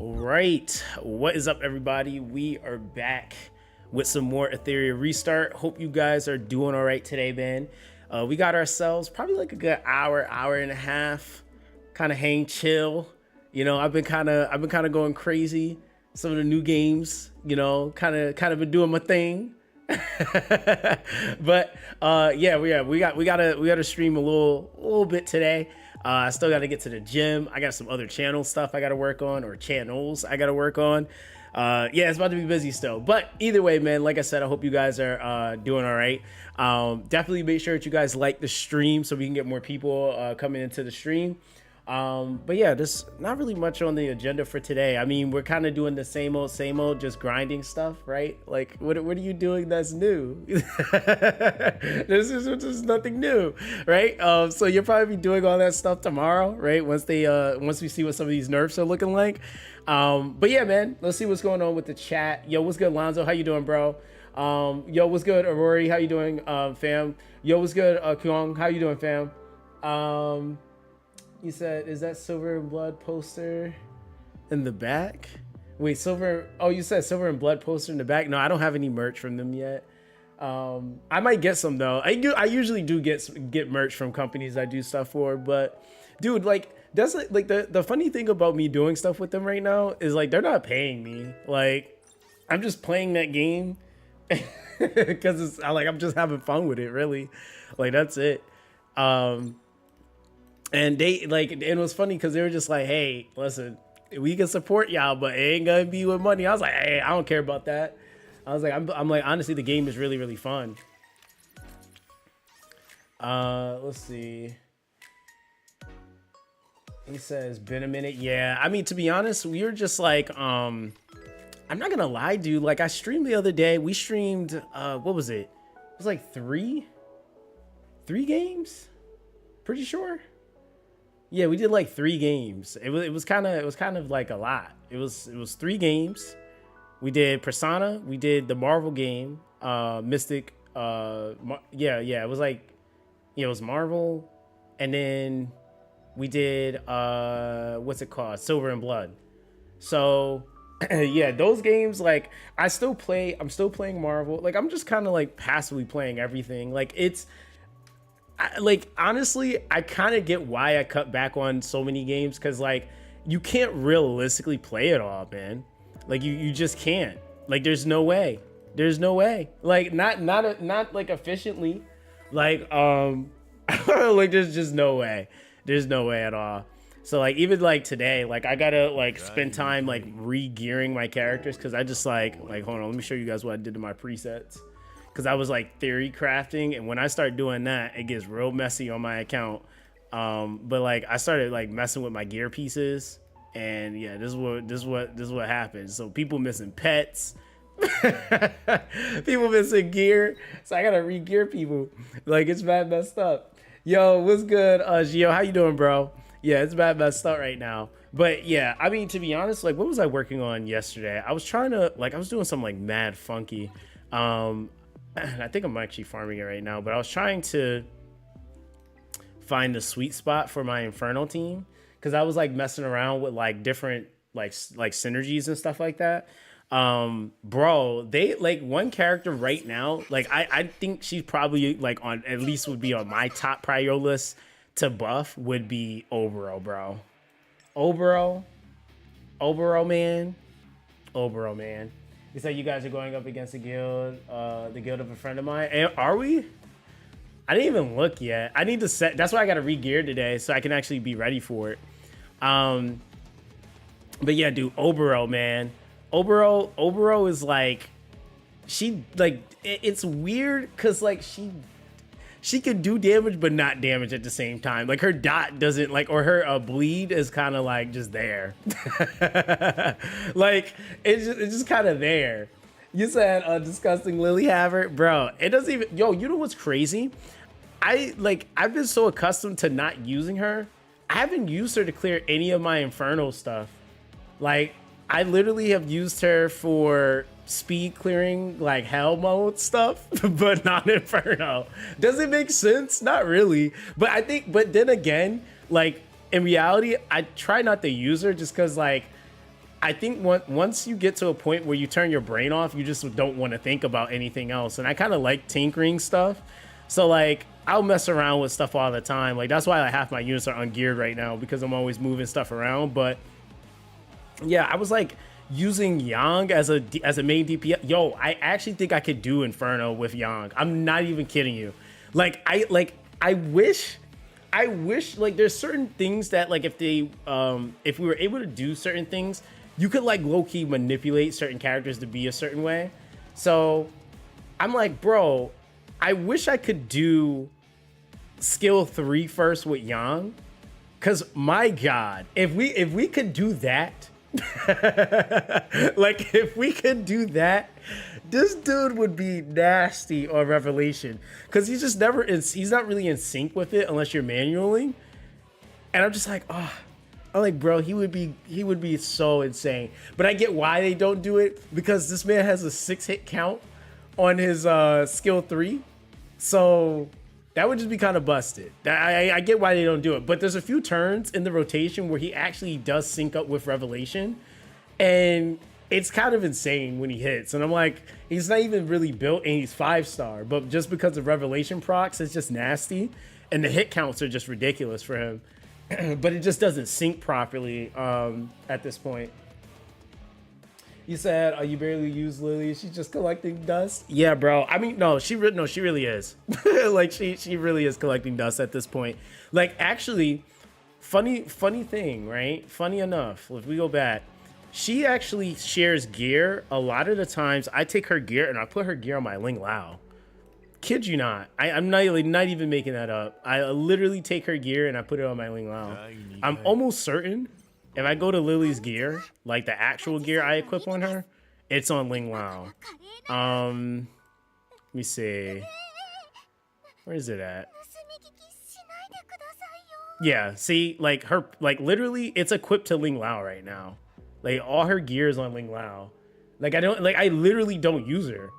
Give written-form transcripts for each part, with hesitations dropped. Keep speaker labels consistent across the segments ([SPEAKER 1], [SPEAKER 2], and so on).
[SPEAKER 1] Right, what is up, everybody? We are back with some more Etheria Restart. Hope you guys are doing all right today, man. We got ourselves probably like a good hour and a half, kind of hang chill. You know, I've been kind of going crazy. Some of the new games, you know, kind of been doing my thing. But yeah, we gotta stream a little bit today. I still got to get to the gym. I got some other channel stuff I got to work on, or channels I got to work on. Yeah, it's about to be busy still. But either way, man, like I said, I hope you guys are doing all right. Definitely make sure that you guys like the stream so we can get more people coming into the stream. But yeah, there's not really much on the agenda for today. I mean, we're kind of doing the same old, just grinding stuff, right? Like, what are you doing that's new? This is nothing new, right? So you'll probably be doing all that stuff tomorrow, right? Once we see what some of these nerfs are looking like. But yeah, man, let's see what's going on with the chat. Yo, what's good, Lonzo? How you doing, bro? Yo, what's good, Aurori? How you doing, fam? Yo, what's good, Kyung? How you doing, fam? You said, is that Silver and Blood poster in the back? Wait, Silver. Oh, you said Silver and Blood poster in the back. No, I don't have any merch from them yet. I might get some though. I usually do get merch from companies I do stuff for, but dude, like that's like the funny thing about me doing stuff with them right now is like they're not paying me. Like I'm just playing that game because it's like I'm just having fun with it, really. Like that's it. And it was funny because they were just like, hey, listen, we can support y'all, but it ain't gonna be with money. I was like, hey, I don't care about that. I was like, I'm like, honestly, the game is really, really fun. Let's see. He says, been a minute. Yeah, I mean, to be honest, we were just like, I'm not gonna lie, dude. Like, I streamed the other day. We streamed, what was it? It was like three games? Pretty sure. Yeah, we did like 3 games. It was kind of like a lot. It was 3 games. We did Persona, we did the Marvel game, Mystic, it was like, yeah, it was Marvel, and then we did what's it called? Silver and Blood. So yeah, those games, like I'm still playing Marvel. Like I'm just kind of like passively playing everything. Like it's like honestly, I kind of get why I cut back on so many games, because like you can't realistically play it all, man. Like you just can't. Like there's no way. Like not like efficiently. Like like there's just no way. There's no way at all. So like even like today, like I gotta like spend time like re-gearing my characters, because I just like hold on, let me show you guys what I did to my presets. Because I was like theory crafting, and when I start doing that, it gets real messy on my account. But like I started like messing with my gear pieces, and yeah, this is what happens. So people missing pets, people missing gear, so I gotta re-gear people. Like it's bad messed up. Yo, what's good, Gio? How you doing, bro? Yeah, it's bad messed up right now. But yeah, I mean, to be honest, like what was I working on yesterday? I was trying to I was doing something like mad funky. I think I'm actually farming it right now, but I was trying to find the sweet spot for my Inferno team, because I was like messing around with like different like synergies and stuff like that. Bro, they like one character right now, like I think she's probably like on, at least would be on my top priority list to buff, would be Obero, bro. Obero, man. He said you guys are going up against the guild of a friend of mine. And are we? I didn't even look yet. I need to set. That's why I got to re-gear today, so I can actually be ready for it. But yeah, dude, Obero, man. Obero is like, she like it's weird because like she can do damage but not damage at the same time. Like her dot doesn't like, or her bleed is kind of like just there. Like it's just kind of there. You said disgusting Lily Havert, bro. It doesn't even, yo, you know what's crazy? I've been so accustomed to not using her. I haven't used her to clear any of my Inferno stuff. Like I literally have used her for speed clearing like hell mode stuff, but not Inferno. Does it make sense? Not really. But then again, like in reality, I try not to use her just because like I think once you get to a point where you turn your brain off, you just don't want to think about anything else. And I kind of like tinkering stuff. So like I'll mess around with stuff all the time. Like that's why like, half my units are ungeared right now, because I'm always moving stuff around. But yeah, I was like using Yang as a main DPS. Yo, I actually think I could do Inferno with Yang. I'm not even kidding you. I wish like there's certain things that like if we were able to do certain things, you could like low-key manipulate certain characters to be a certain way. So I'm like, bro, I wish I could do skill 3 first with Yang, because my god, if we could do that, like if we could do that, this dude would be nasty on Revelation, because he's just never he's not really in sync with it unless you're manually. And I'm just like, oh, I'm like, bro, he would be so insane. But I get why they don't do it, because this man has a 6-hit count on his skill 3, so that would just be kind of busted. I get why they don't do it, but there's a few turns in the rotation where he actually does sync up with Revelation, and it's kind of insane when he hits. And I'm like, he's not even really built and he's 5-star, but just because of Revelation procs, it's just nasty, and the hit counts are just ridiculous for him. But it just doesn't sync properly at this point. You said, oh, you barely use Lily. She's just collecting dust. Yeah, bro. I mean, no, she really is. Like she really is collecting dust at this point. Like actually, funny thing, right? Funny enough, if we go back, she actually shares gear. A lot of the times I take her gear and I put her gear on my Ling Lao. Kid you not. I'm not even making that up. I literally take her gear and I put it on my Ling Lao. I'm almost certain if I go to Lily's gear, like the actual gear I equip on her, it's on Ling Lao. Let me see. Where is it at? Yeah, see, like her, like literally, it's equipped to Ling Lao right now. Like all her gear is on Ling Lao. Like I literally don't use her.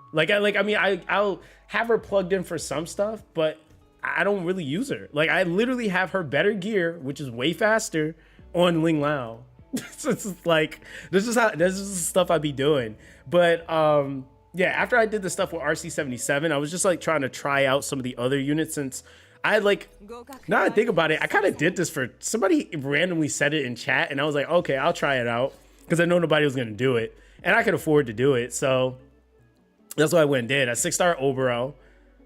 [SPEAKER 1] I'll have her plugged in for some stuff, but I don't really use her. Like I literally have her better gear, which is way faster, on Ling Lao. So it's like this is the stuff I'd be doing. But yeah, after I did the stuff with RC77, I was just like trying to try out some of the other units, since I like, now that I think about it, I kind of did this for somebody randomly said it in chat, and I was like, okay, I'll try it out, because I know nobody was gonna do it, and I could afford to do it. So that's what I went and did. A 6-star Obero,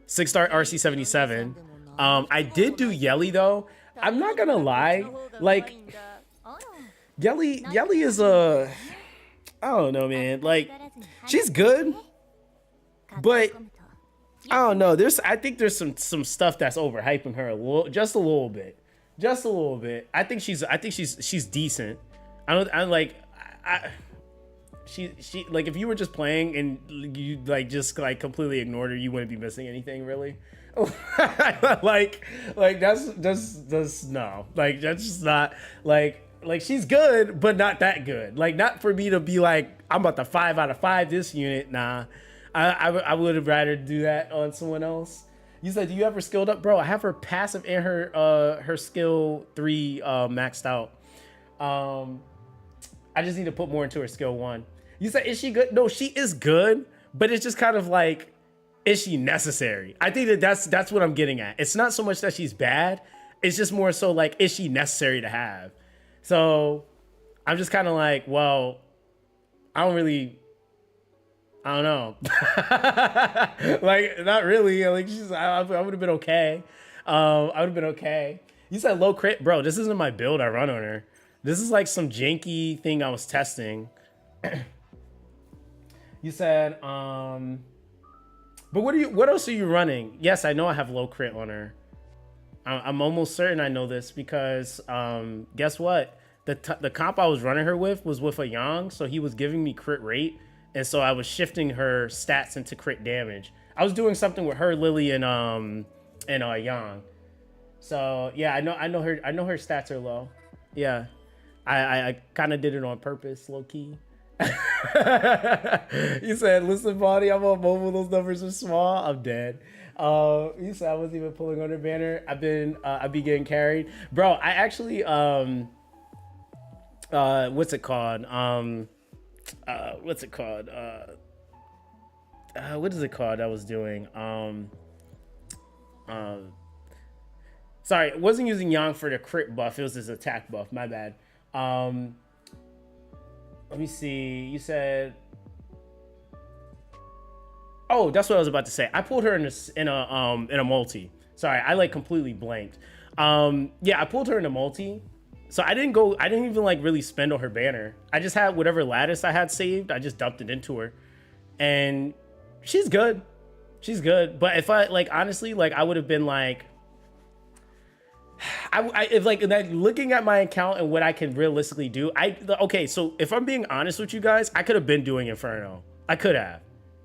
[SPEAKER 1] 6-star RC77. I did do Yelly though. I'm not gonna lie, like Yelly is I don't know, man. Like she's good, but I don't know. I think there's some stuff that's overhyping her just a little bit. I think she's decent. She like if you were just playing and you like just like completely ignored her, you wouldn't be missing anything really. like that's no, like that's just not like she's good, but not that good. Like not for me to be like I'm about to 5 out of 5 this unit. Nah, I would have rather do that on someone else. You said, do you have her skilled up, bro? I have her passive and her skill 3 maxed out. I just need to put more into her skill 1. You said, is she good? No, she is good, but it's just kind of like, is she necessary? I think that's what I'm getting at. It's not so much that she's bad. It's just more so like, is she necessary to have? So I'm just kind of like, well, I don't know. Like, not really. Like, I would have been okay. I would have been okay. You said low crit, bro. This isn't my build I run on her. This is like some janky thing I was testing. You said, but what else are you running? Yes, I know I have low crit on her. I'm almost certain I know this because guess what? The comp I was running her with was with a Yang, so he was giving me crit rate, and so I was shifting her stats into crit damage. I was doing something with her, Lily, and Yang. So yeah, I know her stats are low. Yeah, I kind of did it on purpose, low key. You said, listen, buddy, I'm on mobile. Those numbers are small. I'm dead. You said I wasn't even pulling on her banner. I be getting carried, bro. I actually what's it called? What's it called? What is it called I was doing? Sorry, I wasn't using Yang for the crit buff. It was his attack buff. My bad. Let me see. You said... Oh, that's what I was about to say. I pulled her in a multi. Sorry, I like completely blanked. Yeah, I pulled her in a multi. So I didn't even like really spend on her banner. I just had whatever lattice I had saved. I just dumped it into her. And she's good. She's good. But if I like, honestly, like I would have been like, if like looking at my account and what I can realistically do, okay, so if I'm being honest with you guys, I could have been doing Inferno. I could have,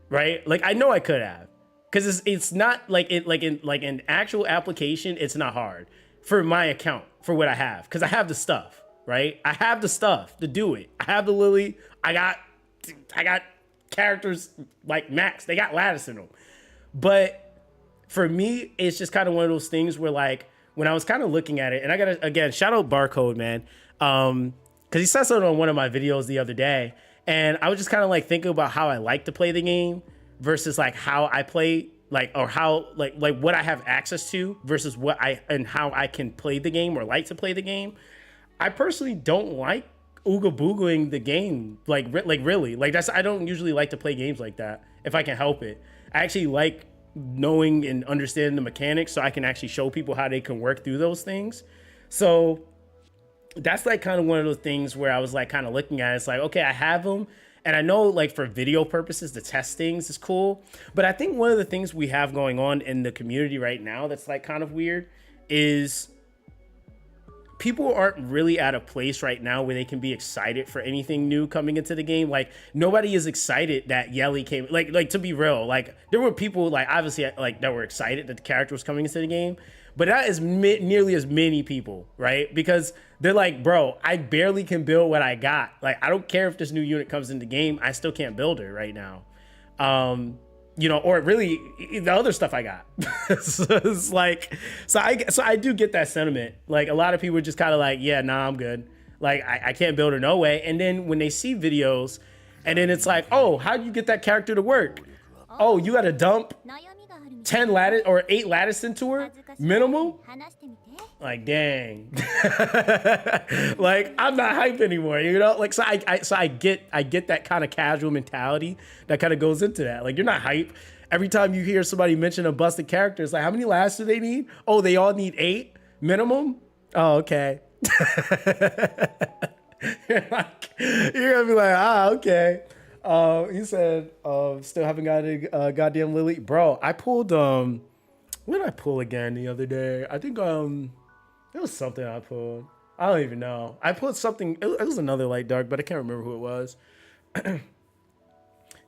[SPEAKER 1] right? Like I know I could have, because it's not like in actual application, it's not hard for my account for what I have, because I have the stuff, right? I have the stuff to do it. I have the Lily. I got characters like max. They got lattice in them, but for me, it's just kind of one of those things where like, when I was kind of looking at it, and I gotta, again, shout out Barcode, man. Cause he said something on one of my videos the other day, and I was just kind of like thinking about how I like to play the game versus like how I play, like, or how, like what I have access to versus and how I can play the game or like to play the game. I personally don't like ooga boogling the game, like really, like I don't usually like to play games like that if I can help it. I actually like knowing and understanding the mechanics so I can actually show people how they can work through those things. So that's like kind of one of those things where I was like kind of looking at it. It's like, okay, I have them, and I know like for video purposes to test things is cool, but I think one of the things we have going on in the community right now that's like kind of weird is people aren't really at a place right now where they can be excited for anything new coming into the game. Like nobody is excited that Yelly came, like to be real, like there were people like obviously like that were excited that the character was coming into the game, but that is nearly as many people, right? Because they're like, bro, I barely can build what I got. Like, I don't care if this new unit comes into the game, I still can't build her right now. You know, or really the other stuff I got. So it's like, so I do get that sentiment. Like a lot of people are just kind of like, yeah, nah, I'm good. Like I can't build her no way. And then when they see videos and then it's like, oh, how do you get that character to work? Oh, you got to dump 10 lattice or 8 lattice into her minimum. Like, dang. Like I'm not hype anymore, you know? Like, so I get that kind of casual mentality that kind of goes into that. Like, you're not hype. Every time you hear somebody mention a busted character, it's like, how many lattice do they need? Oh, they all need 8 minimum? Oh, okay. You're gonna be like, ah, okay. He said, still haven't got a goddamn Lily. Bro, I pulled, what did I pull again the other day? I think, it was something I pulled. I don't even know. I pulled something, it was another light dark, but I can't remember who it was.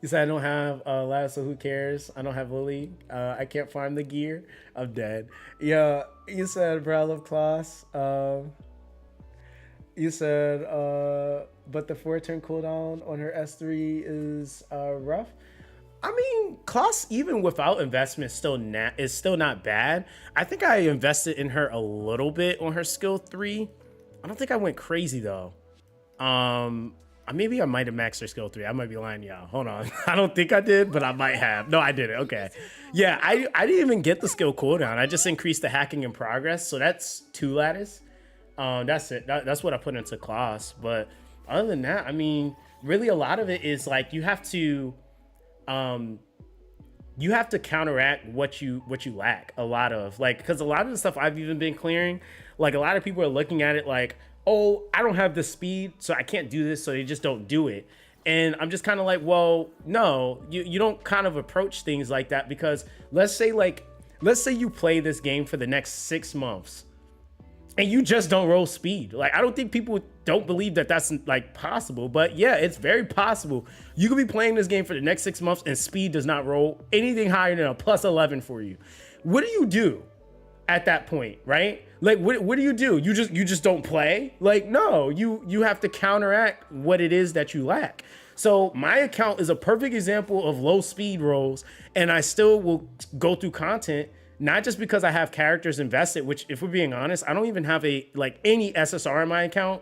[SPEAKER 1] He said, I don't have Lattice, so who cares? I don't have Lily. I can't farm the gear. I'm dead. Yeah, you said, bro, I love Klaus. You said, but the 4-turn cooldown on her S3 is rough. I mean, Klaus, even without investment, is still not bad. I think I invested in her a little bit on her skill 3. I don't think I went crazy though. Maybe I might have maxed her skill 3. I might be lying, y'all. Hold on. I don't think I did, but I might have. No, I didn't. Okay. Yeah, I didn't even get the skill cooldown. I just increased the hacking in progress. So that's 2 lattice. That's it. That's what I put into Klaus. But other than that, I mean, really a lot of it is like you have to counteract what you lack a lot of, like, because a lot of the stuff I've even been clearing, like a lot of people are looking at it like, oh, I don't have the speed, so I can't do this, so they just don't do it. And I'm just kind of like, well, no, you don't kind of approach things like that, because let's say you play this game for the next 6 months and you just don't roll speed. Like, I don't think people don't believe that that's like possible, but yeah, it's very possible. You could be playing this game for the next 6 months and speed does not roll anything higher than a plus 11 for you. What do you do at that point, right? Like, what do? You just don't play? Like, no, you have to counteract what it is that you lack. So my account is a perfect example of low speed rolls, and I still will go through content, not just because I have characters invested, which, if we're being honest, I don't even have any SSR in my account.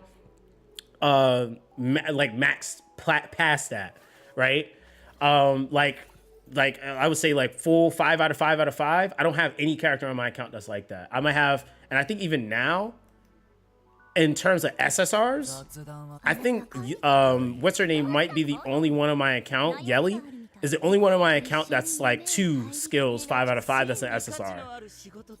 [SPEAKER 1] like maxed past that, right? Like I would say like full 5 out of 5 out of 5. I don't have any character on my account that's like that. I might have, and I think even now, in terms of SSRs, I think what's her name might be the only one on my account. Yelly is the only one on my account that's like 2 skills, 5 out of 5. That's an SSR.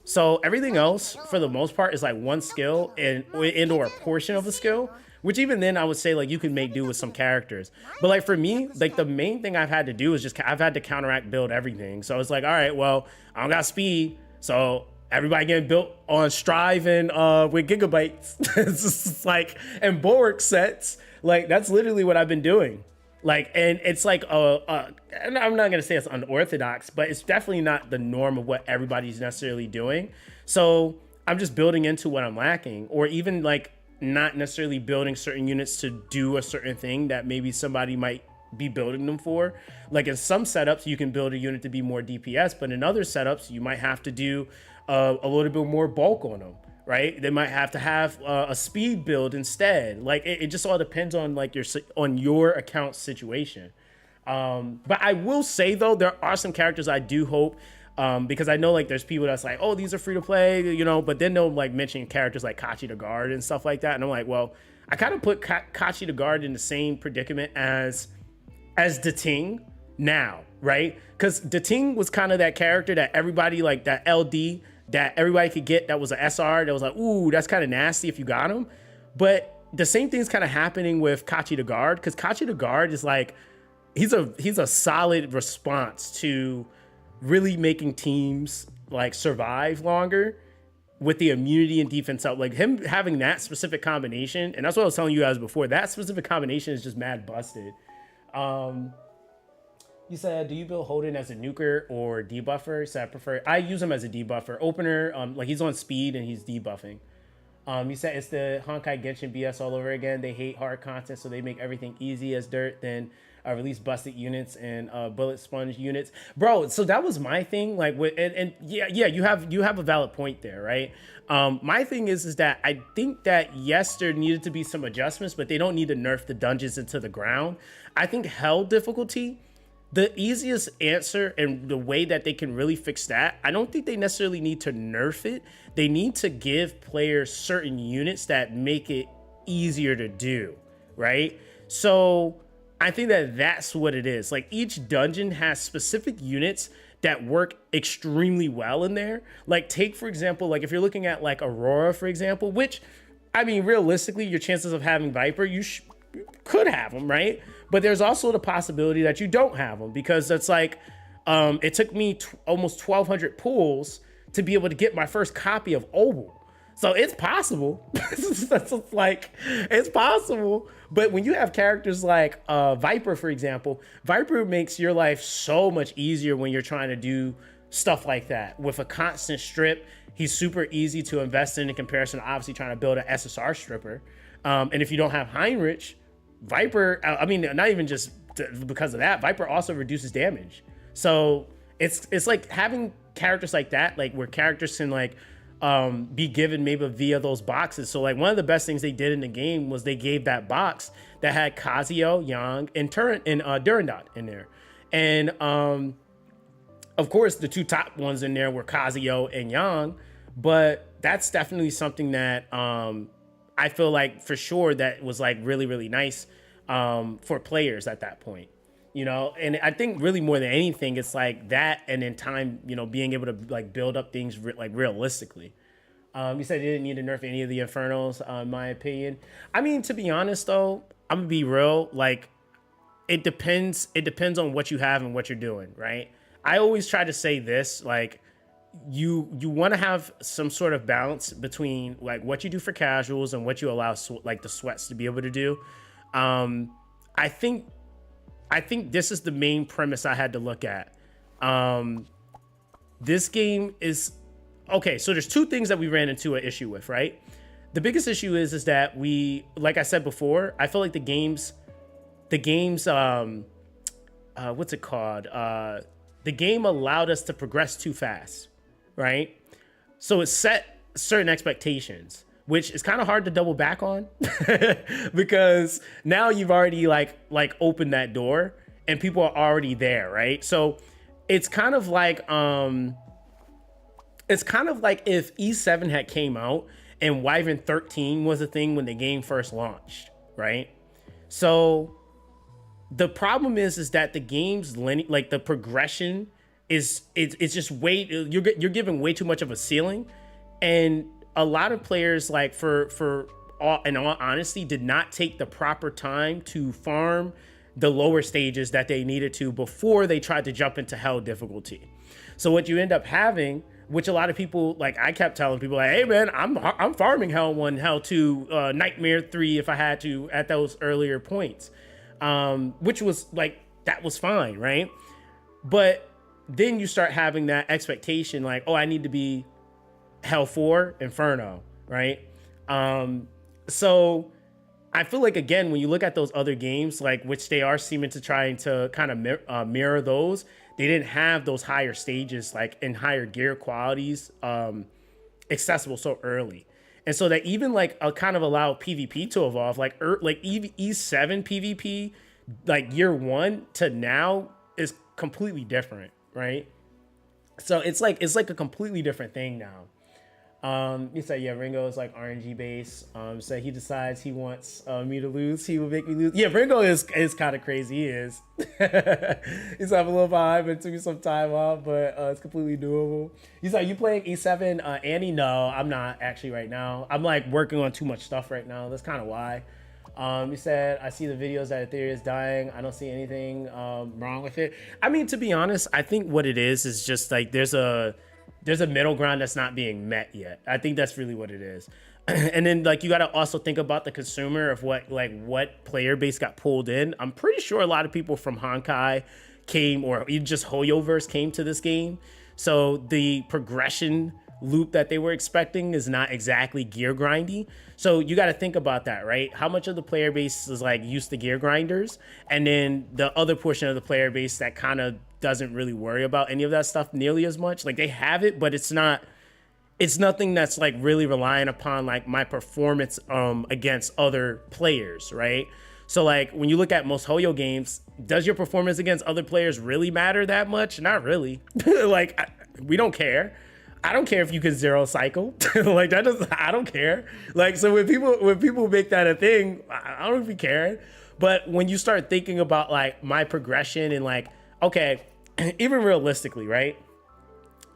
[SPEAKER 1] So everything else, for the most part, is like 1 skill and or a portion of a skill. Which even then I would say like you can make do with some characters. But like for me, like the main thing I've had to do is just I've had to counteract build everything. So it's like, all right, well, I don't got speed, so everybody getting built on Strive and with gigabytes. It's just like, and bulwark sets. Like that's literally what I've been doing. Like, and it's like and I'm not gonna say it's unorthodox, but it's definitely not the norm of what everybody's necessarily doing. So I'm just building into what I'm lacking, or even like not necessarily building certain units to do a certain thing that maybe somebody might be building them for. Like in some setups, you can build a unit to be more DPS, but in other setups, you might have to do a little bit more bulk on them, right? They might have to have a speed build instead. Like it just all depends on like your account situation. But I will say though, there are some characters I do hope, because I know like there's people that's like, oh, these are free to play, you know, but then they'll like mention characters like Kachi the Guard and stuff like that. And I'm like, well, I kind of put Kachi the Guard in the same predicament as the Ting now, right? Because the Ting was kind of that character that everybody like, that LD that everybody could get, that was an SR that was like, ooh, that's kind of nasty if you got him. But the same thing's kind of happening with Kachi the Guard, because Kachi the Guard is like, he's a solid response to really making teams like survive longer with the immunity and defense up. Like him having that specific combination, and that's what I was telling you guys before, that specific combination is just mad busted. You said, do you build Holden as a nuker or debuffer? So I use him as a debuffer. Opener, like he's on speed and he's debuffing. You said it's the Honkai Genshin BS all over again. They hate hard content, so they make everything easy as dirt, then release busted units and bullet sponge units. Bro, so that was my thing. Like, and yeah, you have a valid point there, right? My thing is that I think that yes, there needed to be some adjustments, but they don't need to nerf the dungeons into the ground. I think hell difficulty, the easiest answer and the way that they can really fix that, I don't think they necessarily need to nerf it. They need to give players certain units that make it easier to do, right? So I think that that's what it is. Like each dungeon has specific units that work extremely well in there. Like take, for example, like if you're looking at like Aurora, for example, which, I mean, realistically, your chances of having Viper, you could have them, right? But there's also the possibility that you don't have them, because it's like, it took me almost 1,200 pulls to be able to get my first copy of Obel. So it's possible. That's like, it's possible. But when you have characters like Viper, for example, Viper makes your life so much easier when you're trying to do stuff like that. With a constant strip, he's super easy to invest in comparison to obviously trying to build an SSR stripper. And if you don't have Heinrich, Viper, I mean, not even just because of that, Viper also reduces damage. So it's like having characters like that, like where characters can like be given maybe via those boxes. So like one of the best things they did in the game was they gave that box that had Kazuyo, Yang, and Durandot in there. And of course the 2 top ones in there were Kazuyo and Yang, but that's definitely something that I feel like for sure that was like really, really nice for players at that point, you know? And I think really more than anything, it's like that, and in time, you know, being able to like build up things like realistically. You said you didn't need to nerf any of the Infernos, in my opinion. I mean, to be honest though, I'm gonna be real, like it depends on what you have and what you're doing, right? I always try to say this, like, you want to have some sort of balance between like what you do for casuals and what you allow like the sweats to be able to do. I think this is the main premise I had to look at. This game is okay. So there's 2 things that we ran into an issue with, right? The biggest issue is that we, like I said before, I feel like the game's what's it called? The game allowed us to progress too fast. Right? So it set certain expectations, which is kind of hard to double back on because now you've already like opened that door and people are already there, right? So it's kind of like if E7 had came out and Wyvern 13 was a thing when the game first launched, right? So the problem is that the game's like the progression is it's just way you're giving way too much of a ceiling, and a lot of players, like in all honesty, did not take the proper time to farm the lower stages that they needed to before they tried to jump into hell difficulty. So what you end up having, which a lot of people, like I kept telling people, like, hey man, I'm farming hell 1, hell 2, nightmare 3 if I had to at those earlier points, which was like, that was fine, right? But then you start having that expectation, like, oh, I need to be hell 4 Inferno, right? So I feel like, again, when you look at those other games, like, which they are seeming to trying to kind of mirror those, they didn't have those higher stages, like, in higher gear qualities accessible so early. And so that even like kind of allowed PvP to evolve, like E7 PvP, like year 1 to now is completely different, right? So it's like a completely different thing now. He said, yeah, Ringo is like RNG based. So he decides he wants me to lose, he will make me lose. Yeah, Ringo is kind of crazy. He is. He's having a little behind, but it took me some time off, but it's completely doable. He's like, you playing E7, Annie? No, I'm not actually right now. I'm like working on too much stuff right now. That's kind of why. He said, I see the videos that Etheria is dying. I don't see anything wrong with it. I mean, to be honest, I think what it is just like there's a middle ground that's not being met yet. I think that's really what it is. And then like you got to also think about the consumer of what player base got pulled in. I'm pretty sure a lot of people from Honkai came, or even just Hoyoverse came to this game. So the progression loop that they were expecting is not exactly gear grindy. So you got to think about that, right? How much of the player base is like used to gear grinders, and then the other portion of the player base that kind of doesn't really worry about any of that stuff nearly as much. Like they have it, but it's nothing that's like really relying upon like my performance against other players, right? So like when you look at most Hoyo games, does your performance against other players really matter that much? Not really. Like we don't care. I don't care if you can zero cycle. Like that doesn't, I don't care. Like, so when people make that a thing, I don't even care. But when you start thinking about like my progression and like, okay, even realistically, right?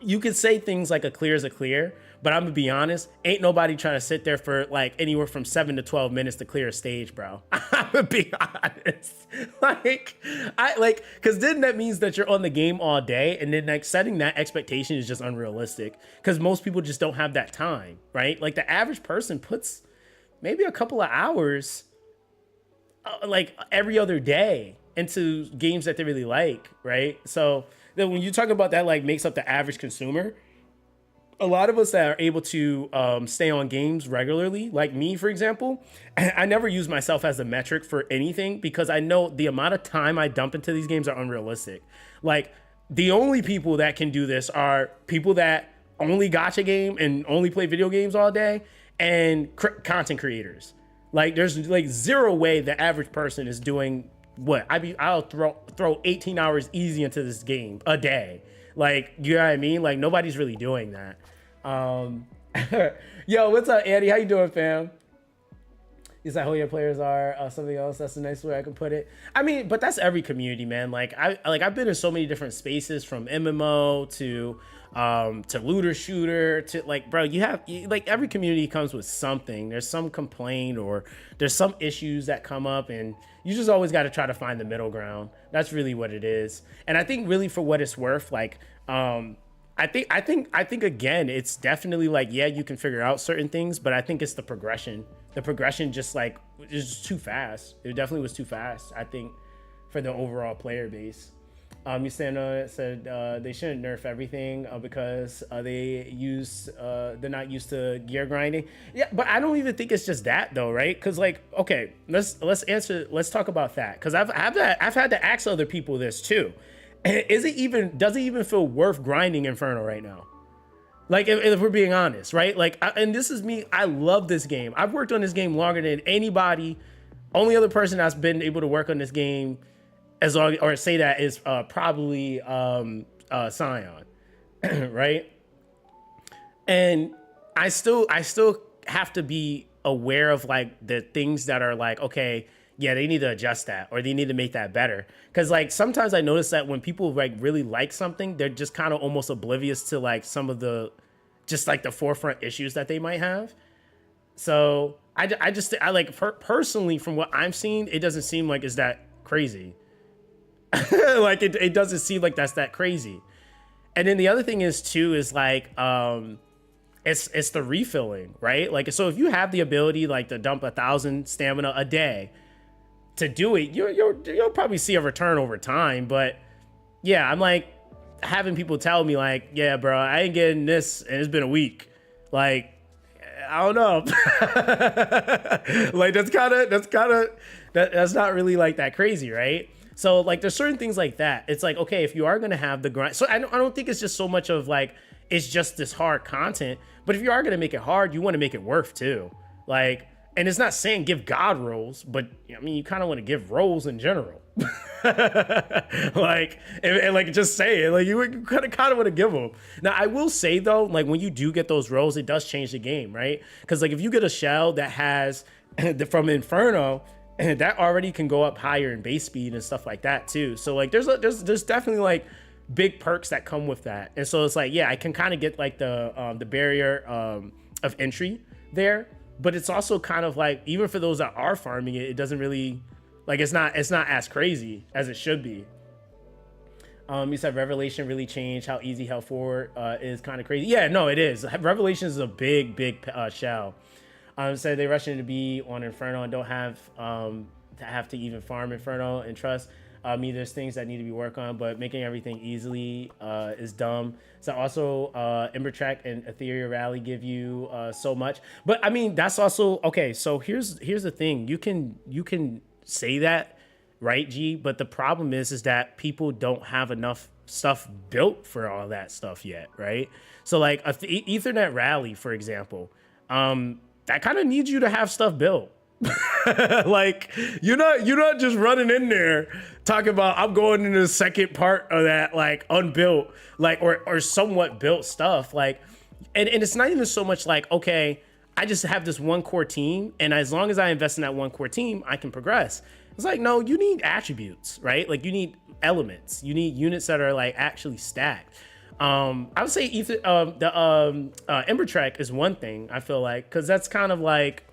[SPEAKER 1] You could say things like a clear is a clear, but I'm gonna be honest, ain't nobody trying to sit there for like anywhere from 7 to 12 minutes to clear a stage, bro. I'm gonna be honest. Cause then that means that you're on the game all day, and then like setting that expectation is just unrealistic because most people just don't have that time, right? Like the average person puts maybe a couple of hours like every other day into games that they really like, right? So then when you talk about that, like makes up the average consumer, a lot of us that are able to stay on games regularly, like me, for example, I never use myself as a metric for anything because I know the amount of time I dump into these games are unrealistic. Like the only people that can do this are people that only gacha game and only play video games all day, and content creators. Like there's like zero way the average person is doing what I'll throw 18 hours easy into this game a day. Like, you know what I mean? Like nobody's really doing that. Yo, what's up, Andy? How you doing, fam? Is that who your players are? Something else? That's a nice way I can put it. I mean, but that's every community, man. Like I've been in so many different spaces, from MMO to looter shooter to like, bro, like every community comes with something. There's some complaint or there's some issues that come up, and you just always got to try to find the middle ground. That's really what it is. And I think really for what it's worth, like, I think again, it's definitely like, yeah, you can figure out certain things, but I think it's the progression. The progression just like is just too fast. It definitely was too fast, I think, for the overall player base. You said they shouldn't nerf everything because they're not used to gear grinding. Yeah, but I don't even think it's just that though, right? Because like, okay, let's talk about that, because I've had to ask other people this too. Does it even feel worth grinding Inferno right now? Like, if we're being honest, right? Like, and this is me. I love this game. I've worked on this game longer than anybody. Only other person that's been able to work on this game as long, or say that, is probably Scion, right? And I still have to be aware of like the things that are like, okay, yeah, they need to adjust that, or they need to make that better. Because like sometimes I notice that when people like really like something, they're just kind of almost oblivious to like some of the, just like the forefront issues that they might have. So I like personally, from what I'm seeing, it doesn't seem like it's that crazy. Like it doesn't seem like that's that crazy. And then the other thing is too, is like, it's the refilling, right? Like, so if you have the ability like to dump 1,000 stamina a day to do it, you'll probably see a return over time. But yeah, I'm like having people tell me like, yeah, bro, I ain't getting this and it's been a week. Like, I don't know. Like that's not really like that crazy, right? So like there's certain things like that. It's like, okay, if you are gonna have the grind, so I don't think it's just so much of like it's just this hard content, but if you are gonna make it hard, you want to make it worth too. Like, and it's not saying give God roles, but I mean you kind of want to give roles in general. Like, and like just say it, like you kind of want to give them. Now I will say though, like when you do get those roles, it does change the game, right? Because like if you get a shell that has from Inferno, that already can go up higher in base speed and stuff like that too. So like there's definitely like big perks that come with that. And so it's like, yeah, I can kind of get like the barrier of entry there, but it's also kind of like, even for those that are farming it, it doesn't really like, it's not as crazy as it should be. You said Revelation really changed how easy Hell 4 is. Kind of crazy. Yeah, no, it is. Revelation is a big shell. Said they rush into be on Inferno and don't have to even farm Inferno and trust. Me, there's things that need to be worked on, but making everything easily is dumb. So also Ember Track and Etheria Rally give you so much. But I mean, that's also okay. So here's the thing. You can say that, right, G? But the problem is that people don't have enough stuff built for all that stuff yet, right? So like Ethernet Rally, for example, that kind of needs you to have stuff built. Like you're not just running in there talking about I'm going into the second part of that like unbuilt like or somewhat built stuff, like and it's not even so much like, okay, I just have this one core team and as long as I invest in that one core team I can progress. It's like, no, you need attributes, right? Like you need elements, you need units that are like actually stacked. I would say Ember Track is one thing, I feel like, because that's kind of like,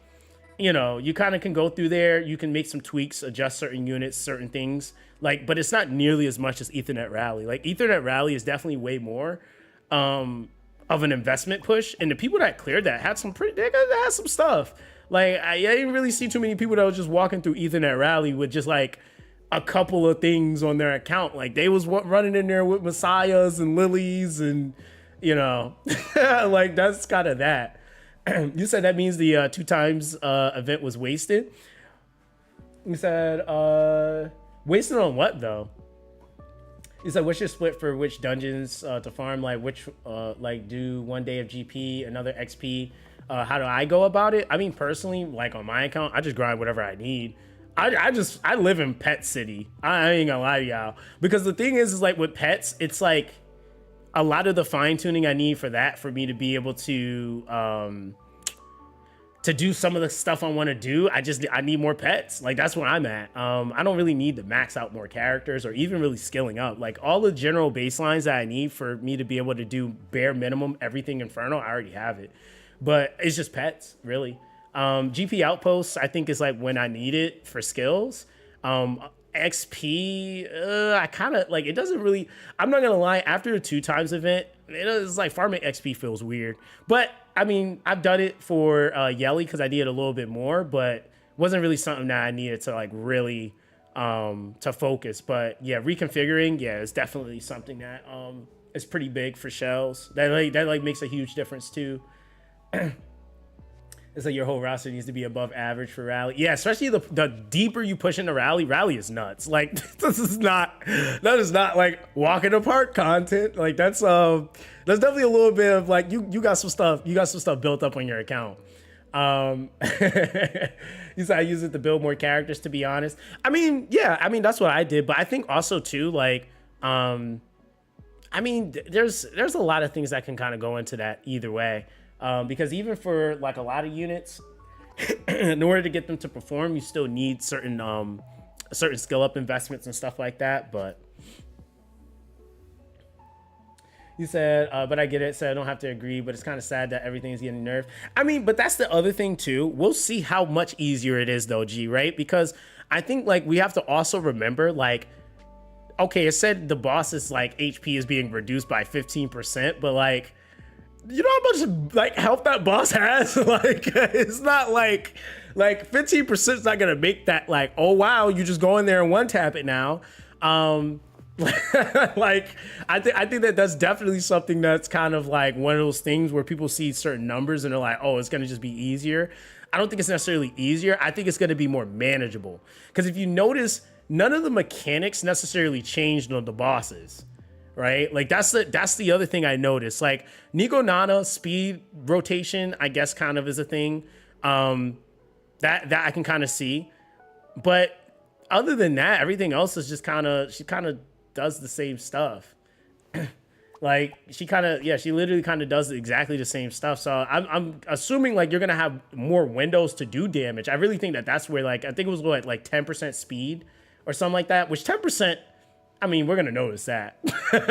[SPEAKER 1] you know, you kind of can go through there, you can make some tweaks, adjust certain units, certain things, like, but it's not nearly as much as Ethernet Rally. Like Ethernet Rally is definitely way more of an investment push, and the people that cleared that had some they had some stuff. Like I didn't really see too many people that was just walking through Ethernet Rally with just like a couple of things on their account. Like they was running in there with Messiahs and Lilies and, you know, like that's kind of that. You said that means the 2 times event was wasted. You said wasted on what though? You said what's your split for which dungeons to farm? Like which like do 1 day of GP, another XP? How do I go about it? I mean, personally, like on my account, I just grind whatever I need. I live in Pet City. I ain't gonna lie to y'all. Because the thing is like with pets, it's like a lot of the fine tuning I need for that, for me to be able to do some of the stuff I want to do. I need more pets. Like that's where I'm at. I don't really need to max out more characters or even really skilling up. Like all the general baselines that I need for me to be able to do bare minimum everything Inferno, I already have it. But it's just pets, really. GP Outposts, I think, is like when I need it for skills. XP, I kind of like, it doesn't really, I'm not gonna lie, after the 2 times event, it's like farming XP feels weird. But I mean, I've done it for Yelly because I needed a little bit more, but wasn't really something that I needed to like really to focus. But yeah, reconfiguring, yeah, it's definitely something that is pretty big for shells. That makes a huge difference too. It's like your whole roster needs to be above average for rally. Yeah, especially the deeper you push into rally. Rally is nuts. Like that is not like walk in the park content. Like that's definitely a little bit of like you got some stuff built up on your account. You said I use it to build more characters, to be honest. I mean, yeah, I mean that's what I did, but I think also too, like I mean, there's a lot of things that can kind of go into that either way. Because even for like a lot of units, in order to get them to perform, you still need certain skill up investments and stuff like that. But you said, but I get it. So I don't have to agree, but it's kind of sad that everything is getting nerfed. I mean, but that's the other thing too. We'll see how much easier it is though, G, right? Because I think like we have to also remember like, okay, it said the boss's like HP is being reduced by 15%, but like, you know how much like health that boss has? Like it's not like 15% is not gonna make that like, oh wow, you just go in there and one tap it now. Like I think that's definitely something that's kind of like one of those things where people see certain numbers and they're like, oh, it's gonna just be easier. I don't think it's necessarily easier. I think it's gonna be more manageable. Because if you notice, none of the mechanics necessarily changed on the bosses. Right, like that's the other thing I noticed. Like Nico Nana speed rotation, I guess, kind of is a thing that I can kind of see. But other than that, everything else is just she kind of does the same stuff. Like she literally kind of does exactly the same stuff. So I'm assuming like you're gonna have more windows to do damage. I really think that's where like I think it was what like 10% speed or something like that, which 10%. I mean, we're going to notice that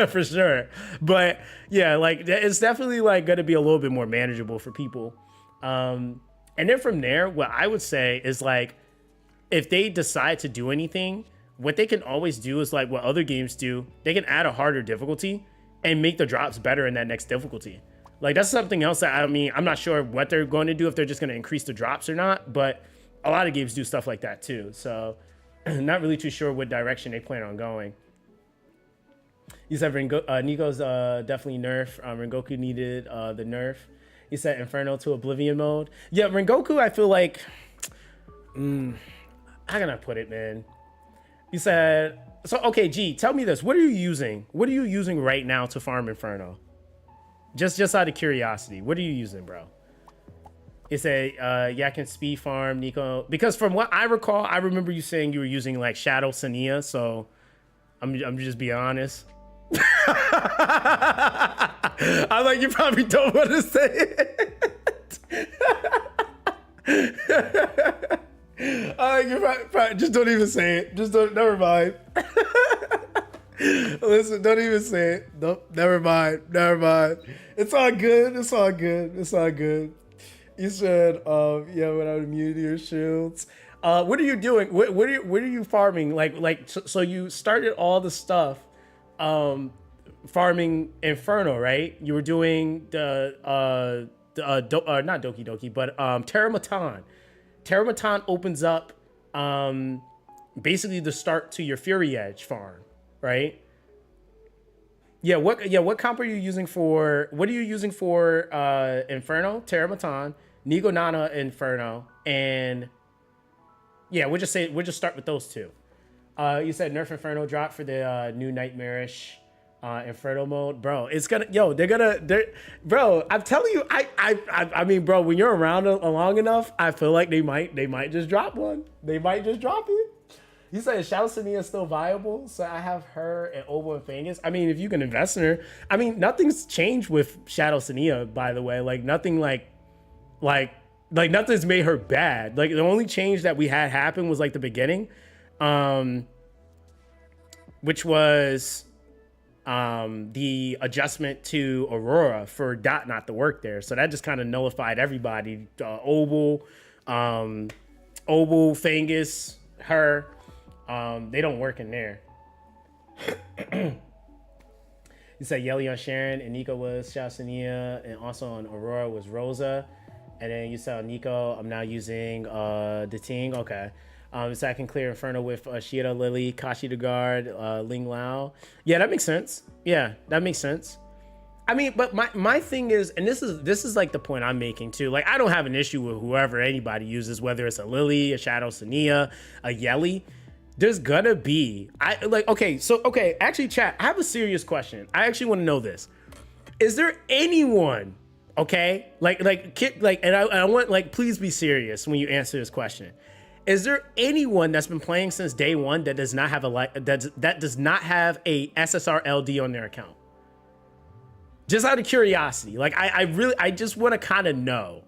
[SPEAKER 1] for sure. But yeah, like it's definitely like going to be a little bit more manageable for people. And then from there, what I would say is like, if they decide to do anything, what they can always do is like what other games do. They can add a harder difficulty and make the drops better in that next difficulty. Like that's something else that I mean, I'm not sure what they're going to do, if they're just going to increase the drops or not, but a lot of games do stuff like that too. So not really too sure what direction they plan on going. You said Nico's definitely nerf. Rengoku needed the nerf. You said Inferno to Oblivion mode. Yeah, Rengoku, I feel like... how can I put it, man? You said... So, okay, G, tell me this. What are you using? What are you using right now to farm Inferno? Just out of curiosity. What are you using, bro? It said, yeah, I can speed farm, Nico. Because from what I recall, I remember you saying you were using, like, Shadow Sania, so... I'm just being honest. I'm like, you probably don't want to say it. I'm like, you probably just don't even say it. Just don't, never mind. Listen, don't even say it. Nope, never mind. It's all good. You said, yeah, without immunity or shields. What are you doing? What are you farming? So you started all the stuff, farming Inferno, right? You were doing not Doki Doki, but Terramatan. Terramatan opens up basically the start to your Fury Edge farm, right? Yeah. What comp are you using for? What are you using for Inferno, Terramatan, Nigo Nana Inferno, and yeah, we'll just start with those two. You said Nerf Inferno drop for the new Nightmarish Inferno mode, bro. It's gonna, bro. I'm telling you, I mean, bro, when you're around long enough, I feel like they might just drop one. They might just drop it. You said Shadow Sania is still viable, so I have her and Obo and Fangus. I mean, if you can invest in her, I mean, nothing's changed with Shadow Sania, by the way. Like nothing, like nothing's made her bad. Like the only change that we had happen was like the beginning, which was the adjustment to Aurora for Dot not to work there. So that just kind of nullified everybody. Obo, Fangus, her, they don't work in there. You said Yelly on Sharon and Nico was Shasania, and also on Aurora was Rosa. And then you saw Nico, I'm now using the Ting. Okay. So I can clear Inferno with Shida Lily, Kashi the Guard, Ling Lao. Yeah, that makes sense. Yeah, that makes sense. I mean, but my thing is, and this is like the point I'm making too. Like, I don't have an issue with whoever anybody uses, whether it's a Lily, a Shadow Sania, a Yelly. There's gonna be, okay, actually, chat, I have a serious question. I actually want to know this. Is there anyone, okay, and I want, like, please be serious when you answer this question. Is there anyone that's been playing since day one that does not have that does not have a SSR LD on their account? Just out of curiosity, like, I just want to kind of know,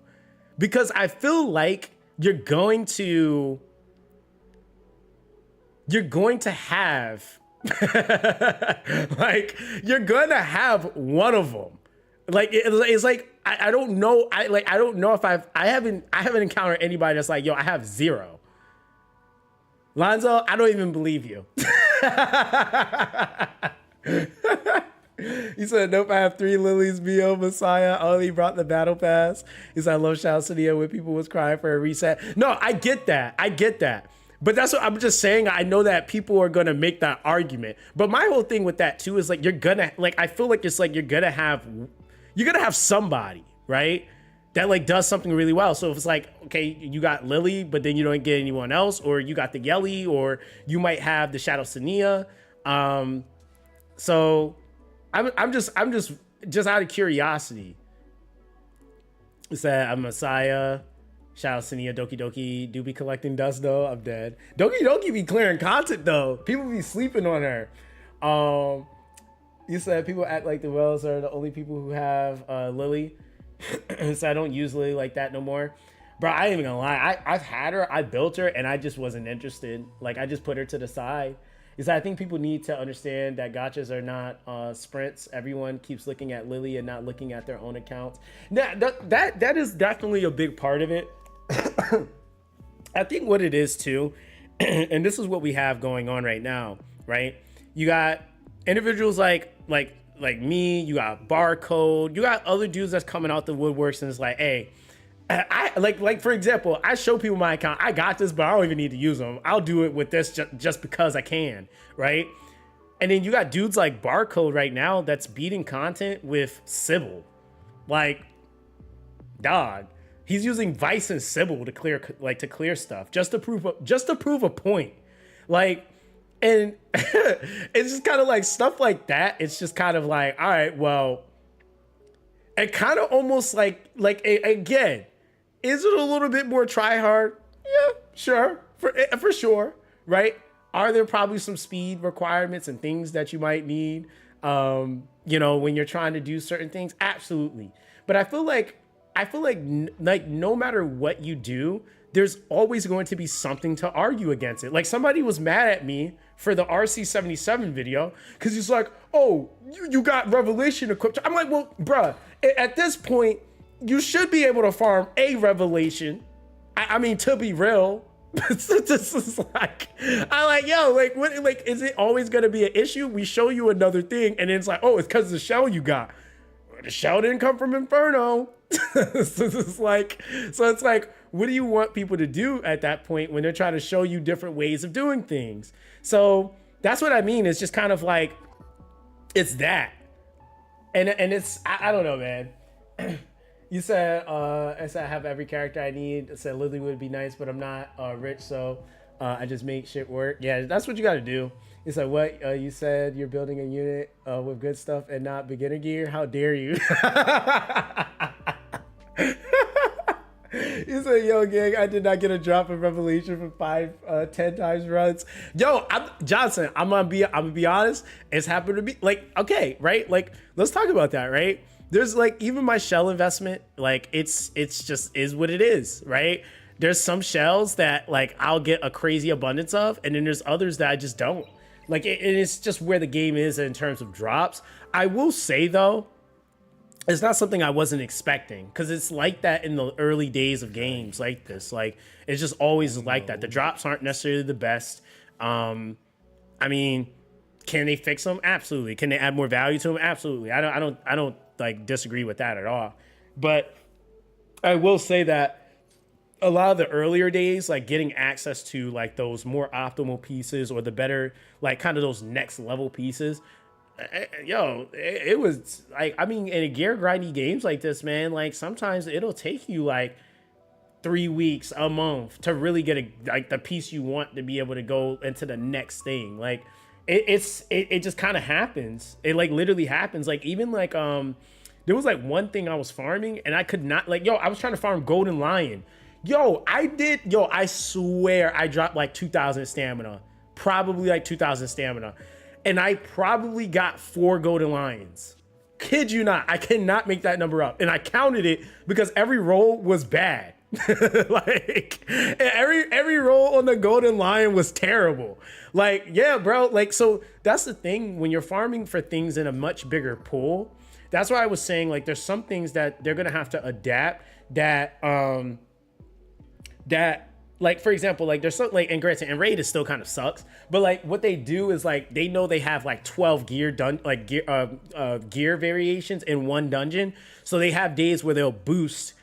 [SPEAKER 1] because I feel like you're going to have like, you're gonna have one of them. Like, it's like, I don't know. I don't know if I haven't encountered anybody that's like, yo, I have 0. Lonzo, I don't even believe you. He said, nope, I have 3 Lilies, BO, Messiah. Only brought the battle pass. He said, I love Shao Sadia when people was crying for a reset. No, I get that. But that's what I'm just saying. I know that people are going to make that argument. But my whole thing with that too is, like, you're going to, like, I feel like it's like you're going to have somebody, right, that, like, does something really well. So if it's like, okay, you got Lily, but then you don't get anyone else, or you got the Yelly, or you might have the Shadow Sania. So I'm just out of curiosity. It said, I'm Messiah. Shadow Sania, Doki Doki do be collecting dust though. I'm dead. Doki Doki be clearing content though. People be sleeping on her. You said people act like the Wells are the only people who have Lily. So I don't use Lily like that no more. Bro, I ain't even gonna lie. I've had her, I built her, and I just wasn't interested. Like, I just put her to the side. Is I think people need to understand that gachas are not sprints. Everyone keeps looking at Lily and not looking at their own accounts. That is definitely a big part of it. I think what it is too, and this is what we have going on right now, right? You got individuals like me, you got Barcode, you got other dudes that's coming out the woodworks, and it's like, hey, I like for example, I show people my account. I got this, but I don't even need to use them. I'll do it with this just because I can, right? And then you got dudes like Barcode right now that's beating content with Sybil. Like, dog, he's using Vice and Sybil to clear stuff just to prove a point. Like, and it's just kind of like stuff like that. It's just kind of like, all right, well, it kind of almost like again, is it a little bit more try hard? Yeah, sure, for sure, right? Are there probably some speed requirements and things that you might need, when you're trying to do certain things? Absolutely. But I feel like no matter what you do, there's always going to be something to argue against it. Like, somebody was mad at me for the RC77 video because he's like, oh, you got Revelation equipped. I'm like, well, bruh, at this point, you should be able to farm a Revelation. I mean, to be real, this is like, what, like, is it always going to be an issue? We show you another thing, and then it's like, oh, it's because of the shell you got. The shell didn't come from Inferno. So it's like, what do you want people to do at that point when they're trying to show you different ways of doing things? So that's what I mean. It's just kind of like, it's that. And it's, I don't know, man. You said, I said I have every character I need. I said Lily would be nice, but I'm not rich, so I just make shit work. Yeah, that's what you got to do. It's like, what? You said you're building a unit with good stuff and not beginner gear? How dare you? You said, yo, gang, I did not get a drop of Revelation for 10 times runs. Yo, Johnson, I'm gonna be honest. It's happened to be like, okay, right? Like, let's talk about that, right? There's like, even my shell investment, like, it's just is what it is, right? There's some shells that, like, I'll get a crazy abundance of, and then there's others that I just don't. Like, it's just where the game is in terms of drops. I will say, though, it's not something I wasn't expecting, because it's like that in the early days of games like this. Like, it's just always like that. The drops aren't necessarily the best. I mean, can they fix them? Absolutely. Can they add more value to them? Absolutely. I don't like disagree with that at all. But I will say that a lot of the earlier days, like, getting access to, like, those more optimal pieces, or the better, like, kind of those next level pieces, yo, it was like, I mean, in a gear grindy games like this, man, like sometimes it'll take you like 3 weeks, a month to really get like the piece you want to be able to go into the next thing. Like it just kind of happens. It like literally happens. Like even like there was like one thing I was farming and I could not, like, yo, I was trying to farm Golden Lion. I swear I dropped like 2,000 stamina, probably like 2,000 stamina. And I probably got 4 Golden Lions. Kid you not, I cannot make that number up. And I counted it because every roll was bad. Like every roll on the Golden Lion was terrible. Like, yeah, bro. Like, so that's the thing when you're farming for things in a much bigger pool. That's why I was saying, like, there's some things that they're gonna have to adapt that like, for example, like there's some, like, and granted, and raid is still kind of sucks, but like what they do is like they know they have like 12 gear gear variations in one dungeon, so they have days where they'll boost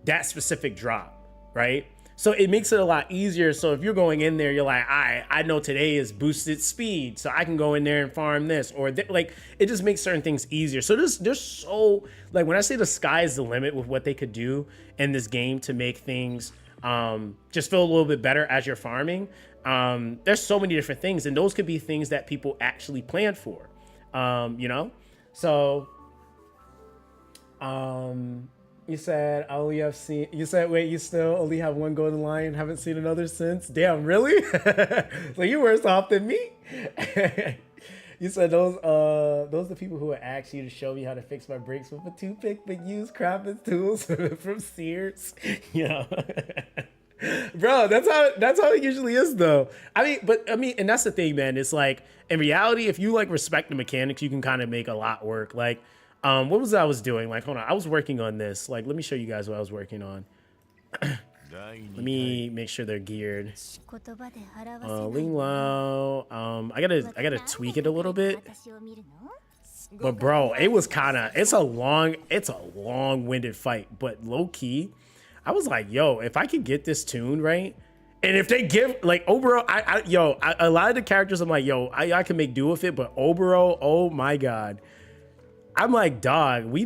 [SPEAKER 1] that specific drop, right? So it makes it a lot easier. So if you're going in there, you're like, I know today is boosted speed, so I can go in there and farm this, or like it just makes certain things easier. So there's so, like, when I say the sky is the limit with what they could do in this game to make things just feel a little bit better as you're farming. There's so many different things, and those could be things that people actually planned for, you know? So, you said I only have seen, you said, wait, you still only have 1 Golden Lion, haven't seen another since? Damn, really? So you worse off than me? You said those are the people who would ask you to show me how to fix my brakes with a toothpick, but use crafting tools from Sears. Yeah. Bro, that's how it usually is though. I mean, and that's the thing, man. It's like, in reality, if you like respect the mechanics, you can kind of make a lot work. Like, what was I was doing? Like, hold on, I was working on this. Like, let me show you guys what I was working on. Let me make sure they're geared. Ling Lao. I gotta tweak it a little bit. But bro, it's a long-winded fight. But low key, I was like, yo, if I could get this tuned right, and if they give like Obero, a lot of the characters, I'm like, yo, I can make do with it. But Obero, oh my god, I'm like, dog, we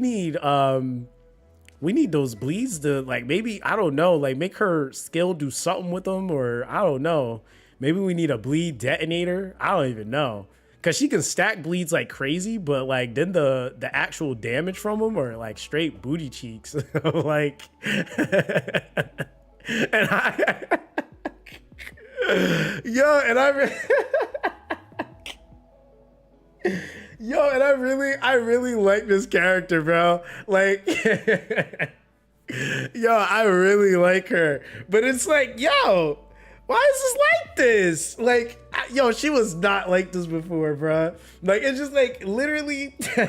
[SPEAKER 1] need those bleeds to, like, maybe, I don't know, like make her skill do something with them, or I don't know. Maybe we need a bleed detonator. I don't even know. Cause she can stack bleeds like crazy, but like then the actual damage from them are like straight booty cheeks. Like, and I really like this character, bro. Like, yo, I really like her. But it's like, yo, why is this like this? Like, yo, she was not like this before, bro. Like, it's just like literally. I'm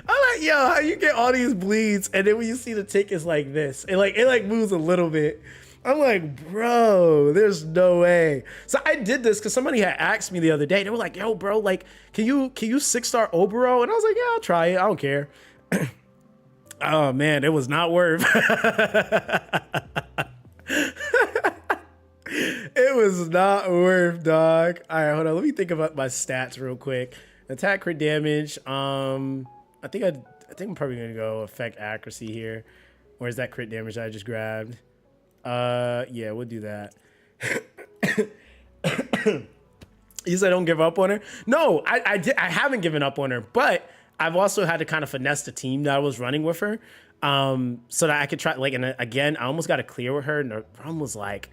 [SPEAKER 1] like, yo, how you get all these bleeds, and then when you see the tick, it's like this. It like moves a little bit. I'm like, bro, there's no way. So I did this because somebody had asked me the other day. They were like, yo, bro, like, can you 6-star Obero? And I was like, yeah, I'll try it. I don't care. Oh man, it was not worth. It was not worth, dog. All right, hold on. Let me think about my stats real quick. Attack, crit damage. I think I'm probably gonna go effect accuracy here. Where's that crit damage that I just grabbed? Yeah, we'll do that. You said don't give up on her? No, I haven't given up on her, but I've also had to kind of finesse the team that I was running with her, so that I could try, like, and again, I almost got to clear with her, and the problem was like,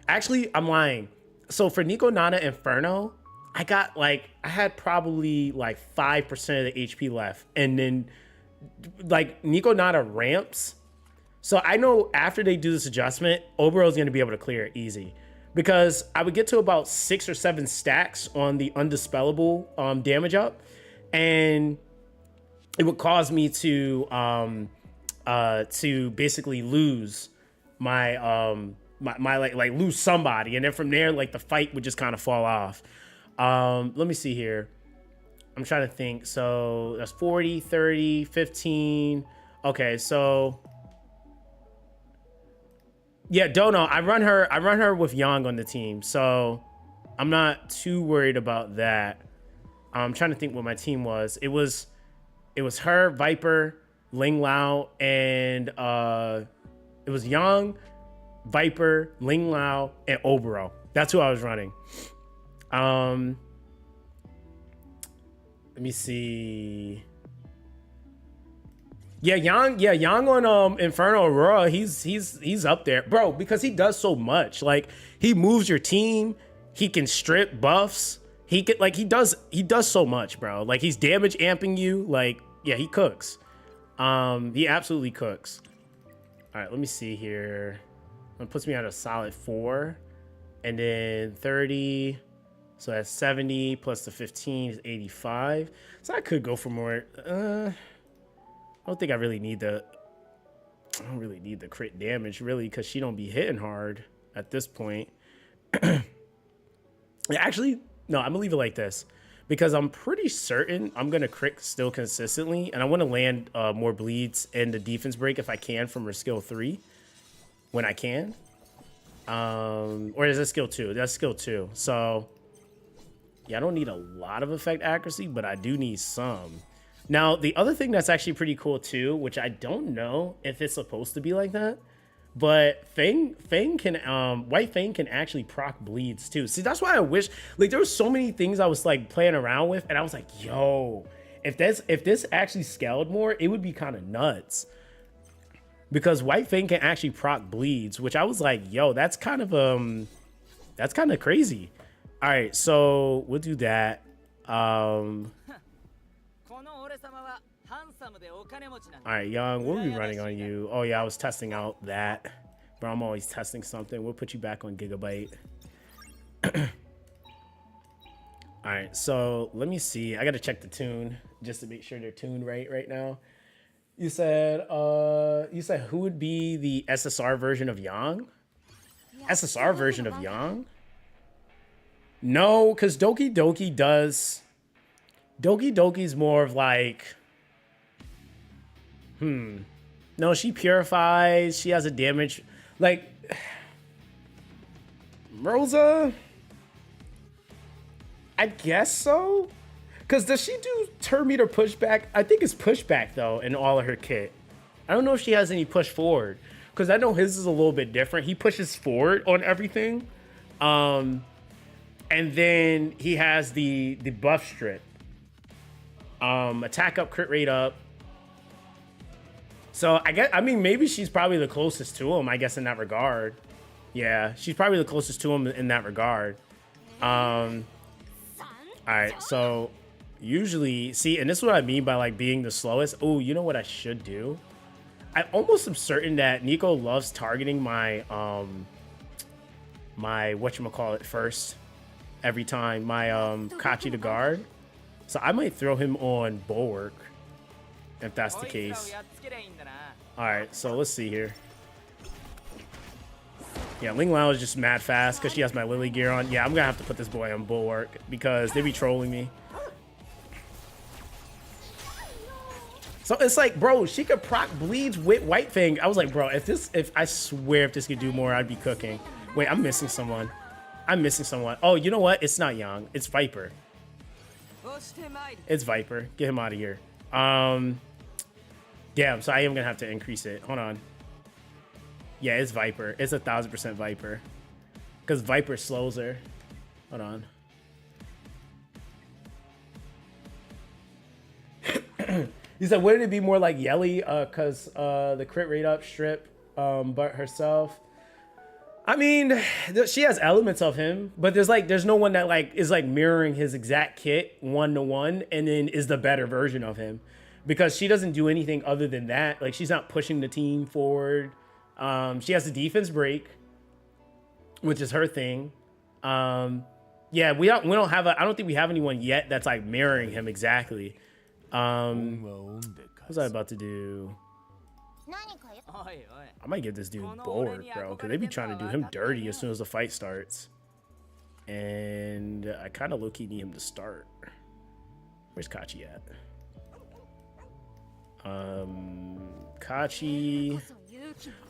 [SPEAKER 1] actually, I'm lying. So for Nico Nana Inferno, I had probably like 5% of the HP left, and then like Nico Nana ramps. So I know after they do this adjustment, Obero is going to be able to clear it easy, because I would get to about 6 or 7 stacks on the undispellable damage up, and it would cause me to basically lose my my like lose somebody, and then from there, like, the fight would just kind of fall off. Let me see here. I'm trying to think. So that's 40, 30, 15. Okay, so yeah, Dono, I run her with Yang on the team. So I'm not too worried about that. I'm trying to think what my team was. It was her, Viper, Ling Lao, and it was Yang, Viper, Ling Lao, and Obero. That's who I was running. Let me see. Yeah, Yang on Inferno Aurora, he's up there, bro, because he does so much. Like, he moves your team, he can strip buffs, he does so much, bro. Like, he's damage amping you. Like, yeah, he cooks. He absolutely cooks. All right, let me see here. It puts me at a solid 4, and then 30. So that's 70 plus the 15 is 85. So I could go for more. I don't think I really need the. I don't really need the crit damage, really, because she don't be hitting hard at this point. Actually, no, I'm gonna leave it like this, because I'm pretty certain I'm gonna crit still consistently, and I want to land more bleeds and the defense break if I can from her skill 3 when I can. Or is that skill 2? That's skill 2. So yeah, I don't need a lot of effect accuracy, but I do need some. Now, the other thing that's actually pretty cool too, which I don't know if it's supposed to be like that, but Fang can White Fang can actually proc bleeds too. See, that's why I wish, like, there were so many things I was like playing around with, and I was like, yo, if this actually scaled more, it would be kind of nuts. Because White Fang can actually proc bleeds, which I was like, yo, that's kind of crazy. All right, so we'll do that. All right, Young, what are we running on you? Oh yeah, I was testing out that. Bro, I'm always testing something. We'll put you back on Gigabyte. All right, so let me see. I gotta check the tune just to make sure they're tuned right now. You said who would be the SSR version of Yang? SSR version of Yang? No, because Doki Doki does. Doki Doki's more of like. No, she purifies. She has a damage. Like. Rosa? I guess so. Because does she do turn meter pushback? I think it's pushback, though, in all of her kit. I don't know if she has any push forward. Because I know his is a little bit different. He pushes forward on everything. And then he has the buff strip. Attack up, crit rate up. So I mean, maybe she's probably the closest to him, I guess, in that regard. Yeah, she's probably the closest to him in that regard. All right, so usually, see, and this is what I mean by like being the slowest. Oh, you know what I should do? I almost am certain that Nico loves targeting my my whatchamacallit first every time, my Kachi to guard. So I might throw him on Bulwark if that's the case. All right, so let's see here. Yeah, Ling Lao is just mad fast because she has my Lily gear on. Yeah, I'm gonna have to put this boy on Bulwark because they be trolling me. So it's like, bro, she could proc bleeds with White Fang. I was like, bro, if I swear if this could do more, I'd be cooking. Wait, I'm missing someone. I'm missing someone. Oh, you know what? It's not Yang. It's Viper. It's Viper. Get him out of here. Damn, so I am gonna have to increase it. Hold on. Yeah, it's Viper. It's 1000% Viper. Because Viper slows her. Hold on. He said, wouldn't it be more like Yelly? Because the crit rate up strip but herself. I mean, she has elements of him, but there's no one that like is like mirroring his exact kit 1-to-1 and then is the better version of him. Because she doesn't do anything other than that. Like, she's not pushing the team forward. She has the defense break, which is her thing. Yeah, we don't have I don't think we have anyone yet that's like mirroring him exactly. What was I about to do? I might give this dude Bulwark, bro, because they be trying to do him dirty as soon as the fight starts. And I kind of low-key need him to start. Where's Kachi at? Kachi.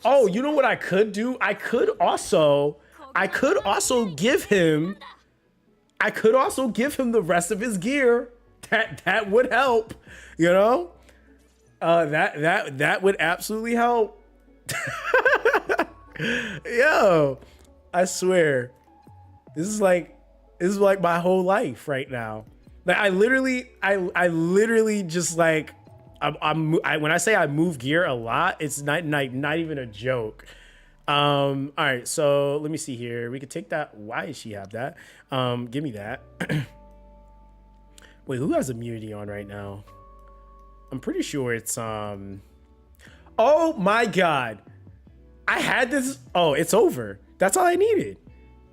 [SPEAKER 1] Oh, you know what I could do? I could also give him I could also give him the rest of his gear. That would help, you know? That would absolutely help. Yo, I swear, this is like my whole life right now. Like I literally just like when I say I move gear a lot, it's not even a joke. All right, so let me see here. We could take that. Why does she have that? Give me that. Wait, who has immunity on right now? I'm pretty sure it's oh my god, I had this. Oh, it's over. That's all I needed.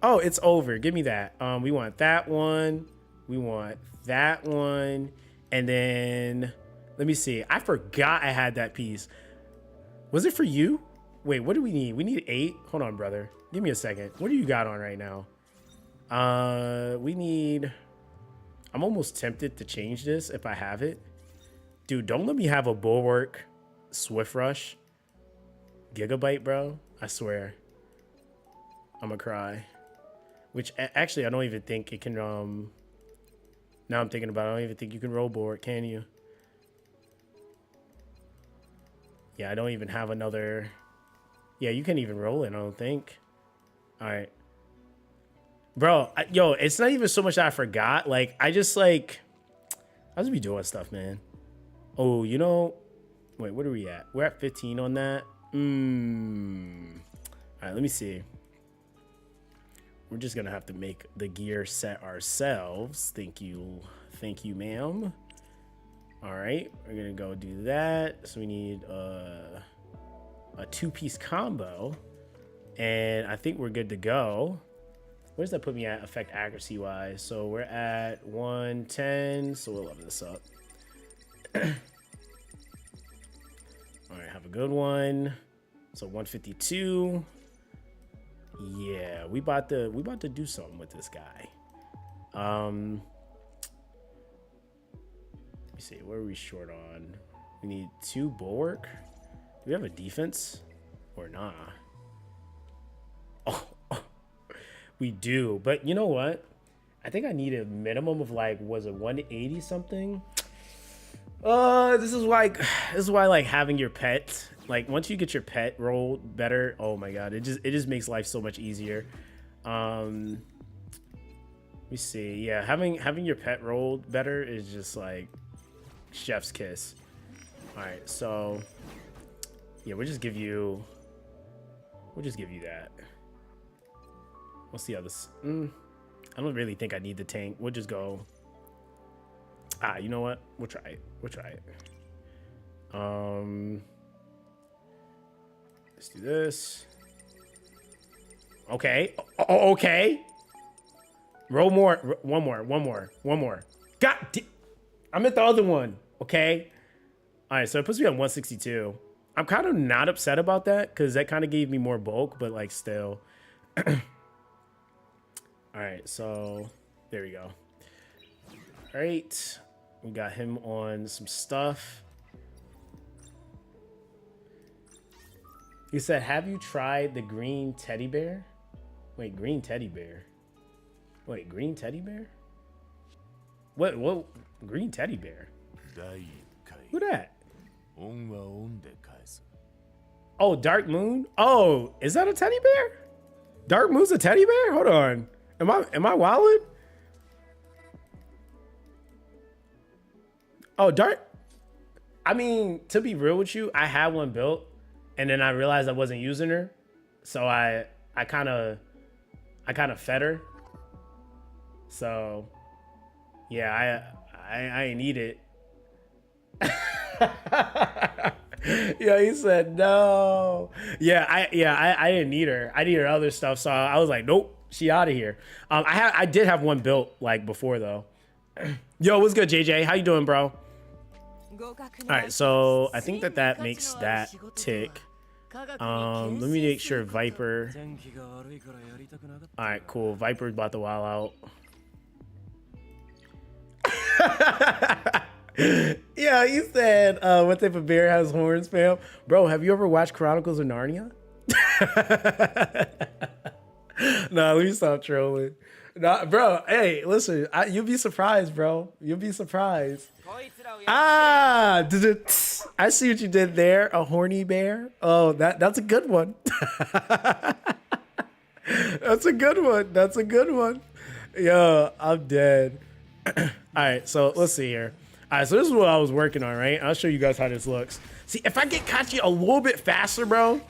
[SPEAKER 1] Oh, it's over. Give me that. We want that one. We want that one. And then let me see. I forgot I had that piece. Was it for you? Wait, what do we need? We need 8. Hold on, brother. Give me a second. What do you got on right now? We need. I'm almost tempted to change this if I have it. Dude, don't let me have a bulwark swift rush gigabyte, bro. I swear. I'm gonna cry. Which actually I don't even think it can now I'm thinking about it, I don't even think you can roll bulwark, can you? Yeah, I don't even have another. Yeah, you can't even roll it, I don't think. All right. Bro, yo, it's not even so much that I forgot. Like, I just be doing stuff, man. Oh, you know, wait, what are we at? We're at 15 on that. All right, let me see. We're just gonna have to make the gear set ourselves. Thank you, ma'am. All right, we're gonna go do that. So we need a 2-piece combo, and I think we're good to go. Where does that put me at effect accuracy wise? So we're at 110, so we'll level this up. All right, have a good one. So 152. Yeah, we about to do something with this guy. Let me see, what are we short on? We need 2 bulwark. Do we have a defense or nah? Oh, we do, but you know what? I think I need a minimum of like, was it 180 something? This is why like having your pet, like once you get your pet rolled better, oh my god, it just makes life so much easier. Let me see. Yeah, having your pet rolled better is just like chef's kiss. All right, so yeah, we'll just give you that. We'll see how this. I don't really think I need the tank. We'll just go. You know what? We'll try it. Let's do this. Okay. Okay. Roll more. One more. God damn. I'm at the other one. Okay. All right. So it puts me on 162. I'm kind of not upset about that because that kind of gave me more bulk, but like still. All right. So there we go. All right. We got him on some stuff. He said, have you tried the green teddy bear? Wait, green teddy bear? Wait, green teddy bear? What, green teddy bear? Who that? Oh, Dark Moon? Oh, is that a teddy bear? Dark Moon's a teddy bear? Hold on. Am I wildin'? Oh, Dark. I mean, to be real with you, I had one built, and then I realized I wasn't using her, so I kind of fed her. So, yeah, I ain't need it. Yeah, he said no. Yeah, I didn't need her. I needed other stuff, so I was like, nope, she out of here. I did have one built like before though. Yo, what's good, JJ? How you doing, bro? All right, so I think that makes that tick. Let me make sure Viper. All right, cool. Viper's about to wild out. Yeah, he said, what type of bear has horns, fam? Bro, have you ever watched Chronicles of Narnia? No, let me stop trolling. Nah, bro, hey, listen, you'll be surprised, bro. You'll be surprised. Ah, I see what you did there. A horny bear. Oh, that's a good one. That's a good one. That's a good one. Yo, I'm dead. All right, so let's see here. All right, so this is what I was working on, right? I'll show you guys how this looks. See, if I get Kachi a little bit faster, bro,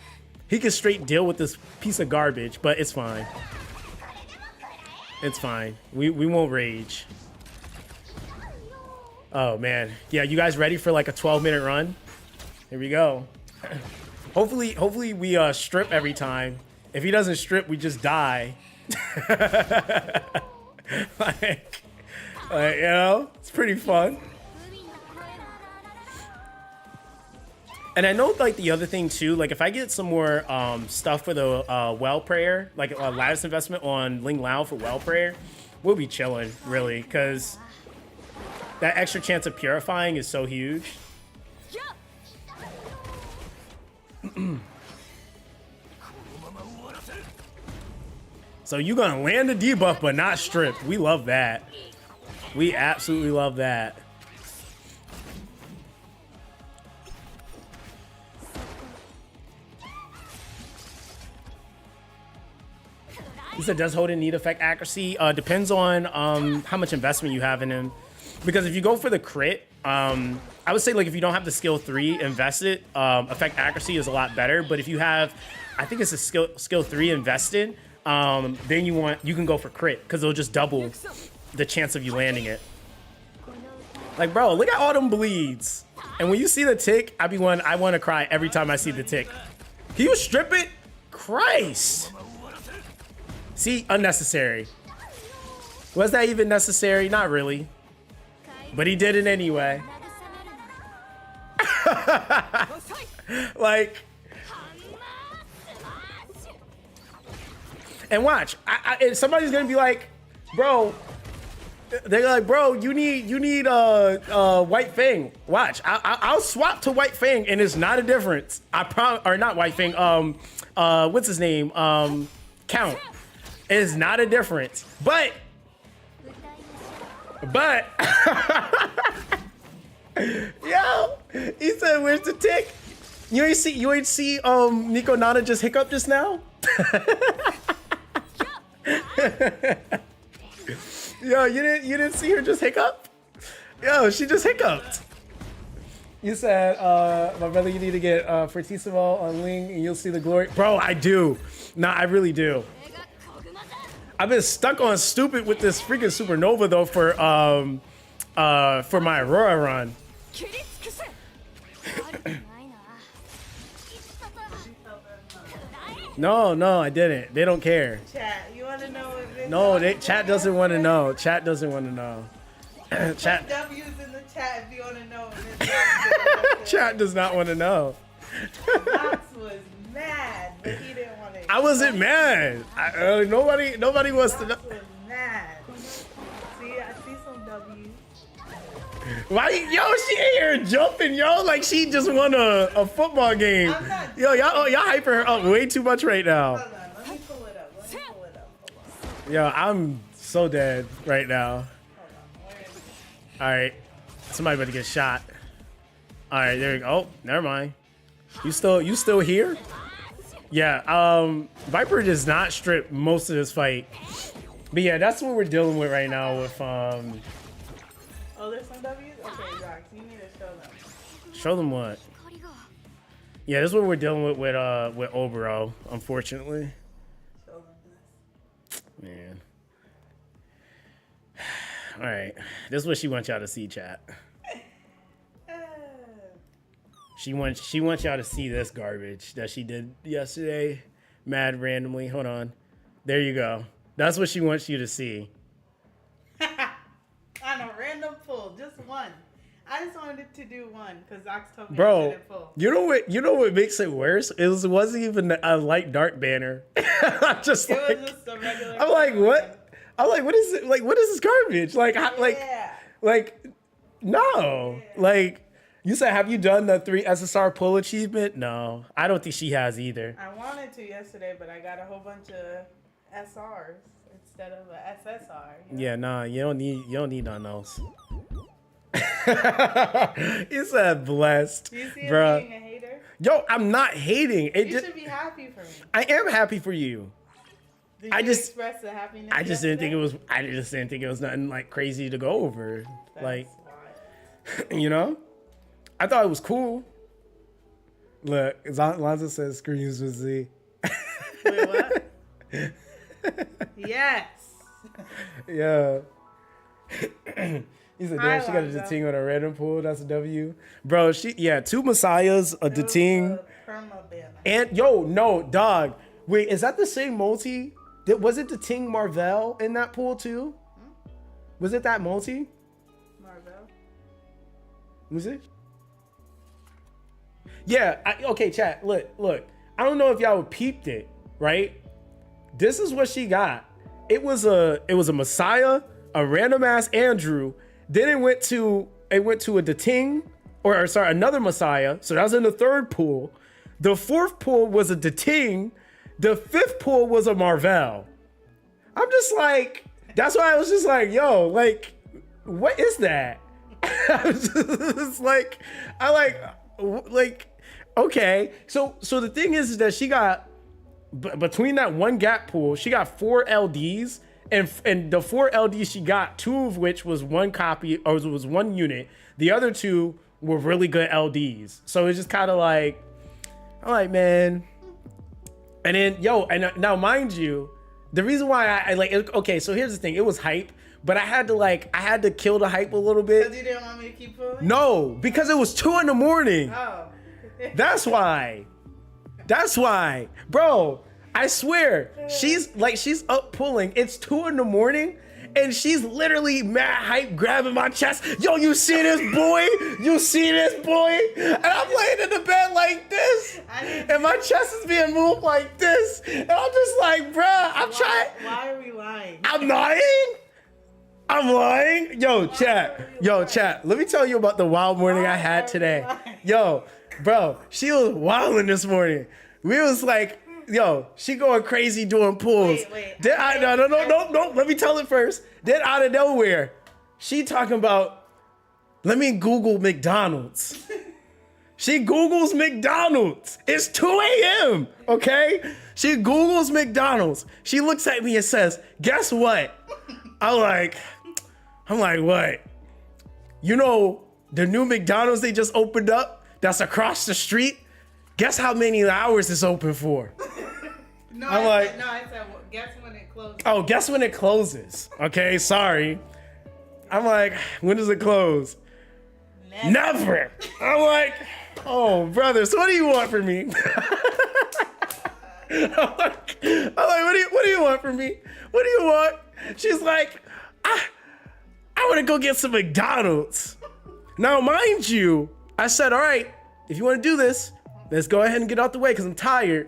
[SPEAKER 1] he can straight deal with this piece of garbage, but it's fine. It's fine. We won't rage. Oh, man. Yeah, you guys ready for like a 12-minute run? Here we go. Hopefully we strip every time. If he doesn't strip, we just die. like, you know, it's pretty fun. And I know, like, the other thing, too, like, if I get some more stuff for the well prayer, like a lattice investment on Ling Lao for well prayer, we'll be chilling, really, because that extra chance of purifying is so huge. So you're going to land the debuff, but not strip. We love that. We absolutely love that. He said, does Hoden need effect accuracy? Depends on how much investment you have in him. Because if you go for the crit, I would say, like, if you don't have the skill 3 invested, effect accuracy is a lot better. But if you have, I think it's a skill 3 invested, then you can go for crit because it'll just double the chance of you landing it. Like, bro, look at all them bleeds. And when you see the tick, I want to cry every time I see the tick. Can you strip it? Christ. See, unnecessary. Was that even necessary? Not really. But he did it anyway. Like, and watch, somebody's gonna be like, bro, they're like, bro, you need White Fang. Watch, I'll swap to White Fang, and it's not a difference. Or not White Fang. What's his name? Count. It's not a difference, but yo, he said, "Where's the tick?" You ain't see Nico Nana just hiccup just now. Yo, you didn't see her just hiccup? Yo, she just hiccuped. You said, my brother, you need to get Fortissimo on Ling and you'll see the glory. Bro, I do. Nah, I really do. I've been stuck on stupid with this freaking supernova though for my Aurora run. No, I didn't. They don't care.
[SPEAKER 2] Chat, you want to know if it's
[SPEAKER 1] no, chat doesn't want to know. Chat doesn't want to know. Chat.
[SPEAKER 2] W's in the chat if you want to know.
[SPEAKER 1] Chat does not want to know.
[SPEAKER 2] Max was mad, but he didn't want to.
[SPEAKER 1] I wasn't mad. Nobody wants to know.
[SPEAKER 2] Max was mad. See, I see some W's.
[SPEAKER 1] Why, yo, she ain't here jumping, yo, like she just won a football game. Yo, y'all hyping her up way too much right now.
[SPEAKER 2] Hold on, let me pull it up. Hold on.
[SPEAKER 1] Yo, I'm so dead right now. All right, somebody better get shot. All right, there you go. Oh, never mind. You still here? Yeah. Viper does not strip most of this fight, but yeah, that's what we're dealing with right now with
[SPEAKER 2] Oh, there's some W's? Okay, Zox, you need to show them.
[SPEAKER 1] Show them what? Yeah, this is what we're dealing with Obero, unfortunately.
[SPEAKER 2] Show them this.
[SPEAKER 1] Man. All right, this is what she wants y'all to see, chat. She wants y'all to see this garbage that she did yesterday, mad randomly. Hold on, there you go. That's what she wants you to see.
[SPEAKER 2] On a random pull, just one. I just wanted to do one because Zox told me I
[SPEAKER 1] Bro,
[SPEAKER 2] didn't pull.
[SPEAKER 1] you know what makes it worse? It wasn't even a light dark banner. I'm just
[SPEAKER 2] It
[SPEAKER 1] like,
[SPEAKER 2] was just a regular.
[SPEAKER 1] I'm like, what? I'm like, what is it? Like, what is this garbage? Like,
[SPEAKER 2] Yeah.
[SPEAKER 1] like, no.
[SPEAKER 2] Yeah.
[SPEAKER 1] Like, you said, have you done the 3 SSR pull achievement? No, I don't think she has either.
[SPEAKER 2] I wanted to yesterday, but I got a whole bunch of SRs. It's instead of a SSR.
[SPEAKER 1] Yeah, nah, you don't need nothing else. He said blessed,
[SPEAKER 2] Do you see him
[SPEAKER 1] bruh.
[SPEAKER 2] being a hater?
[SPEAKER 1] Yo, I'm not hating.
[SPEAKER 2] You should be happy for me.
[SPEAKER 1] I am happy for you.
[SPEAKER 2] Did you express the happiness?
[SPEAKER 1] I just didn't think
[SPEAKER 2] yesterday?
[SPEAKER 1] it was. I just didn't think it was nothing like crazy to go over.
[SPEAKER 2] That's
[SPEAKER 1] Like,
[SPEAKER 2] wild.
[SPEAKER 1] you know, I thought it was cool. Look, Lonzo says screams with Z.
[SPEAKER 2] Wait, what? Yes.
[SPEAKER 1] Yeah. He said, damn, she got a Dating on a random pool. That's a W. Bro, two Messiahs, a Dating. And, yo, no, dog. Wait, is that the same multi? Was it Dating Marvell in that pool, too? Was it that multi?
[SPEAKER 2] Marvell?
[SPEAKER 1] Was it? Yeah, okay, chat, look. I don't know if y'all peeped it, right? This is what she got. It was a Messiah, a random ass Andrew. Then it went to a Dating, or sorry, another Messiah. So that was in the third pool. The fourth pool was a Dating. The fifth pool was a Marvell. I'm just like, that's why I was just like, yo, like, what is that? It's like, okay. So the thing is that she got, between that one gap pool, she got 4 LDs. And the 4 LDs she got, 2 of which was one copy, or was one unit. The other 2 were really good LDs. So it's just kind of like, I'm like, man. And then, and now mind you, the reason why I like, okay, so here's the thing. It was hype, but I had to kill the hype a little bit.
[SPEAKER 2] Because you didn't want me to keep pulling?
[SPEAKER 1] No, because it was 2 in the morning.
[SPEAKER 2] Oh.
[SPEAKER 1] That's why. Bro. I swear, she's up pulling. It's 2 in the morning, and she's literally mad hype grabbing my chest. Yo, you see this boy? And I'm laying in the bed like this, and my chest is being moved like this, and I'm just like, bruh, I'm trying.
[SPEAKER 2] Why are we lying?
[SPEAKER 1] I'm lying. Yo, chat. Let me tell you about the wild morning I had today. Yo, bro, she was wilding this morning. We was like. Yo, she going crazy doing pulls.
[SPEAKER 2] Wait.
[SPEAKER 1] No. Let me tell it first. Then out of nowhere, she talking about, let me Google McDonald's. She Googles McDonald's. It's 2 a.m., okay? She Googles McDonald's. She looks at me and says, guess what? I'm like, what? You know, the new McDonald's they just opened up that's across the street? Guess how many hours it's open for?
[SPEAKER 2] I said, well, guess when it closes.
[SPEAKER 1] Oh, guess when it closes. Okay, sorry. I'm like, when does it close? Never. I'm like, oh, brother, so what do you want from me? I'm like, what do you want from me? What do you want? She's like, I want to go get some McDonald's. Now, mind you, I said, all right, if you want to do this, let's go ahead and get out the way because I'm tired.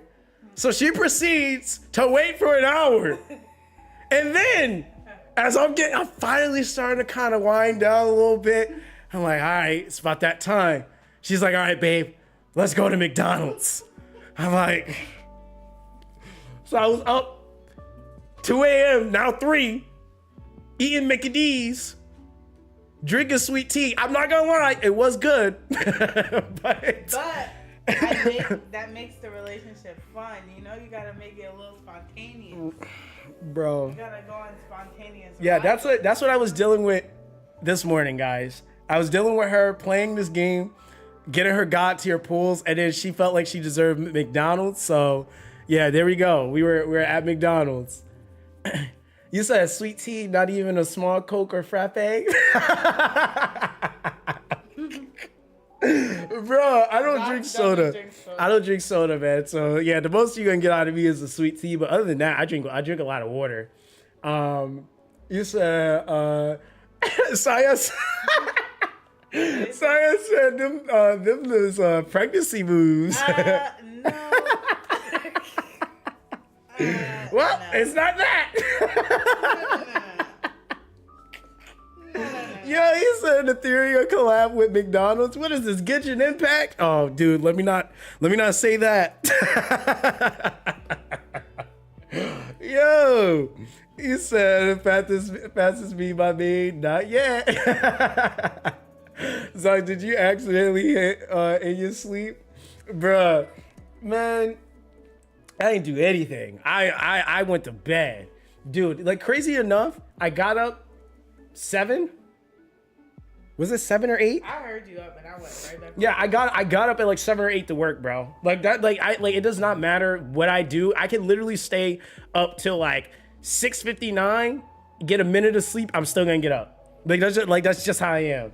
[SPEAKER 1] So she proceeds to wait for an hour. And then, as I'm finally starting to kind of wind down a little bit, I'm like, all right, it's about that time. She's like, all right, babe, let's go to McDonald's. I'm like, so I was up 2 a.m., now 3, eating Mickey D's, drinking sweet tea. I'm not gonna lie, it was good. but
[SPEAKER 2] that makes the relationship fun. You know, you gotta make it a little spontaneous.
[SPEAKER 1] Bro.
[SPEAKER 2] You gotta go on spontaneous.
[SPEAKER 1] Yeah, that's what I was dealing with this morning, guys. I was dealing with her playing this game, getting her god tier pulls, and then she felt like she deserved McDonald's. So yeah, there we go. We were at McDonald's. You said sweet tea, not even a small Coke or frappe? Bro, I don't drink soda. I don't drink soda, man. So yeah, the most you're gonna get out of me is a sweet tea. But other than that, I drink a lot of water. You said Saya said them those pregnancy moves.
[SPEAKER 2] No.
[SPEAKER 1] Well, no. It's not that. Yo, he said Etheria collab with McDonald's. What is this? Genshin Impact? Oh, dude, let me not say that. Yo, He said, fastest me by me, not yet. So did you accidentally hit in your sleep? Bruh, man, I didn't do anything. I went to bed. Dude, like crazy enough, I got up 7. Was it 7 or 8?
[SPEAKER 2] I heard you up and I went right back.
[SPEAKER 1] Yeah, I got up at like 7 or 8 to work, bro. Like that, like it does not matter what I do. I can literally stay up till like 6:59, get a minute of sleep. I'm still gonna get up. That's just how I am.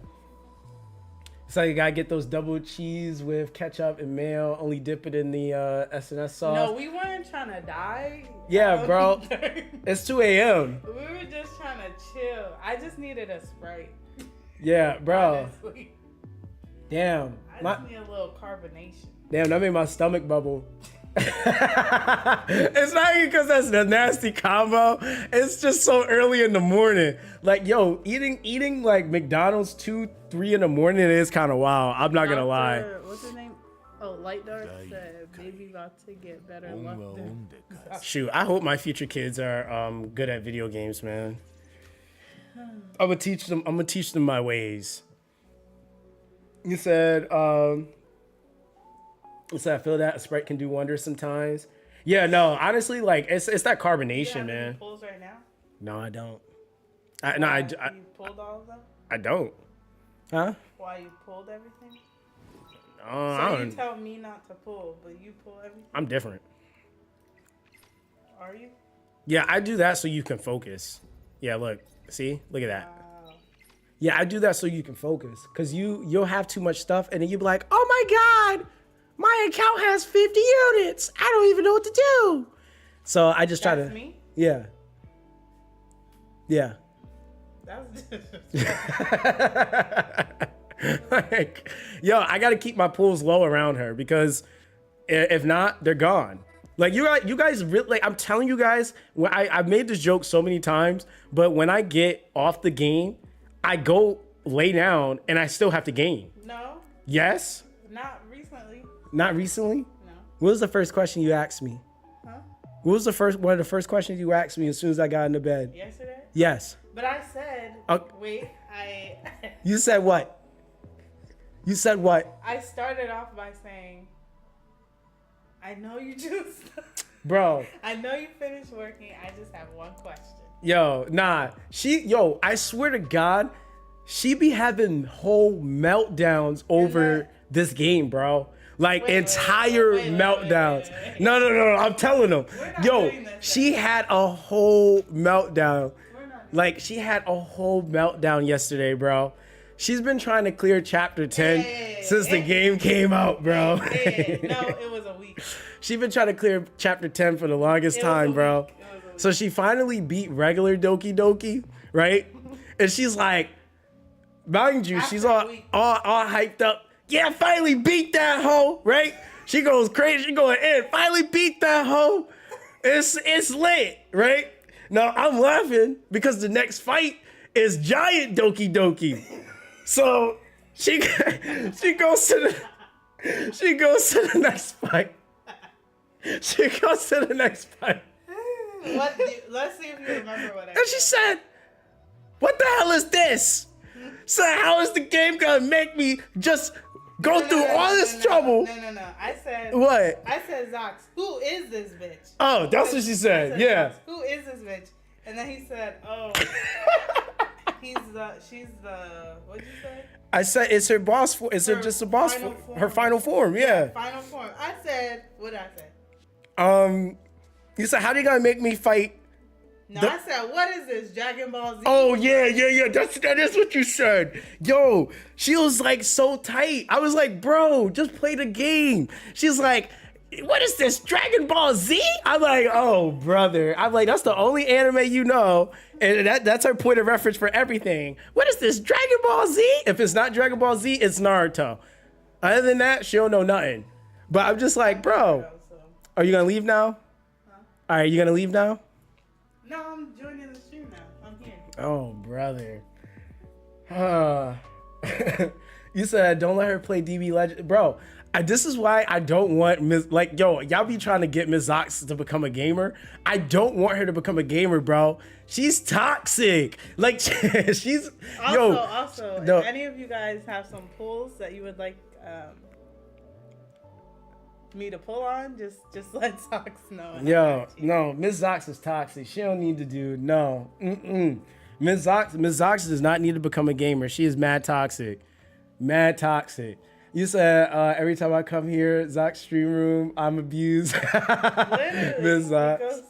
[SPEAKER 1] So you gotta get those double cheese with ketchup and mayo. Only dip it in the S&S sauce.
[SPEAKER 2] No, we weren't trying to die.
[SPEAKER 1] Yeah, bro. It's 2 a.m.
[SPEAKER 2] We were just trying to chill. I just needed a Sprite.
[SPEAKER 1] Yeah, bro.
[SPEAKER 2] Honestly.
[SPEAKER 1] Damn.
[SPEAKER 2] I just need a little carbonation.
[SPEAKER 1] Damn, that made my stomach bubble. It's not even because that's the nasty combo. It's just so early in the morning. Like, yo, eating like McDonald's 2, 3 in the morning is kind of wild. I'm not gonna lie.
[SPEAKER 2] What's his name? Oh, Light Dark said baby about to get better luck than
[SPEAKER 1] Shoot, I hope my future kids are good at video games, man. I'm gonna teach them my ways. You said I feel that a Sprite can do wonders sometimes. Yeah, no, honestly, like it's that carbonation, man.
[SPEAKER 2] You pulls right now?
[SPEAKER 1] No, I don't.
[SPEAKER 2] You pulled all of them?
[SPEAKER 1] I don't. Huh?
[SPEAKER 2] Why you pulled everything?
[SPEAKER 1] I
[SPEAKER 2] So you
[SPEAKER 1] don't.
[SPEAKER 2] tell me not to pull, but you pull everything?
[SPEAKER 1] I'm different.
[SPEAKER 2] Are you?
[SPEAKER 1] Yeah, I do that so you can focus. Yeah, look, see, look at that.
[SPEAKER 2] Wow.
[SPEAKER 1] Yeah, I do that so you can focus, cause you'll have too much stuff, and then you'll be like, oh my god, my account has 50 units. I don't even know what to do. So I just try
[SPEAKER 2] That's
[SPEAKER 1] to.
[SPEAKER 2] me?
[SPEAKER 1] Yeah. Yeah.
[SPEAKER 2] That's
[SPEAKER 1] Like, yo, I gotta keep my pulls low around her because if not, they're gone. Like you guys really, like I'm telling you guys, when I've made this joke so many times, but when I get off the game, I go lay down and I still have to game.
[SPEAKER 2] No,
[SPEAKER 1] Yes?
[SPEAKER 2] not recently.
[SPEAKER 1] Not recently?
[SPEAKER 2] No.
[SPEAKER 1] What was the first question you asked me?
[SPEAKER 2] Huh?
[SPEAKER 1] What was one of the first questions you asked me as soon as I got into bed?
[SPEAKER 2] Yesterday?
[SPEAKER 1] Yes.
[SPEAKER 2] But I said, wait,
[SPEAKER 1] You said what? You said what?
[SPEAKER 2] I started off by saying, I know you just,
[SPEAKER 1] Bro.
[SPEAKER 2] I know you finished working. I just have one question.
[SPEAKER 1] Yo, nah. I swear to God, she be having whole meltdowns over this game, bro. Like entire meltdowns.
[SPEAKER 2] Wait.
[SPEAKER 1] No, I'm telling them. Yo, she had a whole meltdown. Like she had a whole meltdown yesterday, bro. She's been trying to clear chapter 10 since the game came out, bro.
[SPEAKER 2] No, it was a week.
[SPEAKER 1] She's been trying to clear chapter 10 for the longest time, bro. So she finally beat regular Doki Doki, right? And she's like, mind you, she's all hyped up. Yeah, finally beat that hoe, right? She goes crazy, she going in. Finally beat that hoe. It's lit, right? Now I'm laughing because the next fight is giant Doki Doki. So she goes to the next fight. She goes to the next fight.
[SPEAKER 2] Let's see if you remember what I said.
[SPEAKER 1] And she said, what the hell is this? So how is the game gonna make me just go through all this trouble?
[SPEAKER 2] No. I said
[SPEAKER 1] What?
[SPEAKER 2] I said, Zox, who is this bitch?
[SPEAKER 1] Oh, that's what she said. Yeah.
[SPEAKER 2] Zox, who is this bitch? And then he said, oh, she's the, what'd you say?
[SPEAKER 1] I said it's her boss form. It's her just a boss form. Her final form. Yeah.
[SPEAKER 2] Final form. I said, what did I say?
[SPEAKER 1] You said, how they gonna make me fight?
[SPEAKER 2] No, I said, what is this, Dragon Ball Z?
[SPEAKER 1] Oh yeah. That is what you said. Yo, she was like so tight. I was like, bro, just play the game. She's like, what is this, Dragon Ball Z? I'm like, oh brother. I'm like, that's the only anime you know, and that's her point of reference for everything. What is this, Dragon Ball Z? If it's not Dragon Ball Z, it's Naruto. Other than that, she don't know nothing. But I'm just like, bro, are you gonna leave now?
[SPEAKER 2] Huh?
[SPEAKER 1] All right, you gonna leave now?
[SPEAKER 2] No, I'm joining the stream now. I'm here.
[SPEAKER 1] Oh, brother. You said don't let her play DB Legend, bro. This is why I don't want y'all be trying to get Ms. Zox to become a gamer. I don't want her to become a gamer, bro. She's toxic. Like she's
[SPEAKER 2] Also,
[SPEAKER 1] no.
[SPEAKER 2] if any of you guys have some pulls that you would like me to pull on, just let Zox know.
[SPEAKER 1] No, Ms. Zox is toxic. She don't need to do Ms. Zox does not need to become a gamer. She is mad toxic. Mad toxic. You said every time I come here, Zox stream room, I'm abused. Ms. Zox.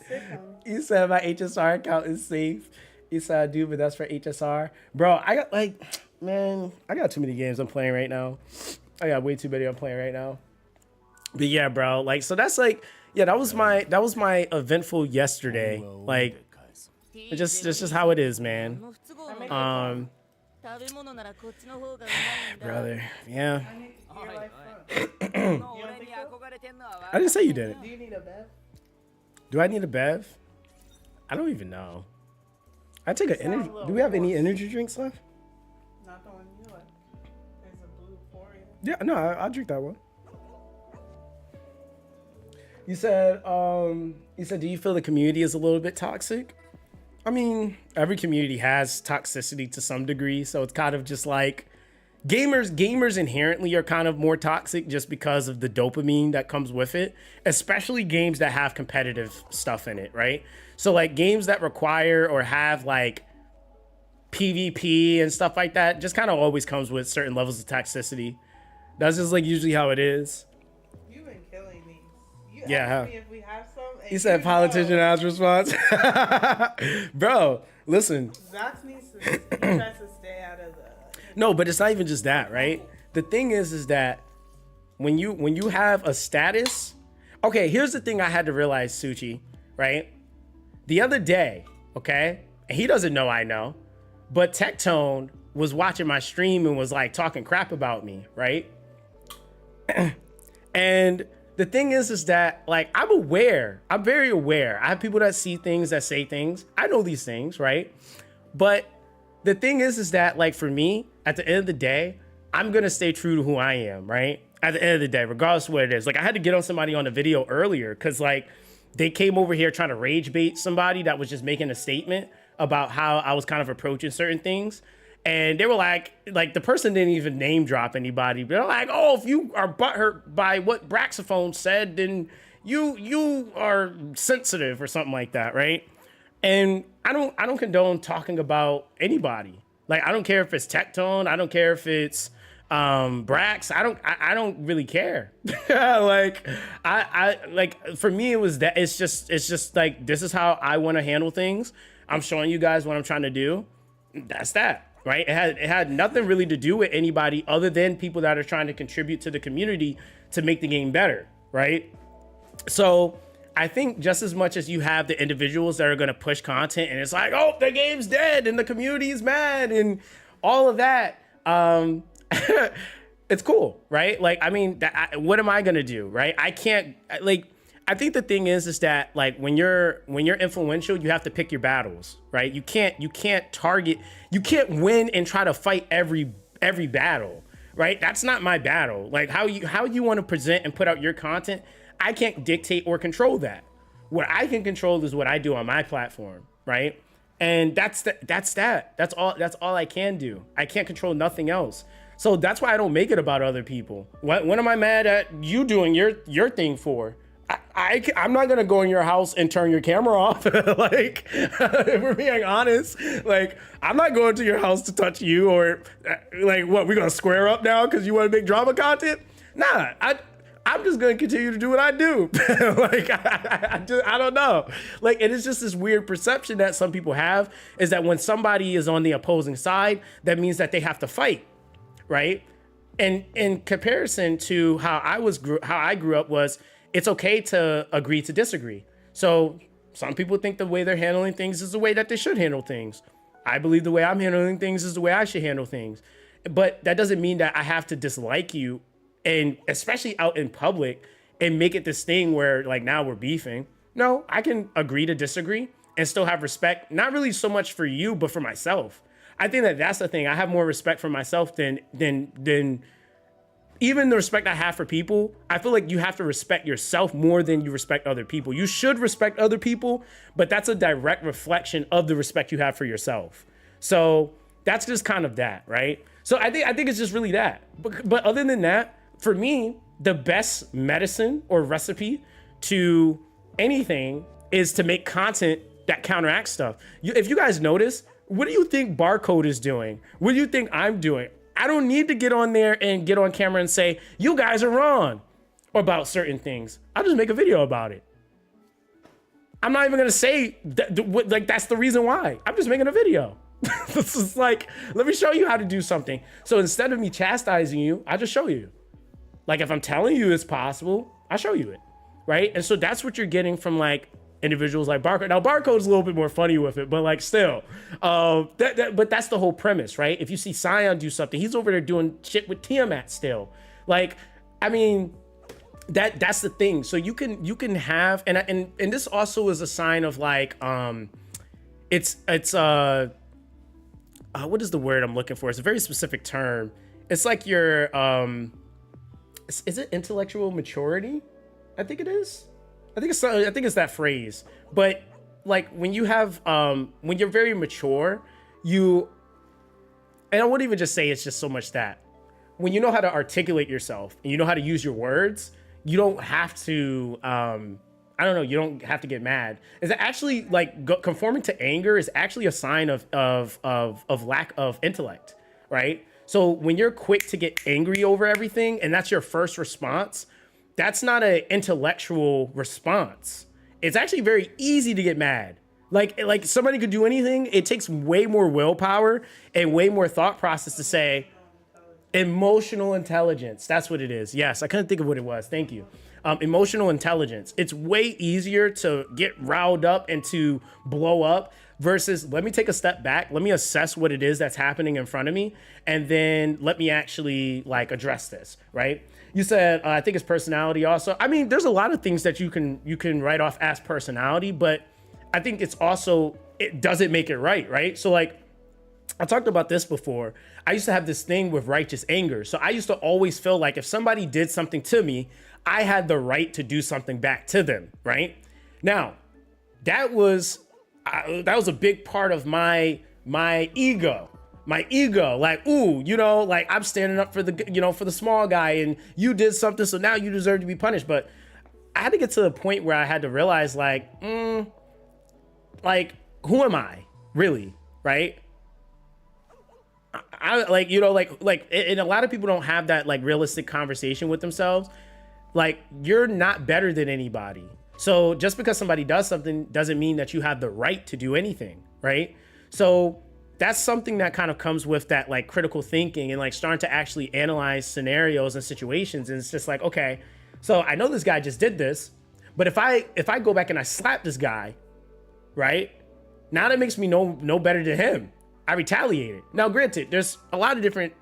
[SPEAKER 1] You said my HSR account is safe. You said I do, but that's for HSR. Bro, I got I got too many games I'm playing right now. I got way too many I'm playing right now. But yeah, bro, so that's that was my eventful yesterday. Like, it's just how it is, man. Brother, yeah. I didn't say you didn't.
[SPEAKER 2] Do you need a bev?
[SPEAKER 1] Do I need a bev? I don't even know. I take an energy. Do we have any energy drinks left?
[SPEAKER 2] Not the one you like. There's a blue Euphoria.
[SPEAKER 1] Yeah, no, I'll drink that one. You said, do you feel the community is a little bit toxic? I mean, every community has toxicity to some degree, so it's kind of just like gamers inherently are kind of more toxic just because of the dopamine that comes with it, especially games that have competitive stuff in it, right? So like games that require or have like PvP and stuff like that just kind of always comes with certain levels of toxicity. That's just like usually how it is.
[SPEAKER 2] You've been killing me.
[SPEAKER 1] Yeah.
[SPEAKER 2] Me if we have some.
[SPEAKER 1] He said politician as response. Bro, listen.
[SPEAKER 2] Zox needs to tries to stay out of the.
[SPEAKER 1] No, but it's not even just that, right? The thing is that when you have a status, okay, here's the thing I had to realize, Suchi, right? The other day, okay, and he doesn't know I know, but TECTONE was watching my stream and was like talking crap about me, right? And the thing is that like I'm very aware. I have people that see things, that say things. I know these things, right? But the thing is that like for me, at the end of the day, I'm gonna stay true to who I am, right? At the end of the day, regardless of what it is. Like I had to get on somebody on the video earlier because like they came over here trying to rage bait somebody that was just making a statement about how I was kind of approaching certain things. And they were like the person didn't even name drop anybody. They're like, oh, if you are butthurt by what BRAXO said, then you are sensitive or something like that, right? And I don't condone talking about anybody. Like I don't care if it's TECTONE, I don't care if it's Brax. I don't really care. Like I like for me it was that it's just like this is how I want to handle things. I'm showing you guys what I'm trying to do. That's that. Right? It had nothing really to do with anybody other than people that are trying to contribute to the community to make the game better, right? So I think just as much as you have the individuals that are going to push content and it's like, oh, the game's dead and the community is mad and all of that, it's cool, right? Like, I mean, what am I going to do, right? I can't, like, I think the thing is that like when you're influential, you have to pick your battles, right? You can't win and try to fight every battle, right? That's not my battle. Like how you want to present and put out your content, I can't dictate or control that. What I can control is what I do on my platform, right? And that's all I can do. I can't control nothing else. So that's why I don't make it about other people. When am I mad at you doing your thing for? I'm not gonna go in your house and turn your camera off. Like, if we're being honest, like, I'm not going to your house to touch you or like, what, we're gonna square up now because you want to make drama content? Nah, I'm just gonna continue to do what I do. Like, I don't know. Like, and it's just this weird perception that some people have is that when somebody is on the opposing side, that means that they have to fight, right? And in comparison to how I grew up was, it's okay to agree to disagree. So some people think the way they're handling things is the way that they should handle things. I believe the way I'm handling things is the way I should handle things. But that doesn't mean that I have to dislike you, and especially out in public, and make it this thing where like now we're beefing. No, I can agree to disagree and still have respect, not really so much for you, but for myself. I think that that's the thing. I have more respect for myself than even the respect I have for people. I feel like you have to respect yourself more than you respect other people. You should respect other people, but that's a direct reflection of the respect you have for yourself. So that's just kind of that, right? So I think it's just really that. But other than that, for me, the best medicine or recipe to anything is to make content that counteracts stuff. If you guys notice, what do you think Barcode is doing? What do you think I'm doing? I don't need to get on there and get on camera and say, you guys are wrong about certain things. I'll just make a video about it. I'm not even gonna say that, like, that's the reason why. I'm just making a video. This is like, let me show you how to do something. So instead of me chastising you, I just show you. Like, if I'm telling you it's possible, I show you it, right? And so that's what you're getting from like individuals like Barcode. Now Barcode's a little bit more funny with it, but like still, but that's the whole premise, right? If you see Scion do something, he's over there doing shit with Tiamat still. Like, I mean, that's the thing. So you can have, and this also is a sign of like, it's what is the word I'm looking for? It's a very specific term. It's like your, is it intellectual maturity? I think it is. I think it's that phrase. But like when you have, when you're very mature, and I wouldn't even just say it's just so much that when you know how to articulate yourself and you know how to use your words, you don't have to, I don't know, you don't have to get mad. Is that actually like conforming to anger is actually a sign of lack of intellect, right? So when you're quick to get angry over everything and that's your first response, that's not an intellectual response. It's actually very easy to get mad. Like somebody could do anything. It takes way more willpower and way more thought process to say emotional intelligence. That's what it is. Yes, I couldn't think of what it was. Thank you. Emotional intelligence. It's way easier to get riled up and to blow up versus let me take a step back. Let me assess what it is that's happening in front of me. And then let me actually like address this, right? You said, I think it's personality also. I mean, there's a lot of things that you can write off as personality, but I think it's also, it doesn't make it right? So like, I talked about this before. I used to have this thing with righteous anger. So I used to always feel like if somebody did something to me, I had the right to do something back to them, right? Now, that was a big part of my ego. My ego, like, ooh, you know, like I'm standing up for the small guy and you did something, so now you deserve to be punished. But I had to get to the point where I had to realize like, like, who am I really, right? I like, you know, like, and a lot of people don't have that like realistic conversation with themselves. Like, you're not better than anybody. So just because somebody does something doesn't mean that you have the right to do anything, right? So that's something that kind of comes with that like critical thinking and like starting to actually analyze scenarios and situations. And it's just like, okay, so I know this guy just did this, but if I go back and I slap this guy, right? Now that makes me no better than him. I retaliated. Now, granted, there's a lot of different,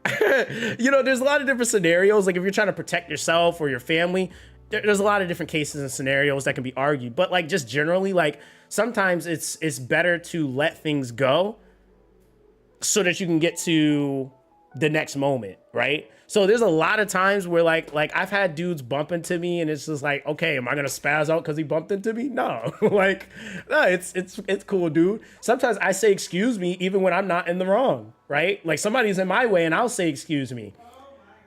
[SPEAKER 1] there's a lot of different scenarios. Like if you're trying to protect yourself or your family, there's a lot of different cases and scenarios that can be argued. But like just generally, like sometimes it's better to let things go so that you can get to the next moment, right? So there's a lot of times where like I've had dudes bump into me and it's just like, okay, am I gonna spaz out because he bumped into me? No, like, no, it's cool, dude. Sometimes I say excuse me even when I'm not in the wrong, right? Like somebody's in my way and I'll say excuse me.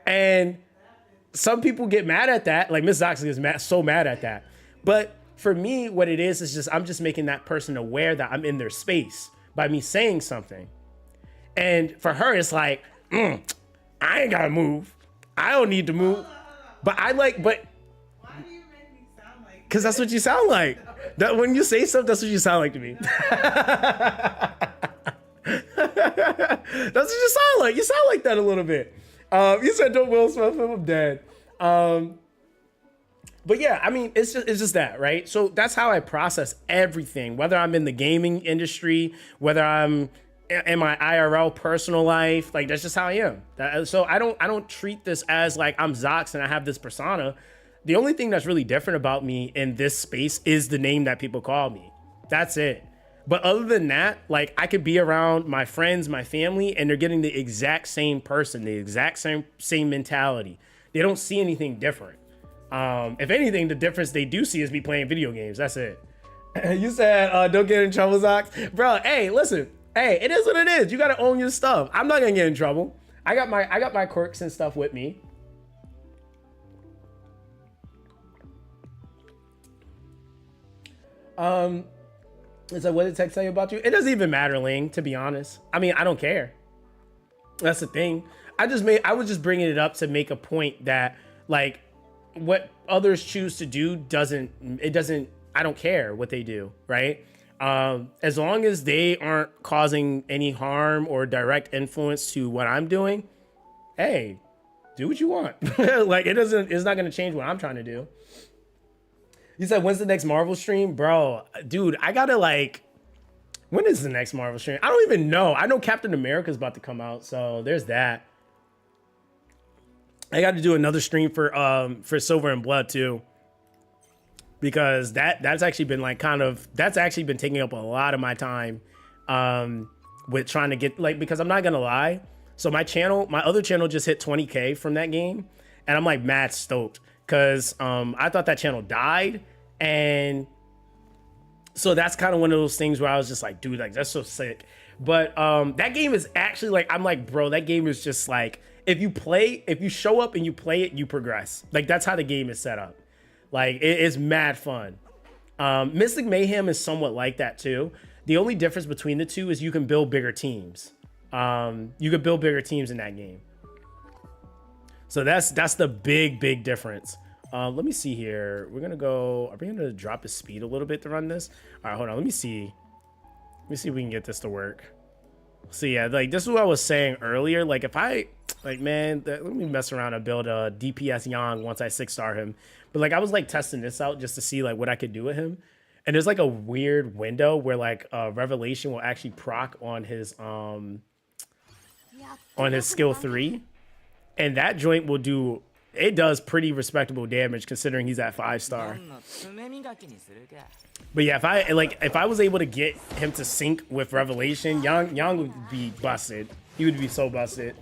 [SPEAKER 1] And some people get mad at that. Like Miss Zox is so mad at that. But for me, what it is just I'm just making that person aware that I'm in their space by me saying something. And for her, it's like, I ain't gotta move. I don't need to move. But I like, but.
[SPEAKER 2] Why do you make me sound like?
[SPEAKER 1] Because that's what you sound like. That when you say something, that's what you sound like to me. That's what you sound like. You sound like that a little bit. You said don't Will Smith, I'm dead. But yeah, I mean, it's just that, right? So that's how I process everything, whether I'm in the gaming industry, whether I'm in my IRL personal life, like that's just how I am. So I don't treat this as like I'm Zox and I have this persona. The only thing that's really different about me in this space is the name that people call me. That's it. But other than that, like I could be around my friends, my family, and they're getting the exact same person, the exact same mentality. They don't see anything different. If anything, the difference they do see is me playing video games. That's it. You said don't get in trouble, Zox. Bro, hey, listen. Hey, it is what it is. You gotta own your stuff. I'm not gonna get in trouble. I got my quirks and stuff with me. It's like, what did Tech tell you about you? It doesn't even matter, Ling, to be honest. I mean, I don't care. That's the thing. I was just bringing it up to make a point that like what others choose to do I don't care what they do, right? As long as they aren't causing any harm or direct influence to what I'm doing, hey, do what you want. Like it's not gonna change what I'm trying to do. You said, when's the next Marvel stream? Bro, dude, I gotta like, when is the next Marvel stream? I don't even know. I know Captain America's about to come out, so there's that. I got to do another stream for Silver and Blood too. Because that's actually been like that's actually been taking up a lot of my time with trying to get like, because I'm not gonna lie. So my other channel just hit 20K from that game. And I'm like mad stoked. Because I thought that channel died, and so that's kind of one of those things where I was just like, dude, like that's so sick. But that game is actually like, I'm like, bro, that game is just like, if you show up and you play it, you progress. Like that's how the game is set up. Like it's mad fun. Mystic Mayhem is somewhat like that too. The only difference between the two is you can build bigger teams. You can build bigger teams in that game. So that's the big difference. Let me see here. We're gonna go. Are we gonna drop his speed a little bit to run this? All right, hold on. Let me see if we can get this to work. So yeah, like this is what I was saying earlier. Like if I like, man, let me mess around and build a DPS Yang once I 6-star him. But like I was like testing this out just to see like what I could do with him. And there's like a weird window where like Revelation will actually proc on his skill 3. And that joint will do, it does pretty respectable damage considering he's at 5-star. But yeah, if I was able to get him to sync with Revelation, Yang would be busted. He would be so busted.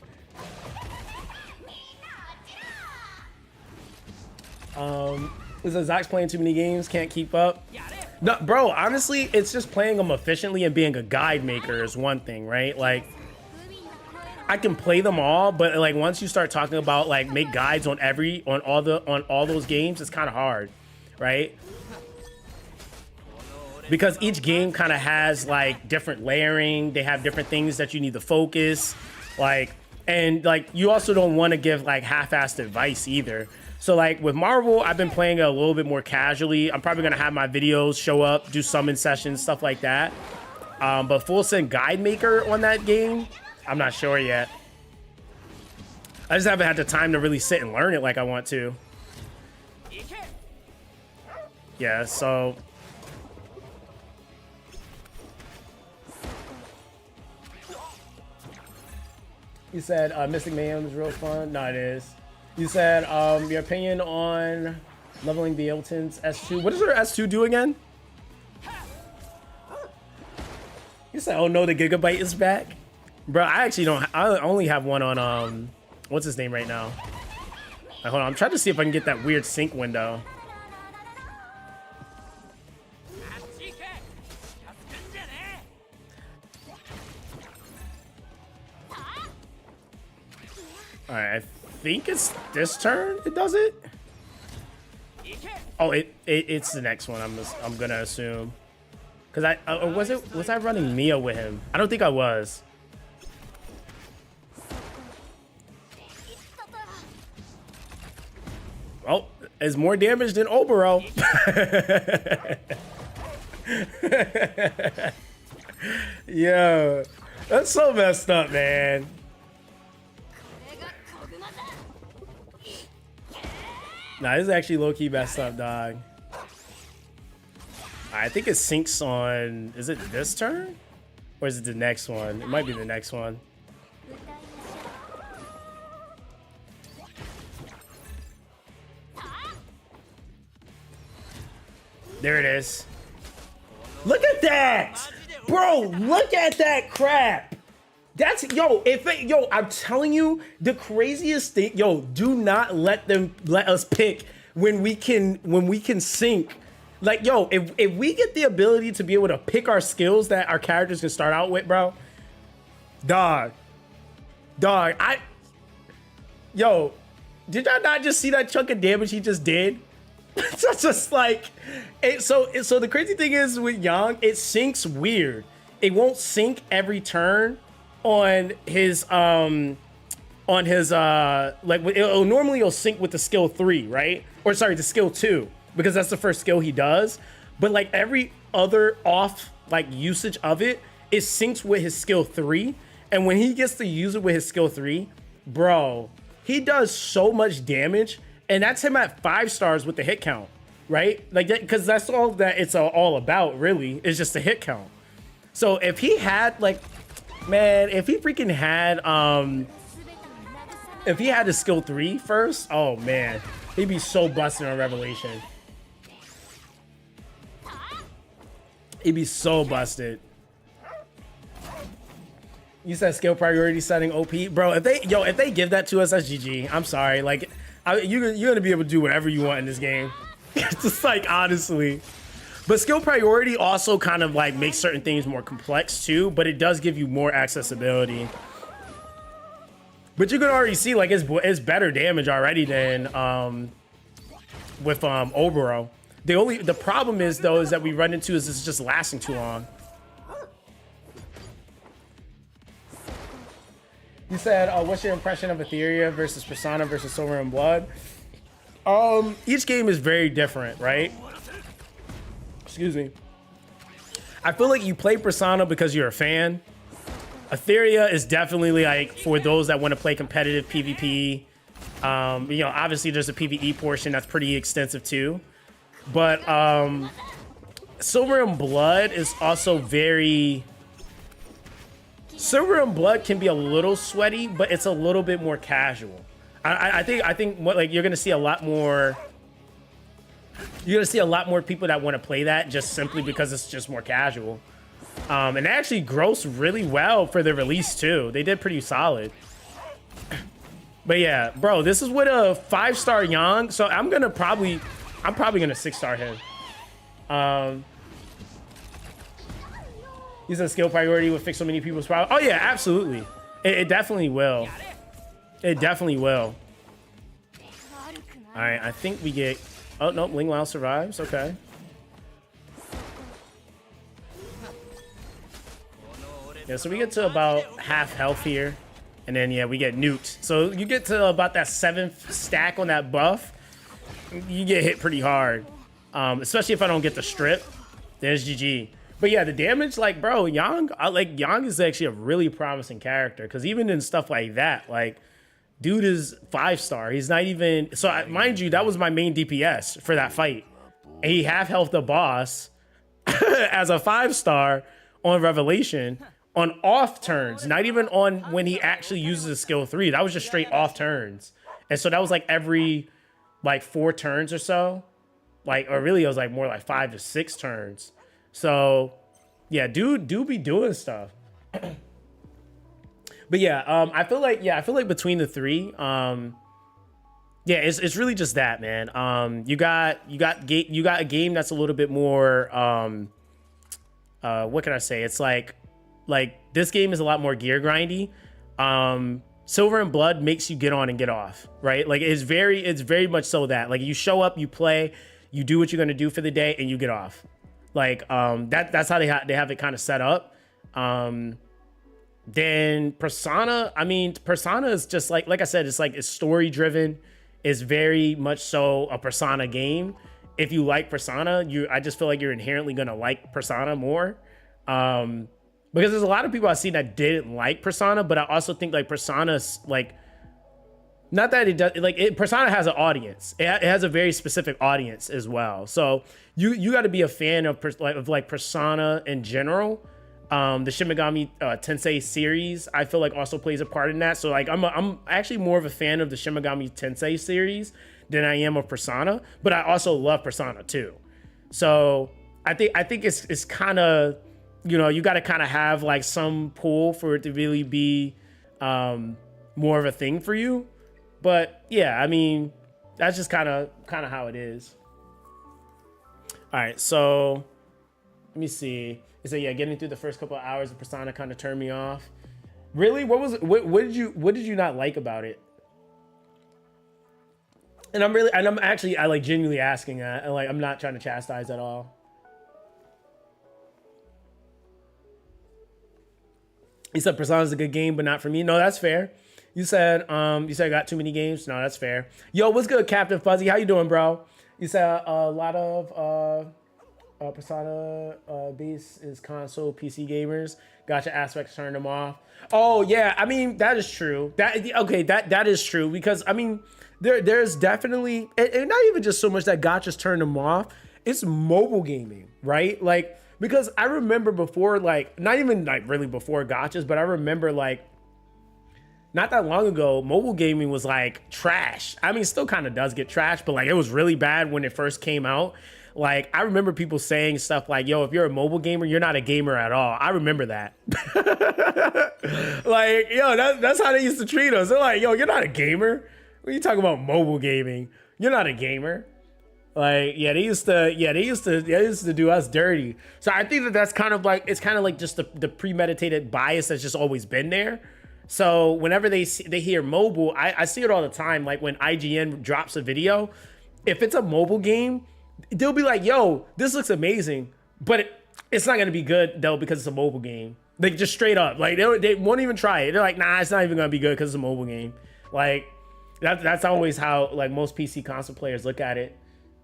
[SPEAKER 1] Is Zox playing too many games? Can't keep up? No, bro, honestly, it's just playing them efficiently and being a guide maker is one thing, right? Like, I can play them all, but like once you start talking about like make guides on all those games, it's kind of hard, right? Because each game kind of has like different layering, they have different things that you need to focus, like, and like you also don't want to give like half-assed advice either. So like with Marvel, I've been playing it a little bit more casually. I'm probably gonna have my videos show up, do summon sessions, stuff like that. But full send guide maker on that game, I'm not sure yet. I just haven't had the time to really sit and learn it like I want to. Yeah, so. You said Mystic Mayhem is real fun. No, it is. You said your opinion on leveling the Ableton's S2. What does her S2 do again? You said, oh no, the Gigabyte is back. Bro, I actually don't. I only have one on what's his name right now. Hold on, I'm trying to see if I can get that weird sync window. All right, I think it's this turn. It does it. Oh, it's the next one. I'm gonna assume. Cause was I running Mia with him? I don't think I was. Oh, it's more damage than Obero. Yeah, that's so messed up, man. Nah, this is actually low-key messed up, dog. I think it syncs on, is it this turn? Or is it the next one? It might be the next one. There it is. Look at that! Bro, look at that crap. That's, yo, yo, I'm telling you, the craziest thing, yo, do not let us pick when we can sync. Like, yo, if we get the ability to be able to pick our skills that our characters can start out with, bro, dog, yo, did y'all not just see that chunk of damage he just did? It's just like, so the crazy thing is with Yang, it syncs weird. It won't sync every turn on his like, normally it'll sync with the skill 3, right? Or sorry, the skill 2, because that's the first skill he does. But like every other off like usage of it, it syncs with his skill 3. And when he gets to use it with his skill 3, bro, he does so much damage. And that's him at 5 stars with the hit count, right? Like, because that's all that it's all about, really, is just the hit count. So if he had, like, man, if he freaking had, if he had his skill 3 first, oh man, he'd be so busted on Revelation. He'd be so busted. You said skill priority setting OP, bro. If they give that to us, that's GG. I'm sorry, like. You're gonna be able to do whatever you want in this game. It's just like, honestly. But skill priority also kind of like makes certain things more complex too, but it does give you more accessibility. But you can already see like it's better damage already than with Obero. The problem is though is that we run into is it's just lasting too long. You said, what's your impression of Etheria versus Persona versus Silver and Blood? Each game is very different, right? Excuse me. I feel like you play Persona because you're a fan. Etheria is definitely like for those that want to play competitive PvP. You know, obviously there's a PvE portion that's pretty extensive too. But Silver and Blood is also very... Silver and Blood can be a little sweaty, but it's a little bit more casual. I think what like you're gonna see a lot more. You're gonna see a lot more people that want to play that just simply because it's just more casual. And they actually grossed really well for the release too. They did pretty solid. But yeah, bro, this is with a 5-star Yang, so I'm probably gonna 6-star him. You said skill priority would fix so many people's problems. Oh yeah, absolutely. It definitely will. It definitely will. All right, I think we get... Oh, no, Ling Lao survives. Okay. Yeah, so we get to about half health here. And then, yeah, we get nuked. So you get to about that 7th stack on that buff. You get hit pretty hard. Especially if I don't get the strip. There's GG. But yeah, the damage, like, bro, Yang is actually a really promising character. Because even in stuff like that, like, dude is 5-star. He's not even... So, mind you, that was my main DPS for that fight. And he half-health the boss as a 5-star on Revelation on off turns. Not even on when he actually uses a skill 3. That was just straight off turns. And so that was like every, like, 4 turns or so. Like, or really, it was like more like 5 to 6 turns. So, yeah, dude be doing stuff. But yeah, I feel like between the 3, yeah, it's really just that, man. You got a game that's a little bit more, what can I say? It's like this game is a lot more gear grindy. Silver and Blood makes you get on and get off, right? Like it's very much so that, like, you show up, you play, you do what you're gonna do for the day, and you get off. Like, that's how they have it kind of set up. Then Persona, I mean, Persona is just like I said, it's story driven. It's very much so a Persona game. If you like Persona, I just feel like you're inherently gonna like Persona more. Because there's a lot of people I've seen that didn't like Persona, but I also think like Persona's like, not that it does, like Persona has an audience. It has a very specific audience as well. So you got to be a fan of Persona in general. The Shin Megami Tensei series, I feel like also plays a part in that. So like I'm actually more of a fan of the Shin Megami Tensei series than I am of Persona, but I also love Persona too. So I think it's kind of, you know, you got to kind of have like some pull for it to really be more of a thing for you. But yeah, I mean, that's just kind of how it is. All right, so let me see. It said, yeah, getting through the first couple of hours of Persona kind of turned me off. Really? What was it? What did you not like about it? And I'm like genuinely asking that, and like I'm not trying to chastise at all. He said Persona's a good game, but not for me. No, that's fair. You said I got too many games. No, that's fair. Yo, what's good, Captain Fuzzy? How you doing, bro? You said a lot of Persona base is console PC gamers. Gacha aspects turn them off. Oh yeah, I mean that is true. That is true because I mean there's definitely and not even just so much that gachas turn them off. It's mobile gaming, right? Like because I remember before, like not even like really before gachas, but I remember like not that long ago, mobile gaming was like trash. I mean, it still kind of does get trash, but like it was really bad when it first came out. Like I remember people saying stuff like, yo, if you're a mobile gamer, you're not a gamer at all. I remember that. Like, yo, that's how they used to treat us. They're like, yo, you're not a gamer. What are you talking about mobile gaming? You're not a gamer. Like, yeah, they used to do us dirty. So I think that's kind of like, it's kind of like just the premeditated bias that's just always been there. So whenever they hear mobile, I see it all the time. Like when IGN drops a video, if it's a mobile game, they'll be like, yo, this looks amazing, but it's not going to be good though because it's a mobile game. Like just straight up, like they won't even try it. They're like, nah, it's not even going to be good because it's a mobile game. Like that's always how like most PC console players look at it.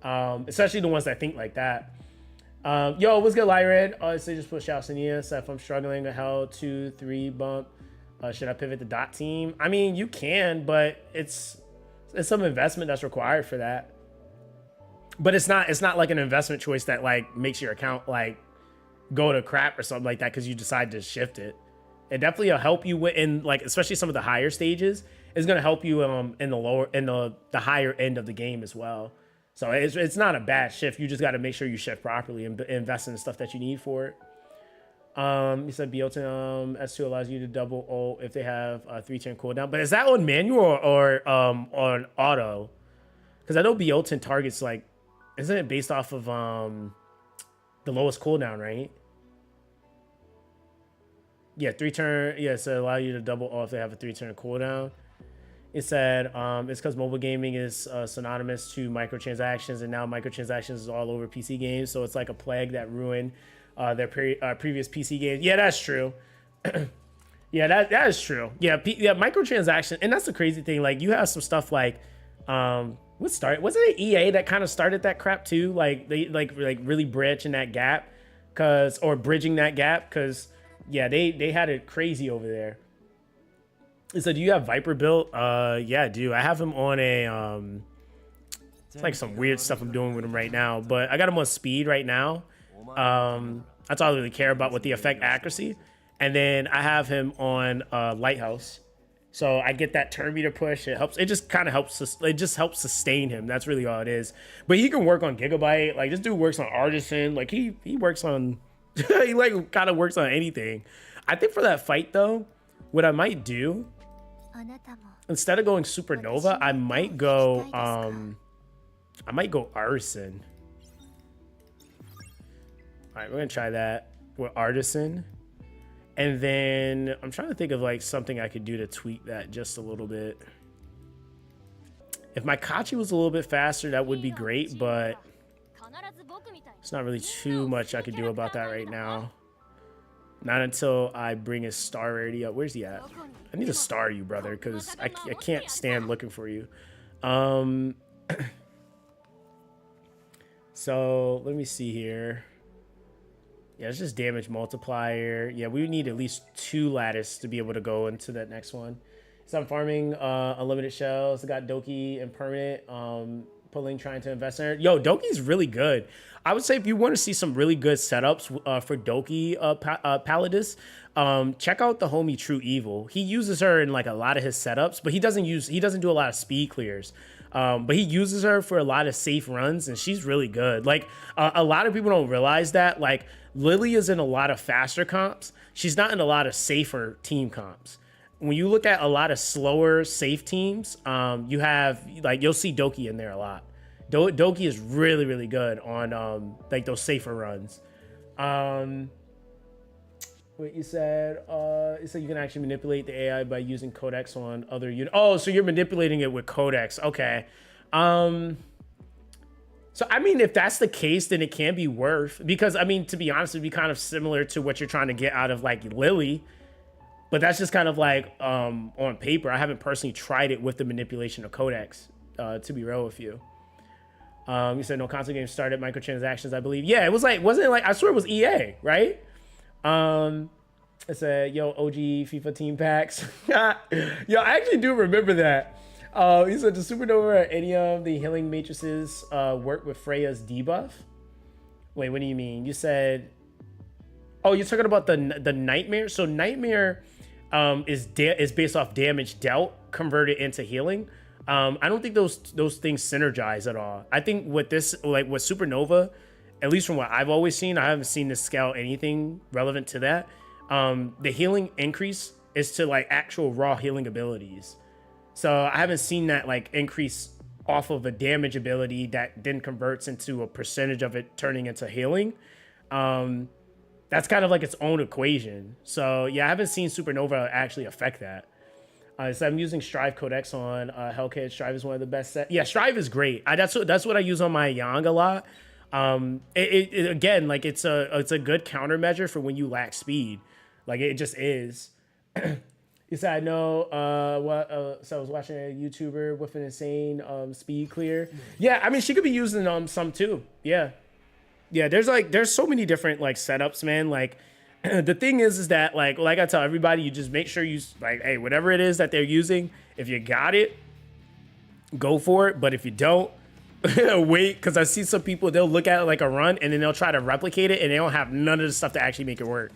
[SPEAKER 1] Especially the ones that think like that. Yo, what's good, Lyred? So just put Shao Sania. So if I'm struggling a hell 2-3 bump, should I pivot the dot team? I mean, you can, but it's some investment that's required for that. But it's not like an investment choice that like makes your account like go to crap or something like that because you decide to shift it. It definitely will help you in like especially some of the higher stages. It's gonna help you in the higher end of the game as well. So it's not a bad shift. You just got to make sure you shift properly and invest in the stuff that you need for it. You said Biotin S2 allows you to double ult if they have a 3-turn cooldown. But is that on manual or on auto? Because I know Biotin targets like, isn't it based off of the lowest cooldown, right? Yeah, 3-turn. Yeah, so allow you to double ult if they have a 3-turn cooldown. It said it's because mobile gaming is synonymous to microtransactions, and now microtransactions is all over PC games. So it's like a plague that ruined their previous PC games. Yeah, that's true. Yeah, that is true. Yeah, microtransaction, and that's the crazy thing. Like you have some stuff like wasn't it EA that kind of started that crap too? Like they like really bridging that gap, bridging that gap, because yeah, they had it crazy over there. So do you have Viper built? Yeah, I do. I have him on a it's like some weird stuff I'm doing with him right now, but I got him on speed right now. That's all I really care about with the effect accuracy. And then I have him on Lighthouse. So I get that turn meter push. It helps. It just kind of helps. It just helps sustain him. That's really all it is. But he can work on Gigabyte. Like this dude works on Artisan. Like he works on. He like kind of works on anything. I think for that fight though, what I might do instead of going Supernova, I might go Artisan. All right, we're gonna try that with Artisan. And then I'm trying to think of like something I could do to tweak that just a little bit. If my Kachi was a little bit faster, that would be great, but it's not really too much I could do about that right now. Not until I bring his star rarity up. Where's he at? I need to star you, brother, because I can't stand looking for you. So let me see here. Yeah, it's just damage multiplier. Yeah, we need at least 2 lattice to be able to go into that next one. So I'm farming unlimited shells. I got Doki and permanent. Pulling, trying to invest in her. Yo, Doki's really good. I would say if you want to see some really good setups for Doki Palladis, check out the homie True Evil. He uses her in like a lot of his setups, but he doesn't do a lot of speed clears. But he uses her for a lot of safe runs, and she's really good. Like a lot of people don't realize that. Like Lily is in a lot of faster comps. She's not in a lot of safer team comps. When you look at a lot of slower, safe teams, you have, like, you'll see Doki in there a lot. Doki is really, really good on, like, those safer runs. What you said, you can actually manipulate the AI by using codecs on other units. Oh, so you're manipulating it with codecs. Okay. So, I mean, if that's the case, then it can be worth, because, I mean, to be honest, it'd be kind of similar to what you're trying to get out of, like, Lily. But that's just kind of like on paper. I haven't personally tried it with the manipulation of codecs, to be real with you. You said no console games started microtransactions, I believe. Yeah, it was like, wasn't it like, I swear it was EA, right? It said, yo, OG FIFA team packs. Yo, I actually do remember that. He said the Supernova at any of the healing matrices work with Freya's debuff. Wait, what do you mean? You said, oh, you're talking about the Nightmare? So Nightmare is based off damage dealt converted into healing. I don't think those things synergize at all. I think with this, like with Supernova, at least from what I've always seen, I haven't seen this scale anything relevant to that. The healing increase is to like actual raw healing abilities. So I haven't seen that like increase off of a damage ability that then converts into a percentage of it turning into healing. That's kind of like its own equation. So yeah, I haven't seen Supernova actually affect that. So I'm using Strive Codex on Hellcat. Strive is one of the best sets. Yeah, Strive is great. That's what I use on my Yang a lot. Again, like it's a good countermeasure for when you lack speed. Like it just is. You said I know so I was watching a YouTuber with an insane speed clear. Yeah, I mean she could be using some too. Yeah. Yeah, there's so many different like setups, man. Like the thing is that like I tell everybody, you just make sure you like, hey, whatever it is that they're using, if you got it, go for it. But if you don't, wait, because I see some people, they'll look at it like a run and then they'll try to replicate it and they don't have none of the stuff to actually make it work.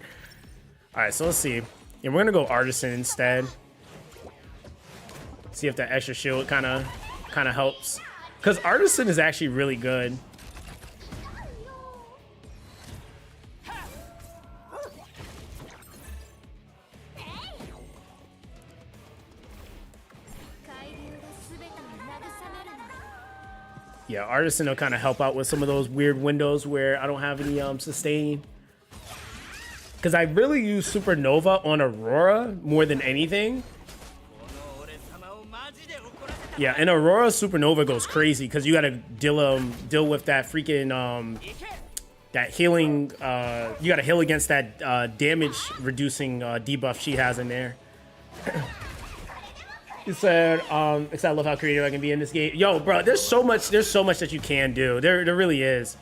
[SPEAKER 1] All right, so let's see. Yeah, we're gonna go Artisan instead. See if that extra shield kind of helps, because Artisan is actually really good. Yeah, Artisan will kind of help out with some of those weird windows where I don't have any sustain. Because I really use Supernova on Aurora more than anything. Yeah, and Aurora Supernova goes crazy because you got to deal with that freaking that healing. You got to heal against that damage reducing debuff she has in there. He said, I love how creative I can be in this game. Yo, bro, there's so much that you can do. There really is.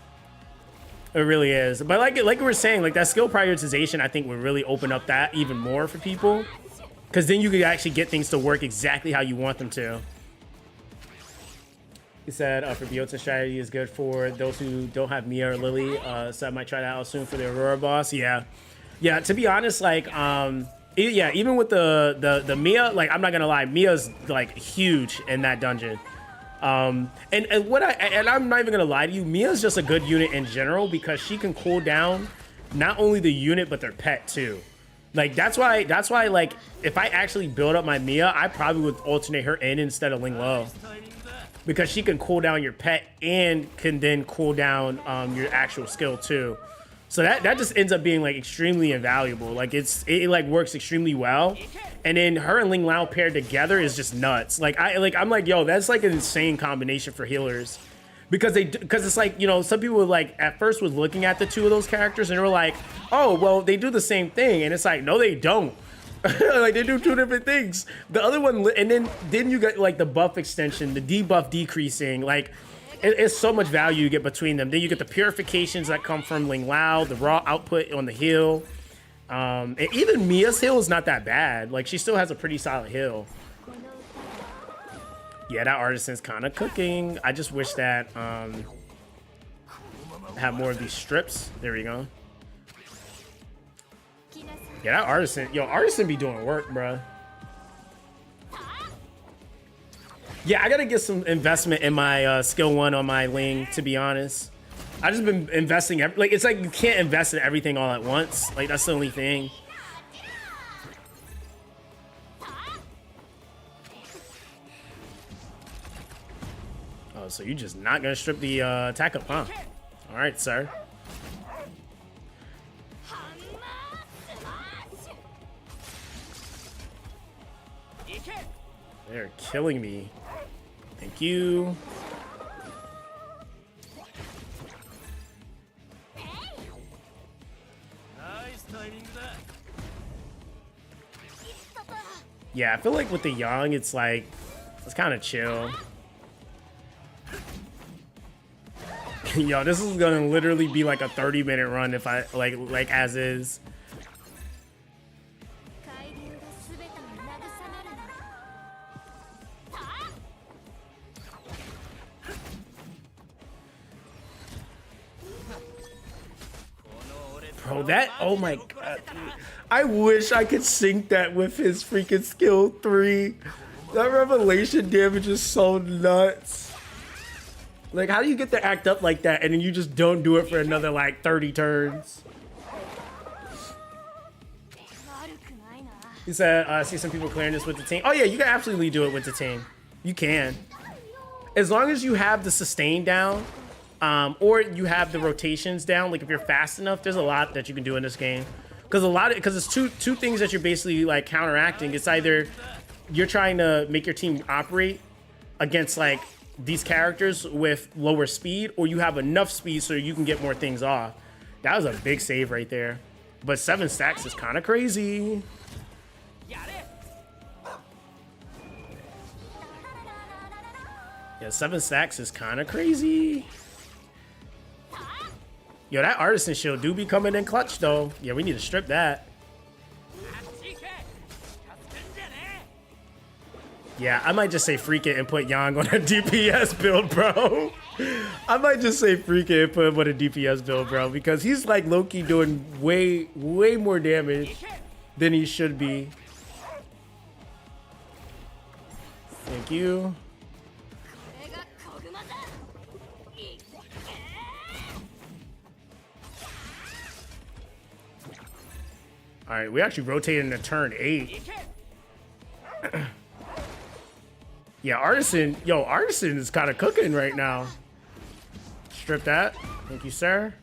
[SPEAKER 1] It really is. But like we were saying, like that skill prioritization, I think would really open up that even more for people. Because then you could actually get things to work exactly how you want them to. He said, for Biota strategy is good for those who don't have Mia or Lily. So I might try that out soon for the Aurora boss. Yeah. Yeah, to be honest, like, yeah, even with the Mia, like, I'm not gonna lie, Mia's like huge in that dungeon. And I'm not even gonna lie to you, Mia's just a good unit in general because she can cool down not only the unit but their pet too. Like that's why like if I actually build up my Mia, I probably would alternate her in instead of Ling Lo, because she can cool down your pet and can then cool down your actual skill too. So that just ends up being like extremely invaluable. Like it like works extremely well. And then her and Ling Lao paired together is just nuts. I'm like, yo, that's like an insane combination for healers. Because it's like, you know, some people like at first was looking at the two of those characters and they were like, oh, well, they do the same thing. And it's like, no, they don't. Like they do two different things. The other one, and then you get like the buff extension, the debuff decreasing, like it's so much value you get between them. Then you get the purifications that come from Ling Lao, the raw output on the heal. And even Mia's heal is not that bad. Like she still has a pretty solid heal. Yeah, that Artisan's kind of cooking. I just wish that have more of these strips. There we go. Yeah, that Artisan be doing work, bruh. Yeah, I gotta get some investment in my skill 1 on my Ling, to be honest. I just been investing. Like, it's like you can't invest in everything all at once. Like, that's the only thing. Oh, so you're just not gonna strip the attack up, huh? All right, sir. They're killing me. Thank you. Yeah, I feel like with the young, it's like, it's kind of chill. Yo, this is gonna literally be like a 30-minute run if I, like as is. Bro, that, oh my god, dude. I wish I could sync that with his freaking skill 3. That revelation damage is so nuts. Like, how do you get to act up like that and then you just don't do it for another like 30 turns? He said, I see some people clearing this with the team. Oh yeah, you can absolutely do it with the team. You can. As long as you have the sustain down, or you have the rotations down. Like if you're fast enough, there's a lot that you can do in this game. Because it's two things that you're basically like counteracting. It's either you're trying to make your team operate against like these characters with lower speed, or you have enough speed so you can get more things off. That was a big save right there. But 7 stacks is kind of crazy. Yeah, 7 stacks is kind of crazy. Yo, that artisan shield do be coming in clutch though. Yeah, we need to strip that. Yeah, I might just say freak it and put Yang on a DPS build, bro. I might just say freak it and put him on a DPS build, bro, because he's like low-key doing way more damage than he should be. Thank you. All right, we actually rotated into turn 8. Yeah, Artisan, yo, Artisan is kind of cooking right now. Strip that. Thank you, sir.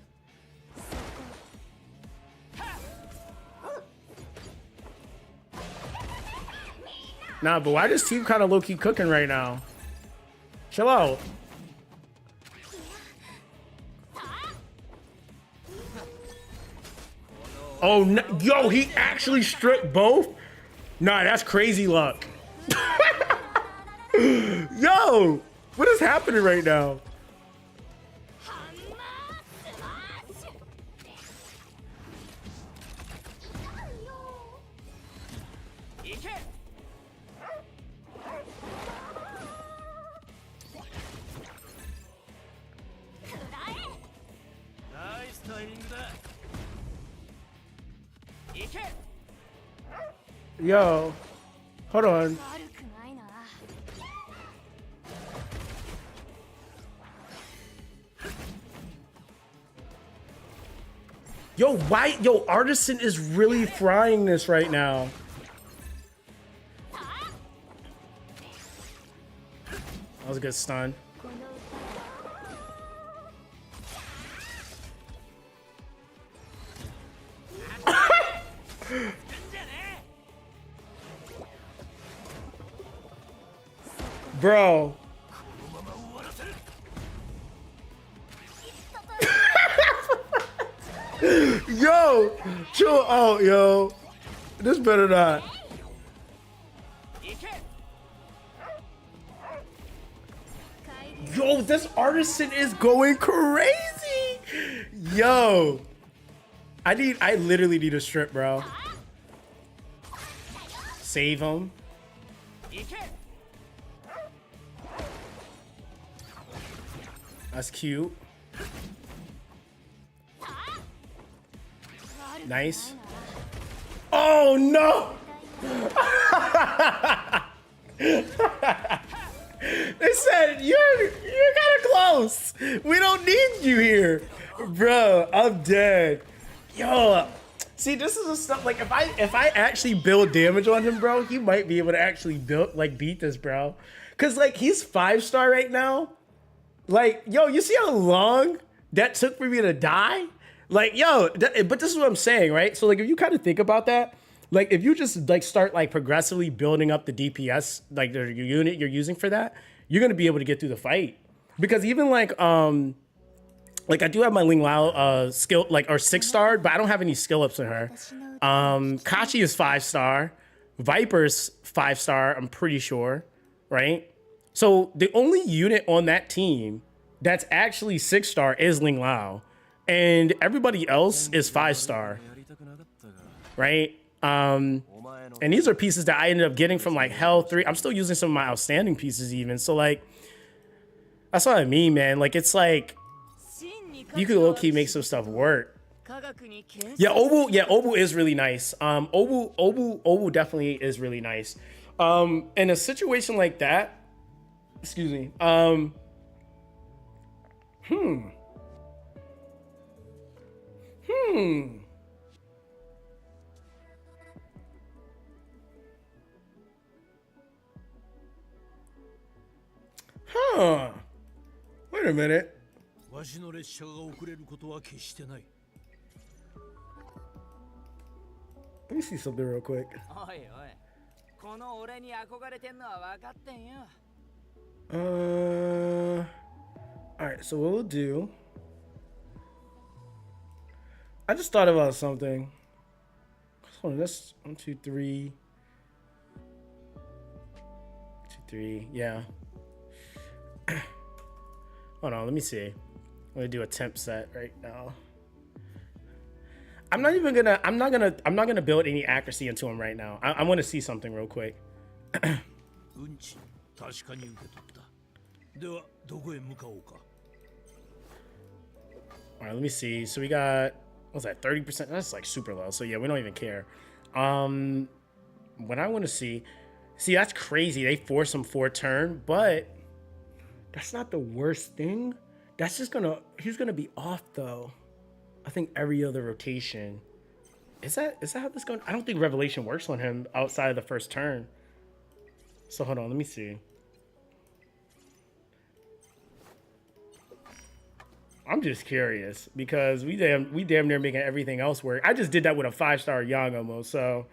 [SPEAKER 1] Nah, but why does team kind of low-key cooking right now? Chill out. Oh, no. Yo, he actually stripped both? Nah, that's crazy luck. Yo, what is happening right now? Yo, hold on. Yo, why? Yo, Artisan is really frying this right now. That was a good stun. Bro. Yo, chill out, yo. This better not. Yo, this Artisan is going crazy. Yo. I literally need a strip, bro. Save him. That's cute. Nice. Oh no! They said you're kind of else. We don't need you here. Bro, I'm dead. Yo, see, this is the stuff, like, if I actually build damage on him, bro, he might be able to actually beat this, bro. Cause like, he's 5-star right now. Like, yo, you see how long that took for me to die? Like, yo, but this is what I'm saying, right? So like, if you kind of think about that, like, if you just like start like progressively building up the DPS, like the unit you're using for that, you're gonna be able to get through the fight. Because even like I do have my Ling Lao skill, like, or 6-star, but I don't have any skill ups in her. Kachi is 5-star. Viper's 5-star, I'm pretty sure, right? So the only unit on that team that's actually 6-star is Ling Lao. And everybody else is 5-star, right? And these are pieces that I ended up getting from like Hell 3. I'm still using some of my outstanding pieces even. So like, that's what I mean, man. Like, it's like, you could low-key make some stuff work. Yeah, Obu is really nice. Obu definitely is really nice. In a situation like that, excuse me. Huh. Wait a minute. Let me see something real quick. Alright, so what we'll do, I just thought about something. Hold on, that's 1, 2, 3. 2, 3, yeah. Hold on, let me see. I'm gonna do a temp set right now. I'm not gonna build any accuracy into him right now. I want to see something real quick. All right, let me see. So we got, what's that, 30%? That's like super low. So yeah, we don't even care. What I want to see, that's crazy. They force him for a turn, but that's not the worst thing. That's just he's gonna be off though. I think every other rotation. Is that how this going? I don't think Revelation works on him outside of the first turn. So hold on, let me see. I'm just curious because we damn near making everything else work. I just did that with a 5-star Yang almost, so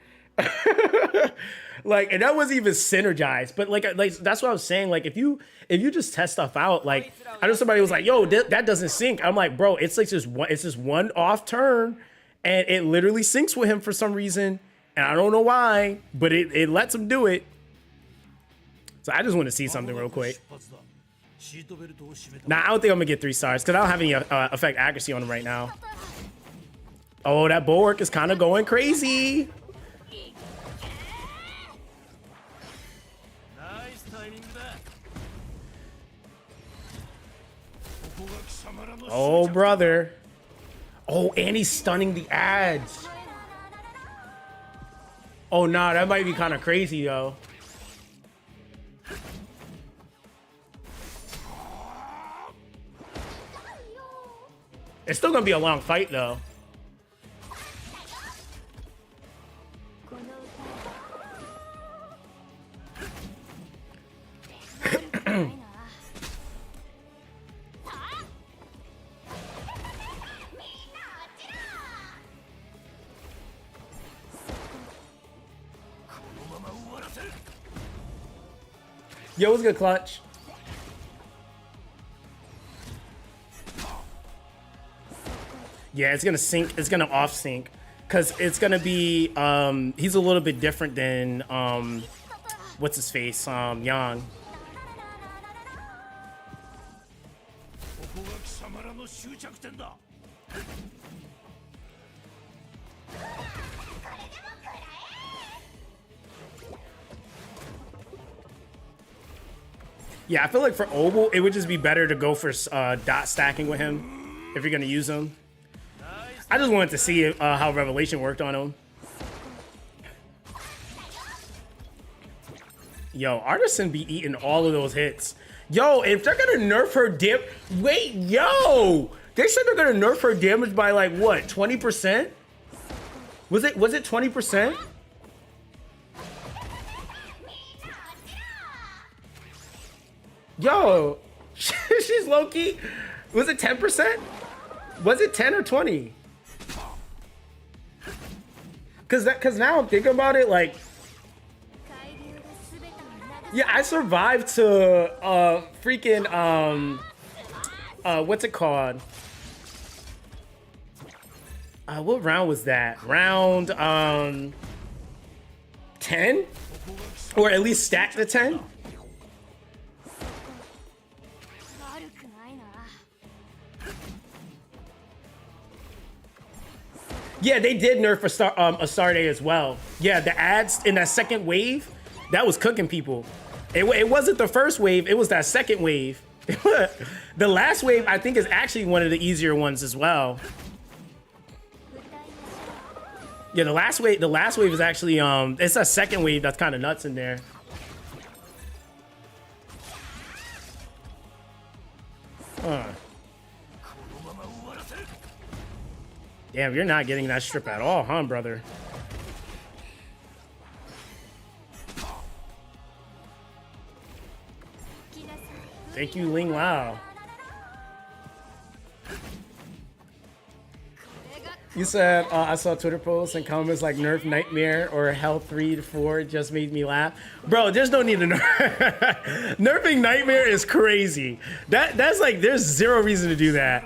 [SPEAKER 1] like, and that wasn't even synergized. But like that's what I was saying. Like, if you just test stuff out, like, I know somebody was like, "Yo, that doesn't sync." I'm like, bro, it's like just one off turn, and it literally syncs with him for some reason, and I don't know why, but it lets him do it. So I just want to see something real quick. Nah, I don't think I'm gonna get 3 stars because I don't have any effect accuracy on him right now. Oh, that bulwark is kind of going crazy. Oh, brother. Oh, and he's stunning the ads. Oh, nah, that might be kind of crazy, though. It's still gonna be a long fight, though. Yo, what's good, Clutch? Yeah, it's gonna sync. It's gonna off sync, cause it's gonna be he's a little bit different than what's his face, Yang. Yeah, I feel like for Obu, it would just be better to go for dot stacking with him if you're gonna use him. I just wanted to see how Revelation worked on him. Yo, Artisan be eating all of those hits. Yo, if they're gonna nerf her wait, yo! They said they're gonna nerf her damage by like what, 20%? Was it 20%? Yo, she's low-key. Was it 10%? Was it 10 or 20? Cause now I'm thinking about it, like, yeah, I survived to freaking what's it called? What round was that? Round 10? Or at least stack the 10? Yeah, they did nerf a star day as well. Yeah, the ads in that second wave, that was cooking people. It wasn't the first wave, it was that second wave. The last wave, I think, is actually one of the easier ones as well. Yeah, the last wave is actually it's a second wave that's kind of nuts in there. Damn, you're not getting that strip at all, huh, brother? Thank you, Ling Lao. You said, I saw Twitter posts and comments like nerf Nightmare or Hell 3 to 4 just made me laugh. Bro, there's no need to nerf. Nerfing Nightmare is crazy. That's like, there's zero reason to do that.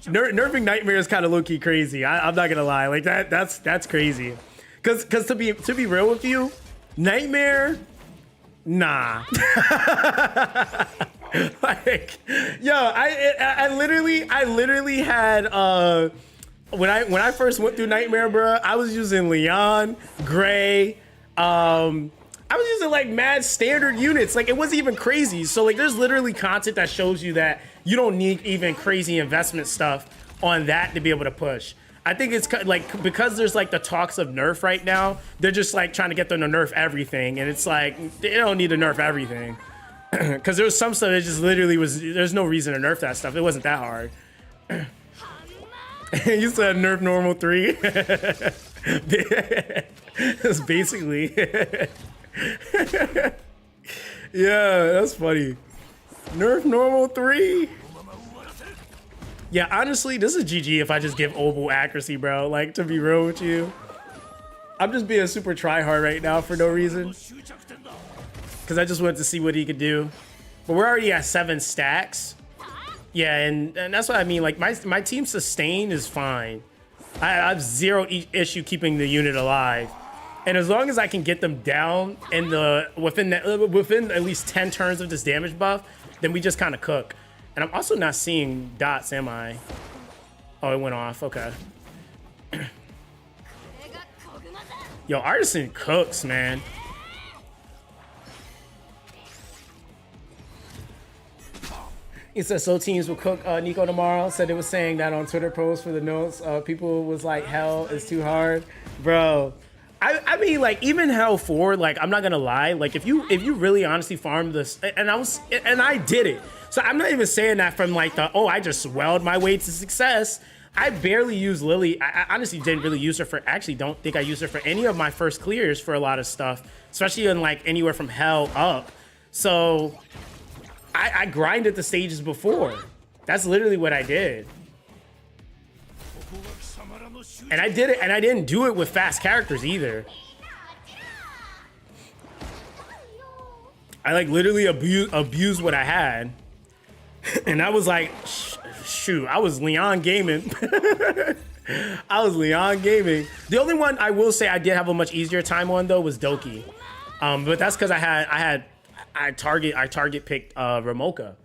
[SPEAKER 1] Nerfing Nightmare is kind of low-key crazy. I'm not gonna lie. Like that's crazy. Cause to be real with you, Nightmare, nah. Like, yo, I literally had when I first went through Nightmare, bro, I was using Leon, Gray, I was using like mad standard units. Like, it wasn't even crazy. So like, there's literally content that shows you that you don't need even crazy investment stuff on that to be able to push. I think it's like, because there's like the talks of nerf right now, they're just like trying to get them to nerf everything. And it's like, they don't need to nerf everything. Because there was some stuff that just literally there's no reason to nerf that stuff. It wasn't that hard. You said nerf normal 3. That's basically yeah, that's funny. Nerf normal 3. Yeah, honestly, this is GG if I just give Obel accuracy, bro. Like, to be real with you, I'm just being super tryhard right now for no reason. Because I just wanted to see what he could do. But we're already at 7 stacks. Yeah, and that's what I mean. Like, my team sustain is fine. I have zero issue keeping the unit alive. And as long as I can get them down in within at least 10 turns of this damage buff, then we just kind of cook. And I'm also not seeing dots, am I? Oh, it went off. Okay. Yo, Artisan cooks, man. He said, so teams will cook Nico tomorrow. Said it was saying that on Twitter posts for the notes. People was like, hell is too hard. Bro, I mean, like, even Hell 4, like, I'm not gonna lie. Like, if you really honestly farmed this, and I did it. So I'm not even saying that from like I just swelled my way to success. I barely used Lily. I honestly didn't really use her for, actually don't think I used her for any of my first clears for a lot of stuff, especially in like anywhere from Hell up. So I grinded the stages before. That's literally what I did. And I did it, and I didn't do it with fast characters either. I like literally abused what I had. And I was like, shoot, I was Leon gaming. I was Leon gaming. The only one I will say I did have a much easier time on though was Doki. But that's because I target picked Ramoka.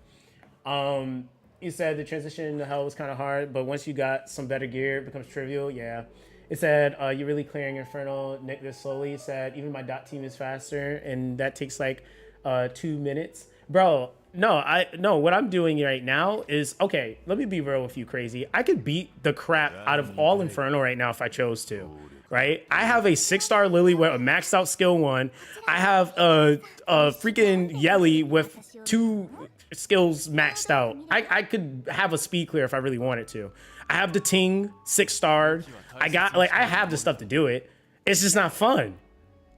[SPEAKER 1] You said the transition to Hell was kind of hard, but once you got some better gear, it becomes trivial. Yeah. It said you're really clearing Inferno Nick this slowly. It said even my dot team is faster, and that takes like 2 minutes, bro. No, what I'm doing right now is, okay, let me be real with you, Crazy. I could beat the crap out of all Inferno right now if I chose to, right? I have a 6-star Lily with a maxed out skill 1. I have a freaking Yelly with 2 skills maxed out. I could have a speed clear if I really wanted to. I have the ting 6-star. I have the stuff to do it. It's just not fun.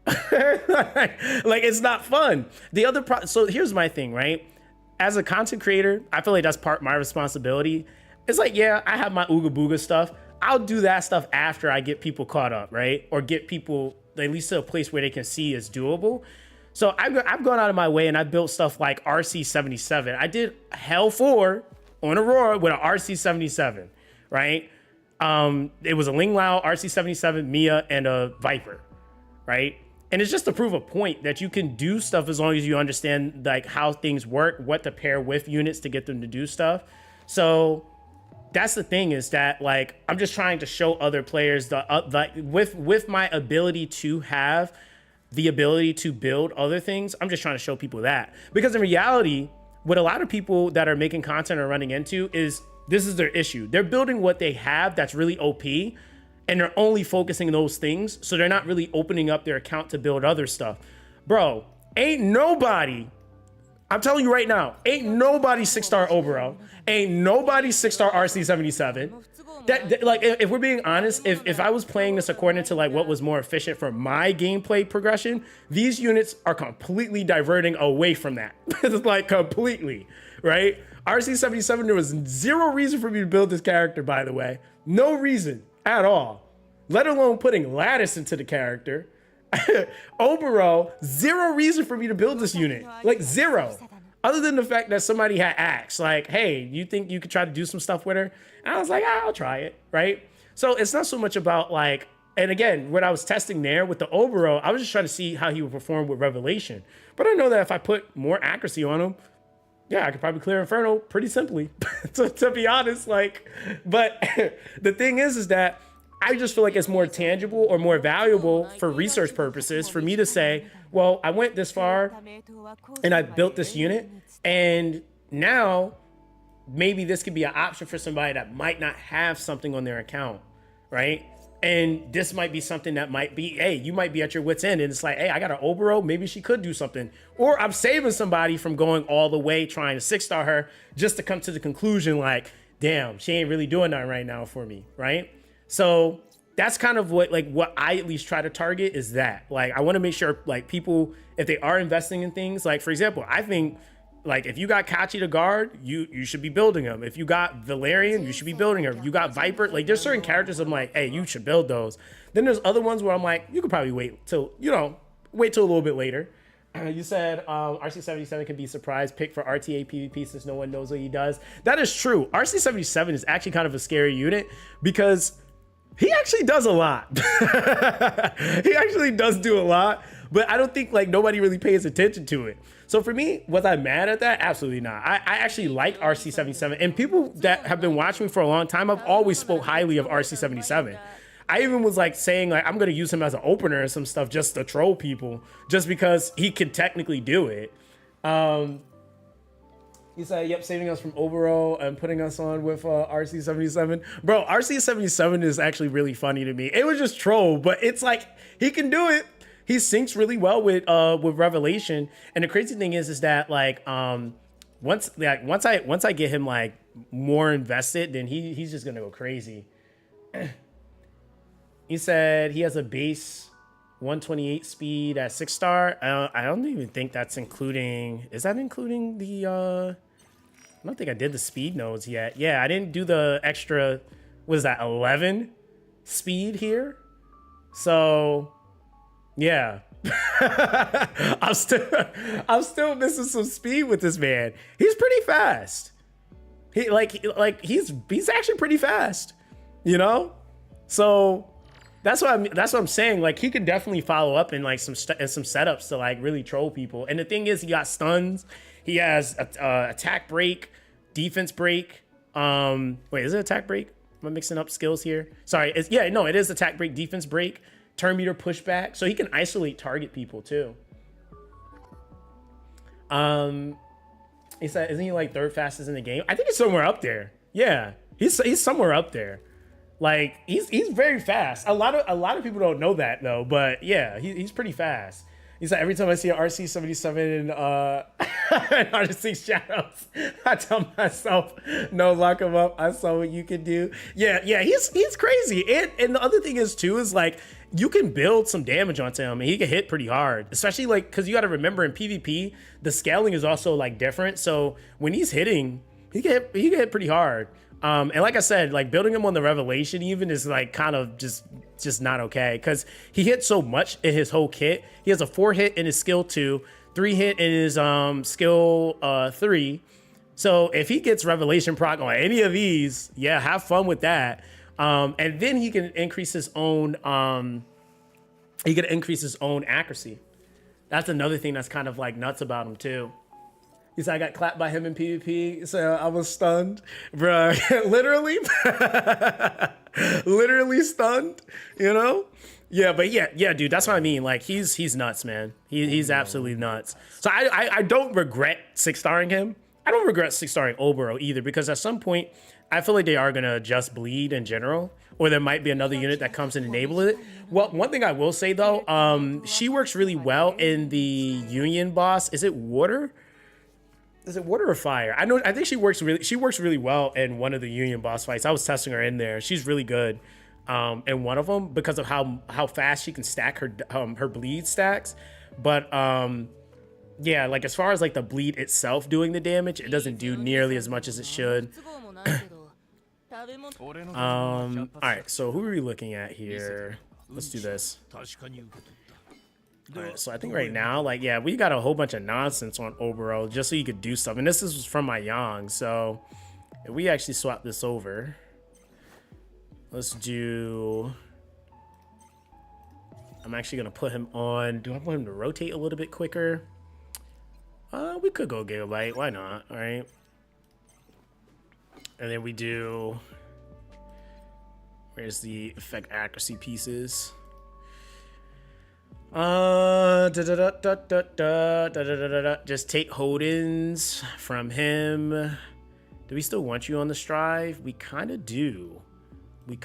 [SPEAKER 1] Like it's not fun. The other so here's my thing, right? As a content creator, I feel like that's part of my responsibility. It's like, yeah, I have my Ooga Booga stuff. I'll do that stuff after I get people caught up, right? Or get people at least to a place where they can see it's doable. So I've gone out of my way and I built stuff like RC77. I did Hell 4 on Aurora with an RC77, right? It was a Ling Lao, RC77, Mia, and a Viper, right? And it's just to prove a point that you can do stuff as long as you understand like how things work, what to pair with units to get them to do stuff. So that's the thing, is that like I'm just trying to show other players with my ability to have the ability to build other things. I'm just trying to show people that, because in reality, what a lot of people that are making content are running into is this is their issue. They're building what they have that's really OP, and they're only focusing those things. So they're not really opening up their account to build other stuff. Bro, ain't nobody, I'm telling you right now, ain't nobody 6-star Obero, ain't nobody 6-star RC77. That like, if we're being honest, if I was playing this according to like what was more efficient for my gameplay progression, these units are completely diverting away from that. It's like completely, right? RC77, there was zero reason for me to build this character, by the way. No reason at all, let alone putting Lattice into the character. Obero, zero reason for me to build this unit, like zero. Other than the fact that somebody had asked, like, hey, you think you could try to do some stuff with her? And I was like, I'll try it, right? So it's not so much about like, and again, when I was testing there with the Obero, I was just trying to see how he would perform with Revelation. But I know that if I put more accuracy on him, yeah, I could probably clear Inferno pretty simply, to be honest. Like, but the thing is that I just feel like it's more tangible or more valuable for research purposes for me to say, well, I went this far and I built this unit, and now maybe this could be an option for somebody that might not have something on their account, right? And this might be something that might be, hey, you might be at your wit's end and it's like, hey, I got an Obero, maybe she could do something. Or I'm saving somebody from going all the way trying to 6-star her just to come to the conclusion like, damn, she ain't really doing that right now for me, right? So that's kind of what I at least try to target, is that like I want to make sure like people, if they are investing in things, like for example, I think like if you got Kachi to guard, you should be building them. If you got Valerian, you should be building her. If you got Viper, like there's certain characters I'm like, hey, you should build those. Then there's other ones where I'm like, you could probably wait till a little bit later. You said RC77 can be a surprise pick for RTA PvP since no one knows what he does. That is true. RC77 is actually kind of a scary unit because he actually does a lot. He actually does do a lot, but I don't think like nobody really pays attention to it. So for me, was I mad at that? Absolutely not. I actually like RC77, and people that have been watching me for a long time, I've always spoke highly of RC77. I even was like saying like I'm gonna use him as an opener and some stuff just to troll people, just because he can technically do it. He said, yep, saving us from Obero and putting us on with RC77. Bro, RC77 is actually really funny to me. It was just troll, but it's like he can do it. He syncs really well with Revelation. And the crazy thing is that like once I get him like more invested, then he's just gonna go crazy. He said he has a base 128 speed at 6-star. I don't even think that's including. Is that including the? I don't think I did the speed nodes yet. Yeah, I didn't do the extra. What is that, 11 speed here? So, yeah, I'm still missing some speed with this man. He's pretty fast. He's actually pretty fast, you know. So. That's what I'm saying. Like he could definitely follow up in like some setups to like really troll people. And the thing is, he got stuns. He has attack break, defense break. Wait, is it attack break? Am I mixing up skills here? Sorry. It is attack break, defense break, turn meter pushback. So he can isolate target people too. He said, isn't he like third fastest in the game? I think he's somewhere up there. Yeah, he's somewhere up there. Like he's very fast. A lot of people don't know that though, but yeah, he's pretty fast. He said every time I see an RC77 in Artistic Shadows, I tell myself, no, lock him up. I saw what you could do. Yeah, he's crazy. And the other thing is too is like you can build some damage onto him and he can hit pretty hard, especially like because you got to remember in PvP the scaling is also like different. So when he's hitting, he can hit pretty hard. And like I said, like building him on the Revelation even is like kind of just not okay because he hits so much in his whole kit. He has a 4 hit in his skill 2, 3 hit in his skill 3. So if he gets Revelation proc on any of these, yeah, have fun with that. And then he can increase his own accuracy. That's another thing that's kind of like nuts about him too. He said I got clapped by him in PvP, so I was stunned, bro. Literally, literally stunned. You know? Yeah, but yeah, dude. That's what I mean. Like he's nuts, man. He's absolutely nuts. So I don't regret 6-starring him. I don't regret 6-starring Oboro either because at some point I feel like they are gonna just bleed in general, or there might be another unit that comes and enable it. Well, one thing I will say though, she works really well in the Union boss. Is it water? Is it water or fire? I think she works really well in one of the Union boss fights. I was testing her in there. She's really good in one of them because of how fast she can stack her bleed stacks. But yeah, like as far as like the bleed itself doing the damage, it doesn't do nearly as much as it should. All right, so who are we looking at here? Let's do this. All right, so I think right now, like, yeah, we got a whole bunch of nonsense on Obero just so you could do stuff. And this is from my Yang, so if we actually swap this over, let's do... I'm actually going to put him on... Do I want him to rotate a little bit quicker? We could go Gigabyte. Why not? All right. And then we do... Where's the effect accuracy pieces? Just take hold-ins from him. Do we still want you on the strive? We kind of do. We'll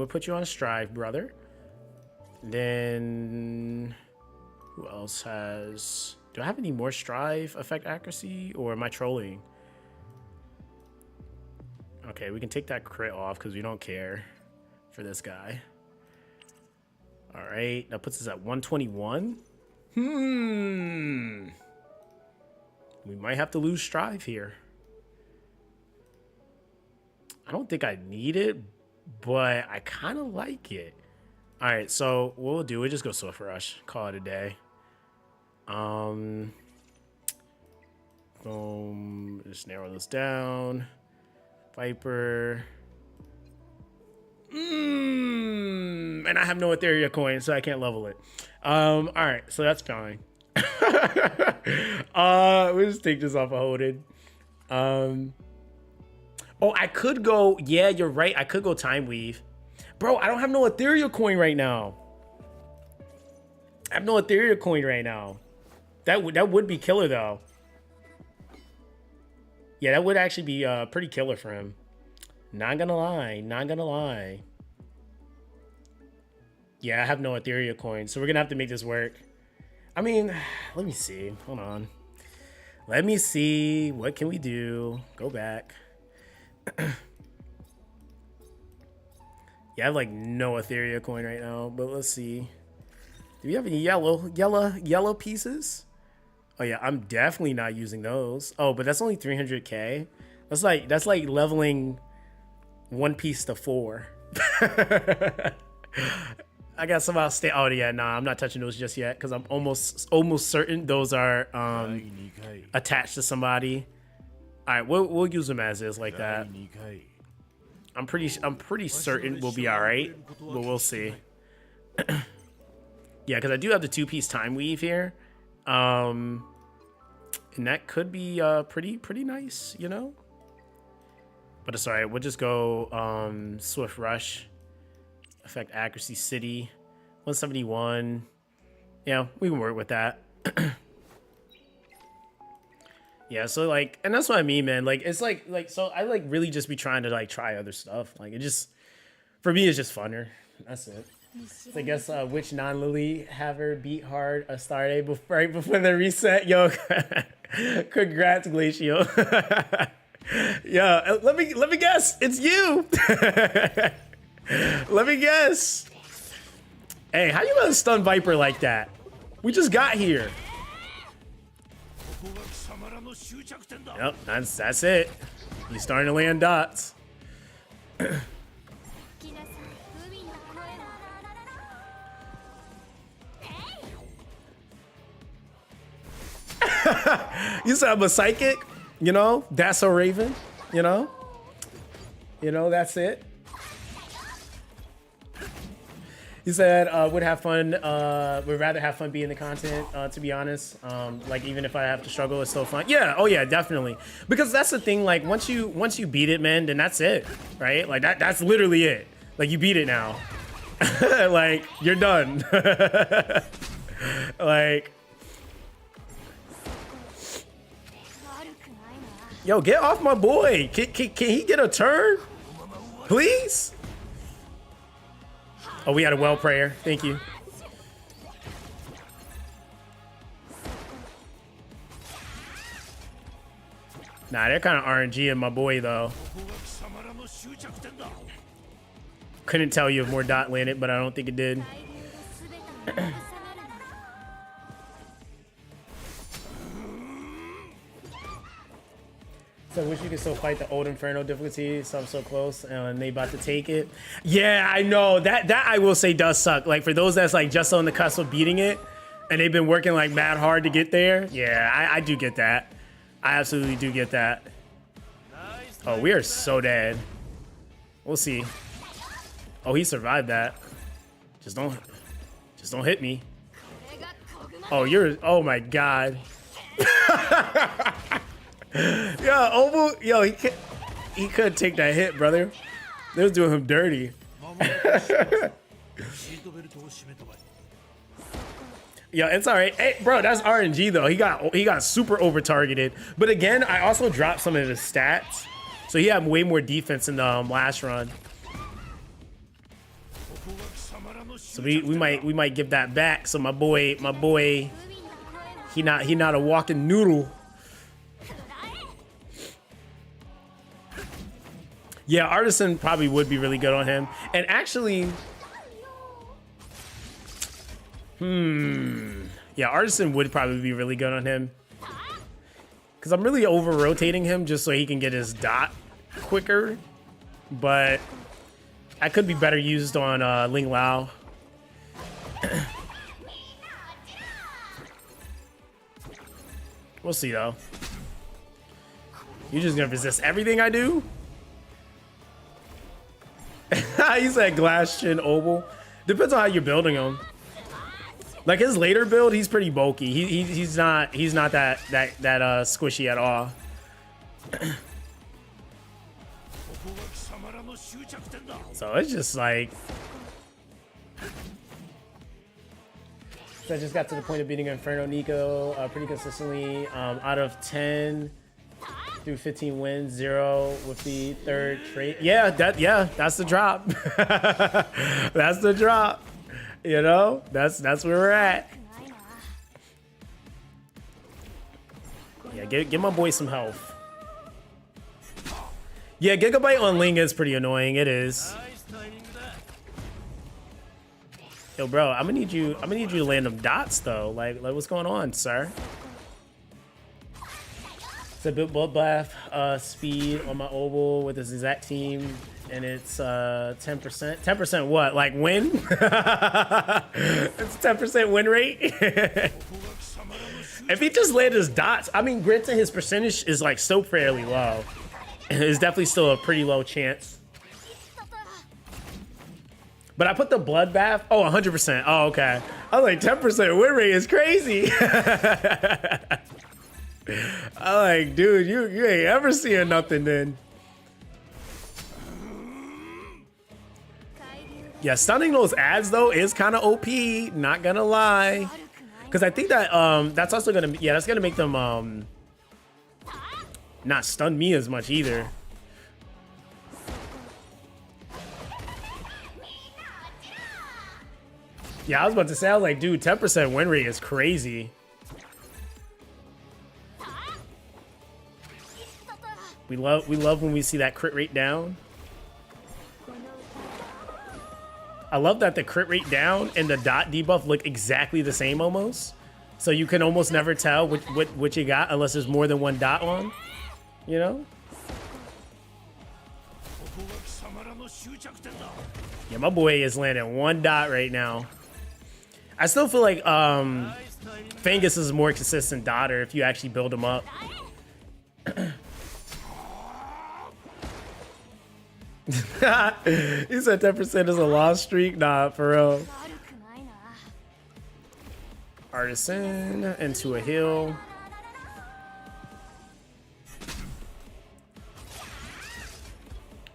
[SPEAKER 1] put you on a strive, brother. Then who else has... Do I have any more strive effect accuracy, or am I trolling? Okay, we can take that crit off because we don't care for this guy. All right, that puts us at 121. We might have to lose strive here. I don't think I need it, but I kind of like it. All right, so what we'll do, we'll just go Swift Rush, call it a day. Boom, just narrow this down. Viper. And I have no Etheria coin, so I can't level it. All right, so that's fine. We'll just take this off of Hoden. Oh, I could go. Yeah, you're right. I could go Time Weave. Bro, I don't have no Etheria coin right now. I have no Etheria coin right now. That would be killer, though. Yeah, that would actually be pretty killer for him. Not gonna lie. Yeah, I have no Etheria coin, so we're gonna have to make this work. I mean, let me see. Hold on. Let me see. What can we do? Go back. Yeah, I have like no Etheria coin right now, but let's see. Do we have any yellow pieces? Oh yeah, I'm definitely not using those. Oh, but that's only 300k. That's like leveling one piece to 4. I got somehow stay. Oh yeah, nah, I'm not touching those just yet because I'm almost certain those are attached to somebody. All right, we'll use them as is like that. I'm pretty certain we'll be all right, but we'll see. Yeah, because I do have the 2-piece Time Weave here, and that could be pretty nice, you know. But it's all right. We'll just go Swift Rush, effect accuracy city, 171. Yeah, we can work with that. Yeah, so like, and that's what I mean, man. Like, it's like so I like really just be trying to like try other stuff. Like, it just, for me, it's just funner. That's it. So I guess which non-Lily haver beat hard a star day right before the reset? Yo, congrats, Glacio. Yeah, let me guess. It's you. Let me guess. Hey, how you gonna stun Viper like that? We just got here. Yep, that's it. He's starting to land dots. You said I'm a psychic, you know? That's a Raven, you know? You know, that's it. He said, would have fun, would rather have fun being the content, to be honest. Like, even if I have to struggle, it's still fun. Yeah, oh yeah, definitely. Because that's the thing, like, once you beat it, man, then that's it, right? Like, that's literally it. Like, you beat it now. Like, you're done. Like... Yo, get off my boy. Can he get a turn? Please? Oh, we had a well prayer. Thank you. Nah, they're kind of RNG in my boy, though. Couldn't tell you if more dot landed, but I don't think it did. So I wish you could still fight the old Inferno difficulty, so I'm so close, and they about to take it. Yeah, I know. That I will say does suck. Like, for those that's like just on the cusp of beating it, and they've been working like mad hard to get there. Yeah, I do get that. I absolutely do get that. Oh, we are so dead. We'll see. Oh, he survived that. Just don't hit me. Oh my God. Yo, Oval, yo, he could take that hit, brother. They was doing him dirty. Yeah, it's all right. Hey, bro, that's RNG though. He got super over targeted. But again, I also dropped some of his stats, so he had way more defense in the last run. So we might give that back. So my boy, he not a walking noodle. Yeah, Artisan probably would be really good on him. And actually, yeah, Artisan would probably be really good on him. Because I'm really over-rotating him just so he can get his dot quicker. But I could be better used on Ling Lao. We'll see, though. You're just going to resist everything I do? He said glass chin oval. Depends on how you're building him. Like his later build, he's pretty bulky. He's not that squishy at all. So it's just like, so I just got to the point of beating Inferno Nico pretty consistently. Out of 10 through 15 wins, 0 with the third trait. Yeah, that's the drop. That's the drop. You know, that's where we're at. Yeah, give my boy some health. Yeah, Gigabyte on Ling is pretty annoying. It is. Yo, bro, I'm gonna need you to land them dots though. Like what's going on, sir? It's a bit bloodbath speed on my oval with this exact team, and it's 10%. 10% what? Like win? It's 10% win rate. If he just landed his dots, I mean, granted his percentage is like still fairly low. It's definitely still a pretty low chance. But I put the bloodbath. Oh, 100%. Oh, okay. I was like, 10% win rate is crazy. I'm like, dude, you ain't ever seeing nothing then. Yeah, stunning those ads though is kind of OP, not gonna lie. Cause I think that that's also gonna, yeah, that's gonna make them not stun me as much either. Yeah, I was about to say, I was like, dude, 10% win rate is crazy. We love when we see that crit rate down. I love that the crit rate down and the dot debuff look exactly the same almost. So you can almost never tell which you got unless there's more than one dot on, you know? Yeah, my boy is landing one dot right now. I still feel like Fangus is a more consistent dotter if you actually build him up. He said 10% is a lost streak. Nah, for real. Artisan into a hill.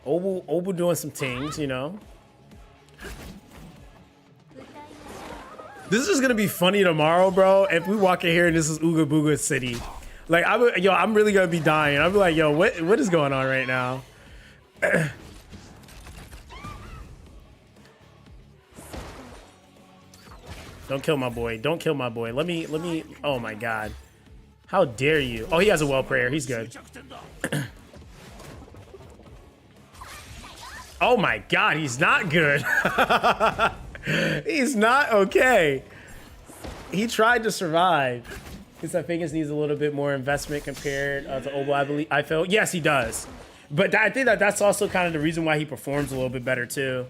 [SPEAKER 1] Obu doing some things, you know. This is just gonna be funny tomorrow, bro. If we walk in here and this is Ooga Booga City, like I'm really gonna be dying. I'll be like, yo, what is going on right now? Don't kill my boy. Don't kill my boy. Let me. Oh my God. How dare you? Oh, he has a well prayer. He's good. Oh my God, he's not good. He's not okay. He tried to survive. Because I think it needs a little bit more investment compared to Obo, I believe. I feel. Yes, he does. But I think that's also kind of the reason why he performs a little bit better too.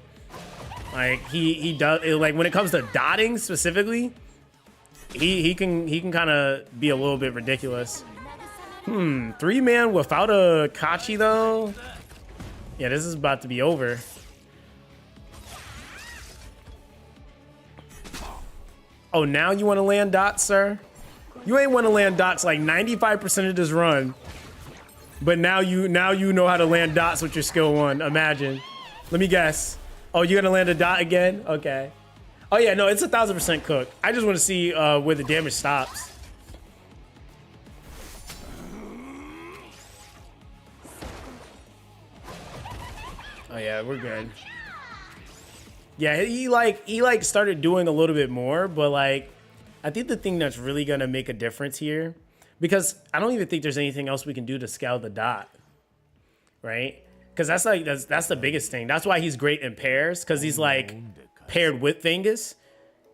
[SPEAKER 1] Like he does, like when it comes to dotting specifically, he can kind of be a little bit ridiculous. 3-man without a Kachi though. Yeah, this is about to be over. Oh, now you want to land dots, sir? You ain't want to land dots like 95% of this run. But now you know how to land dots with your skill 1. Imagine. Let me guess. Oh, you're gonna land a dot again? Okay. Oh yeah, no, it's 1000% cooked. I just want to see where the damage stops. Oh yeah, we're good. Yeah, he like started doing a little bit more, but like I think the thing that's really gonna make a difference here, because I don't even think there's anything else we can do to scale the dot, right? Because that's the biggest thing. That's why he's great in pairs, because he's like paired with Fangus.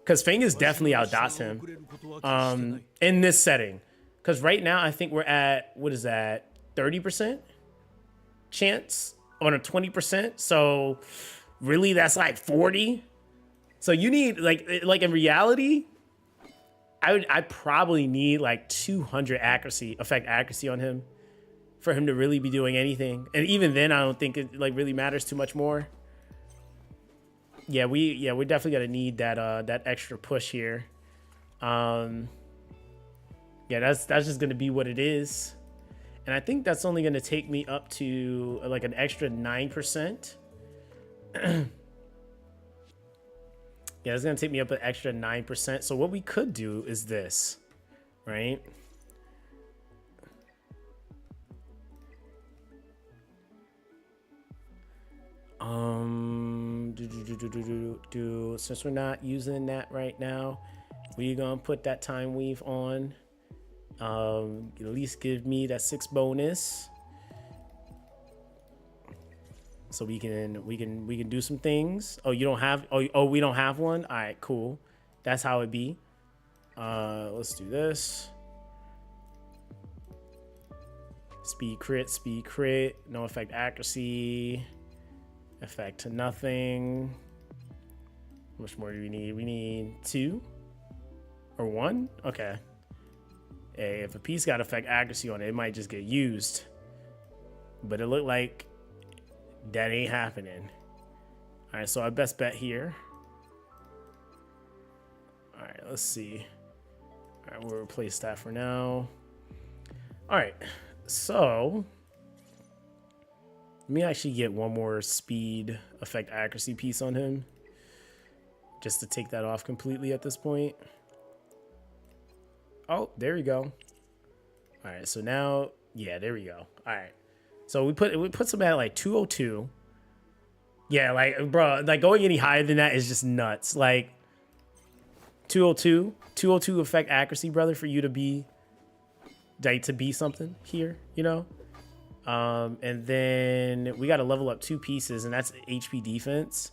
[SPEAKER 1] Because Fangus definitely outdots him in this setting. Because right now I think we're at, what is that, 30% chance on a 20%. So really that's like 40. So you need like in reality, I probably need like 200 effect accuracy on him for him to really be doing anything. And even then, I don't think it like really matters too much more. Yeah, we're definitely gonna need that extra push here. Yeah, that's just gonna be what it is. And I think that's only gonna take me up to like an extra 9%. Yeah, it's gonna take me up an extra 9%. So what we could do is this, right? Since we're not using that right now, we're gonna put that time weave on. At least give me that 6 bonus, so we can do some things. Oh, you don't have? Oh, we don't have one. All right, cool. That's how it be. Let's do this. Speed crit, no effect accuracy. Effect to nothing. How much more do we need? We need 2 or 1. Okay. Hey, if a piece got effect accuracy on it, it might just get used. But it looked like that ain't happening. All right, so our best bet here. All right, let's see. All right, we'll replace that for now. All right, so let me actually get one more speed effect accuracy piece on him, just to take that off completely at this point. Oh, there we go. All right, so now, yeah, there we go. All right, so we put some at like 202. Yeah, like, bro, like going any higher than that is just nuts. Like, 202. 202 effect accuracy, brother, for you to be something here, you know? And then we got to level up 2 pieces, and that's HP defense.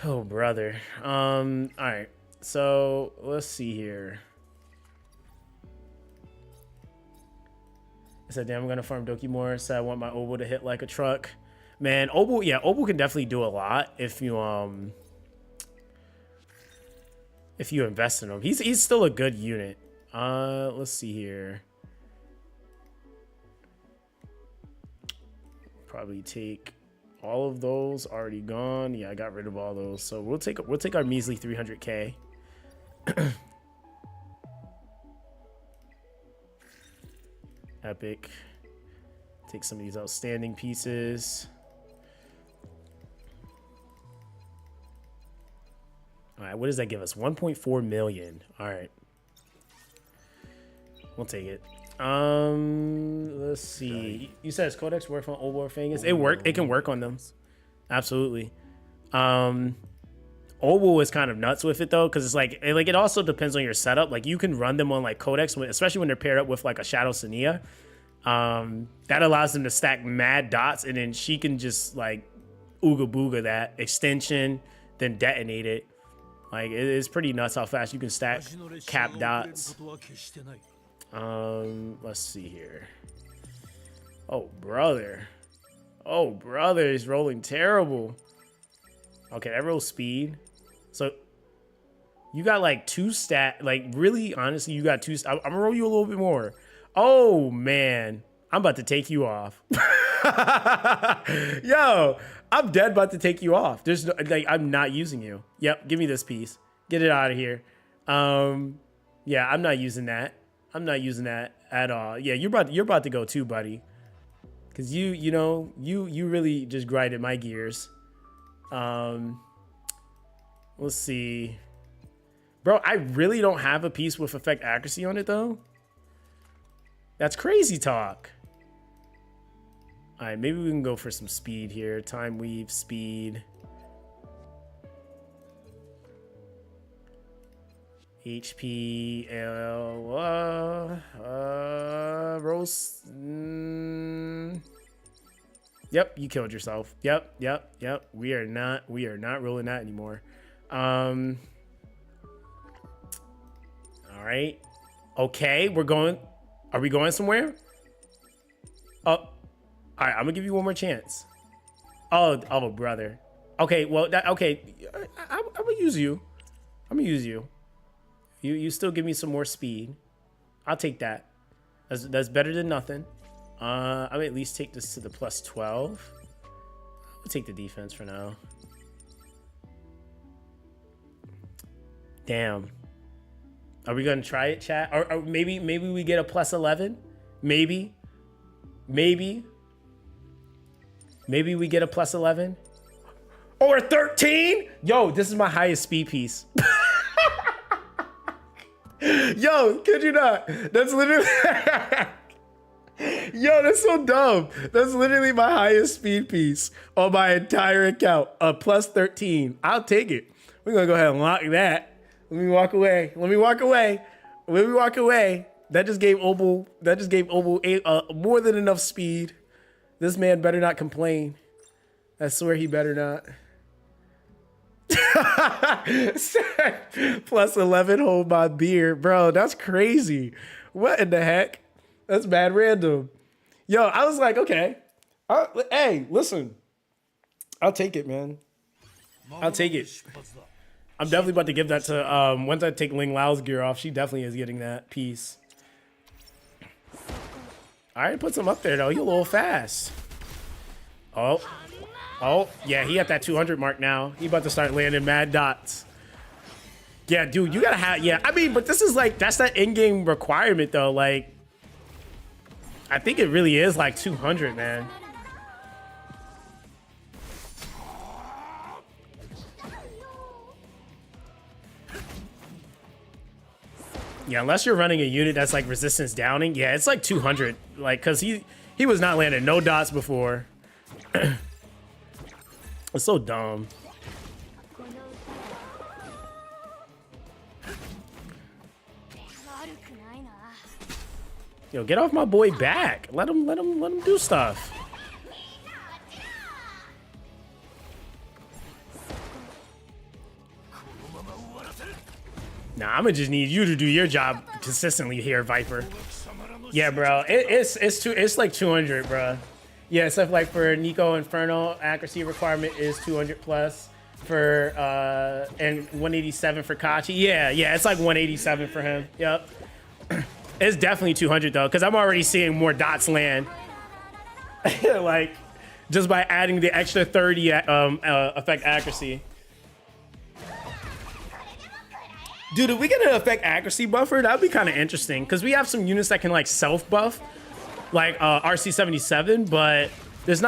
[SPEAKER 1] Oh, brother. All right. So let's see here. I said, damn, I'm gonna farm Doki more. So I want my Obo to hit like a truck. Man, Obo, yeah, Obo can definitely do a lot if you invest in him. He's still a good unit. Let's see here. Probably take all of those. Already gone. Yeah, I got rid of all those. So we'll take our measly 300k. Epic. Take some of these outstanding pieces. All right, what does that give us? 1.4 million. All right. We'll take it. Let's see. You said it's Codex work on Old War Fangus? It can work on them. Absolutely. Obo is kind of nuts with it though, because it's like it also depends on your setup. Like you can run them on like Codex, especially when they're paired up with like a Shadow Sania. That allows them to stack mad dots, and then she can just like ooga booga that extension, then detonate it. Like it's pretty nuts how fast you can stack cap dots. Let's see here. Oh brother, he's rolling terrible. Okay, that rolls speed. So you got like 2 stat, like really, honestly, you got 2. I'm gonna roll you a little bit more. Oh man, I'm about to take you off. Yo, I'm dead about to take you off. There's no, like, I'm not using you. Yep, give me this piece. Get it out of here. Yeah, I'm not using that. I'm not using that at all. Yeah, you're about to go too, buddy. Cause you know, you really just grinded my gears. Let's see. Bro, I really don't have a piece with effect accuracy on it though. That's crazy talk. All right, maybe we can go for some speed here. Time weave, speed. HP, Rose. Yep, you killed yourself. Yep. We are not rolling that anymore. All right. Okay, are we going somewhere? Oh, all right, I'm gonna give you one more chance. Oh, brother. Okay, well, okay. I'm gonna use you. You still give me some more speed. I'll take that. That's better than nothing. I'll at least take this to the plus 12. I'll take the defense for now. Damn. Are we gonna try it, chat? Or maybe we get a plus 11? Maybe we get a plus 11? Or 13? Yo, this is my highest speed piece. Yo, kid you not. That's literally... Yo, that's so dumb. That's literally my highest speed piece on my entire account. A plus 13. I'll take it. We're gonna go ahead and lock that. Let me walk away. That just gave Obo more than enough speed. This man better not complain. I swear he better not. Plus 11, hold my beer. Bro, that's crazy. What in the heck? That's mad random. Yo, I was like, okay. Hey, listen. I'll take it, man. I'll take it. I'm definitely about to give that to, once I take Ling Lao's gear off, she definitely is getting that piece. All right, put some up there, though. He a little fast. Oh, yeah, he at that 200 mark now. He about to start landing mad dots. Yeah, dude, you gotta have, yeah. I mean, but this is like, that's that in-game requirement, though. Like, I think it really is like 200, man. Yeah, unless you're running a unit that's like resistance downing, yeah, it's like 200. Like, cause he was not landing no dots before. It's so dumb. Yo, get off my boy back. Let him do stuff. Nah, I'm gonna just need you to do your job consistently here, Viper. Yeah, bro. It's like 200, bro. Yeah, except like for Nico Inferno, accuracy requirement is 200 plus for and 187 for Kachi. Yeah, it's like 187 for him. Yep. It's definitely 200 though, because I'm already seeing more dots land. Like just by adding the extra 30 effect accuracy. Dude, if we get an effect accuracy buffer, that'd be kind of interesting, because we have some units that can like self buff, like RC77, but there's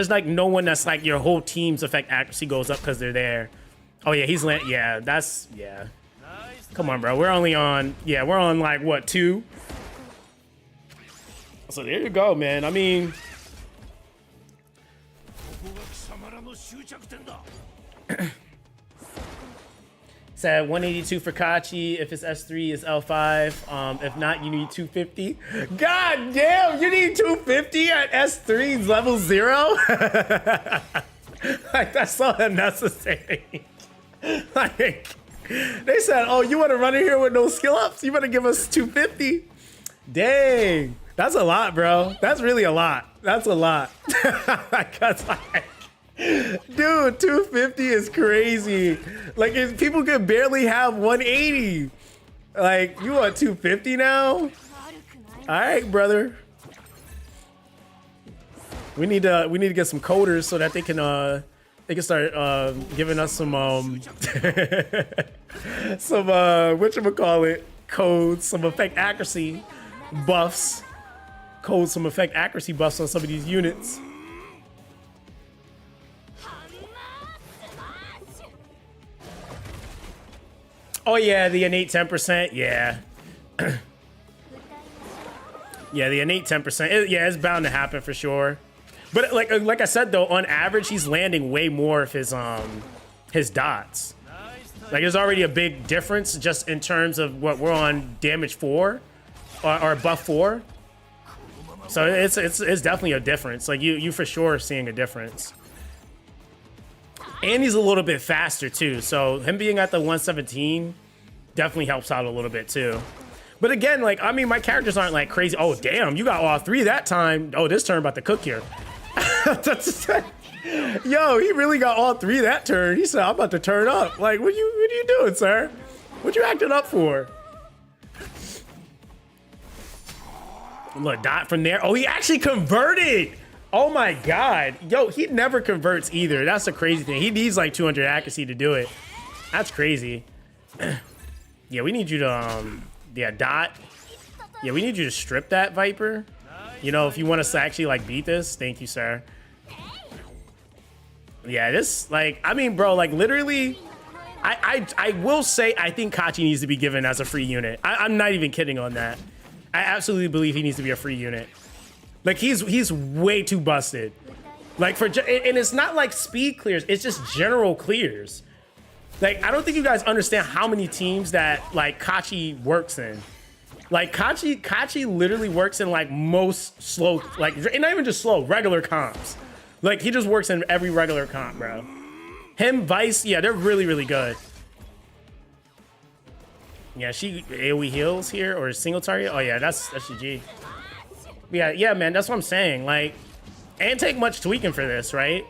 [SPEAKER 1] like no one that's like your whole team's effect accuracy goes up because they're there. Oh yeah, yeah. Come on, bro. We're on like what, 2? So there you go, man. I mean, said 182 for Kachi. If it's S3, it's L5. If not, you need 250. God damn, you need 250 at S3's level 0? Like, that's so unnecessary. Like, they said, oh, you want to run in here with no skill ups? You better give us 250. Dang, that's a lot, bro. That's really a lot. That's a lot. Because, like, dude, 250 is crazy. Like, people could barely have 180. Like, you want 250 now? All right, brother. We need to get some coders so that they can start giving us some some whatchamacallit codes, some effect accuracy buffs. Code some effect accuracy buffs on some of these units. Oh yeah, the innate 10%. Yeah. Yeah, the innate 10%. Yeah, it's bound to happen for sure. But like I said though, on average, he's landing way more of his dots. Like, there's already a big difference just in terms of what we're on damage 4 or buff 4. So it's definitely a difference. Like, you for sure are seeing a difference. And he's a little bit faster too. So him being at the 117 definitely helps out a little bit too. But again, like, I mean, my characters aren't like crazy. Oh, damn, you got all 3 that time. Oh, this turn about to cook here. Yo, he really got all 3 that turn. He said, I'm about to turn up. Like, what are you doing, sir? What you acting up for? Look, dot from there. Oh, he actually converted. Oh my God. Yo, he never converts either. That's the crazy thing. He needs like 200 accuracy to do it. That's crazy. Yeah, we need you to, yeah, dot. Yeah, we need you to strip that, Viper. You know, if you want us to actually like beat this. Thank you, sir. Yeah, this, like, I mean, bro, like, literally, I will say I think Kachi needs to be given as a free unit. I'm not even kidding on that. I absolutely believe he needs to be a free unit. Like, he's way too busted. Like, and it's not like speed clears, it's just general clears. Like, I don't think you guys understand how many teams that, like, Kachi works in. Like, Kachi literally works in, like, most slow, like, not even just slow, regular comps. Like, he just works in every regular comp, bro. Him, Vice, yeah, they're really, really good. Yeah, she AoE heals here, or single target. Oh, yeah, that's your G. Yeah, man, that's what I'm saying. Like, ain't take much tweaking for this, right?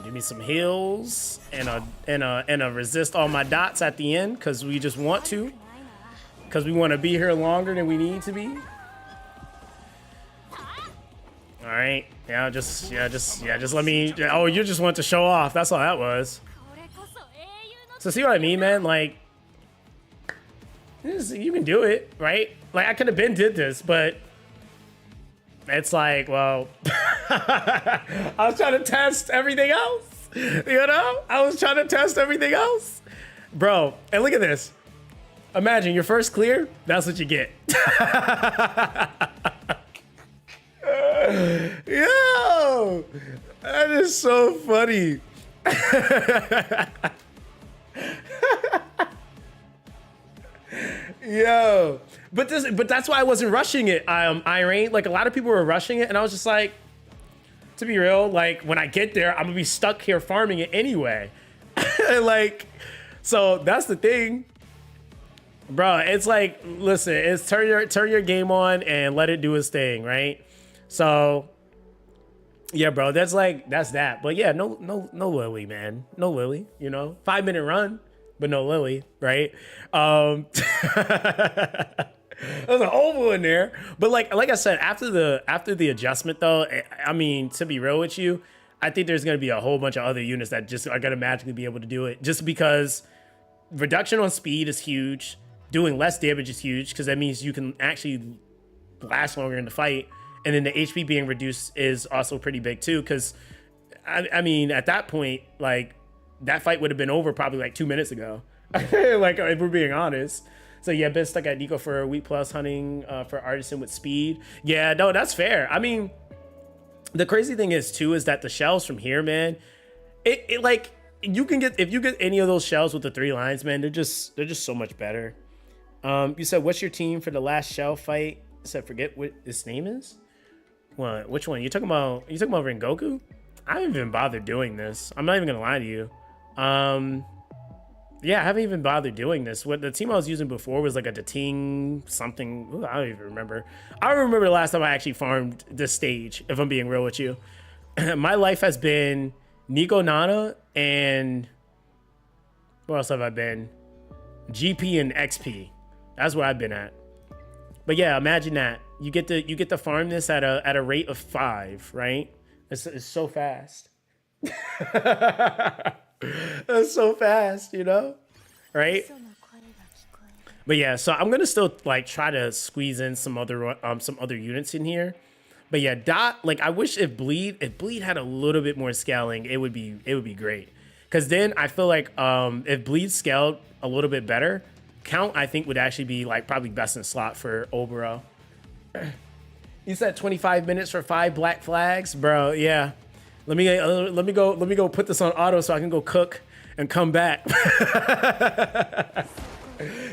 [SPEAKER 1] Give me some heals and a resist all my dots at the end, because we just want to. Because we want to be here longer than we need to be. All right. Yeah, just let me. Oh, you just want to show off. That's all that was. So see what I mean, man? Like, you can do it, right? Like, I could have did this, but it's like, well, I was trying to test everything else. You know? I was trying to test everything else. Bro, and look at this. Imagine your first clear, that's what you get. Yo! That is so funny. Yo, but that's why I wasn't rushing it. Irene, like a lot of people were rushing it, and I was just like, to be real, like when I get there, I'm gonna be stuck here farming it anyway. Like, so that's the thing, bro. It's like, listen, it's turn your game on and let it do its thing, right? So, yeah, bro, that's that. But yeah, no Lily, man, no Lily. You know, 5-minute run, but no Lily, right? There's an oval in there, but like I said, after the adjustment though, I mean, to be real with you, I think there's gonna be a whole bunch of other units that just are gonna magically be able to do it, just because reduction on speed is huge, doing less damage is huge, because that means you can actually last longer in the fight, and then the HP being reduced is also pretty big too, because I mean, at that point, like that fight would have been over probably like 2 minutes ago. Like, if we're being honest. So yeah, been stuck at Nico for a week plus hunting for artisan with speed. Yeah, no, that's fair. I mean, the crazy thing is too is that the shells from here, man, it like you can get, if you get any of those shells with the 3 lines, man, they're just so much better. You said, what's your team for the last shell fight? You said, forget what his name is. What? Which one? You talking about Rengoku? I haven't even bothered doing this. I'm not even gonna lie to you. Yeah, I haven't even bothered doing this. What the team I was using before was like a Dating something. Ooh, I don't even remember. I don't remember the last time I actually farmed this stage, if I'm being real with you. My life has been Nico Nana and where else have I been? GP and XP. That's where I've been at. But yeah, imagine that. You get to farm this at a rate of 5, right? It's so fast. That's so fast, you know, right? But yeah, so I'm gonna still like try to squeeze in some other units in here. But yeah, Dot, like I wish if Bleed had a little bit more scaling, it would be great. Cause then I feel like if Bleed scaled a little bit better, Count I think would actually be like probably best in slot for Obero. You said 25 minutes for 5 black flags, bro. Yeah. Let me go put this on auto so I can go cook and come back.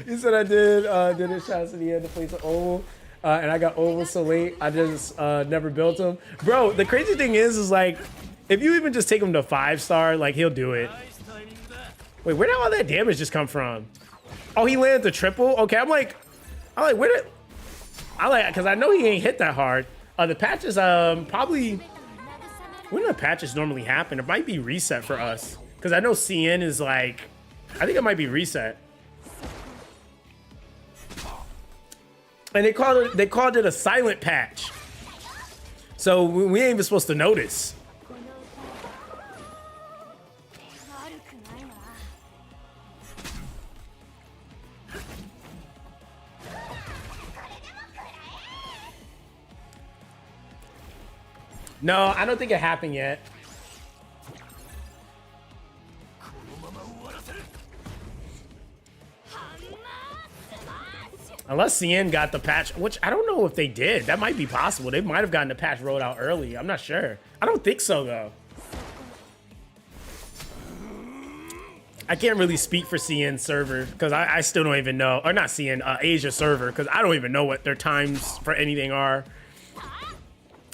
[SPEAKER 1] You said I did it shots in the end to place an oval, and I got oval so late I just never built them, bro. The crazy thing is like if you even just take him to 5-star, like he'll do it. Wait, where did all that damage just come from? Oh, he landed the triple. Okay, I'm like because I know he ain't hit that hard. The patches probably. When do the patches normally happen? It might be reset for us. Because I know CN is like, I think it might be reset. And they called it a silent patch. So we ain't even supposed to notice. No, I don't think it happened yet. Unless CN got the patch, which I don't know if they did. That might be possible. They might have gotten the patch rolled out early. I'm not sure. I don't think so, though. I can't really speak for CN server because I still don't even know. Or not CN, Asia server, because I don't even know what their times for anything are.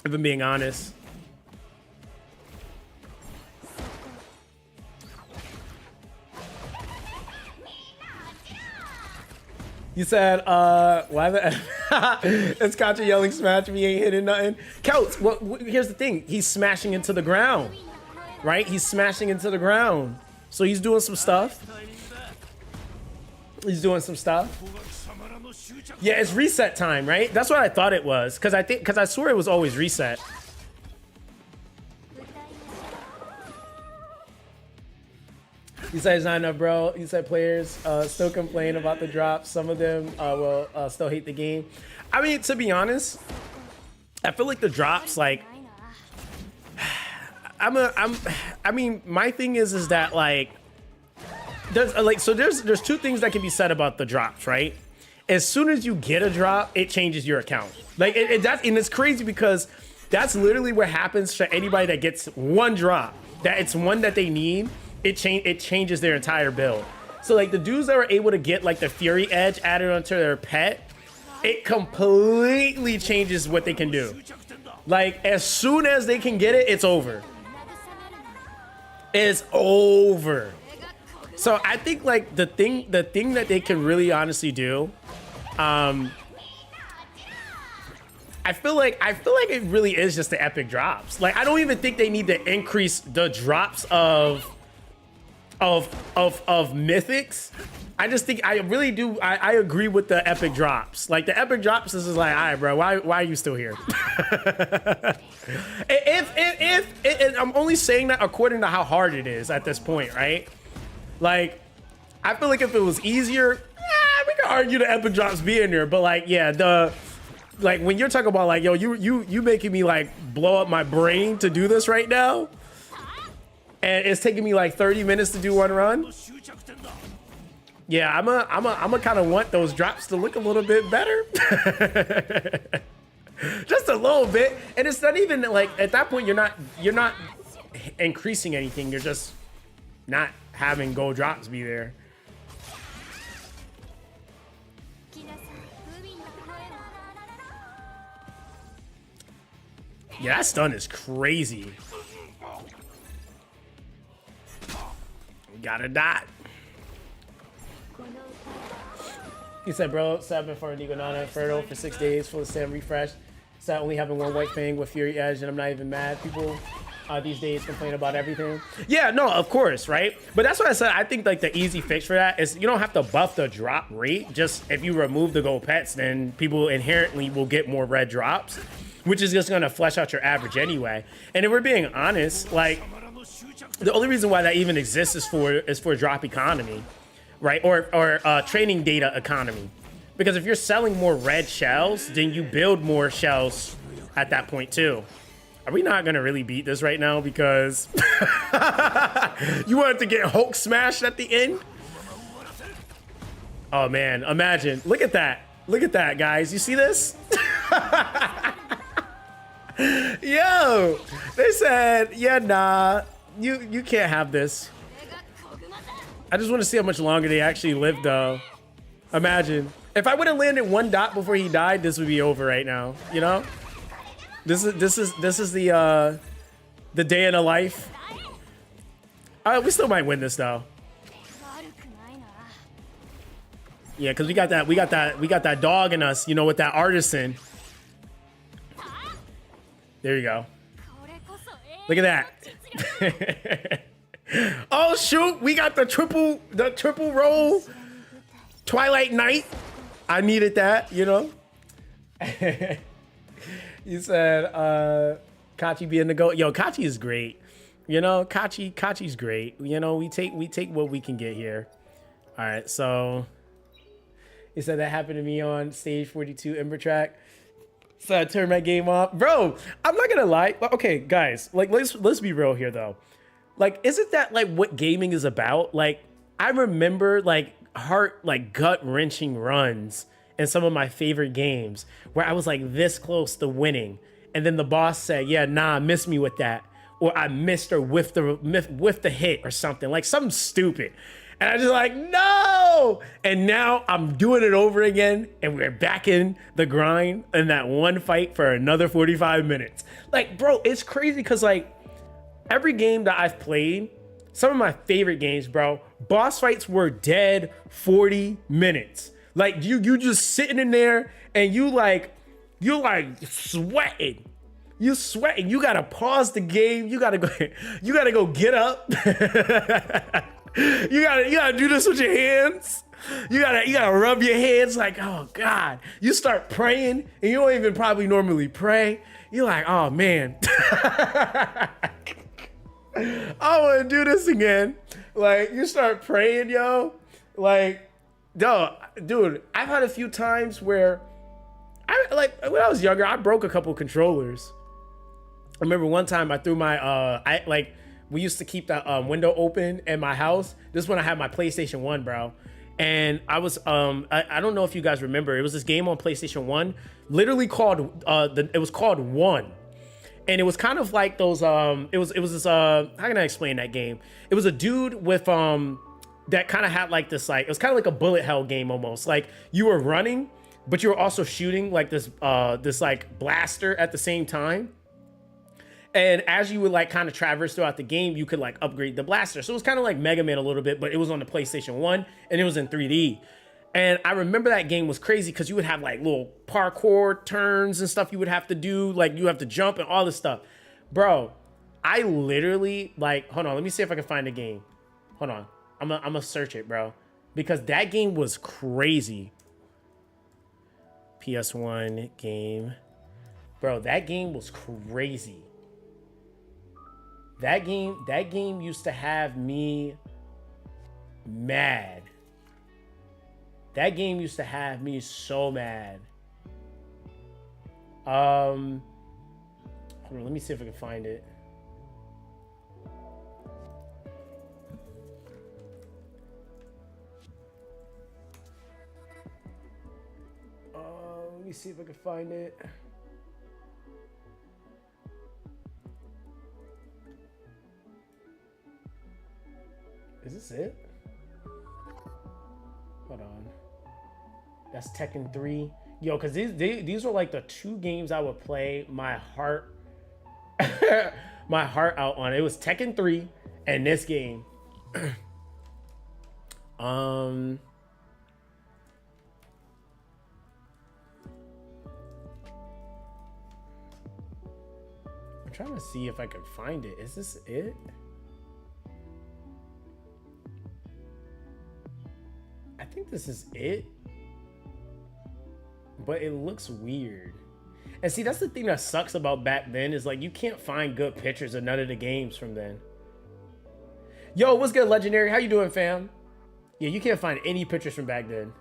[SPEAKER 1] If I'm being honest. You said, why the it's Contra yelling smash me, ain't hitting nothing. Celts, here's the thing. He's smashing into the ground, right? He's smashing into the ground. So he's doing some stuff. He's doing some stuff. Yeah, it's reset time, right? That's what I thought it was. Because I swear it was always reset. You said it's not enough, bro. You said players still complain about the drops. Some of them will still hate the game. I mean, to be honest, I feel like the drops, like, I mean, my thing is that like, there's two things that can be said about the drops, right? As soon as you get a drop, it changes your account. Like, and it's crazy because That's literally what happens to anybody that gets one drop. That it's one that they need. It changes their entire build. So like the dudes that were able to get like the Fury Edge added onto their pet, it completely changes what they can do. Like as soon as they can get it, it's over. It's over. So I think like the thing that they can really honestly do, I feel like it really is just the epic drops. Like I don't even think they need to increase the drops of mythics. I just think I really do. I agree with the epic drops. Like the epic drops is like, all right, bro, why are you still here? if I'm only saying that according to how hard it is at this point, right? Like, I feel like if it was easier, we could argue the epic drops being there. But like, yeah, like when you're talking about like, yo, you making me like blow up my brain to do this right now, and it's taking me like 30 minutes to do one run. Yeah, I'm a kind of want those drops to look a little bit better. Just a little bit. And it's not even like at that point you're not increasing anything. You're just not having gold drops be there. Yeah, that stun is crazy. We got a dot. He said, bro, I've for Nico Nana Inferno for 6 days, full of Sam refresh. So only having one white thing with Fury Edge, and I'm not even mad. People these days complain about everything. Yeah, no, of course, right? But that's what I said. I think like the easy fix for that is you don't have to buff the drop rate. Just if you remove the gold pets, then people inherently will get more red drops, which is just gonna flesh out your average anyway. And if we're being honest, like the only reason why that even exists is for drop economy. Right, or training data economy, because if you're selling more red shells, then you build more shells at that point too. Are we not gonna really beat this right now because you wanted to get Hulk smashed at the end? Oh man, imagine! Look at that, guys. You see this? Yo, they said, yeah, nah, you can't have this. I just want to see how much longer they actually live, though. Imagine if I would have landed one dot before he died, this would be over right now. You know, this is the day in a life. We still might win this though. Yeah, because we got that dog in us. You know, with that artisan. There you go. Look at that. Oh shoot, we got the triple roll Twilight Knight. I needed that, you know. You said Kachi being the GOAT. Yo, Kachi is great. You know, Kachi's great. You know, we take what we can get here. All right, so he said that happened to me on stage 42 Ember track. So I turned my game off. Bro, I'm not gonna lie. Okay, guys, like let's be real here though. Like, isn't that like what gaming is about? Like, I remember like gut-wrenching runs in some of my favorite games where I was like this close to winning, and then the boss said, "Yeah, nah, miss me with that," or I missed or whiffed the hit or something, like something stupid, and I just like no. And now I'm doing it over again, and we're back in the grind in that one fight for another 45 minutes. Like, bro, it's crazy because like. Every game that I've played, some of my favorite games, bro, boss fights were dead 40 minutes. Like you just sitting in there and you like sweating. You sweating. You gotta pause the game. You gotta go get up. you gotta do this with your hands. You gotta rub your hands like, oh God. You start praying and you don't even probably normally pray. You're like, oh man. I want to do this again. Like, you start praying, yo. Like, yo, dude, I've had a few times where when I was younger, I broke a couple controllers. I remember one time I threw my, we used to keep that window open in my house. This is when I had my PlayStation 1, bro. And I was, I don't know if you guys remember, it was this game on PlayStation 1, literally called, it was called One. and it was kind of like those it was this how can I explain that game? It was a dude with that kind of had like this, like, it was kind of like a bullet hell game almost. Like you were running, but you were also shooting like this this like blaster at the same time. And as you would like kind of traverse throughout the game, you could like upgrade the blaster. So it was kind of like Mega Man a little bit, but it was on the PlayStation 1 and it was in 3D. And I remember that game was crazy because you would have like little parkour turns and stuff you would have to do. Like you have to jump and all this stuff. Bro, I literally like, hold on, let me see if I can find the game. Hold on, I'm gonna search it, bro. Because that game was crazy. PS1 game. Bro, that game was crazy. That game used to have me mad. That game used to have me so mad. Hold on, let me see if I can find it. Let me see if I can find it. Is this it? Hold on. That's Tekken 3. Yo, because these were like the two games I would play my heart my heart out on. It was Tekken 3 and this game. I'm trying to see if I can find it. Is this it? I think this is it, but it looks weird. And see, that's the thing that sucks about back then is like you can't find good pictures of none of the games from then. Yo, what's good, Legendary? How you doing, fam? Yeah, you can't find any pictures from back then.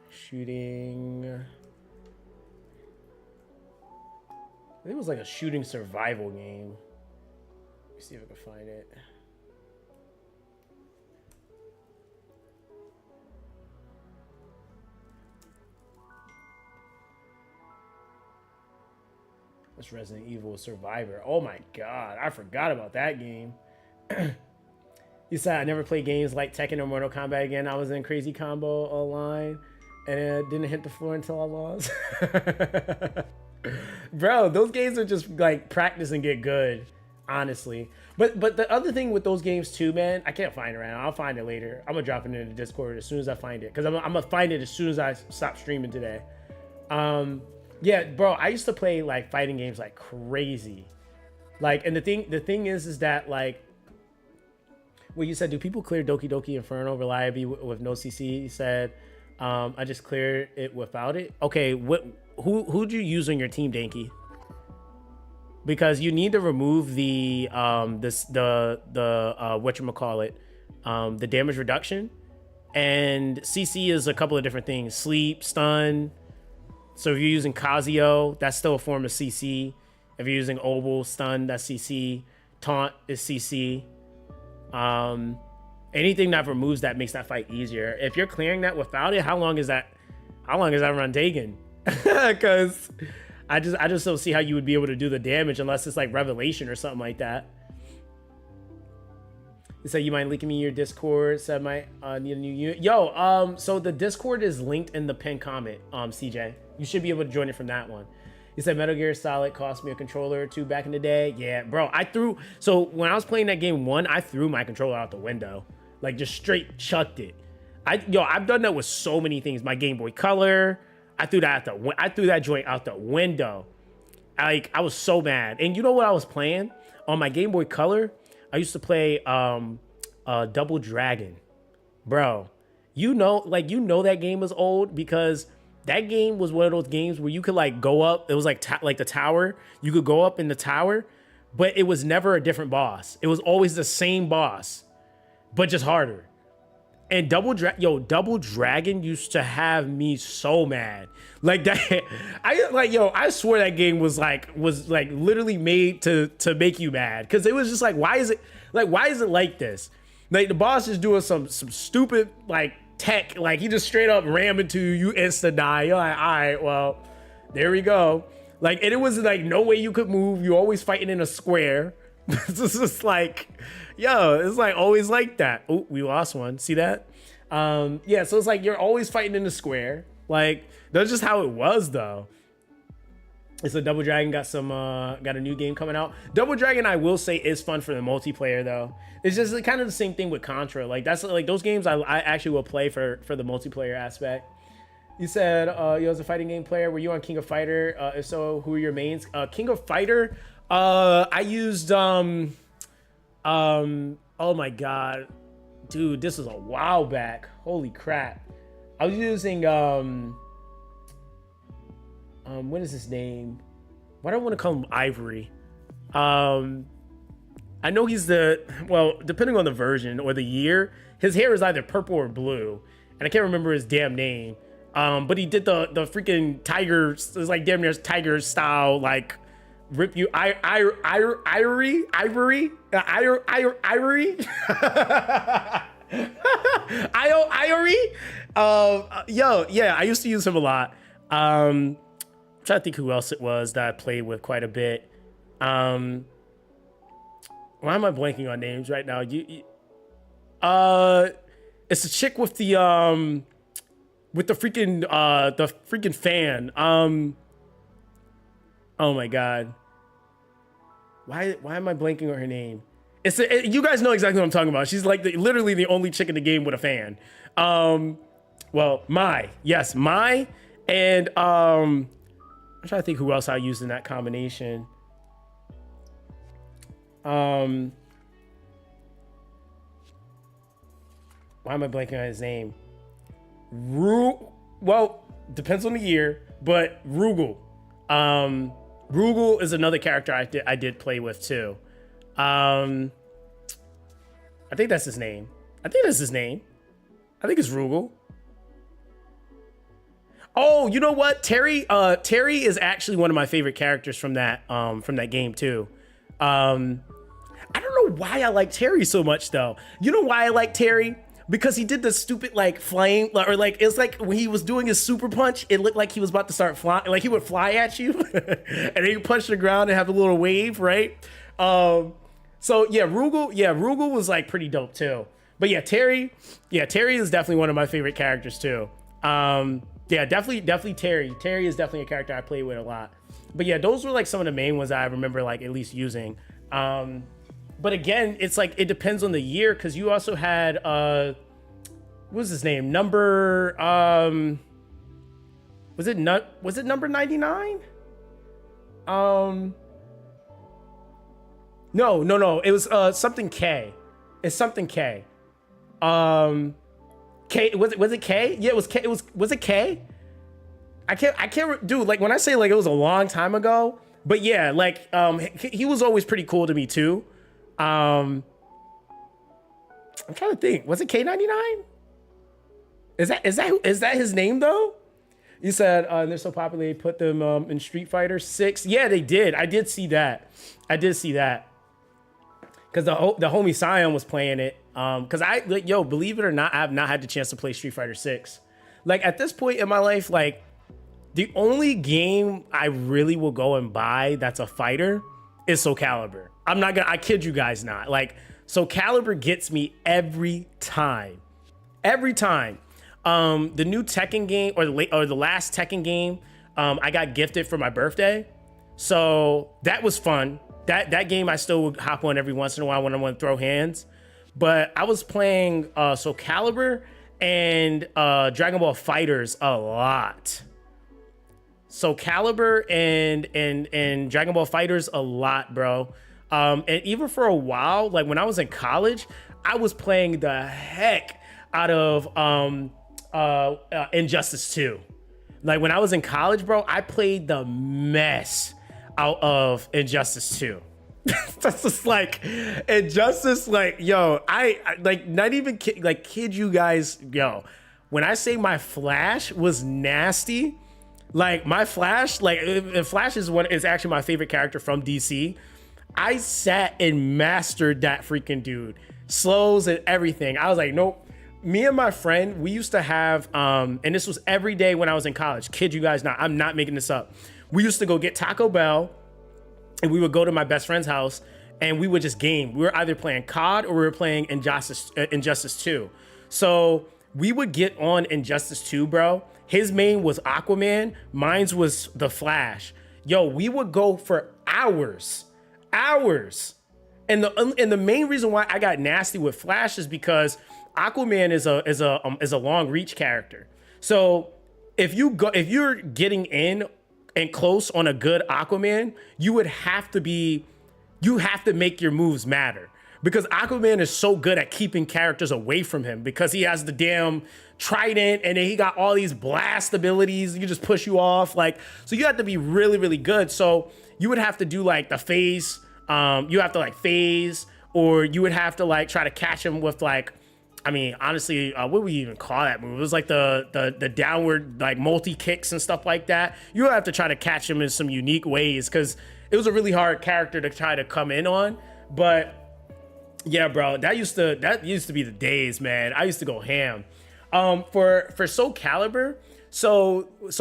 [SPEAKER 1] Shooting. I think it was like a shooting survival game. Let me see if I can find it. That's Resident Evil Survivor. Oh my god, I forgot about that game. You said I never played games like Tekken or Mortal Kombat again. I was in Crazy Combo Online and it didn't hit the floor until I lost. Bro, those games are just like practice and get good, honestly. But the other thing with those games too, man, I can't find it right now. I'll find it later. I'm gonna drop it in the Discord as soon as I find it, because I'm gonna find it as soon as I stop streaming today. Yeah, bro, I used to play like fighting games like crazy. Like, and the thing is that like, well, you said, do people clear Doki Doki Inferno reliably with no CC? You said, I just cleared it without it. Okay, who'd you use on your team, Danky? Because you need to remove the whatchamacallit, the damage reduction, and CC is a couple of different things: sleep, stun. So if you're using Kazuo, that's still a form of CC. If you're using Obel, stun, that's CC. Taunt is CC. Anything that removes that makes that fight easier. If you're clearing that without it, how long is that run taking? Because I just don't see how you would be able to do the damage unless it's like Revelation or something like that. You said you mind linking me your Discord. Said my need a new unit. Yo, so the Discord is linked in the pinned comment. CJ, you should be able to join it from that one. You said Metal Gear Solid cost me a controller or two back in the day. Yeah, bro, so when I was playing that game I threw my controller out the window, like just straight chucked it. I've done that with so many things. My Game Boy Color, I threw that joint out the window. I was so mad. And you know what I was playing on my Game Boy Color? I used to play Double Dragon. Bro, you know that game was old because that game was one of those games where you could like go up. It was like the tower. You could go up in the tower, but it was never a different boss. It was always the same boss, but just harder. And Double Dragon used to have me so mad. Like that, I swear that game was like literally made to make you mad. Cause it was just like, why is it like this? Like the boss is doing some stupid like tech, like he just straight up ram into you, insta die. You're like, all right, well, there we go. Like, and it was like no way you could move. You're always fighting in a square. It's just like, yo, it's like always like that. Oh, we lost one. See that? Yeah, so it's like you're always fighting in the square. Like, that's just how it was though. It's a Double Dragon got a new game coming out. Double Dragon, I will say, is fun for the multiplayer though. It's just kind of the same thing with Contra. Like that's like those games I actually will play for the multiplayer aspect. You said you was a fighting game player. Were you on King of Fighter? If so, who are your mains? King of Fighter. I used oh my god, dude, this was a while back. Holy crap. I was using what is his name? Why do I want to call him Ivory? I know he's well, depending on the version or the year, his hair is either purple or blue, and I can't remember his damn name. But he did the freaking tiger, it's like damn near tiger style, like rip you ivory. Yo, yeah, I used to use him a lot. I'm trying to think who else it was that I played with quite a bit. Why am I blanking on names right now? It's a chick with the freaking fan. Oh my god. Why am I blanking on her name? You guys know exactly what I'm talking about. She's like literally the only chick in the game with a fan. Well, Mai. Yes, Mai. And I'm trying to think who else I used in that combination. Why am I blanking on his name? Well, depends on the year, but Rugal. Rugal is another character I did play with too. I think that's his name. I think it's Rugal. Oh, you know what? Terry is actually one of my favorite characters from that game too. I don't know why I like Terry so much though. You know why I like Terry? Because he did the stupid like flame, or like it's like when he was doing his super punch, it looked like he was about to start flying, like he would fly at you and then you punch the ground and have a little wave, right? So yeah, Rugal was like pretty dope too. But yeah, Terry is definitely one of my favorite characters too. Yeah, definitely Terry. Terry is definitely a character I play with a lot. But yeah, those were like some of the main ones I remember like at least using. But again, it's like it depends on the year, because you also had what was his name? Was it number 99? No. It was something K. It's something K. K, was it K? Yeah, it was K. Was it K? I can't dude, like when I say like it was a long time ago, but yeah, like he was always pretty cool to me too. I'm trying to think. Was it K99? Is that his name though? You said they're so popular they put them in Street Fighter 6. Yeah, they did. I did see that. Because the homie Sion was playing it. Because believe it or not, I have not had the chance to play Street Fighter 6. Like at this point in my life, like the only game I really will go and buy that's a fighter is Soul Calibur. I kid you guys not. Like Soul Calibur gets me every time. Every time. The new Tekken game or the last Tekken game, I got gifted for my birthday. So that was fun. That game I still would hop on every once in a while when I want to throw hands. But I was playing Soul Calibur and Dragon Ball Fighters a lot. Soul Calibur and Dragon Ball Fighters a lot, bro. And even for a while, like when I was in college, I was playing the heck out of Injustice 2. Like when I was in college, bro, I played the mess out of Injustice 2. That's just like Injustice, like, yo, I like not even kid you guys, yo. When I say my Flash was nasty, like my Flash, like Flash is actually my favorite character from DC. I sat and mastered that freaking dude slows and everything. I was like, nope. Me and my friend, we used to have, and this was every day when I was in college. Kid you guys not, I'm not making this up. We used to go get Taco Bell, and we would go to my best friend's house, and we would just game. We were either playing COD or we were playing Injustice 2. So we would get on Injustice 2, bro. His main was Aquaman. Mine's was the Flash. Yo, we would go for hours. And the main reason why I got nasty with Flash is because Aquaman is a long reach character. So if you're getting in and close on a good Aquaman, you have to make your moves matter, because Aquaman is so good at keeping characters away from him because he has the damn trident and then he got all these blast abilities. You just push you off, like, so you have to be really, really good. So you would have to do like the phase. You have to like phase, or you would have to like try to catch him with like, I mean, honestly, what would we even call that move? It was like the downward like multi kicks and stuff like that. You would have to try to catch him in some unique ways because it was a really hard character to try to come in on. But yeah, bro, that used to be the days, man. I used to go ham. For Soul Calibur, so was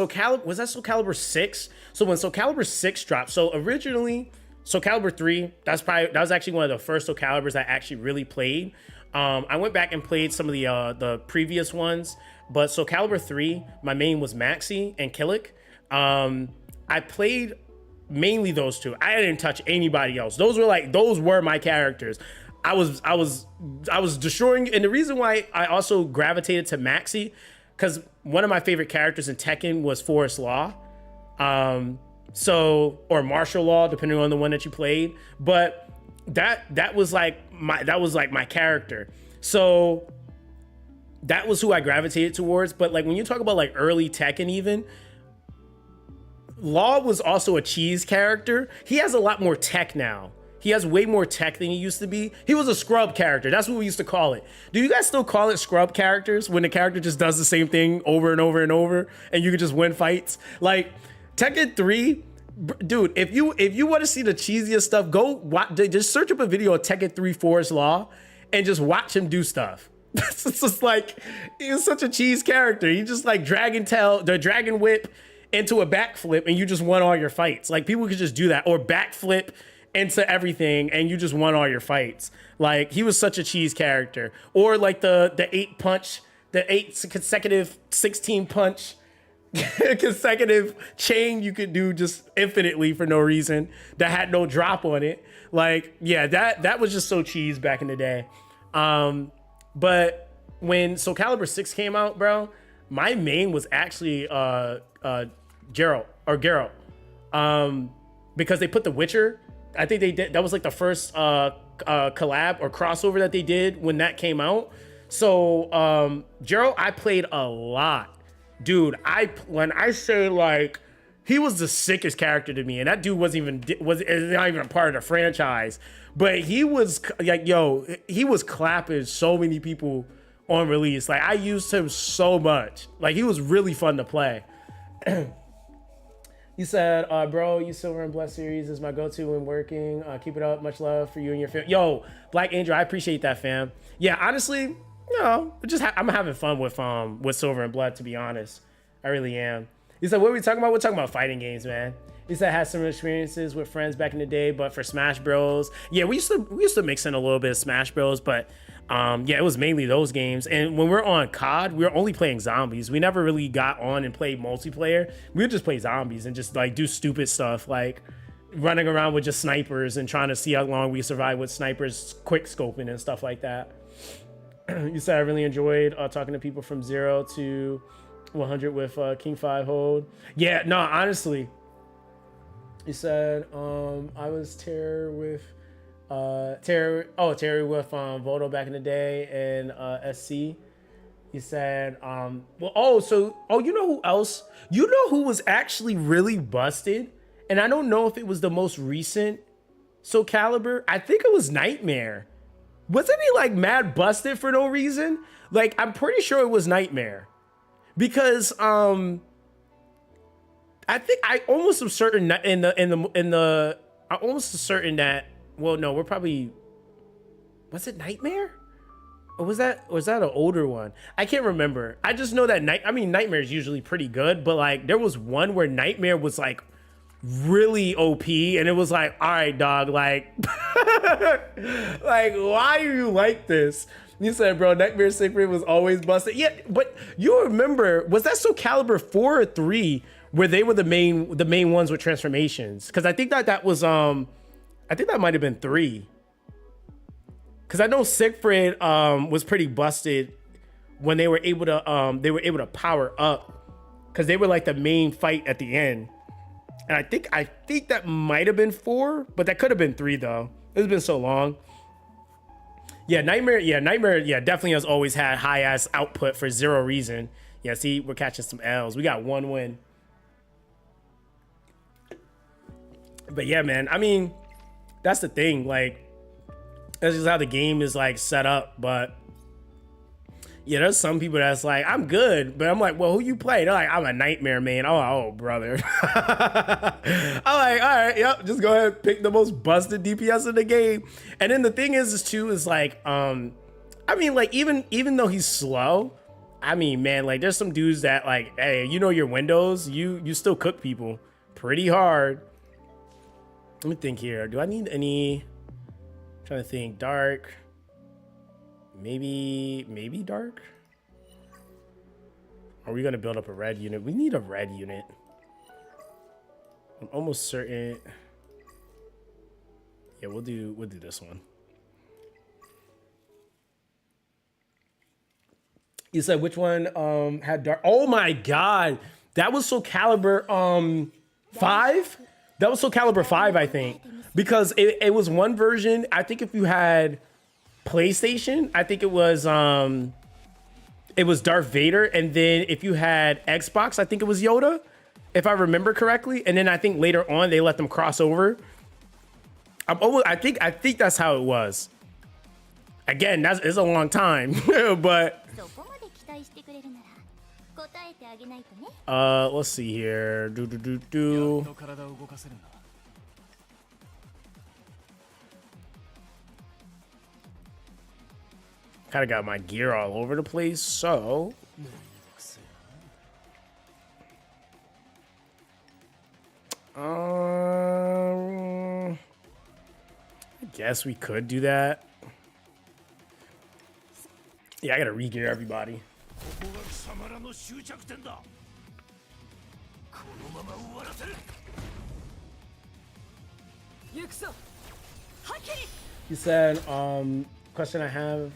[SPEAKER 1] that Soul Calibur 6? So when Soul Calibur 6 dropped, so originally Soul Calibur 3, that was actually one of the first Soul Caliburs I actually really played. I went back and played some of the previous ones, but Soul Calibur 3, my main was Maxi and Killick. I played mainly those two. I didn't touch anybody else. Those were my characters. I was destroying, and the reason why I also gravitated to Maxi, because one of my favorite characters in Tekken was Forest Law. Or martial law, depending on the one that you played. But that was like my character. So that was who I gravitated towards. But like when you talk about like early Tekken, even Law was also a cheese character. He has a lot more tech now. He has way more tech than he used to be. He was a scrub character. That's what we used to call it. Do you guys still call it scrub characters when the character just does the same thing over and over and over and you can just win fights? Like Tekken 3, dude, if you want to see the cheesiest stuff, go watch, just search up a video of Tekken 3 Forest Law and just watch him do stuff. It's just like, he was such a cheese character. He just like the dragon whip into a backflip and you just won all your fights. Like people could just do that, or backflip into everything and you just won all your fights. Like he was such a cheese character. Or like the 8 punch, the 8 consecutive 16 punch consecutive chain you could do just infinitely for no reason that had no drop on it. Like, yeah, that was just so cheese back in the day. But when Soul Calibur 6 came out, bro, my main was actually Geralt, because they put The Witcher. I think they did. That was like the first collab or crossover that they did when that came out. So Geralt, I played a lot. Dude, when I say like he was the sickest character to me, and that dude is not even a part of the franchise, but he was like, he was clapping so many people on release. Like I used him so much. Like he was really fun to play. You said, bro, you Silver and Blessed series is my go-to when working. Keep it up. Much love for you and your family. Yo, Black Angel, I appreciate that, fam. Yeah, honestly, I'm having fun with Silver and Blood, to be honest. I really am. He said, what are we talking about? We're talking about fighting games, man. He said, had similar experiences with friends back in the day, but for Smash Bros. Yeah, we used to mix in a little bit of Smash Bros, but yeah, it was mainly those games. And when we're on COD, we were only playing zombies. We never really got on and played multiplayer. We would just play zombies and just like do stupid stuff, like running around with just snipers and trying to see how long we survive with snipers, quick scoping and stuff like that. You said I really enjoyed talking to people from 0 to 100 with King 5 hold. Yeah, no, honestly. You said I was Terry with Voto back in the day and SC. You said you know who else? You know who was actually really busted? And I don't know if it was the most recent Soul Calibur. I think it was Nightmare. Wasn't he like mad busted for no reason? Like I'm pretty sure it was Nightmare. Because I think I almost am certain that I almost certain that, well, no, we're probably, Was it Nightmare? Or was that an older one? I can't remember. I just know that Nightmare is usually pretty good, but like there was one where Nightmare was like really OP, and it was like, all right, dog, like, like, why are you like this? You said, bro, Nightmare Secret was always busted. Yeah, but you remember, was that Soul Calibur 4 or 3 where they were the main ones with transformations? Because I think that was I think that might have been 3. Because I know Siegfried was pretty busted when they were able to power up, because they were like the main fight at the end. And I think that might have been 4, but that could have been 3 though. It's been so long. Yeah, Nightmare, definitely has always had high ass output for zero reason. Yeah, see, we're catching some L's. We got 1 win. But yeah, man, I mean, that's the thing. Like, that's just how the game is like set up. But yeah, there's some people that's like, I'm good, but I'm like, well, who you play? They're like, I'm a Nightmare man. Oh, brother. I'm like, all right, yep, just go ahead and pick the most busted DPS in the game. And then the thing is like, I mean, like, even though he's slow, I mean, man, like, there's some dudes that like, hey, you know your windows, you still cook people pretty hard. Let me think here. Do I need any? I'm trying to think. Dark. Maybe dark. Are we gonna build up a red unit? We need a red unit. I'm almost certain. Yeah, we'll do this one. You said which one had dark? Oh my god, that was Soul Calibur 5. That was Soul Calibur 5, I think, because it was one version. I think if you had PlayStation, I think it was Darth Vader, and then if you had Xbox, I think it was Yoda, if I remember correctly. And then I think later on they let them cross over. I think that's how it was. Again, it's a long time, but let's see here. Kind of got my gear all over the place, so I guess we could do that. Yeah, I gotta re-gear everybody. You said, question I have,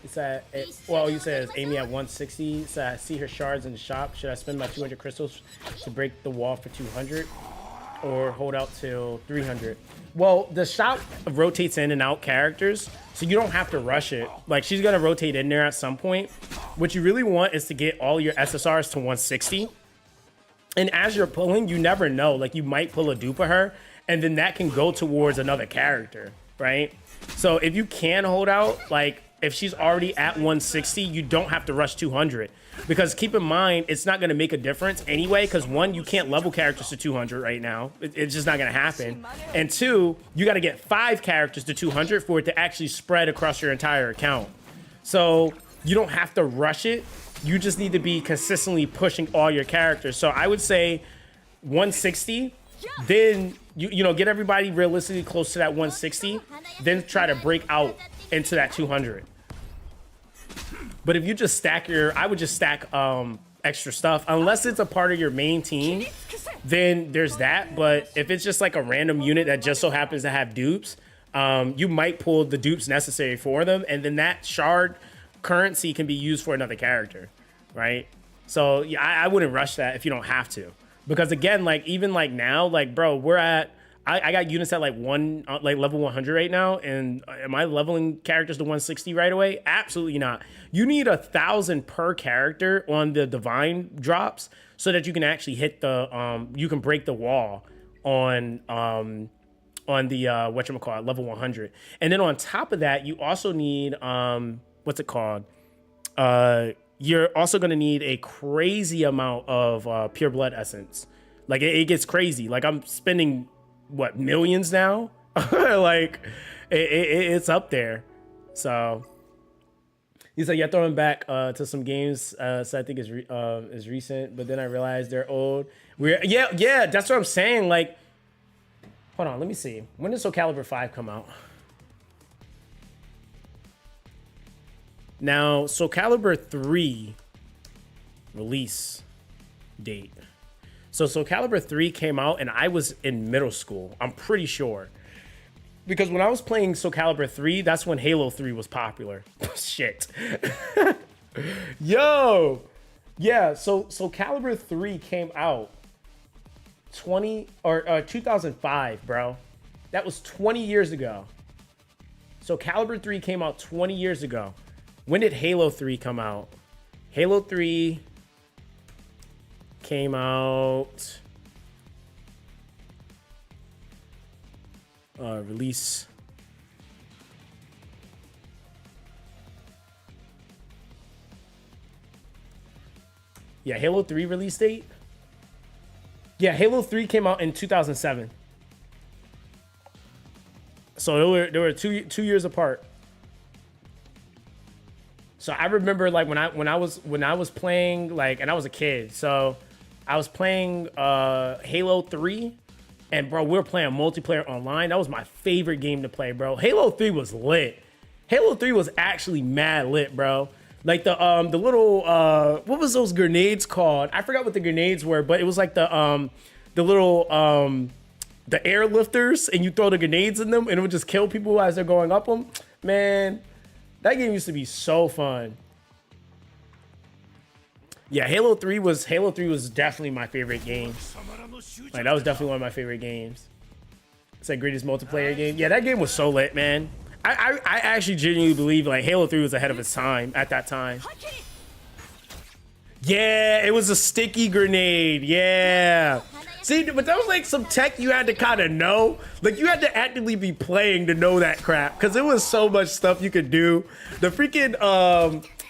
[SPEAKER 1] is that, well, you said it's Amy at 160. So I see her shards in the shop. Should I spend my 200 crystals to break the wall for 200 or hold out till 300? Well, the shop rotates in and out characters, so you don't have to rush it. Like, she's gonna rotate in there at some point. What you really want is to get all your SSRs to 160. And as you're pulling, you never know. Like, you might pull a dupe of her, and then that can go towards another character, right? So if you can hold out, like, if she's already at 160, you don't have to rush 200. Because keep in mind, it's not going to make a difference anyway, because one, you can't level characters to 200 right now. It's just not going to happen. And two, you got to get 5 characters to 200 for it to actually spread across your entire account. So you don't have to rush it. You just need to be consistently pushing all your characters. So I would say 160, then you know, get everybody realistically close to that 160, then try to break out into that 200. But if you just stack I would just stack extra stuff, unless it's a part of your main team, then there's that. But if it's just like a random unit that just so happens to have dupes, you might pull the dupes necessary for them, and then that shard currency can be used for another character, right? So yeah, I wouldn't rush that if you don't have to, because again, like, even like now, like, bro, we're at, I got units at like level 100 right now, and am I leveling characters to 160 right away? Absolutely not. You need 1,000 per character on the divine drops so that you can actually hit the you can break the wall on the whatchamacallit, level 100. And then on top of that, you also need what's it called? You're also going to need a crazy amount of pure blood essence. Like, it gets crazy. Like, I'm spending what, millions now? Like, it's up there. So he said, yeah, throwing back to some games. So I think is recent, but then I realized they're old. Yeah, that's what I'm saying. Like, hold on, let me see. When did Soul Calibur 5 come out? Now, Soul Calibur 3 release date. So Soul Calibur 3 came out and I was in middle school. I'm pretty sure. Because when I was playing Soul Calibur 3, that's when Halo 3 was popular. Shit. Yo. Yeah, so Soul Calibur 3 came out 2005, bro. That was 20 years ago. So Calibur 3 came out 20 years ago. When did Halo 3 come out? Halo 3 came out release. Yeah, Halo 3 release date. Yeah, Halo 3 came out in 2007. So they were two years apart. So I remember like when I was playing, like, and I was a kid, so I was playing Halo 3, and bro, we were playing multiplayer online. That was my favorite game to play, bro. Halo 3 was lit. Halo 3 was actually mad lit, bro. Like the little what was those grenades called? I forgot what the grenades were, but it was like the little the airlifters, and you throw the grenades in them and it would just kill people as they're going up them. Man, that game used to be so fun. Yeah, Halo 3 was definitely my favorite game. Like, that was definitely one of my favorite games. It's like greatest multiplayer game. Yeah, that game was so lit, man. I actually genuinely believe like Halo 3 was ahead of its time at that time. Yeah, it was a sticky grenade. Yeah. See, but that was like some tech you had to kind of know. Like, you had to actively be playing to know that crap, because it was so much stuff you could do. The freaking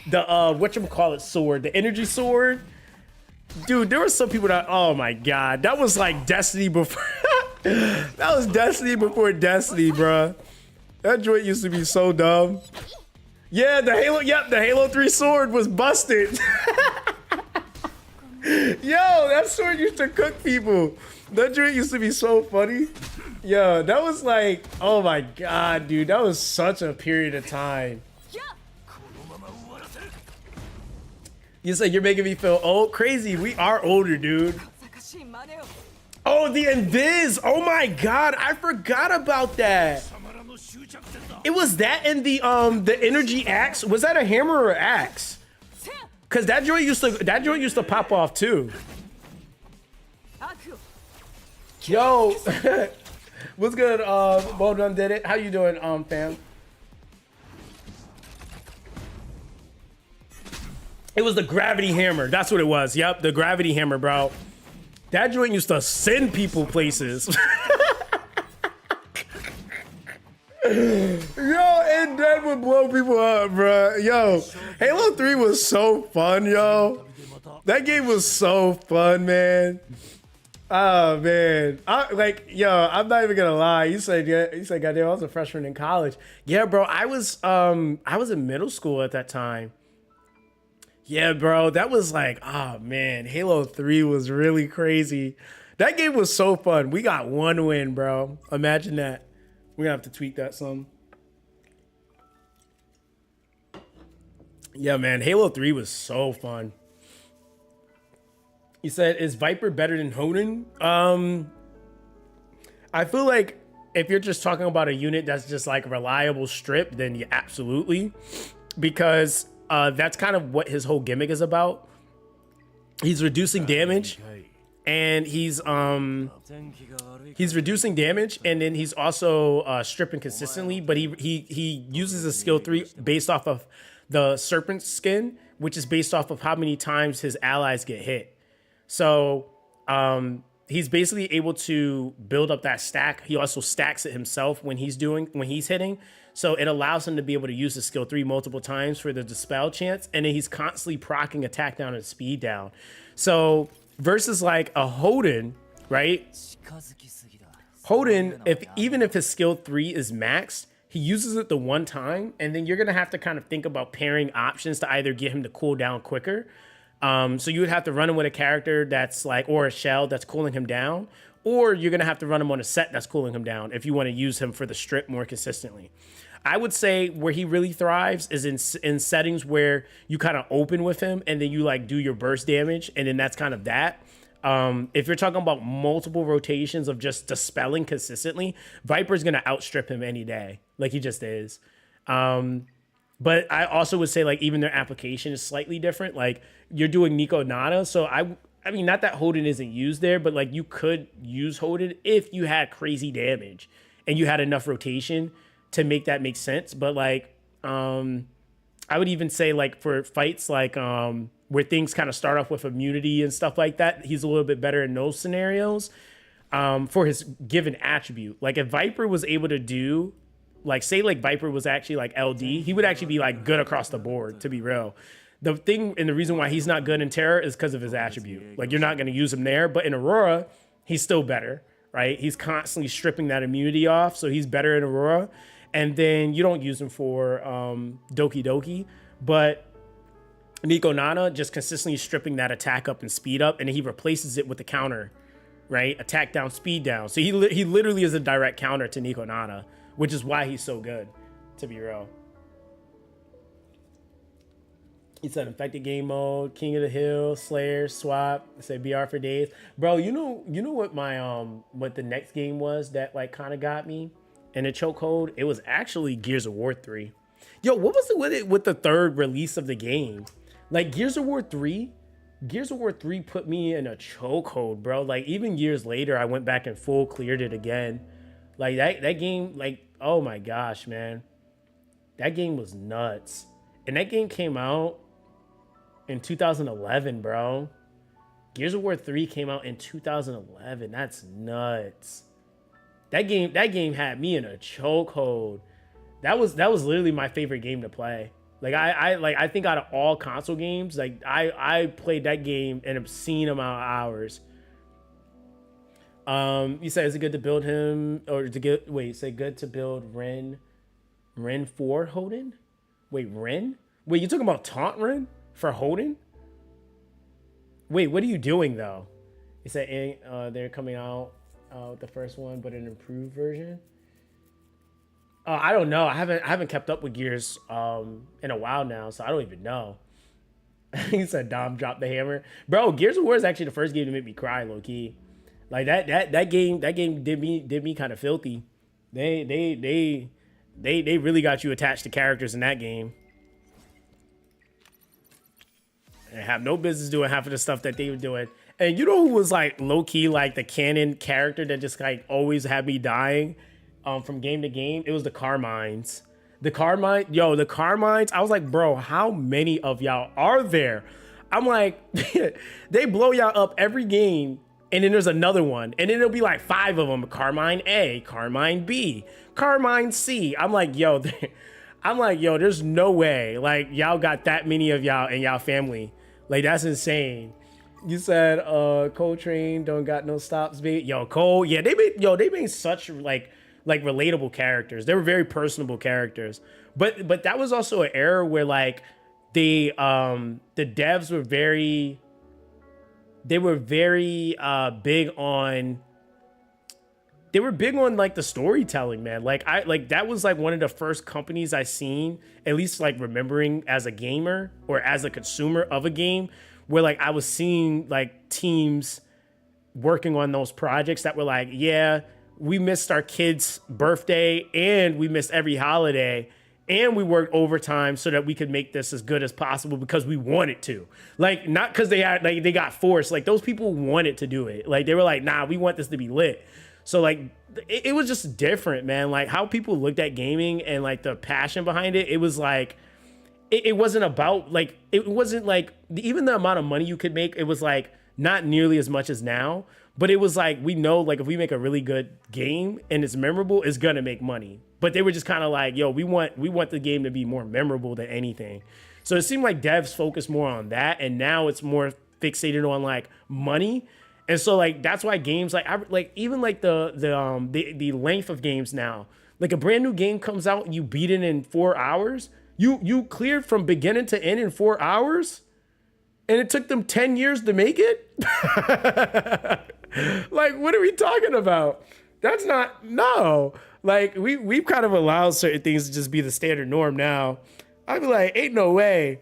[SPEAKER 1] whatchamacallit sword, the energy sword. Dude, there were some people that, oh my god, that was like Destiny before. That was Destiny before Destiny, bruh. That joint used to be so dumb. Yeah, the Halo 3 sword was busted. Yo, that sword used to cook people. That joint used to be so funny. Yo, that was like, oh my god, dude, that was such a period of time. You said you're making me feel old? Crazy, we are older, dude. Oh, the Invis. Oh my god, I forgot about that. It was that and the energy axe. Was that a hammer or axe? Cause that joint used to pop off too. Yo, what's good? Well done, did it. How you doing, fam? It was the gravity hammer. That's what it was. Yep, the gravity hammer, bro. That joint used to send people places. Yo, and that would blow people up, bro. Yo, Halo 3 was so fun, yo. That game was so fun, man. Oh man, I'm not even gonna lie. You said, goddamn, I was a freshman in college. Yeah, bro, I was in middle school at that time. Yeah, bro, that was like, oh man, Halo 3 was really crazy. That game was so fun. We got one win, bro. Imagine that. We're gonna have to tweak that some. Yeah, man, Halo 3 was so fun. You said, is Viper better than Hoden? I feel like if you're just talking about a unit that's just like reliable strip, then yeah, absolutely. Because that's kind of what his whole gimmick is about. He's reducing damage, and he's reducing damage, and then he's also stripping consistently. But he uses a skill 3 based off of the serpent skin, which is based off of how many times his allies get hit. So he's basically able to build up that stack. He also stacks it himself when he's hitting. So it allows him to be able to use the skill 3 multiple times for the dispel chance. And then he's constantly proccing attack down and speed down. So versus like a Hoden, right? Hoden, even if his skill 3 is maxed, he uses it the one time, and then you're gonna have to kind of think about pairing options to either get him to cool down quicker. So you would have to run him with a character that's like, or a shell that's cooling him down, or you're gonna have to run him on a set that's cooling him down if you want to use him for the strip more consistently. I would say where he really thrives is in settings where you kind of open with him and then you like do your burst damage, and then that's kind of that. If you're talking about multiple rotations of just dispelling consistently, Viper's gonna outstrip him any day, like he just is. But I also would say like even their application is slightly different. Like you're doing Nico Nana, so I mean not that Hoden isn't used there, but like you could use Hoden if you had crazy damage and you had enough rotation to make that make sense. But like I would even say like for fights like where things kind of start off with immunity and stuff like that, he's a little bit better in those scenarios for his given attribute. Like if Viper was able to do, like say like Viper was actually like LD, he would actually be like good across the board, to be real. The thing and the reason why he's not good in Terror is because of his attribute. Like you're not going to use him there, but in Aurora, he's still better, right? He's constantly stripping that immunity off, so he's better in Aurora. And then you don't use him for Doki Doki, but Nico Nana just consistently stripping that attack up and speed up, and then he replaces it with the counter, right? Attack down, speed down. So he literally is a direct counter to Nico Nana, which is why he's so good, to be real. He said infected game mode, King of the Hill, Slayer, swap. I said BR for days, bro. You know what my what the next game was that like kind of got me in a chokehold? It was actually Gears of War 3. Yo, what was it with the third release of the game? Like Gears of War 3 put me in a chokehold, bro. Like even years later, I went back and full cleared it again. Like that game, like, oh my gosh, man. That game was nuts. And that game came out in 2011, bro. Gears of War 3 came out in 2011. That's nuts. That game had me in a chokehold. That was literally my favorite game to play. Like I think out of all console games, like I played that game an obscene amount of hours. You said is it good to build him or to get say good to build Ren 4 Hoden? Wait, Ren? Wait, you talking about taunt Ren for Hoden? Wait, what are you doing though? You said they're coming out the first one, but an improved version. I don't know. I haven't kept up with Gears in a while now, so I don't even know. He said Dom dropped the hammer, bro. Gears of War is actually the first game to make me cry, low key. Like that game did me kind of filthy. They really got you attached to characters in that game. And have no business doing half of the stuff that they were doing. And you know who was like low key like the canon character that just like always had me dying from game to game? It was the Carmines. The Carmines. I was like, bro, how many of y'all are there? I'm like, they blow y'all up every game, and then there's another one, and then it'll be like 5 of them: Carmine A, Carmine B, Carmine C. I'm like, yo, there's no way like y'all got that many of y'all in y'all family. Like that's insane. You said Coltrane don't got no stops, babe. Yo, Cole, yeah, they made such like relatable characters. They were very personable characters. But that was also an era where like the devs were very big on like the storytelling, man. Like that was like one of the first companies I seen, at least like remembering as a gamer or as a consumer of a game, where like I was seeing like teams working on those projects that were like, yeah, we missed our kid's birthday and we missed every holiday and we worked overtime so that we could make this as good as possible because we wanted to. Like, not because they got forced. Like those people wanted to do it. Like they were like, nah, we want this to be lit. So like it was just different, man. Like how people looked at gaming and like the passion behind it. It was like, it wasn't about like, it wasn't like even the amount of money you could make. It was like not nearly as much as now, but it was like, we know like if we make a really good game and it's memorable, it's gonna make money. But they were just kind of like, yo, we want the game to be more memorable than anything. So it seemed like devs focus more on that, and now it's more fixated on like money. And so like that's why games like even like the length of games now, Like a brand new game comes out and you beat it in 4 hours. You cleared from beginning to end in 4 hours, and it took them 10 years to make it. Like, what are we talking about? That's not, no. Like, we've kind of allowed certain things to just be the standard norm now. I'd be like, ain't no way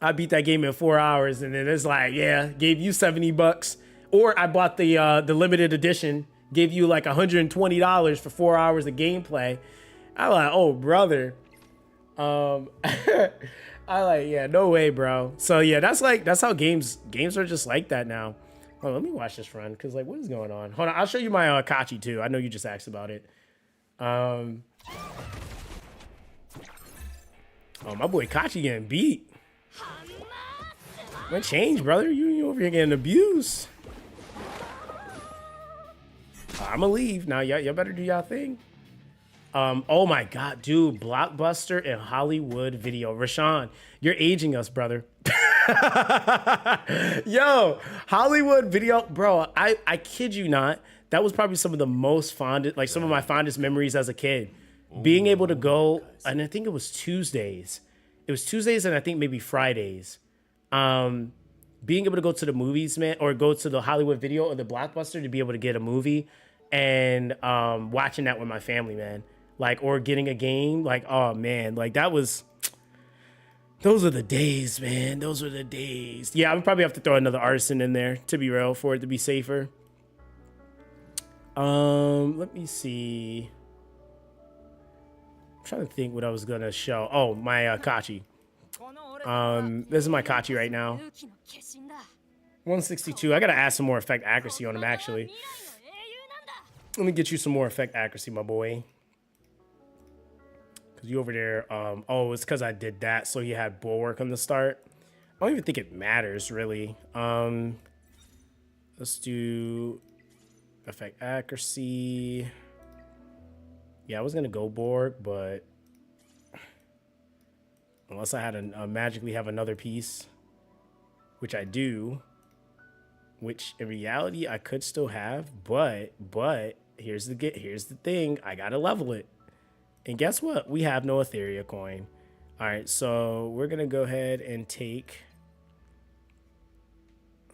[SPEAKER 1] I beat that game in 4 hours, and then it's like, yeah, gave you $70. Or I bought the limited edition, gave you like $120 for 4 hours of gameplay. I'm like, oh, brother. I like, yeah, no way, bro. So yeah, that's how games are just like that now. Oh, let me watch this run, because like, what is going on? Hold on, I'll show you my Kachi too. I know you just asked about it. Oh, my boy Kachi getting beat. What changed, brother? You over here getting abused. I'ma leave now. Y'all better do y'all thing. Oh my God, dude, Blockbuster and Hollywood Video. Rashawn, you're aging us, brother. Yo, Hollywood Video, bro, I kid you not. That was probably some of the most fondest, like some of my fondest memories as a kid. Being able to go, and I think it was Tuesdays. It was Tuesdays and I think maybe Fridays. Being able to go to the movies, man, or go to the Hollywood Video or the Blockbuster to be able to get a movie and watching that with my family, man. Like, or getting a game, like, oh man, like those are the days, man. Those were the days. Yeah, I would probably have to throw another artisan in there, to be real, for it to be safer. Let me see. I'm trying to think what I was gonna show. Oh, my Kachi. This is my Kachi right now. 162. I gotta add some more effect accuracy on him, actually. Let me get you some more effect accuracy, my boy. Cause you over there, oh, it's because I did that, so you had bulwark on the start. I don't even think it matters, really. Let's do effect accuracy. Yeah, I was gonna go bulwark, but unless I had a magically have another piece, which I do, which in reality I could still have, but here's the thing, I gotta level it. And guess what? We have no Etheria coin. All right, so we're gonna go ahead and take.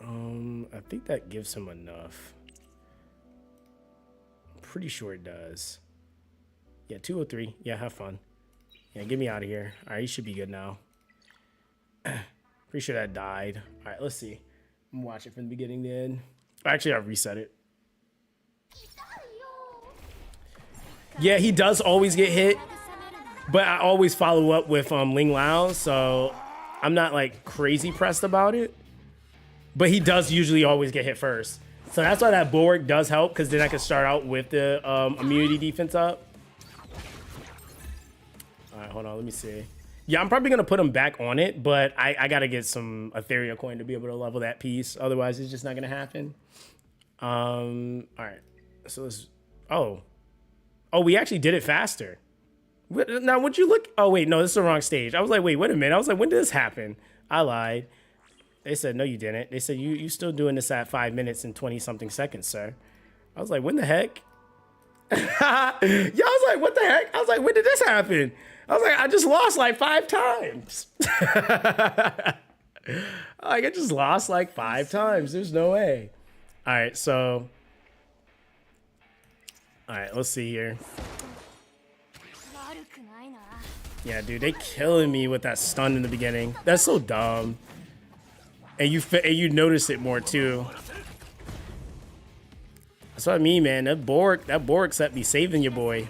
[SPEAKER 1] I think that gives him enough. I'm pretty sure it does. Yeah, 203. Yeah, have fun. Yeah, get me out of here. All right, you should be good now. Pretty sure that died. All right, let's see. I'm gonna watch it from the beginning then. Actually, I'll reset it. Yeah, he does always get hit, but I always follow up with Ling Lao, so I'm not like crazy pressed about it. But he does usually always get hit first. So that's why that bulwark does help, because then I can start out with the immunity defense up. All right, hold on, let me see. Yeah, I'm probably gonna put him back on it, but I gotta get some Etheria coin to be able to level that piece. Otherwise, it's just not gonna happen. All right, so let's, oh, we actually did it faster. Now, would you look? Oh, wait, no, this is the wrong stage. I was like, wait a minute. I was like, when did this happen? I lied. They said, no, you didn't. They said, you still doing this at 5 minutes and 20-something seconds, sir. I was like, when the heck? Yeah, I was like, what the heck? I was like, when did this happen? I was like, I just lost like 5 times. Like, I just lost like 5 times. There's no way. All right, so. All right, let's see here. Yeah, dude, they killing me with that stun in the beginning. That's so dumb. And you notice it more too. That's what I mean, man. That Borg set be saving your boy.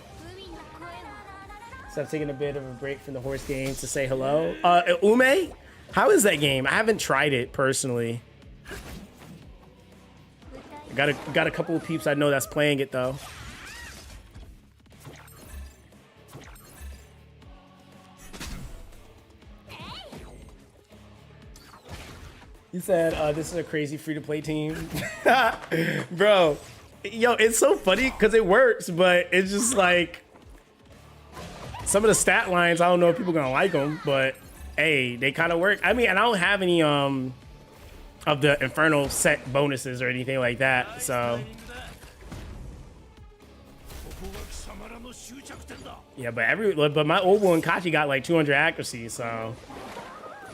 [SPEAKER 1] So I'm taking a bit of a break from the horse game to say hello. Ume, how is that game? I haven't tried it personally. Got a couple of peeps I know that's playing it though. You said this is a crazy free-to-play team. Bro, yo, it's so funny because it works, but it's just like some of the stat lines, I don't know if people are gonna like them, but hey, they kind of work. I mean, and I don't have any of the Infernal set bonuses or anything like that, so. Yeah, but my old one Kachi got like 200 accuracy, so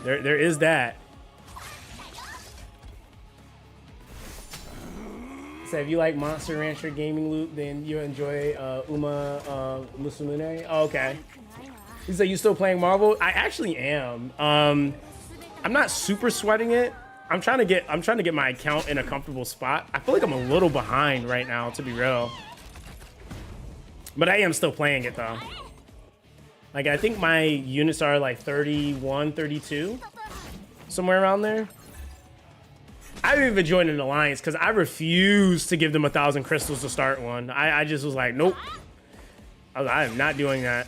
[SPEAKER 1] there is that. So if you like Monster Rancher gaming loot, then you enjoy Uma Musumune. Oh, okay. He said you still playing Marvel? I actually am. I'm not super sweating it. I'm trying to get my account in a comfortable spot. I feel like I'm a little behind right now, to be real. But I am still playing it though. Like I think my units are like 31, 32, somewhere around there. I haven't even joined an alliance because I refuse to give them 1,000 crystals to start one. I just was like, nope. I am not doing that.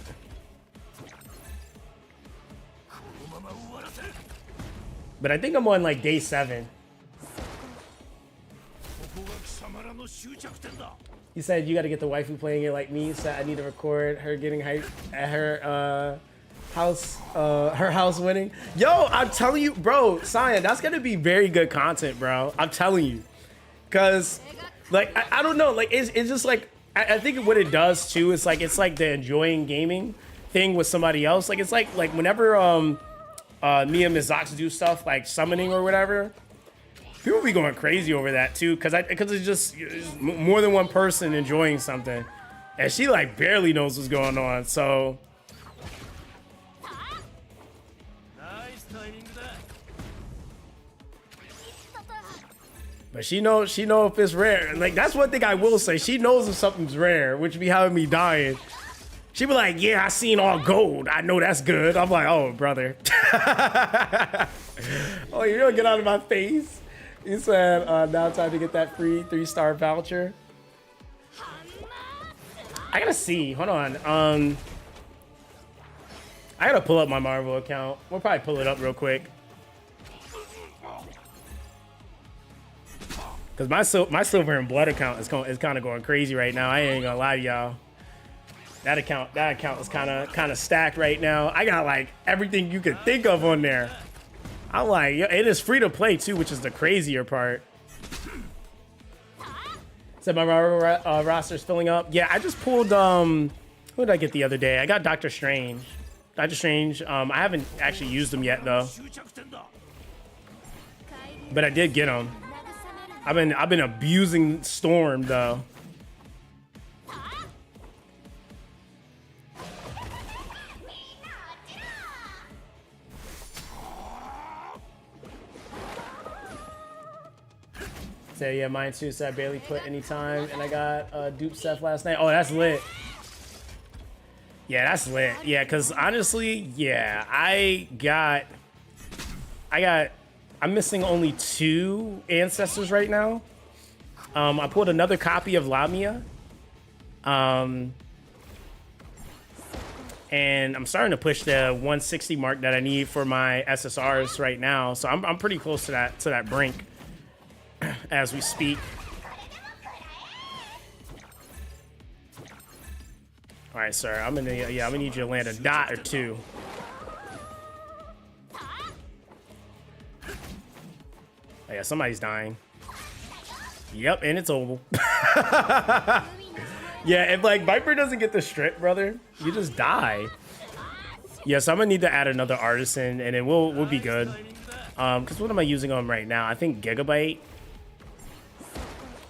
[SPEAKER 1] But I think I'm on like day 7. He said you got to get the waifu playing it like me, so I need to record her getting hyped at her house winning. Yo, I'm telling you, bro, Cyan, that's gonna be very good content, bro. I'm telling you, cause like I don't know, like it's just like I think what it does too is like it's like the enjoying gaming thing with somebody else. Like it's like whenever me and Ms. Zox do stuff like summoning or whatever, people be going crazy over that too, cause it's just more than one person enjoying something, and she like barely knows what's going on, so. But she know if it's rare. Like that's one thing I will say. She knows if something's rare, which be having me dying. She be like, "Yeah, I seen all gold. I know that's good." I'm like, "Oh, brother." Oh, you don't get out of my face. He said, "Now time to get that free 3-star voucher." I gotta see. Hold on. I gotta pull up my Marvel account. We'll probably pull it up real quick. Cause my silver and blood account is kind of going crazy right now. I ain't gonna lie to y'all. That account is kind of stacked right now. I got like everything you could think of on there. I'm like, it is free to play too, which is the crazier part. Said my roster's filling up. Yeah, I just pulled who did I get the other day? I got Doctor Strange. Doctor Strange. I haven't actually used them yet though, but I did get him. I've been abusing Storm though. So yeah, mine too. So I barely put any time, and I got dupe Seth last night. Oh, that's lit. Yeah, that's lit. Yeah, cause honestly, yeah, I'm missing only 2 ancestors right now. I pulled another copy of Lamia. And I'm starting to push the 160 mark that I need for my SSRs right now. So I'm pretty close to that brink as we speak. All right, sir. I'm gonna need you to land a dot or 2. Oh, yeah, somebody's dying. Yep, and it's over. Yeah, if like Viper doesn't get the strip, brother, you just die. Yeah, so I'm gonna need to add another artisan, and then we'll be good. Because what am I using on right now? I think Gigabyte.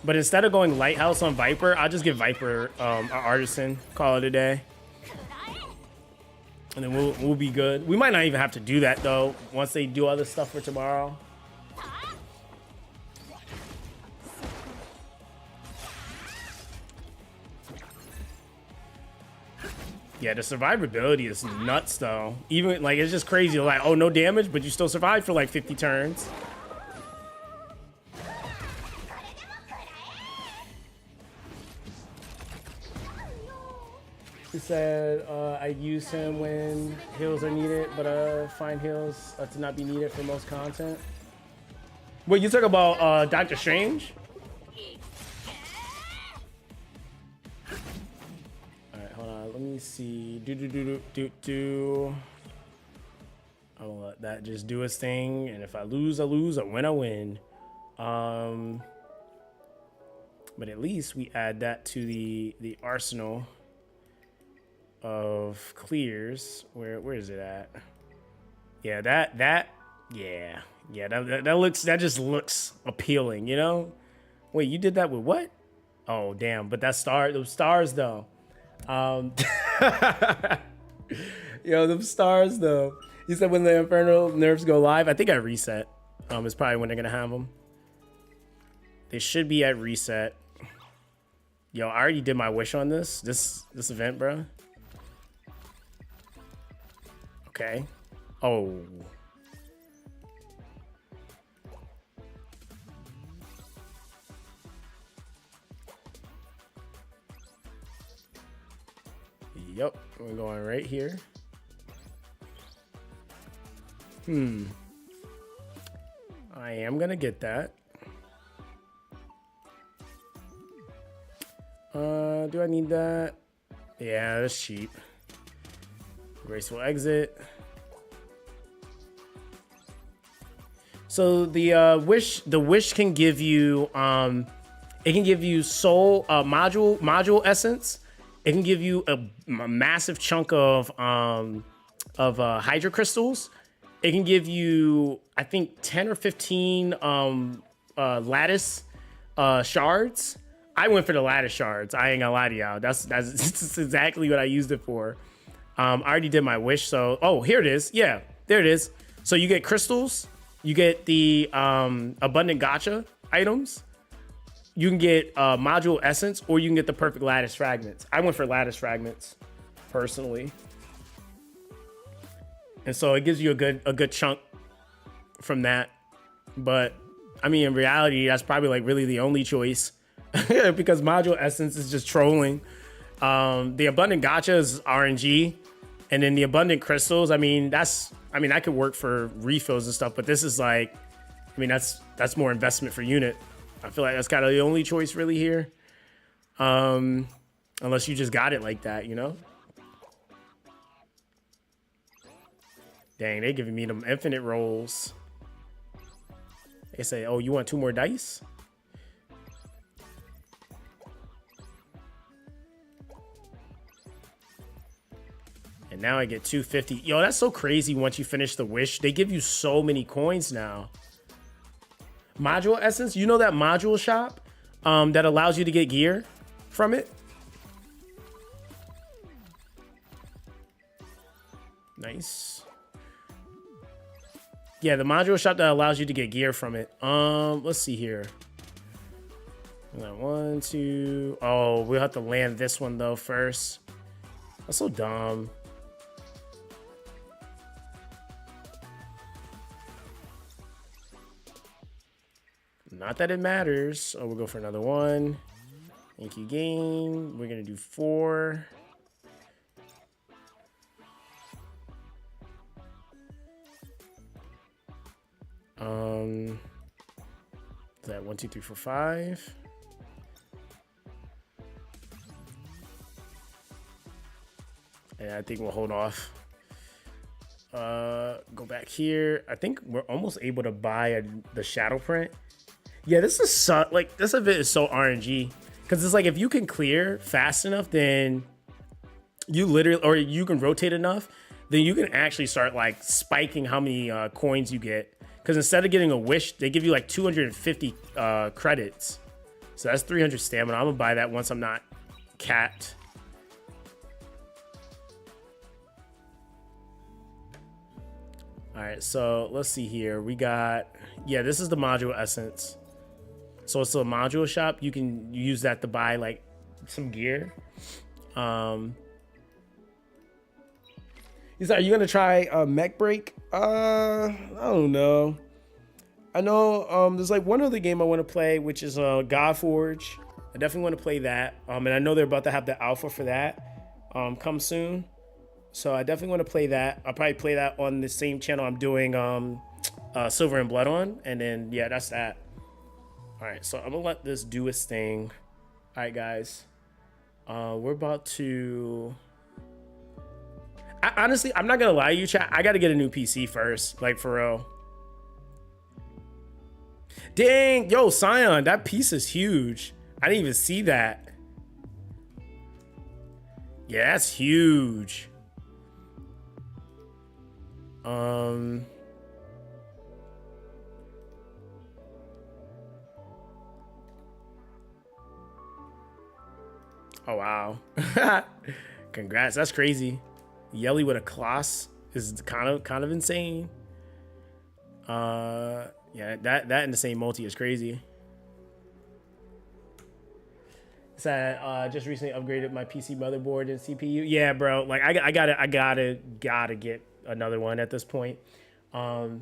[SPEAKER 1] But instead of going Lighthouse on Viper, I'll just give Viper an artisan. Call it a day. And then we'll be good. We might not even have to do that though once they do other stuff for tomorrow. Yeah, the survivability is nuts though. Even like it's just crazy. Like, oh, no damage, but you still survive for like 50 turns. He said, I use him when heals are needed, but find heals to not be needed for most content. Wait, you talk about Doctor Strange? Let me see. I'll let that just do its thing, and if I lose, I lose. I win. But at least we add that to the arsenal. of clears. Where is it at? Yeah, that just looks appealing, you know? Wait, you did that with what? Oh damn, but those stars though. Yo, them stars though. You said when the Infernal Nerves go live, I think at reset. It's probably when they're gonna have them. They should be at reset. Yo, I already did my wish on this event, bro. Okay. Oh. Yep, we're going right here. I am gonna get that. Do I need that? Yeah, that's cheap. Graceful exit. So the wish can give you it can give you soul module essence. It can give you a massive chunk of hydro crystals. It can give you, I think, 10 or 15 lattice shards. I went for the lattice shards. I ain't gonna lie to y'all. That's exactly what I used it for. I already did my wish, so here it is. Yeah, there it is. So you get crystals, you get the abundant gacha items, you can get module essence, or you can get the perfect lattice fragments. I went for lattice fragments personally, and so it gives you a good chunk from that. But I mean, in reality, that's probably like really the only choice because module essence is just trolling. The abundant gacha is RNG, and then the abundant crystals. I mean, that could work for refills and stuff, but this is like, I mean, that's more investment for unit. I feel like that's kind of the only choice really here. Unless you just got it like that, you know? Dang, they giving me them infinite rolls. They say, oh, you want 2 more dice? And now I get 250. Yo, that's so crazy once you finish the wish. They give you so many coins now. Module essence, you know that module shop that allows you to get gear from it? Nice. Yeah, the module shop that allows you to get gear from it. Let's see here. 1, 2. Oh, we'll have to land this one though first. That's so dumb. Not that it matters. Oh, we'll go for another one. Thank you, game. We're gonna do 4. Is that 1, 2, 3, 4, 5? Yeah, I think we'll hold off. Go back here. I think we're almost able to buy the shadow print. Yeah, this is like this event is so RNG because it's like if you can clear fast enough, then you literally, or you can rotate enough, then you can actually start like spiking how many coins you get. Because instead of getting a wish, they give you like 250 credits. So that's 300 stamina. I'm gonna buy that once I'm not capped. All right, so let's see here. We got, yeah, this is the module essence. So it's a module shop. You can use that to buy like some gear. He's like, are you gonna try Mech Break? I don't know. I know there's like one other game I want to play, which is God Forge. I definitely want to play that. And I know they're about to have the alpha for that come soon. So I definitely want to play that. I'll probably play that on the same channel I'm doing Silver and Blood on. And then, yeah, that's that. All right, so I'm going to let this do its thing. All right, guys. We're about to... honestly, I'm not going to lie to you, chat. I got to get a new PC first. Like, for real. Dang. Yo, Scion, that piece is huge. I didn't even see that. Yeah, that's huge. Oh wow. Congrats. That's crazy. Yelly with a class is kind of insane. Yeah, that in the same multi is crazy. Said just recently upgraded my PC motherboard and CPU. Yeah, bro. Like I gotta get another one at this point. You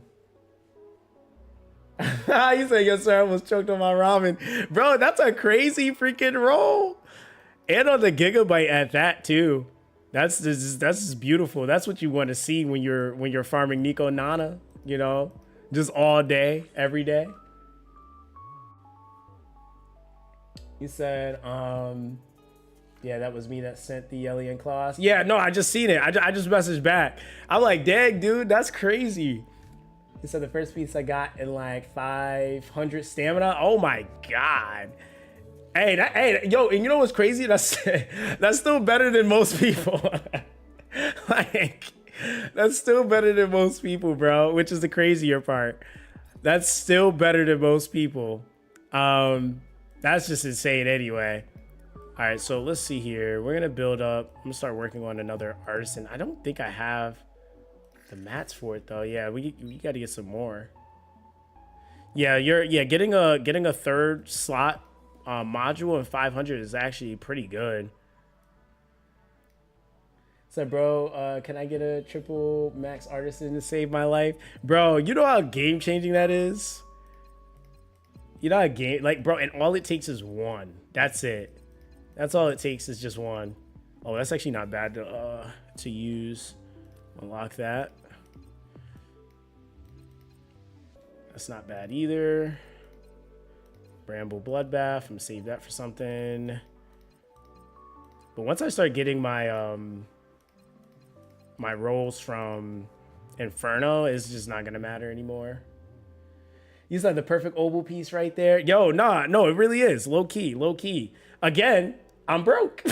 [SPEAKER 1] say yes, sir. I almost choked on my ramen, bro. That's a crazy freaking roll, and on the gigabyte at that too. That's just beautiful. That's what you want to see when you're farming Nico Nana. You know, just all day, every day. He said, yeah, that was me that sent the alien class. Yeah, no, I just seen it. I just messaged back. I'm like, dang, dude, that's crazy. He said the first piece I got in like 500 stamina. Oh my God. Hey, yo, and you know what's crazy? That's still better than most people. Like, that's still better than most people, bro, which is the crazier part. That's still better than most people. That's just insane anyway. All right, so let's see here. We're gonna build up. I'm gonna start working on another artisan. I don't think I have the mats for it though. Yeah, we got to get some more. Yeah, getting a third slot module in 500 is actually pretty good. So, bro, can I get a triple max artisan to save my life, bro? You know how game changing that is. You know, a game like, bro, and all it takes is one. That's it. That's all it takes is just one. Oh, that's actually not bad to use. Unlock that. That's not bad either. Bramble Bloodbath. I'm gonna save that for something. But once I start getting my my rolls from Inferno, it's just not gonna matter anymore. You said the perfect oval piece right there. Yo, nah, no, it really is. Low key, low key. Again, I'm broke.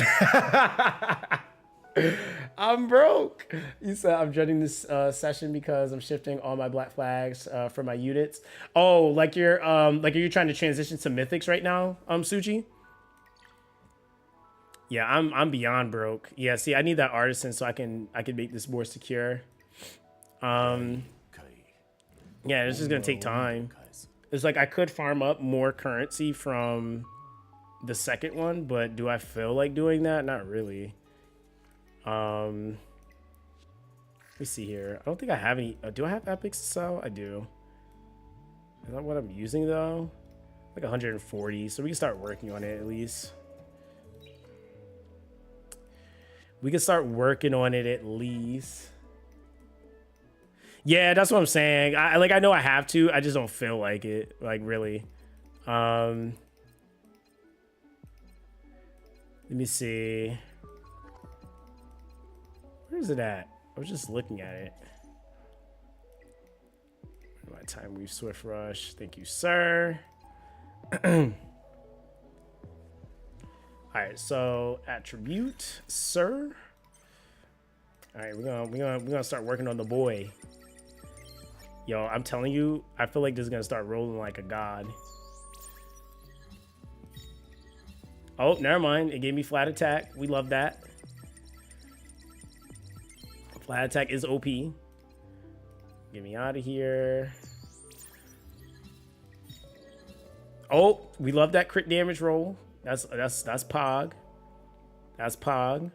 [SPEAKER 1] I'm broke. You said I'm dreading this session because I'm shifting all my black flags for my units. Oh, like you're trying to transition to mythics right now, Suji? Yeah, I'm beyond broke. Yeah, see, I need that artisan so I can make this more secure. Yeah, it's just gonna take time. It's like I could farm up more currency from the second one, but do I feel like doing that? Not really. Let me see here. I don't think I have any. Do I have epics to sell? I do. Is that what I'm using though? Like 140. So we can start working on it at least. We can start working on it at least. Yeah, that's what I'm saying. I know I have to. I just don't feel like it. Like really. Let me see. Where's it at? I was just looking at it. My time weave swift rush. Thank you, sir. All right, so attribute, sir. All right, we're gonna start working on the boy. Yo, I'm telling you, I feel like this is gonna start rolling like a god. Oh, never mind. It gave me flat attack. We love that. Flat attack is OP. Get me out of here. Oh, we love that crit damage roll. That's Pog. That's Pog.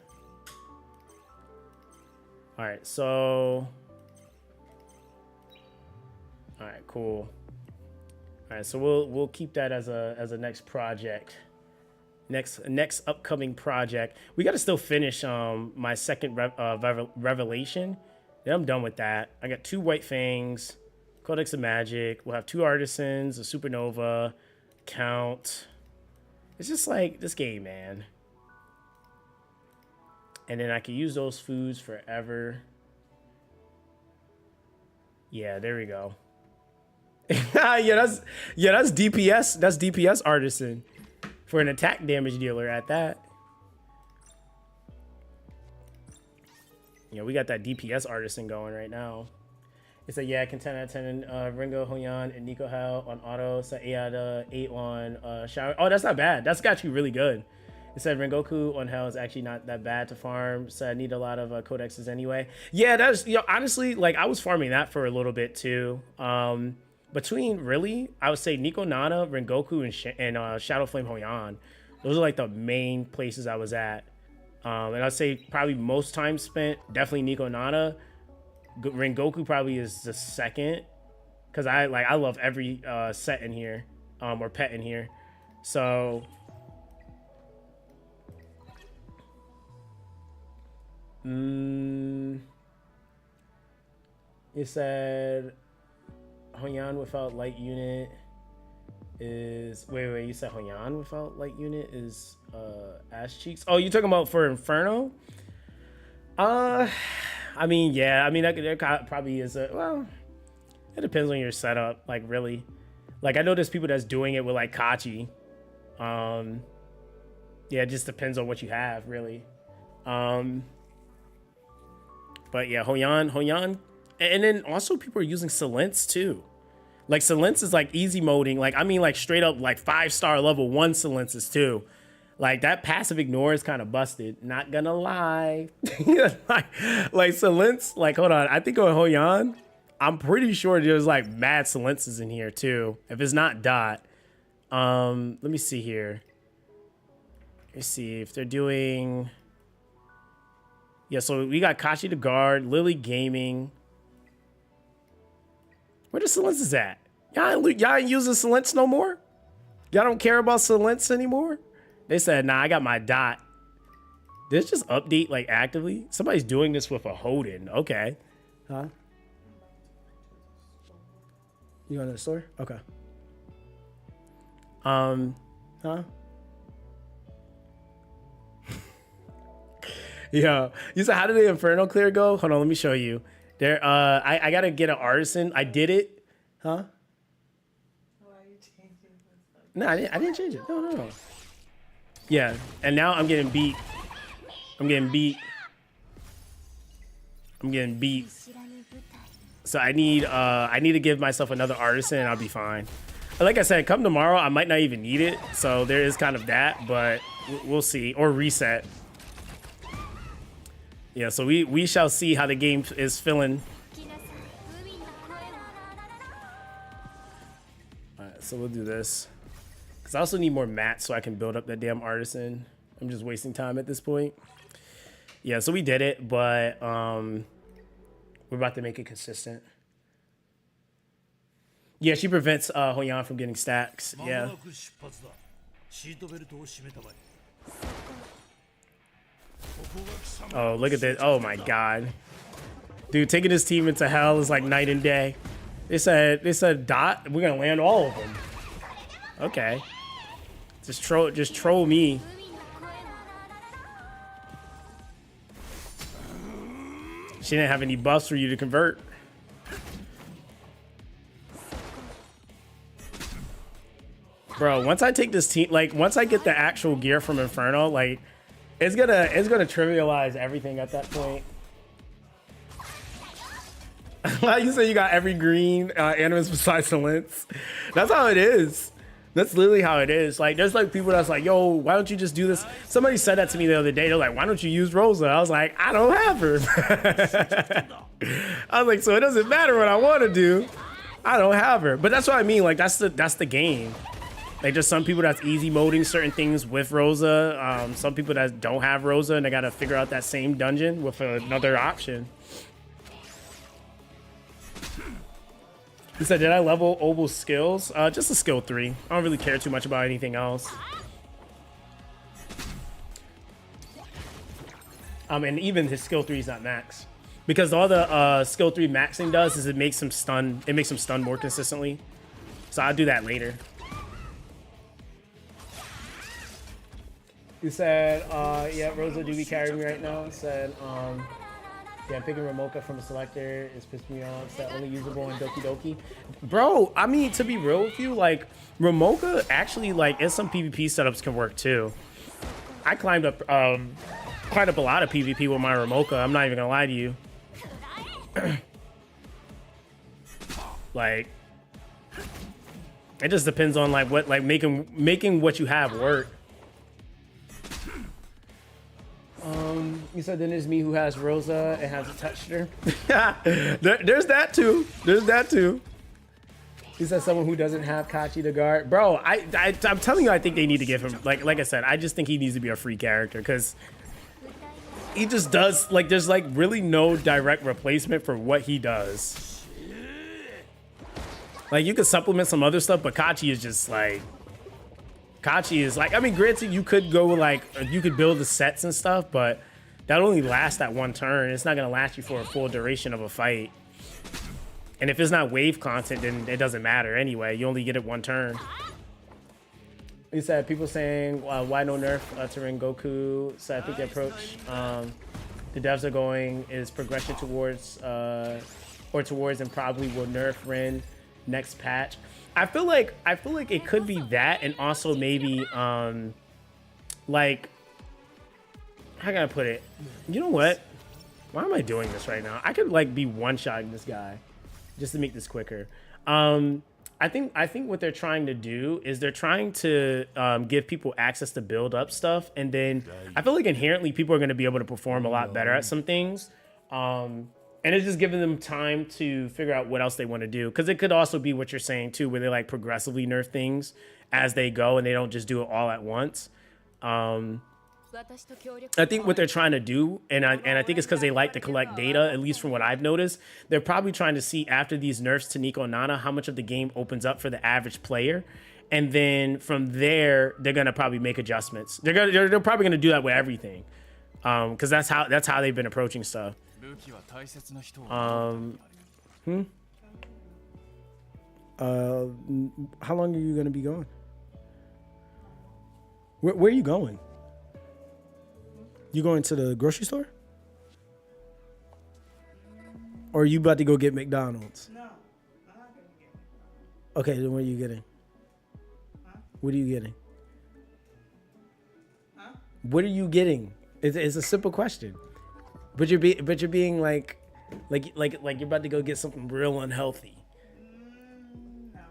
[SPEAKER 1] All right, so. All right, cool. All right, so we'll keep that as a next project. Next upcoming project. We got to still finish my second revelation. Then I'm done with that. I got 2 white fangs, Codex of Magic. We'll have 2 artisans, a supernova, count. It's just like this game, man. And then I can use those foods forever. Yeah, there we go. yeah, that's DPS. That's DPS artisan for an attack damage dealer at that. You know, we got that DPS artisan going right now. It said, yeah, can 10 out of 10 Ringo, Hoyan, and Nico Hao on auto. So 8 out of 8 on Shower. Oh, that's not bad. That's got you really good. It said Rengoku on Hell is actually not that bad to farm. So I need a lot of codexes anyway. Yeah, that's, you know, honestly, like I was farming that for a little bit too. Between really, I would say Nico Nana, Rengoku, and Shadow Flame Hoyan. Those are like the main places I was at. And I'd say probably most time spent, definitely Nico Nana. Rengoku probably is the second, because I love every set in here, or pet in here. So it said Hoyan without light unit is wait, you said Hoyan without light unit is ass cheeks. Oh, you talking about for Inferno? I mean, yeah. I mean, that probably is a, well, it depends on your setup, like, really. Like, I know there's people that's doing it with, like, Kachi. Yeah, it just depends on what you have, really. But, yeah, Hoyan. And then also people are using Silence, too. Like, Silence is, like, easy moding. Like, I mean, like, straight up, like, 5-star level 1 Silences, too. Like, that passive ignore is kind of busted. Not gonna lie. like Silence, like, hold on. I think on Hoyan, I'm pretty sure there's, like, mad Silences in here, too. If it's not Dot. Let me see here. Let's see if they're doing... Yeah, so we got Kachi the Guard, Lily Gaming. Where the Silences at? Y'all ain't using Silence no more? Y'all don't care about Silence anymore? They said, nah, I got my Dot. Did it just update, like, actively? Somebody's doing this with a Hoden. Okay. Huh? You going to the store? Okay. Huh? Yeah. You said, how did the Inferno clear go? Hold on, let me show you. There, I got to get an artisan. I did it. Huh?
[SPEAKER 2] Why are you changing this?
[SPEAKER 1] No, I didn't change it. No. Yeah, and now I'm getting beat. I'm getting beat. So I need to give myself another artisan and I'll be fine. Like I said, come tomorrow, I might not even need it. So there is kind of that, but we'll see. Or reset. Yeah, so we shall see how the game is feeling. Alright, so we'll do this. Because I also need more mats so I can build up that damn artisan. I'm just wasting time at this point. Yeah, so we did it, but we're about to make it consistent. Yeah, she prevents Hoyan from getting stacks. Yeah. Oh, look at this. Oh my god. Dude, taking his team into hell is like night and day. They said Dot, we're gonna land all of them. Okay. Just troll me. She didn't have any buffs for you to convert. Bro, once I take this team, like once I get the actual gear from Inferno, like it's gonna trivialize everything at that point. Like you say, you got every green Animus besides Silence. That's how it is. That's literally how it is. Like, there's like people that's like, yo, why don't you just do this? Somebody said that to me the other day. They're like, why don't you use Rosa? I was like, I don't have her. I was like, so it doesn't matter what I want to do. I don't have her. But that's what I mean. Like, that's the game. Like, there's some people that's easy moding certain things with Rosa. Some people that don't have Rosa and they got to figure out that same dungeon with another option. He said, did I level Obel's skills? Just a skill 3. I don't really care too much about anything else. And even his skill 3 is not max. Because all the skill 3 maxing does is it makes him stun. It makes him stun more consistently. So I'll do that later. He said, yeah, Rosa do be carrying me right now. He said, yeah, I'm picking Ramoka from a selector. It's pissed me off. It's that only usable in Doki Doki. Bro, I mean, to be real with you, like, Ramoka actually, like, in some PvP setups can work too. I climbed up quite up a lot of PvP with my Remoka. I'm not even gonna lie to you. Like, it just depends on like what, like making what you have work. You said then there's me who has Rosa and hasn't touched her. There's that too. There's that too. He said someone who doesn't have Kachi to guard. Bro, I'm telling you, I think they need to give him, like I said, I just think he needs to be a free character because he just does, like, there's like really no direct replacement for what he does. Like, you could supplement some other stuff, but Kachi is just like, Kachi is like, I mean, granted, you could go like, you could build the sets and stuff, but that only lasts that one turn. It's not gonna last you for a full duration of a fight. And if it's not wave content, then it doesn't matter anyway. You only get it one turn. He said, people saying, why no nerf to Rengoku? So I think the approach the devs are going is progression towards, or towards, and probably will nerf Ren next patch. I feel like it could be that, and also maybe, like, how can I put it? You know what? Why am I doing this right now? I could like be one-shotting this guy just to make this quicker. I think what they're trying to do is they're trying to give people access to build up stuff, and then I feel like inherently people are going to be able to perform a lot better at some things. And it's just giving them time to figure out what else they want to do, because it could also be what you're saying too, where they like progressively nerf things as they go and they don't just do it all at once. I think what they're trying to do, and I think it's because they like to collect data, at least from what I've noticed, they're probably trying to see after these nerfs to Nico and Nana how much of the game opens up for the average player, and then from there they're gonna probably make adjustments. They're probably gonna do that with everything, because that's how they've been approaching stuff. How long are you gonna be going? Where are you going? You going to the grocery store? Or are you about to go get McDonald's?
[SPEAKER 2] No, I'm not gonna get McDonald's.
[SPEAKER 1] Okay, then what are you getting?
[SPEAKER 2] Huh?
[SPEAKER 1] What are you getting?
[SPEAKER 2] Huh?
[SPEAKER 1] What are you getting? It's a simple question. But you're being like you're about to go get something real unhealthy.
[SPEAKER 2] No.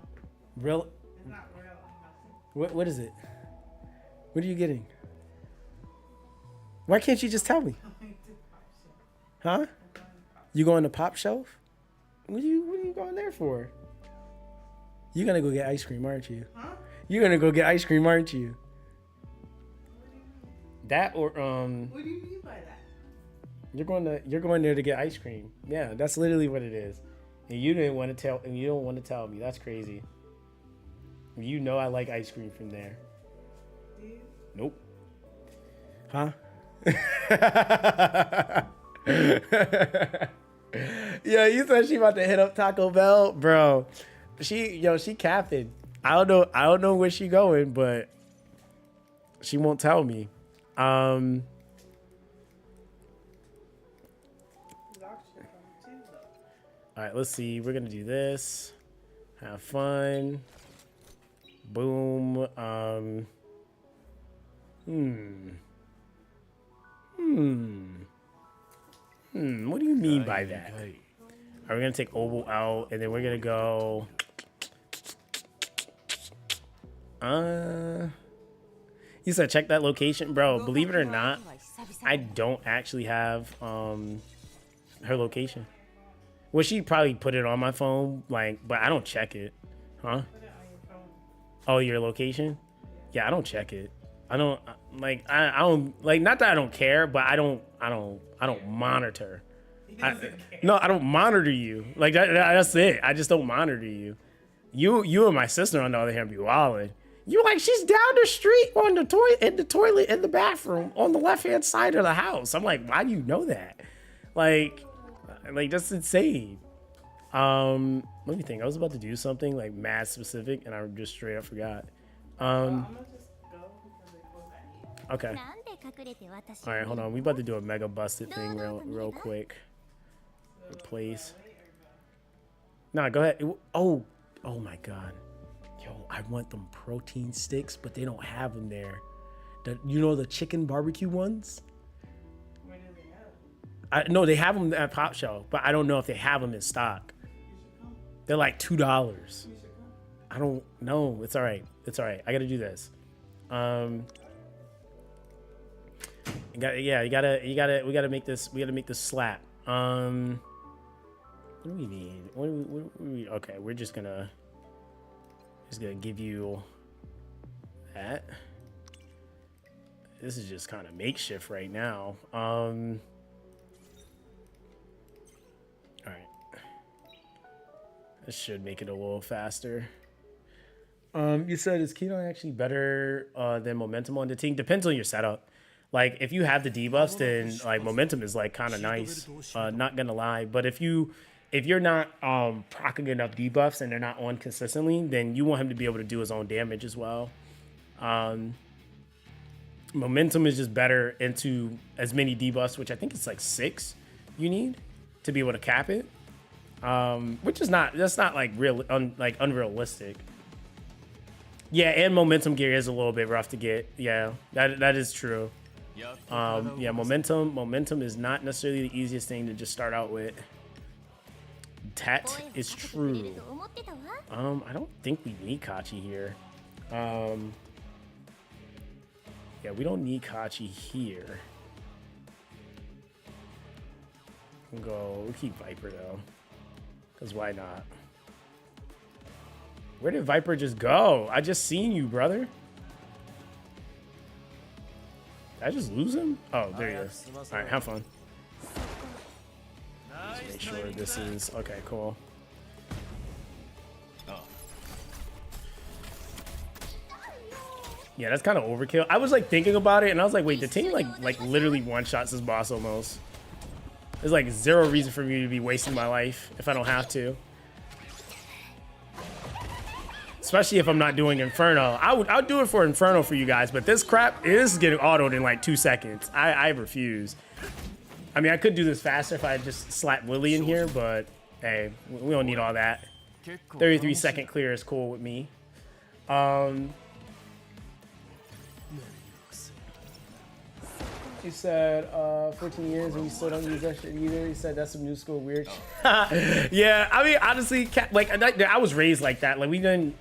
[SPEAKER 1] Real?
[SPEAKER 2] It's not real unhealthy.
[SPEAKER 1] What is it? What are you getting? Why can't you just tell me? Huh? You going to Pop Shelf? What are you going there for? You're gonna go get ice cream, aren't you?
[SPEAKER 2] Huh?
[SPEAKER 1] You're gonna go get ice cream, aren't you?
[SPEAKER 2] What do you mean?
[SPEAKER 1] That or
[SPEAKER 2] What do you mean by that?
[SPEAKER 1] you're going there to get ice cream. Yeah, that's literally what it is. And you didn't want to tell, and you don't want to tell me. That's crazy. You know I like ice cream from there.
[SPEAKER 2] Do you?
[SPEAKER 1] Nope. Huh? Yeah, you said she about to hit up Taco Bell, bro. She capping. I don't know where she going, but she won't tell me.
[SPEAKER 2] Zox should come too, though.
[SPEAKER 1] All right, let's see. We're gonna do this. Have fun. Boom. What do you mean by that? All right, we're gonna take Oval out, and then we're gonna go. You said check that location, bro. Believe it or not, I don't actually have her location. Well, she probably put it on my phone, like, but I don't check it, huh?
[SPEAKER 2] Put it on your phone.
[SPEAKER 1] Oh, your location? Yeah, I don't check it. I don't like. I don't like. Not that I don't care, but I don't monitor. No, I don't monitor you. Like that's it. I just don't monitor you. You and my sister on the other hand be wilding. You like she's down the street on the toilet in the bathroom on the left hand side of the house. I'm like, why do you know that? Like that's insane. Let me think. I was about to do something like mad specific, and I just straight up forgot.
[SPEAKER 2] I'm gonna just go because it goes at 8.
[SPEAKER 1] Okay. All right, hold on. We about to do a mega busted thing real quick. Replace. Nah, go ahead. Oh my god. Yo, I want them protein sticks, but they don't have them there. You know the chicken barbecue ones? No, they have them at Pop Shelf, but I don't know if they have them in stock. They're like $2. I don't know. It's all right. It's all right. I got to do this. We gotta make this. We gotta make this slap. What do we need? What do we? Okay, we're just gonna give you that. This is just kind of makeshift right now. All right, this should make it a little faster. You said, is Keto actually better than Momentum on the team? Depends on your setup. Like, if you have the debuffs, then like Momentum is like kind of nice. Not gonna lie, but if you're not proccing enough debuffs and they're not on consistently, then you want him to be able to do his own damage as well. Momentum is just better into as many debuffs, which I think it's like 6 you need to be able to cap it. Which is that's not like unrealistic. Yeah, and Momentum gear is a little bit rough to get. Yeah, that is true. Yeah, momentum is not necessarily the easiest thing to just start out with. That is true. I don't think we need Kachi here. Yeah, we don't need Kachi here. We'll keep Viper though, because why not? Where did Viper just go? I just seen you, brother. Did I just lose him? Oh, there he is. All right, have fun. Just make sure this is okay. Cool. Yeah, that's kind of overkill. I was like thinking about it, and I was like, wait, the team like literally one shots this boss almost. There's like zero reason for me to be wasting my life if I don't have to. Especially if I'm not doing Inferno. I'll do it for Inferno for you guys, but this crap is getting autoed in like 2 seconds. I refuse. I mean, I could do this faster if I just slap Willy in here, but hey, we don't need all that. 33-second clear is cool with me. He said 14 years and we still don't use that shit either. He said that's some new school weird shit. Yeah, I mean, honestly, like I was raised like that. Like we didn't.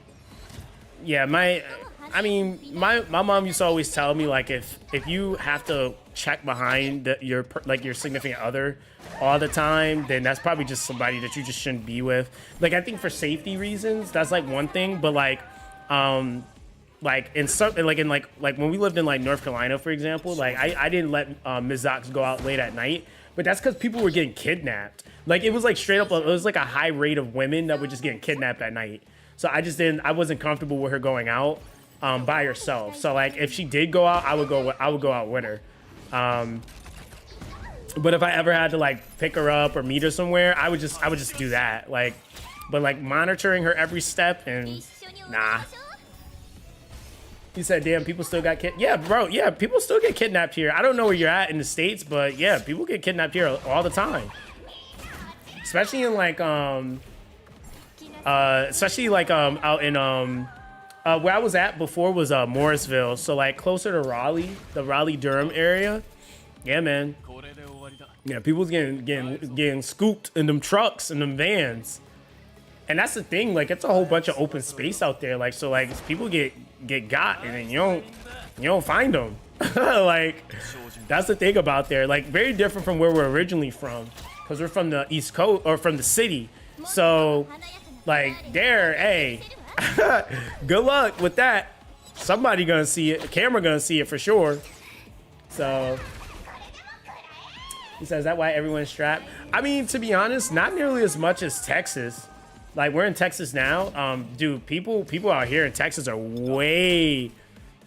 [SPEAKER 1] Yeah, my mom used to always tell me, like, if you have to check behind your significant other all the time, then that's probably just somebody that you just shouldn't be with. Like, I think for safety reasons, that's like one thing, but like in some like when we lived in like North Carolina, for example, like I didn't let Ms. Zox go out late at night, but that's because people were getting kidnapped. Like it was like straight up, it was like a high rate of women that were just getting kidnapped at night. So I wasn't comfortable with her going out by herself. So like if she did go out, I would go out with her. But if I ever had to like pick her up or meet her somewhere, I would just do that. Like, but like monitoring her every step and nah. He said, damn, people still got kidnapped. Yeah, bro. Yeah, people still get kidnapped here. I don't know where you're at in the States, but yeah, people get kidnapped here all the time. Especially in like out in where I was at before was Morrisville, so like closer to Raleigh, the Raleigh-Durham area. Yeah, man. Yeah, people's getting scooped in them trucks and them vans. And that's the thing, like it's a whole bunch of open space out there. Like so like people get got and then you don't find them. Like that's the thing about there. Like very different from where we're originally from, because we're from the East Coast or from the city. So like there, hey, good luck with that. Somebody gonna see it. A camera gonna see it for sure. So he says, is that why everyone's strapped? I mean, to be honest, not nearly as much as Texas. Like we're in Texas now. Dude, people out here in Texas are way,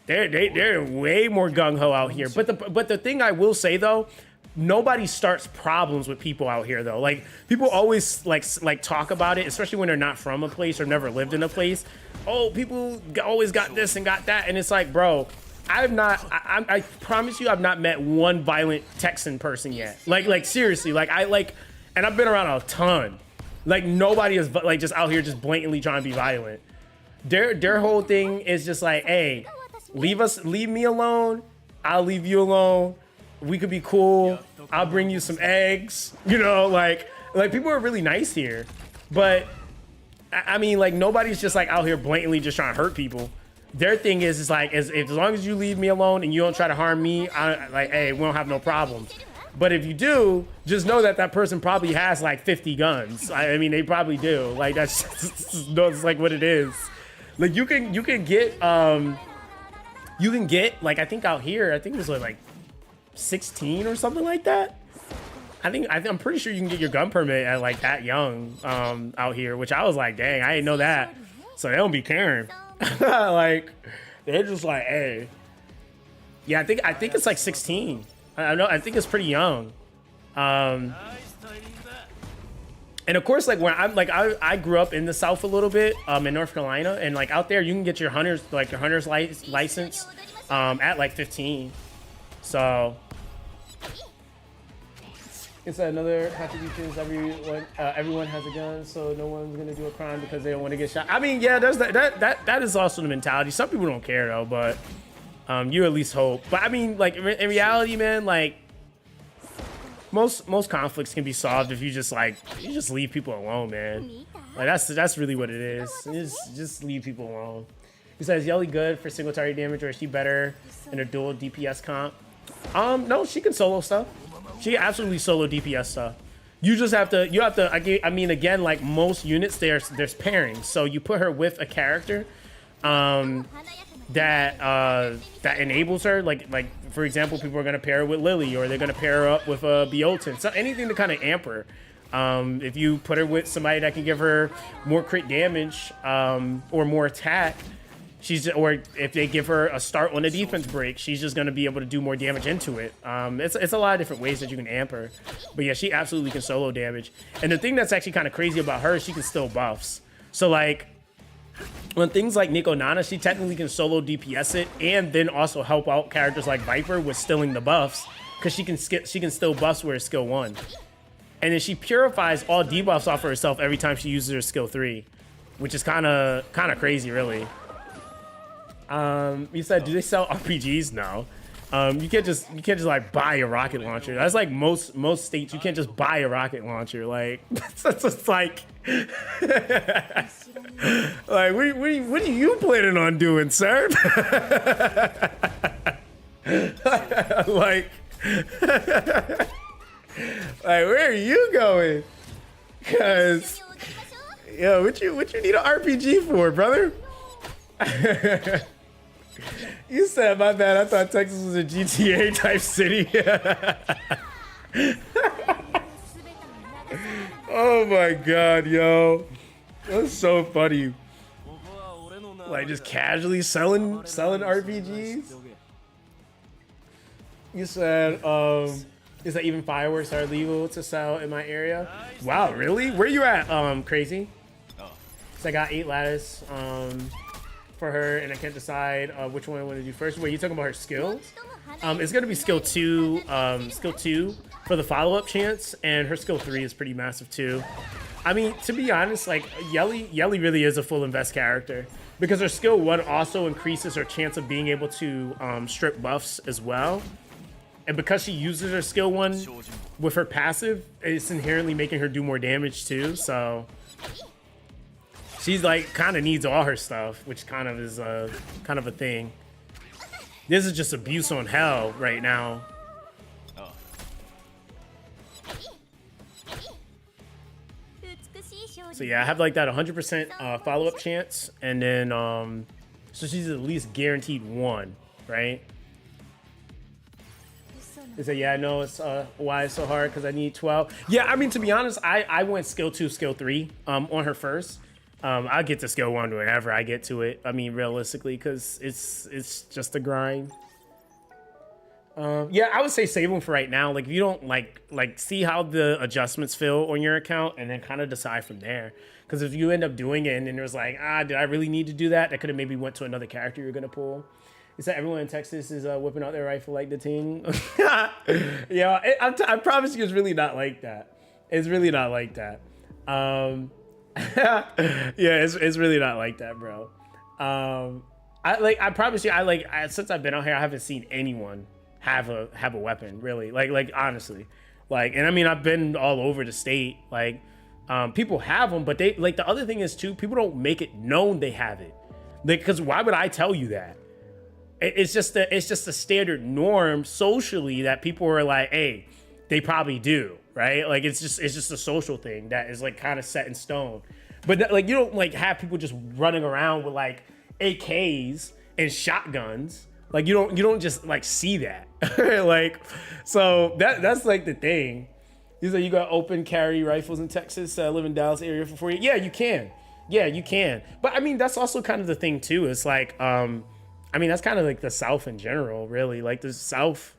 [SPEAKER 1] they're way more gung ho out here. But the thing I will say though, nobody starts problems with people out here though. Like people always like talk about it, especially when they're not from a place or never lived in a place. Oh, people always got this and got that, and it's like, bro, I promise you, I've not met one violent Texan person yet. Like seriously, and I've been around a ton. Like nobody is like just out here just blatantly trying to be violent. Their whole thing is just like, hey, leave me alone, I'll leave you alone. We could be cool. I'll bring you some eggs. You know, like people are really nice here. But I mean, like nobody's just like out here blatantly just trying to hurt people. Their thing is like as long as you leave me alone and you don't try to harm me, like, hey, we don't have no problems. But if you do, just know that that person probably has like 50 guns. I mean, they probably do. Like that's just like what it is. Like you can get like I think out here I think it was like 16 or something like that. I'm pretty sure you can get your gun permit at like that young out here, which I was like, dang, I didn't know that. So they don't be caring. Like they're just like, hey, yeah, I think it's like 16. I think it's pretty young. And of course, like when I grew up in the South a little bit, in North Carolina, and like out there you can get your hunter's license at like 15. So it's another contribution is everyone has a gun, so no one's gonna do a crime because they don't want to get shot. I mean, yeah, there's that is also the mentality. Some people don't care though, but you at least hope. But I mean, like in reality, man, like most conflicts can be solved if you just leave people alone, man. Like that's really what it is. Just leave people alone. He says Yelly good for single target damage, or is she better in a dual DPS comp? No, she can solo stuff. She can absolutely solo DPS stuff. You just have to, I mean, again, like most units, there's pairings. So you put her with a character that enables her. Like for example, people are gonna pair her with Lily, or they're gonna pair her up with a Biotin. So anything to kind of amp her. If you put her with somebody that can give her more crit damage or more attack, or if they give her a start on a defense break, she's just gonna be able to do more damage into it. It's a lot of different ways that you can amp her, but yeah, she absolutely can solo damage. And the thing that's actually kind of crazy about her is she can still buffs. So like on things like Nico Nana, she technically can solo DPS it and then also help out characters like Viper with stilling the buffs, because she can still buffs where it's skill 1. And then she purifies all debuffs off of herself every time she uses her skill 3, which is kind of crazy, really. You said, do they sell RPGs? No. You can't just like buy a rocket launcher. That's like most states. You can't just buy a rocket launcher. Like that's just like like what are you planning on doing, sir? like where are you going? Cause yo, what you need an RPG for, brother? You said, my bad, I thought Texas was a GTA type city. Oh my god, yo. That's so funny. Like just casually selling RPGs? You said, is that even fireworks are legal to sell in my area? Wow, really? Where you at, Crazy? So I got 8 lattice, for her, and I can't decide which one I want to do first. Wait, you talking about her skills? It's gonna be skill 2 for the follow-up chance, and her skill 3 is pretty massive too. I mean, to be honest, like Yelly really is a full invest character, because her skill 1 also increases her chance of being able to strip buffs as well. And because she uses her skill 1 with her passive, it's inherently making her do more damage too, so she's like kind of needs all her stuff, which kind of is a thing. This is just abuse on hell right now. So yeah, I have like that 100% follow-up chance, and then so she's at least guaranteed 1, right? They say, yeah, I know it's why it's so hard, because I need 12. Yeah, I mean, to be honest, I went skill 2, skill 3 on her first. I'll get to skill 1 whenever I get to it. I mean, realistically, because it's just a grind. Yeah, I would say save them for right now. Like, if you don't like see how the adjustments feel on your account, and then kind of decide from there. Because if you end up doing it and then there's like, did I really need to do that? That could have maybe went to another character you're gonna pull. Is that everyone in Texas is whipping out their rifle like the ting? Yeah, I promise you, it's really not like that. It's really not like that. Yeah, it's really not like that, bro. I promise you, since I've been out here, I haven't seen anyone have a weapon, really. Like honestly, like, and I mean, I've been all over the state. Like, people have them, but they like the other thing is too, people don't make it known they have it. Like, because why would I tell you that? It's just a standard norm socially that people are like, hey, they probably do, right? Like, it's just a social thing that is like kind of set in stone. But like, you don't like have people just running around with like AKs and shotguns. Like, you don't just like see that. Like, so that's like the thing. You say you got open carry rifles in Texas. I live in Dallas area for 4 years. Yeah, you can. Yeah, you can. But I mean, that's also kind of the thing too. It's like, I mean, that's kind of like the South in general, really. Like the South,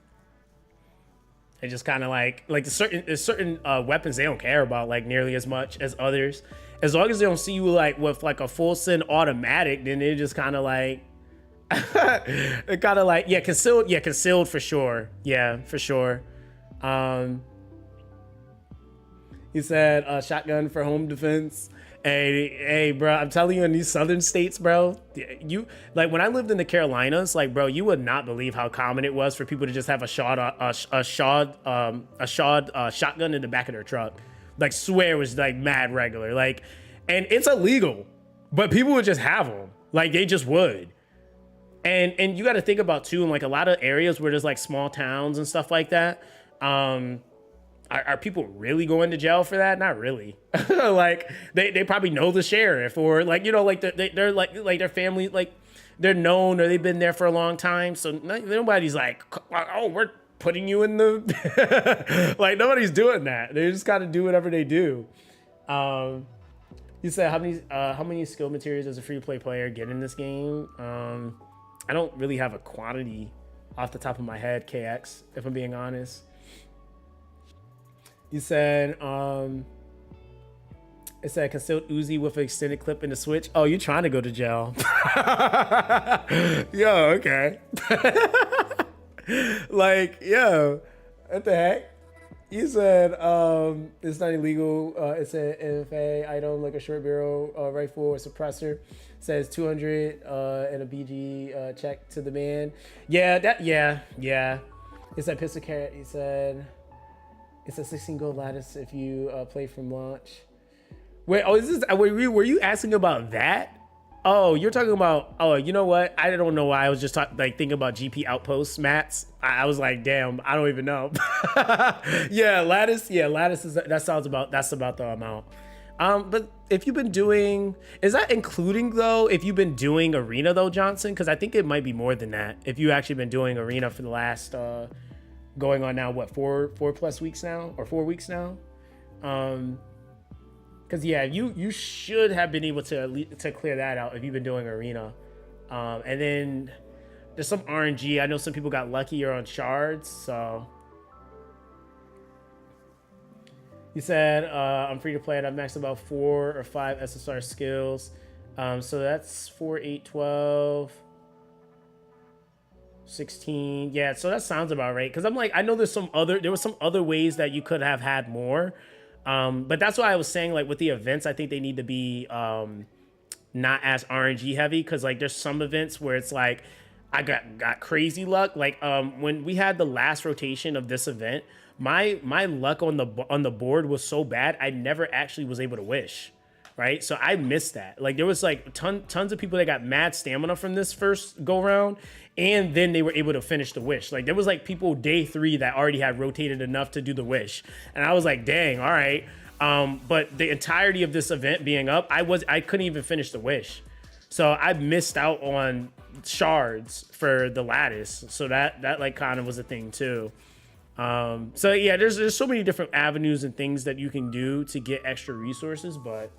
[SPEAKER 1] it just kind of like there's certain weapons they don't care about like nearly as much as others. As long as they don't see you like with like a full send automatic, then they're just kind of like, it kind of like, yeah, concealed for sure. Yeah, for sure. He said shotgun for home defense. Hey, bro, I'm telling you, in these southern states, bro, you like when I lived in the Carolinas, like, bro, you would not believe how common it was for people to just have a shotgun in the back of their truck. Like, swear it was like mad regular, like, and it's illegal, but people would just have them, like they just would. And you got to think about too, in like a lot of areas where there's like small towns and stuff like that. Are people really going to jail for that? Not really. Like they probably know the sheriff, or like, you know, like they're like their family, like they're known, or they've been there for a long time. So nobody's like, oh, we're putting you in the like, nobody's doing that. They just got to do whatever they do. You said how many skill materials does a free to play player get in this game? I don't really have a quantity off the top of my head, KX, if I'm being honest. You said, it said concealed Uzi with an extended clip in the switch. Oh, you're trying to go to jail. Yo, okay. Like, yo, what the heck? You said, it's not illegal. It's an NFA item like a short barrel rifle or suppressor. It says 200 and a BG check to the man. Yeah. It's that pistol carrot. He said, it's a 16 gold lattice if you play from launch. Wait, oh, is this? Were you asking about that? Oh, you're talking about. Oh, you know what? I don't know why I was just thinking about GP outposts mats. I was like, damn, I don't even know. Yeah, lattice. Yeah, lattice is that's about the amount. But if you've been doing, is that including though? If you've been doing arena though, Johnson? Because I think it might be more than that. If you actually been doing arena for the last. Going on now, what, 4 plus weeks now, or 4 weeks now? Because yeah, you should have been able to clear that out if you've been doing arena. And then there's some RNG. I know some people got luckier on shards. So you said I'm free to play, and I've maxed about 4 or 5 SSR skills. So that's 4, 8, 12. 16. Yeah, so that sounds about right. Because I'm like, I know there was some other ways that you could have had more. But that's why I was saying, like, with the events, I think they need to be not as RNG heavy. Because like there's some events where it's like I got crazy luck. Like when we had the last rotation of this event, my luck on the board was so bad I never actually was able to wish. Right, so I missed that. Like there was like tons of people that got mad stamina from this first go round, and then they were able to finish the wish. Like there was like people day 3 that already had rotated enough to do the wish, and I was like, dang, all right. But the entirety of this event being up, I couldn't even finish the wish, so I missed out on shards for the lattice. So that like kind of was a thing too. So yeah, there's so many different avenues and things that you can do to get extra resources, but.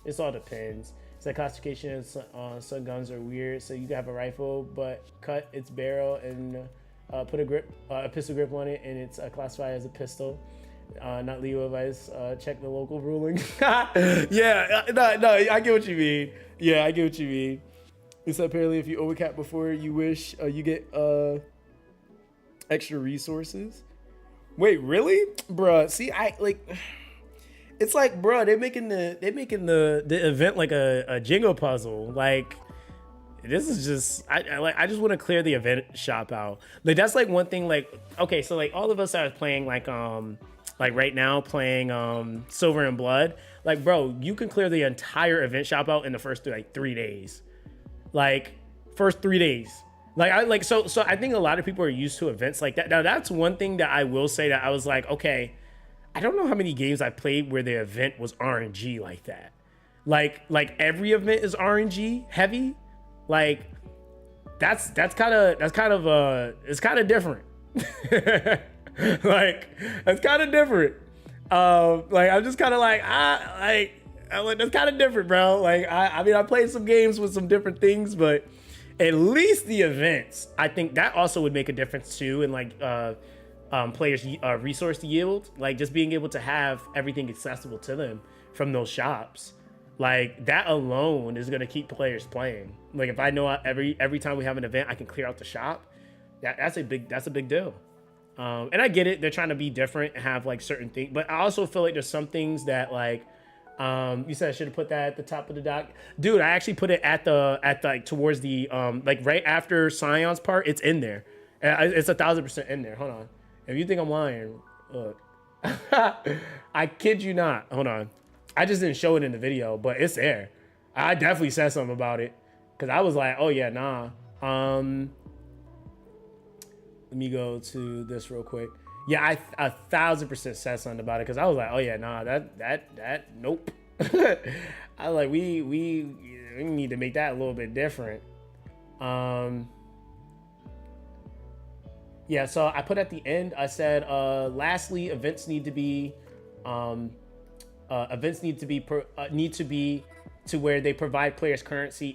[SPEAKER 1] It all depends. So classification on some guns are weird. So you can have a rifle, but cut its barrel and put a pistol grip on it, and it's classified as a pistol. Not legal advice. Check the local ruling. Yeah, no, I get what you mean. Yeah, I get what you mean. It's apparently if you overcap before you wish, you get extra resources. Wait, really, bruh? See, I like. It's like, bro, they're making the event like a Jenga puzzle. Like, this is just I just want to clear the event shop out. Like that's like one thing. Like okay, so like all of us are playing like right now playing Silver and Blood. Like bro, you can clear the entire event shop out in the first 3 days. Like first 3 days. Like so I think a lot of people are used to events like that. Now that's one thing that I will say that I was like, okay, I don't know how many games I played where the event was RNG like that. Like every event is RNG heavy. Like that's kind of it's kind of different. Like that's kind of different. Like I'm just kind of like that's kind of different, bro. Like I mean I played some games with some different things, but at least the events, I think that also would make a difference too in like players resource yield, like just being able to have everything accessible to them from those shops. Like that alone is gonna keep players playing. Like if I know every time we have an event I can clear out the shop, that's a big deal. And I get it, they're trying to be different and have like certain things, but I also feel like there's some things that like you said I should have put that at the top of the doc. Dude, I actually put it at the like towards the like right after Scion's part. It's in there. It's 1,000% in there. Hold on. If you think I'm lying, look. I kid you not. Hold on. I just didn't show it in the video, but it's there. I definitely said something about it because I was like, oh yeah, nah. Let me go to this real quick. Yeah, I 1,000% said something about it because I was like, oh yeah, nah, that nope. I was like, we need to make that a little bit different. Yeah, so I put at the end, I said, lastly, events need to be to where they provide players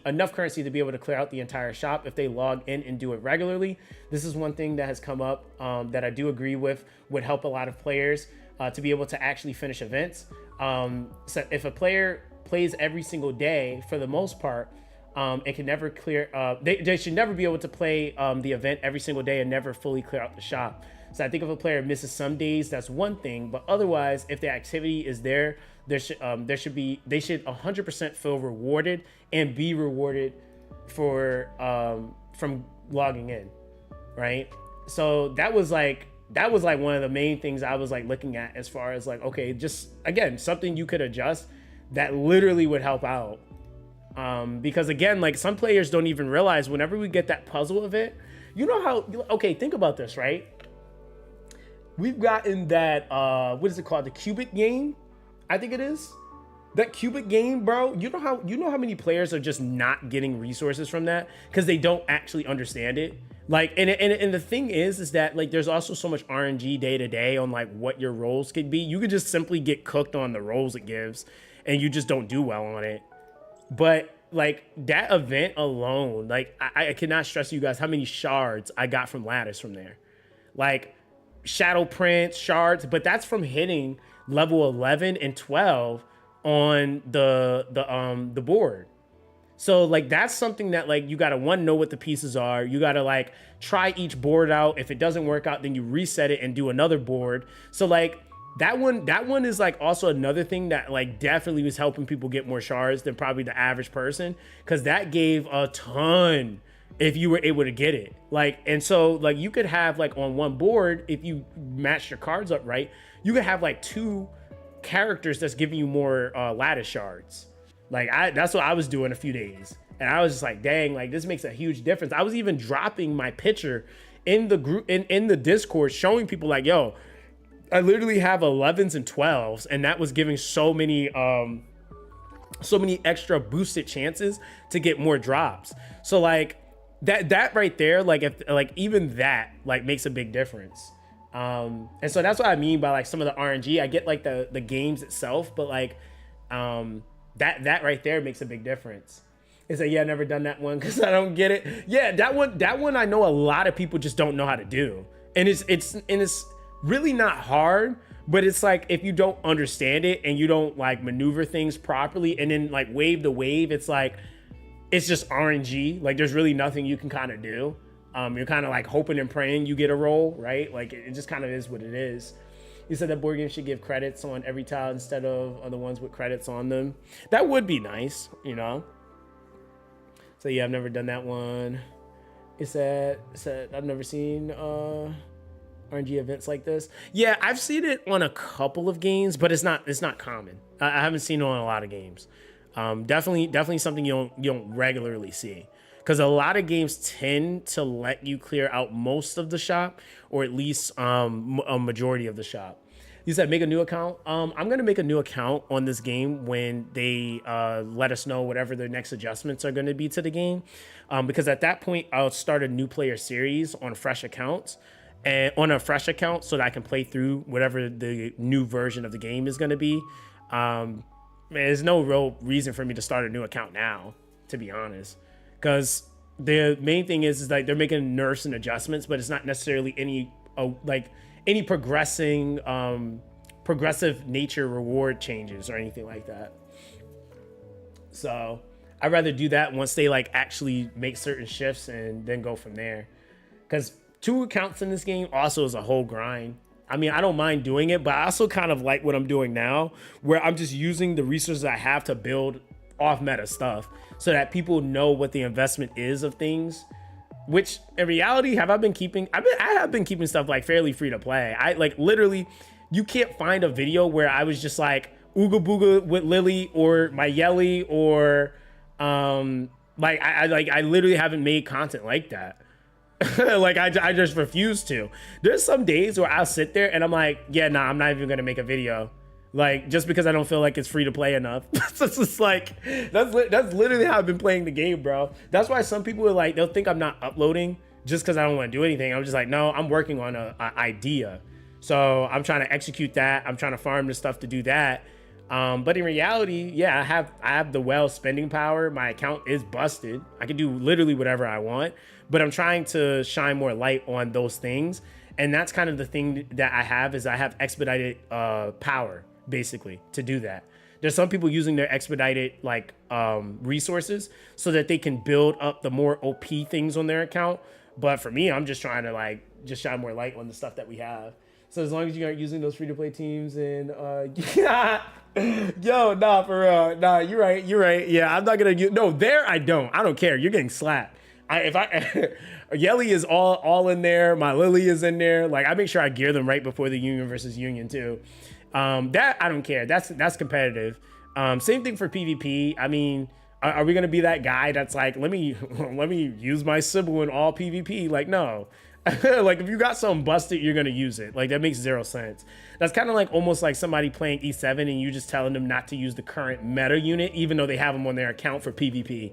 [SPEAKER 1] enough currency to be able to clear out the entire shop if they log in and do it regularly. This is one thing that has come up that I do agree with would help a lot of players to be able to actually finish events. So if a player plays every single day, for the most part, it can never clear, they should never be able to play the event every single day and never fully clear out the shop. So I think if a player misses some days, that's one thing, but otherwise, if the activity is there, they should 100% feel rewarded and be rewarded for from logging in, right? So that was like one of the main things I was like looking at as far as like, okay, just again, something you could adjust that literally would help out. Because again, like some players don't even realize whenever we get that puzzle event, you know how, okay, think about this, right? We've gotten that, what is it called? The cubic game, I think it is. That cubic game, bro, you know how many players are just not getting resources from that because they don't actually understand it. Like, and the thing is that like there's also so much RNG day to day on like what your roles could be. You could just simply get cooked on the roles it gives and you just don't do well on it. But like that event alone, like I cannot stress to you guys how many shards I got from Lattice from there. Like shadow prints, shards, but that's from hitting level 11 and 12 on the board. So like that's something that like you gotta know what the pieces are. You gotta like try each board out. If it doesn't work out, then you reset it and do another board. So like that one is like also another thing that like definitely was helping people get more shards than probably the average person, because that gave a ton if you were able to get it. Like, and so like you could have like on one board, if you match your cards up right, you could have like 2 characters that's giving you more lattice shards. Like that's what I was doing a few days, and I was just like, dang, like this makes a huge difference. I was even dropping my picture in the group in the Discord, showing people like, yo, I literally have 11s and 12s, and that was giving so many extra boosted chances to get more drops. So like that right there, like if like even that like makes a big difference. And so that's what I mean by like some of the RNG. I get like the games itself, but like that right there makes a big difference. It's like, yeah, I've never done that one because I don't get it. Yeah, that one I know a lot of people just don't know how to do, and it's really not hard, but it's like if you don't understand it and you don't like maneuver things properly and then like wave to wave, it's like it's just RNG. Like there's really nothing you can kind of do. You're kind of like hoping and praying you get a roll, right? Like it just kind of is what it is. You said that board games should give credits on every tile instead of the ones with credits on them. That would be nice, you know? So yeah, I've never done that one. It said I've never seen RNG events like this. Yeah, I've seen it on a couple of games, but it's not common. I haven't seen it on a lot of games. Definitely something you don't regularly see, because a lot of games tend to let you clear out most of the shop, or at least a majority of the shop. You said make a new account. I'm gonna make a new account on this game when they let us know whatever their next adjustments are gonna be to the game, because at that point I'll start a new player series on fresh accounts, and on a fresh account, so that I can play through whatever the new version of the game is gonna be. There's no real reason for me to start a new account now, to be honest, because the main thing is like they're making nerfs and adjustments, but it's not necessarily any any progressive nature reward changes or anything like that. So I'd rather do that once they like actually make certain shifts and then go from there. Because 2 accounts in this game also is a whole grind. I mean, I don't mind doing it, but I also kind of like what I'm doing now, where I'm just using the resources I have to build off meta stuff so that people know what the investment is of things. Which in reality, I have been keeping stuff like fairly free to play. I like literally, you can't find a video where I was just like ooga booga with Lily or my Yelly, or I literally haven't made content like that. Like I just refuse to. There's some days where I'll sit there and I'm like, yeah, nah, I'm not even gonna make a video. Like, just because I don't feel like it's free to play enough. It's just like, that's literally how I've been playing the game, bro. That's why some people are like, they'll think I'm not uploading just because I don't want to do anything. I'm just like, no, I'm working on a idea. So I'm trying to execute that. I'm trying to farm the stuff to do that. But in reality, yeah, I have the well spending power. My account is busted. I can do literally whatever I want, but I'm trying to shine more light on those things. And that's kind of the thing that I have, is I have expedited power, basically, to do that. There's some people using their expedited like resources so that they can build up the more OP things on their account. But for me, I'm just trying to like just shine more light on the stuff that we have. So as long as you aren't using those free to play teams, and yo, nah, for real, nah, you're right. Yeah, I'm not gonna use, no, there I don't care. You're getting slapped. Yelly is all in there. My Lily is in there. Like, I make sure I gear them right before the Union versus Union too. That I don't care. That's competitive. Same thing for PvP. I mean, are we gonna be that guy that's like, let me use my Sybil in all PvP? Like, no. Like, if you got something busted, you're gonna use it. Like, that makes zero sense. That's kind of like almost like somebody playing E7 and you just telling them not to use the current meta unit, even though they have them on their account for PvP.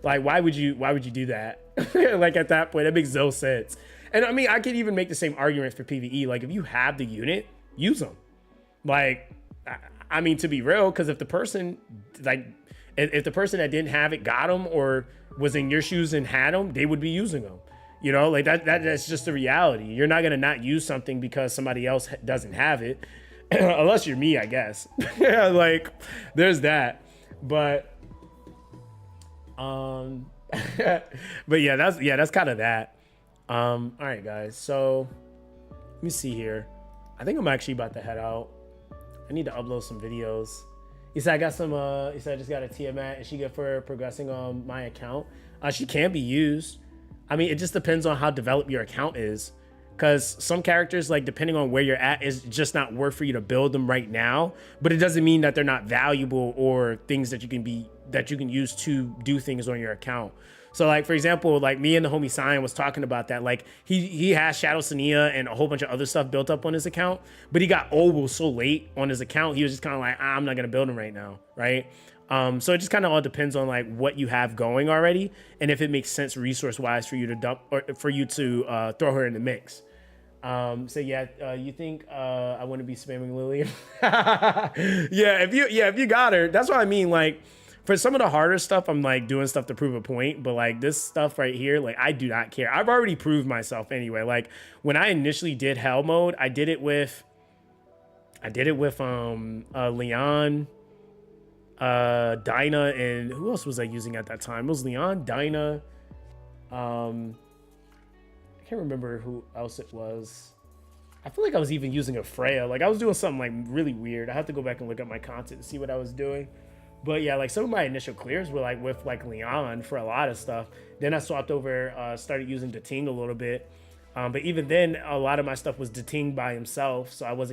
[SPEAKER 1] Like, why would you do that? Like, at that point, that makes no sense. And I mean, I could even make the same argument for PvE. Like, if you have the unit, use them. Like, I mean, to be real, because if the person that didn't have it got them, or was in your shoes and had them, they would be using them. You know, like that's just the reality. You're not gonna not use something because somebody else doesn't have it, unless you're me, I guess. Like, there's that. But but yeah, that's kind of that. All right, guys. So let me see here. I think I'm actually about to head out. I need to upload some videos. He said I got some. He said I just got a Tiamat. Is she good for progressing on my account? She can be used. I mean, it just depends on how developed your account is, because some characters, like, depending on where you're at, is just not worth for you to build them right now. But it doesn't mean that they're not valuable or things that you can use to do things on your account. So, like, for example, like me and the homie Cyan was talking about that. Like, he has Shadow Sania and a whole bunch of other stuff built up on his account, but he got old so late on his account. He was just kind of like, I'm not gonna build him right now, right? So it just kind of all depends on like what you have going already, and if it makes sense resource wise for you to dump, or for you to throw her in the mix. So yeah, you think I want to be spamming Lily? Yeah, if you got her, that's what I mean. Like, for some of the harder stuff, I'm like doing stuff to prove a point, but like this stuff right here, like, I do not care. I've already proved myself anyway. Like, when I initially did hell mode, I did it with Leon, Dinah, and who else was I using at that time? It was Leon, Dinah, I can't remember who else it was. I feel like I was even using a Freya. Like, I was doing something like really weird. I have to go back and look at my content to see what I was doing. But yeah, like some of my initial clears were like with like Leon for a lot of stuff. Then I swapped over, started using Dating a little bit. But even then, a lot of my stuff was Dating by himself. So I was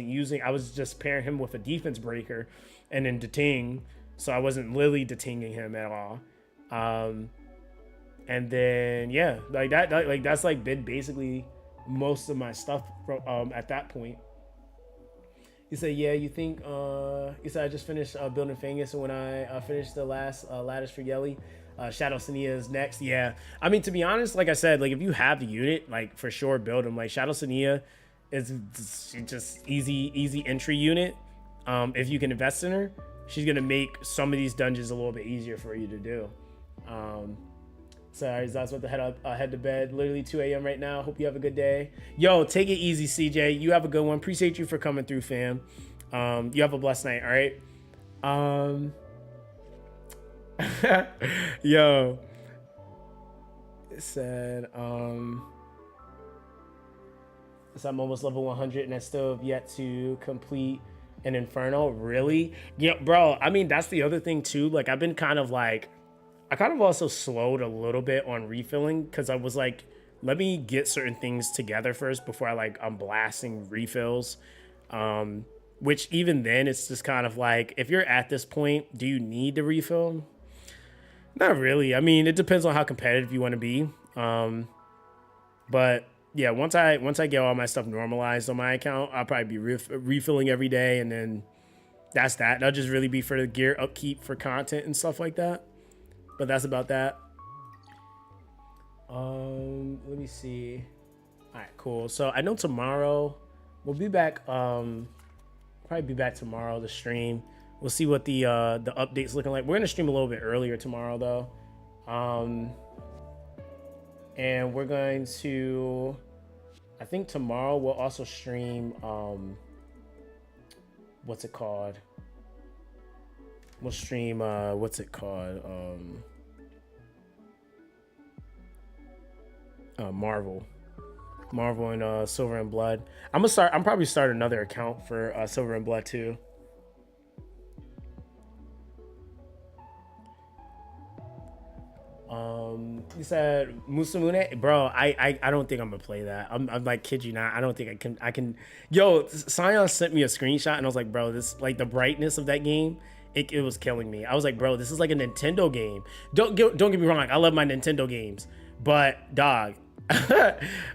[SPEAKER 1] just pairing him with a defense breaker and then Dating. So I wasn't Lily Datinging him at all. And then, yeah, like that's like been basically most of my stuff from, at that point. You said, yeah, you think, you said I just finished building Fangus, and when I finished the last lattice for Yelly, Shadow Sania is next. Yeah, I mean, to be honest, like I said, like if you have the unit, like for sure build them. Like Shadow Sania is just easy entry unit. If you can invest in her, she's gonna make some of these dungeons a little bit easier for you to do. Sorry, I was about to head to bed. Literally 2 a.m. right now. Hope you have a good day. Yo, take it easy, CJ. You have a good one. Appreciate you for coming through, fam. You have a blessed night, all right? Yo. It said, so I'm almost level 100 and I still have yet to complete an Inferno. Really? Yeah, bro. I mean, that's the other thing too. Like, I've been kind of like, I kind of also slowed a little bit on refilling because I was like, let me get certain things together first before I'm blasting refills. Which even then, it's just kind of like, if you're at this point, do you need to refill? Not really. I mean, it depends on how competitive you want to be. But yeah, once I get all my stuff normalized on my account, I'll probably be refilling every day, and then that's that. That'll just really be for the gear upkeep for content and stuff like that. But that's about that. Let me see. All right, cool. So I know tomorrow we'll be back. Probably be back tomorrow to stream. We'll see what the update's looking like. We're gonna stream a little bit earlier tomorrow though. And we're going to, I think tomorrow we'll also stream what's it called? We'll stream what's it called? Marvel and Silver and Blood. I'm probably start another account for Silver and Blood too. You said Musamune, bro. I don't think I'm gonna play that. I'm like, kid you not. I don't think I can. Yo, Sion sent me a screenshot and I was like, bro, this like the brightness of that game. It was killing me. I was like, bro, this is like a Nintendo game. Don't get me wrong. I love my Nintendo games, but dog,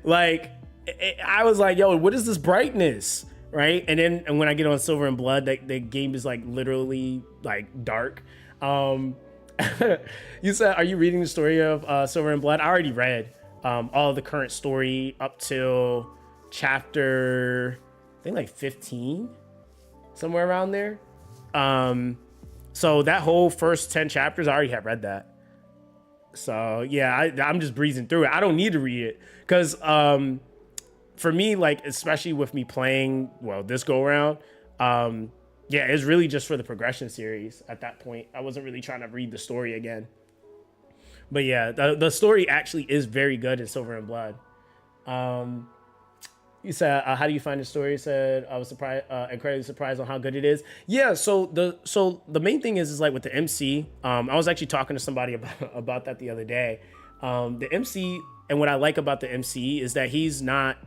[SPEAKER 1] like, I was like, yo, what is this brightness, right? And then when I get on Silver and Blood, the game is like literally like dark. You said, are you reading the story of Silver and Blood? I already read all of the current story up till chapter, I think like 15, somewhere around there. So that whole first 10 chapters, I already have read that. So yeah, I'm just breezing through it. I don't need to read it because for me, like, especially with me playing, well, this go around, yeah, it's really just for the progression series at that point. I wasn't really trying to read the story again. But yeah, the story actually is very good in Silver and Blood. You said, how do you find the story? You said, I was surprised, incredibly surprised on how good it is. Yeah, so the main thing is like with the MC, I was actually talking to somebody about that the other day. The MC, and what I like about the MC is that he's not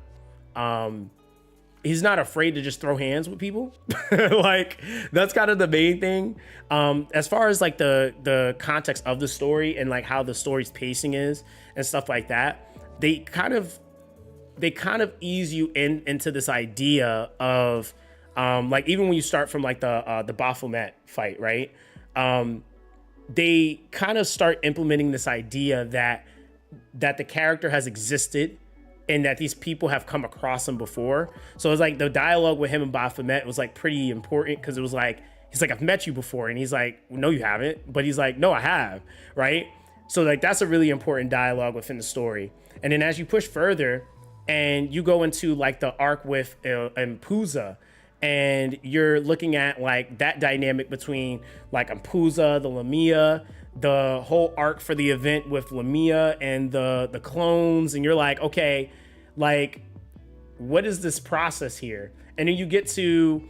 [SPEAKER 1] afraid to just throw hands with people. Like, that's kind of the main thing. As far as like the context of the story and like how the story's pacing is and stuff like that, they kind of ease you into this idea of like, even when you start from like the Baphomet fight, right? They kind of start implementing this idea that the character has existed and that these people have come across him before. So it's like the dialogue with him and Baphomet was like pretty important because it was like, he's like, I've met you before. And he's like, no, you haven't. But he's like, no, I have. Right. So like, that's a really important dialogue within the story. And then as you push further and you go into like the arc with Mpuza, and you're looking at like that dynamic between like Mpuza, the Lamia, the whole arc for the event with Lamia and the clones, and you're like, okay, like, what is this process here? And then you get to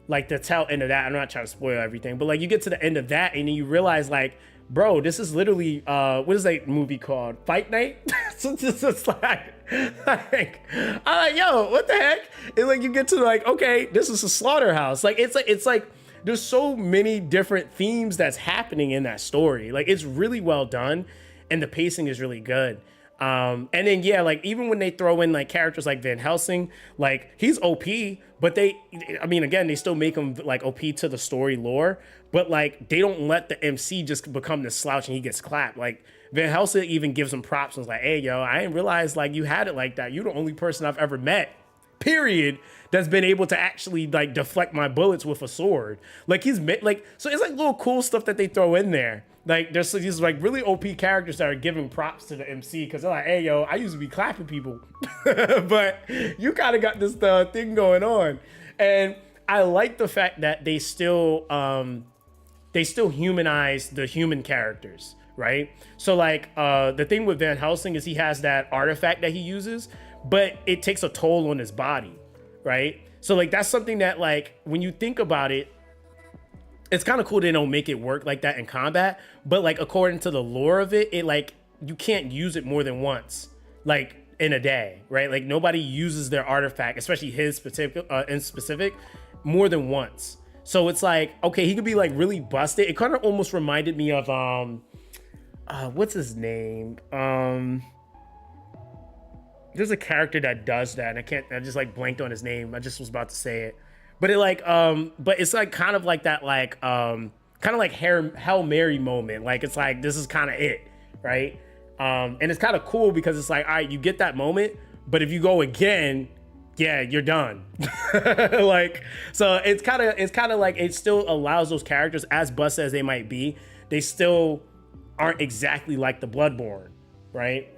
[SPEAKER 1] like the tail end of that. I'm not trying to spoil everything, but like you get to the end of that and then you realize like, bro, this is literally what is that movie called? Fight Night? So it's just like I'm like, yo, what the heck? It's like you get to like, okay, this is a slaughterhouse. Like it's like there's so many different themes that's happening in that story. Like it's really well done and the pacing is really good. And then yeah, like even when they throw in like characters like Van Helsing, like he's OP, but I mean again, they still make him like OP to the story lore, but like they don't let the MC just become this slouch and he gets clapped. Like Van Helsing even gives him props and was like, hey yo, I didn't realize like you had it like that. You're the only person I've ever met, period, that's been able to actually like deflect my bullets with a sword. Like he's like, so it's like little cool stuff that they throw in there. Like there's these like really OP characters that are giving props to the MC because they're like, hey yo, I used to be clapping people, but you kind of got this thing going on. And I like the fact that they still humanize the human characters, right? So like the thing with Van Helsing is he has that artifact that he uses, but it takes a toll on his body, right? So like that's something that like when you think about it, it's kind of cool they don't make it work like that in combat, but like according to the lore of it, like you can't use it more than once, like in a day, right? Like nobody uses their artifact, especially his specific, more than once. So it's like, okay, he could be like really busted. It kind of almost reminded me of what's his name? There's a character that does that, and I just like blanked on his name. I just was about to say it. But it like, but it's like kind of like that, like, kind of like Hail Mary moment. Like, it's like, this is kind of it, right? And it's kind of cool because it's like, all right, you get that moment, but if you go again, yeah, you're done. Like, so it's kind of like, it still allows those characters, as busted as they might be, they still aren't exactly like the Bloodborne, right?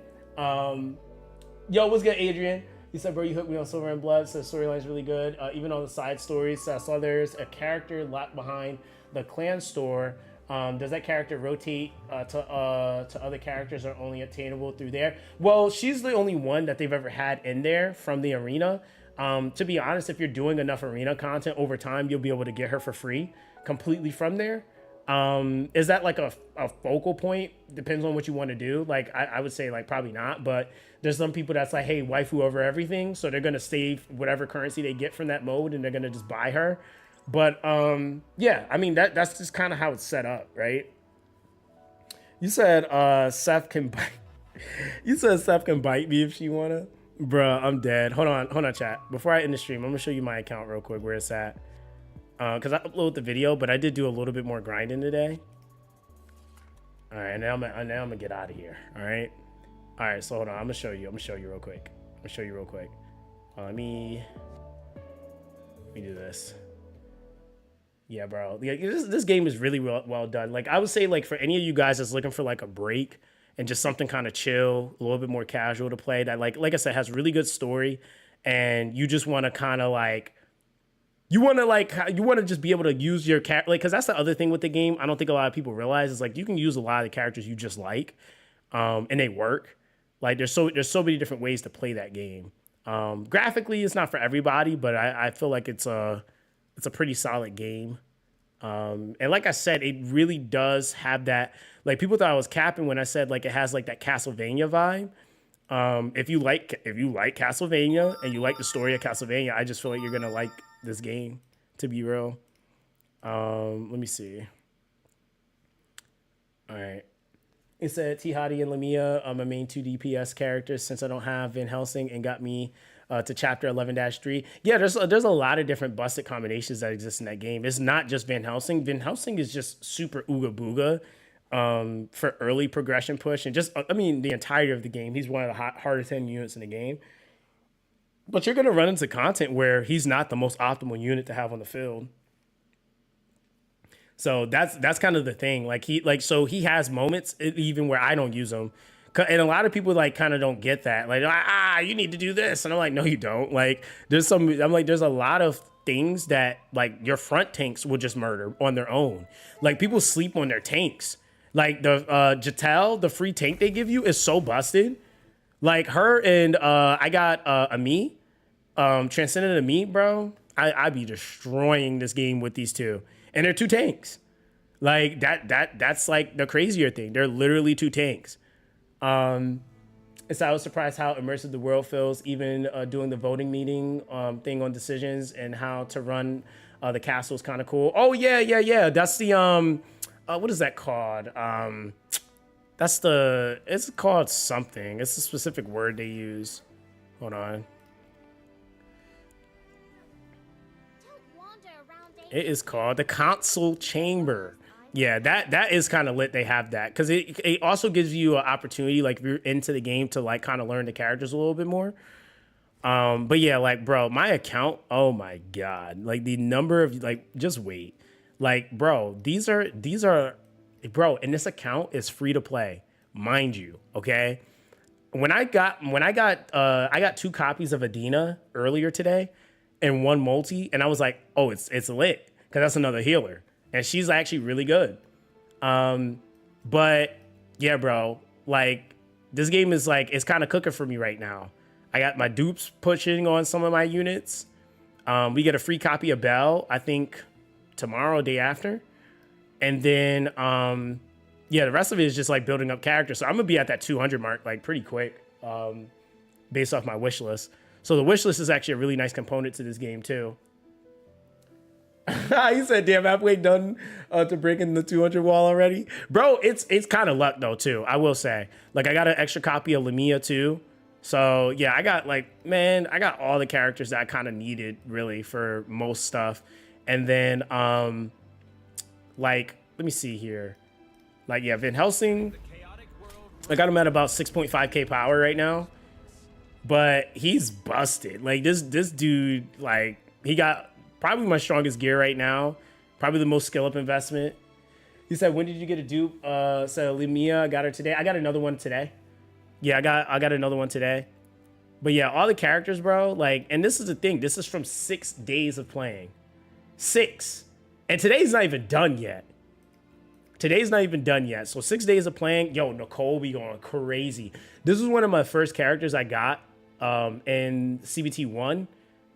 [SPEAKER 1] Yo, what's good, Adrian? He said, bro, you hooked me on Silver and Blood, so the storyline's really good. Even on the side stories, I saw there's a character locked behind the clan store. Does that character rotate to other characters or only attainable through there? Well, she's the only one that they've ever had in there from the arena. To be honest, if you're doing enough arena content over time, you'll be able to get her for free completely from there. Is that like a focal point? Depends on what you want to do. Like, I would say like probably not, but there's some people that's like, hey, waifu over everything. So they're going to save whatever currency they get from that mode and they're going to just buy her. But yeah, I mean, that's just kind of how it's set up, right? You said Seth can bite. You said Seth can bite me if she wanna. Bruh, I'm dead. Hold on, chat. Before I end the stream, I'm gonna show you my account real quick where it's at. Because I uploaded the video, but I did do a little bit more grinding today. All right, now I'm gonna get out of here. All right. So hold on. I'm gonna show you real quick. Let me do this. Yeah, bro. Yeah, this game is really well done. Like I would say, like for any of you guys that's looking for like a break and just something kind of chill, a little bit more casual to play, that like I said, has really good story, and you just want to kind of like. You want to just be able to use your character, like, because that's the other thing with the game. I don't think a lot of people realize is like you can use a lot of the characters you just like, and they work. Like there's so many different ways to play that game. Graphically, it's not for everybody, but I feel like it's a pretty solid game. And like I said, it really does have that. Like people thought I was capping when I said like it has like that Castlevania vibe. If you like Castlevania and you like the story of Castlevania, I just feel like you're gonna like this game, to be real. Let me see. All right. It said Tihadi and Lamia are my main 2 DPS characters since I don't have Van Helsing and got me to chapter 11-3. Yeah, there's a lot of different busted combinations that exist in that game. It's not just Van Helsing. Van Helsing is just super ooga booga for early progression push and just, I mean, the entirety of the game. He's one of the hardest hitting units in the game. But you're going to run into content where he's not the most optimal unit to have on the field. So that's kind of the thing. Like he has moments even where I don't use him. And a lot of people like kind of don't get that. Like, you need to do this. And I'm like, no, you don't. Like there's a lot of things that like your front tanks will just murder on their own. Like people sleep on their tanks. Like the Jatel, the free tank they give you is so busted. Like her and I got Ami, Transcendent Ami, bro. I'd be destroying this game with these two. And they're two tanks. Like that's like the crazier thing. They're literally two tanks. So I was surprised how immersive the world feels, even doing the voting meeting thing on decisions and how to run the castle is kind of cool. Oh yeah. That's the what is that called? It's called something. It's a specific word they use. Hold on. It is called the console chamber. Yeah, that is kind of lit. They have that because it also gives you an opportunity, like if you're into the game, to like kind of learn the characters a little bit more. But yeah, like bro, my account, oh my god, like the number of like, just wait, like bro, these are bro, and this account is free to play, mind you. Okay, I got 2 copies of Adina earlier today, and 1 multi, and I was like, oh, it's lit because that's another healer. And she's actually really good. But yeah, bro, like this game is like, it's kind of cooking for me right now. I got my dupes pushing on some of my units. We get a free copy of Bell, I think tomorrow, day after. And then, yeah, the rest of it is just like building up characters. So I'm gonna be at that 200 mark, like pretty quick, based off my wish list. So the wish list is actually a really nice component to this game too. He said, damn, halfway done to breaking the 200 wall already. Bro, it's kind of luck though too, I will say. Like I got an extra copy of Lamia too. So yeah, I got like, man, I got all the characters that I kind of needed really for most stuff. And then like, let me see here. Like yeah, Van Helsing, I got him at about 6.5k power right now. But he's busted. Like this dude, like he got probably my strongest gear right now. Probably the most skill up investment. He said, when did you get a dupe? So Lamia, I got her today. I got another one today. Yeah, I got another one today. But yeah, all the characters, bro. Like, and this is the thing. This is from 6 days of playing. 6. And today's not even done yet. Today's not even done yet. So 6 days of playing. Yo, Nicole be going crazy. This was one of my first characters I got in CBT 1.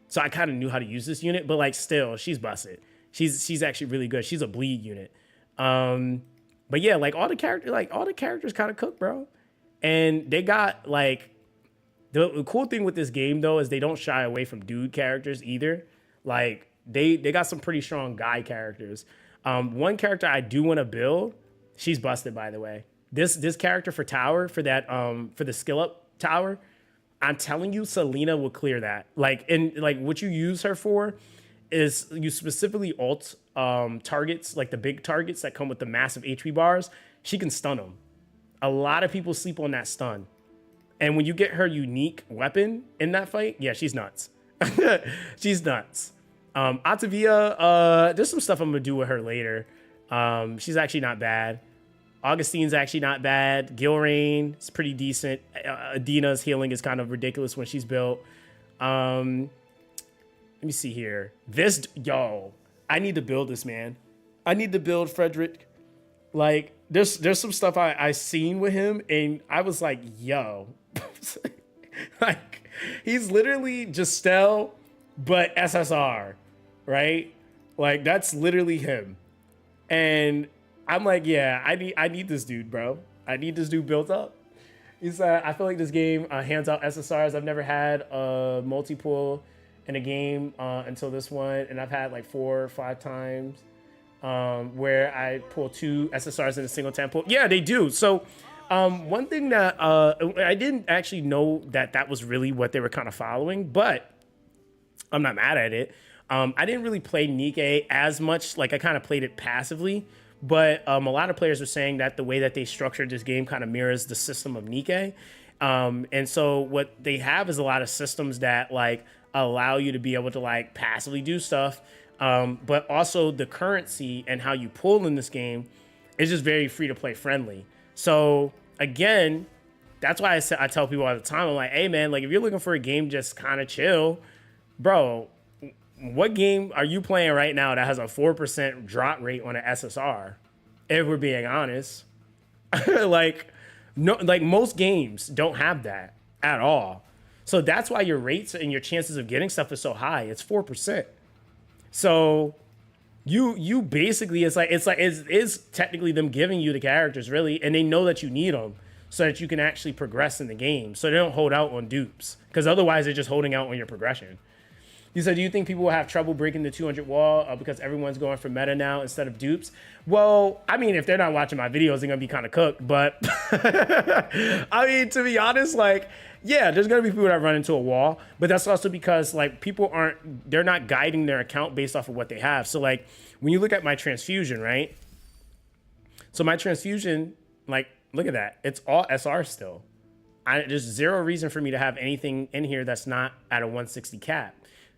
[SPEAKER 1] So I kind of knew how to use this unit, but like still, she's busted. She's actually really good. She's a bleed unit. But yeah, like all the characters kind of cook, bro. And they got like the cool thing with this game though is they don't shy away from dude characters either. Like they got some pretty strong guy characters. One character I do want to build, she's busted by the way. This character for tower for that for the skill up tower. I'm telling you, Selena will clear that. Like, and like what you use her for is you specifically ult targets, like the big targets that come with the massive HP bars. She can stun them. A lot of people sleep on that stun. And when you get her unique weapon in that fight, yeah, she's nuts. She's nuts. Atavia, there's some stuff I'm gonna do with her later. She's actually not bad. Augustine's actually not bad. Gilrain is pretty decent. Adina's healing is kind of ridiculous when she's built. Let me see here. Yo, I need to build this, man. I need to build Frederick. Like, there's some stuff I seen with him, and I was like, yo. Like, he's literally Justel, but SSR, right? Like, that's literally him. And I'm like, yeah, I need this dude, bro. I need this dude built up. He's I feel like this game hands out SSRs. I've never had a multi-pull in a game until this one, and I've had like 4 or 5 times where I pull 2 SSRs in a single tempo. Yeah, they do. So one thing that I didn't actually know that was really what they were kind of following, but I'm not mad at it. I didn't really play Nikke as much. Like I kind of played it passively. But a lot of players are saying that the way that they structured this game kind of mirrors the system of Nikke. And so what they have is a lot of systems that like allow you to be able to like passively do stuff. But also the currency and how you pull in this game is just very free to play friendly. So again, that's why I tell people all the time, I'm like, hey man, like if you're looking for a game just kind of chill, bro, what game are you playing right now that has a 4% drop rate on an SSR? If we're being honest, like most games don't have that at all. So that's why your rates and your chances of getting stuff is so high. It's 4%. So you basically, it's technically them giving you the characters, really, and they know that you need them so that you can actually progress in the game, so they don't hold out on dupes, because otherwise they're just holding out on your progression. You said, do you think people will have trouble breaking the 200 wall because everyone's going for meta now instead of dupes? Well, I mean, if they're not watching my videos, they're gonna be kind of cooked, but I mean, to be honest, like, yeah, there's gonna be people that run into a wall, but that's also because like they're not guiding their account based off of what they have. So like when you look at my transfusion, right? So my transfusion, like, look at that. It's all SR still. There's zero reason for me to have anything in here that's not at a 160 cap.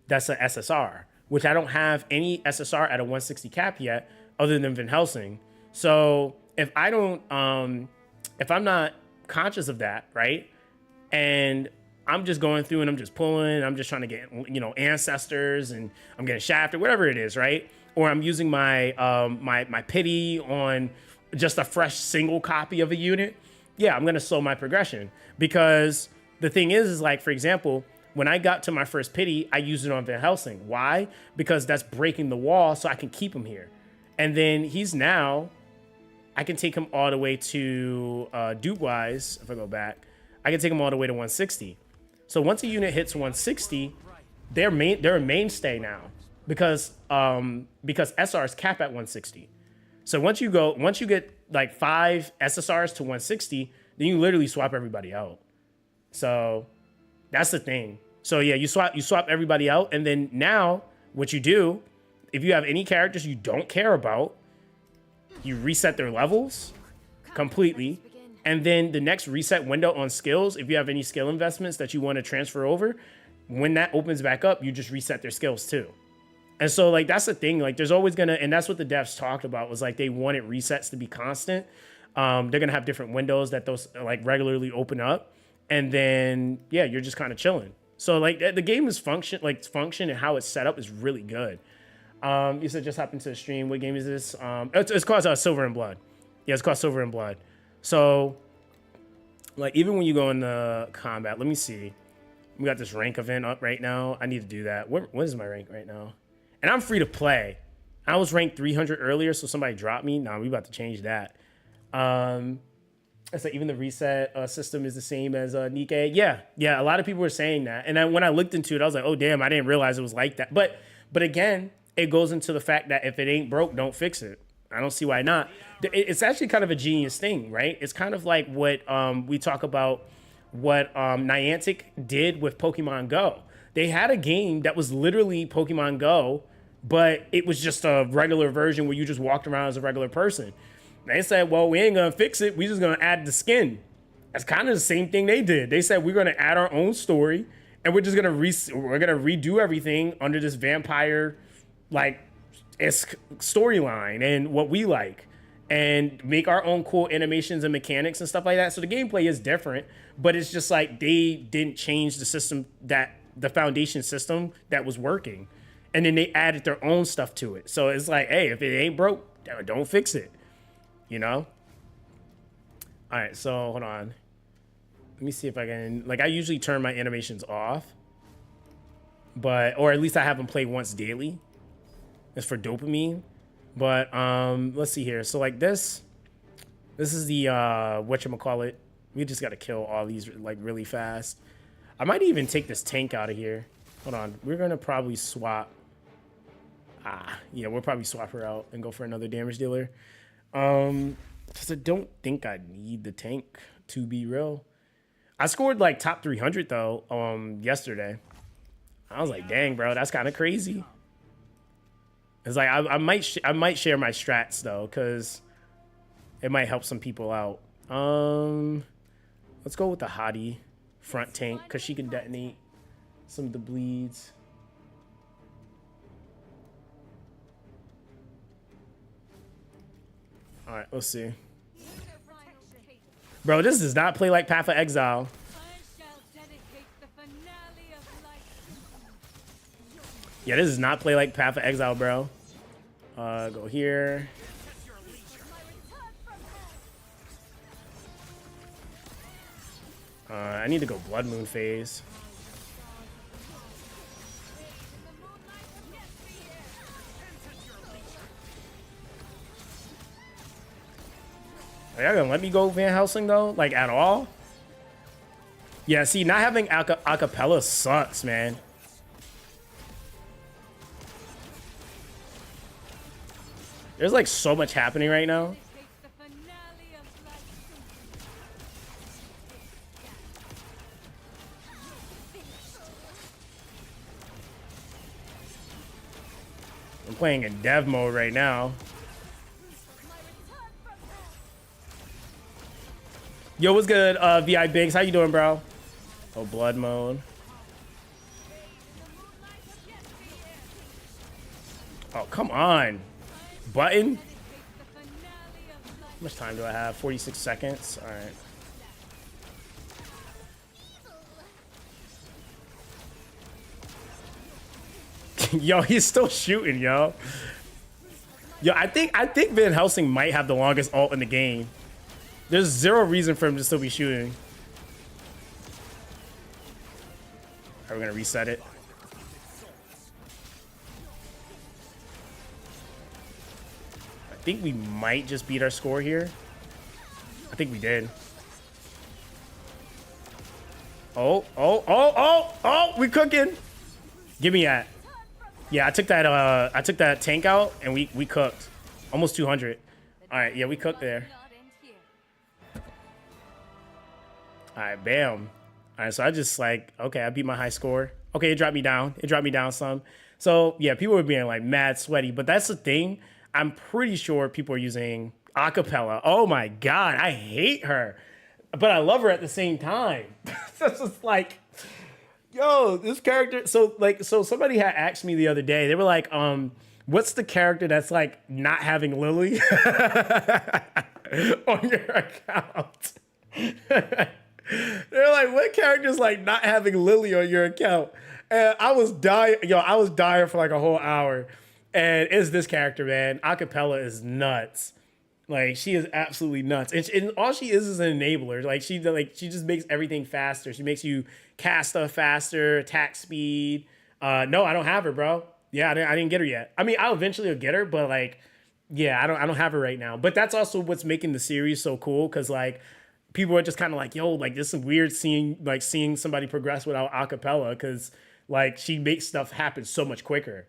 [SPEAKER 1] That's a SSR, which I don't have any SSR at a 160 cap yet other than Van Helsing. So if I don't, if I'm not conscious of that, right? And I'm just going through and I'm just pulling, I'm just trying to get, you know, ancestors, and I'm getting shafted, whatever it is, right? Or I'm using my my pity on just a fresh single copy of a unit. Yeah, I'm gonna slow my progression, because the thing is like, for example, when I got to my first pity, I used it on Van Helsing. Why? Because that's breaking the wall, so I can keep him here. And then he's now, I can take him all the way to dupe-wise. If I go back, I can take him all the way to 160. So once a unit hits 160, they're a mainstay now, because SRs cap at 160. So once you get like 5 SSRs to 160, then you literally swap everybody out. So that's the thing. So yeah, you swap everybody out, and then now what you do, if you have any characters you don't care about, you reset their levels completely. And then the next reset window on skills, if you have any skill investments that you want to transfer over, when that opens back up, you just reset their skills too. And so like, that's the thing, like there's always gonna, and that's what the devs talked about, was like they wanted resets to be constant. They're gonna have different windows that those like regularly open up. And then, yeah, you're just kind of chilling. So like the game is function and how it's set up is really good. You said just hop into the stream. What game is this? It's called Silver and Blood. Yeah, it's called Silver and Blood. So like, even when you go into combat, let me see. We got this rank event up right now. I need to do that. What is my rank right now? And I'm free to play. I was ranked 300 earlier, so somebody dropped me. Nah, we about to change that. It's like even the reset system is the same as Nikkei. Yeah. A lot of people were saying that, and then when I looked into it, I was like, oh damn, I didn't realize it was like that. But again, it goes into the fact that if it ain't broke, don't fix it. I don't see why not. It's actually kind of a genius thing, right? It's kind of like what we talk about, what Niantic did with Pokemon Go. They had a game that was literally Pokemon Go, but it was just a regular version where you just walked around as a regular person. They said, well, we ain't gonna fix it. We just gonna add the skin. That's kind of the same thing they did. They said, we're gonna add our own story, and we're just gonna redo everything under this vampire like storyline and what we like, and make our own cool animations and mechanics and stuff like that. So the gameplay is different, but it's just like they didn't change the system, that the foundation system that was working, and then they added their own stuff to it. So it's like, hey, if it ain't broke, don't fix it. You know? All right, so hold on. Let me see if I can, like, I usually turn my animations off, or at least I have them play once daily. It's for dopamine. But let's see here. So like this is the whatchamacallit. We just gotta kill all these like really fast. I might even take this tank out of here. Hold on. We're gonna probably swap. Yeah, we'll probably swap her out and go for another damage dealer. Because I don't think I need the tank, to be real. I scored like top 300 though yesterday. I was like, dang, bro, that's kind of crazy. It's like I might share my strats though, because it might help some people out. Let's go with the hottie front tank, because she can detonate some of the bleeds. All right, let's see. Bro, this does not play like Path of Exile. Yeah, this does not play like Path of Exile, bro. Go here. I need to go Blood Moon phase. Are y'all gonna let me go Van Helsing though? Like at all? Yeah, see, not having acapella sucks, man. There's like so much happening right now. I'm playing in dev mode right now. Yo, what's good, VI Biggs? How you doing, bro? Oh, blood mode. Oh, come on. Button? How much time do I have? 46 seconds. All right. Yo, he's still shooting, yo. Yo, I think Van Helsing might have the longest ult in the game. There's zero reason for him to still be shooting. Are we gonna reset it? I think we might just beat our score here. I think we did. Oh, we cooking. Give me that. Yeah, I took that tank out and we cooked. Almost 200. All right, yeah, we cooked there. All right, bam. All right, so I just like, okay, I beat my high score. Okay, it dropped me down. It dropped me down some. So yeah, people were being like mad sweaty, but that's the thing. I'm pretty sure people are using acapella. Oh my God, I hate her, but I love her at the same time. That's just like, yo, this character. So somebody had asked me the other day, they were like, what's the character that's like not having Lily on your account? They're like, what character's like not having Lily on your account? And I was dying, yo, I was dying for like a whole hour. And it's this character, man. Acapella is nuts. Like, she is absolutely nuts. And all she is an enabler. Like she just makes everything faster. She makes you cast stuff faster, attack speed. No, I don't have her, bro. Yeah, I didn't get her yet. I mean, I'll eventually get her, but like, yeah, I don't have her right now. But that's also what's making the series so cool, because like, people are just kind of like, yo, like this is weird seeing somebody progress without acapella, because like she makes stuff happen so much quicker.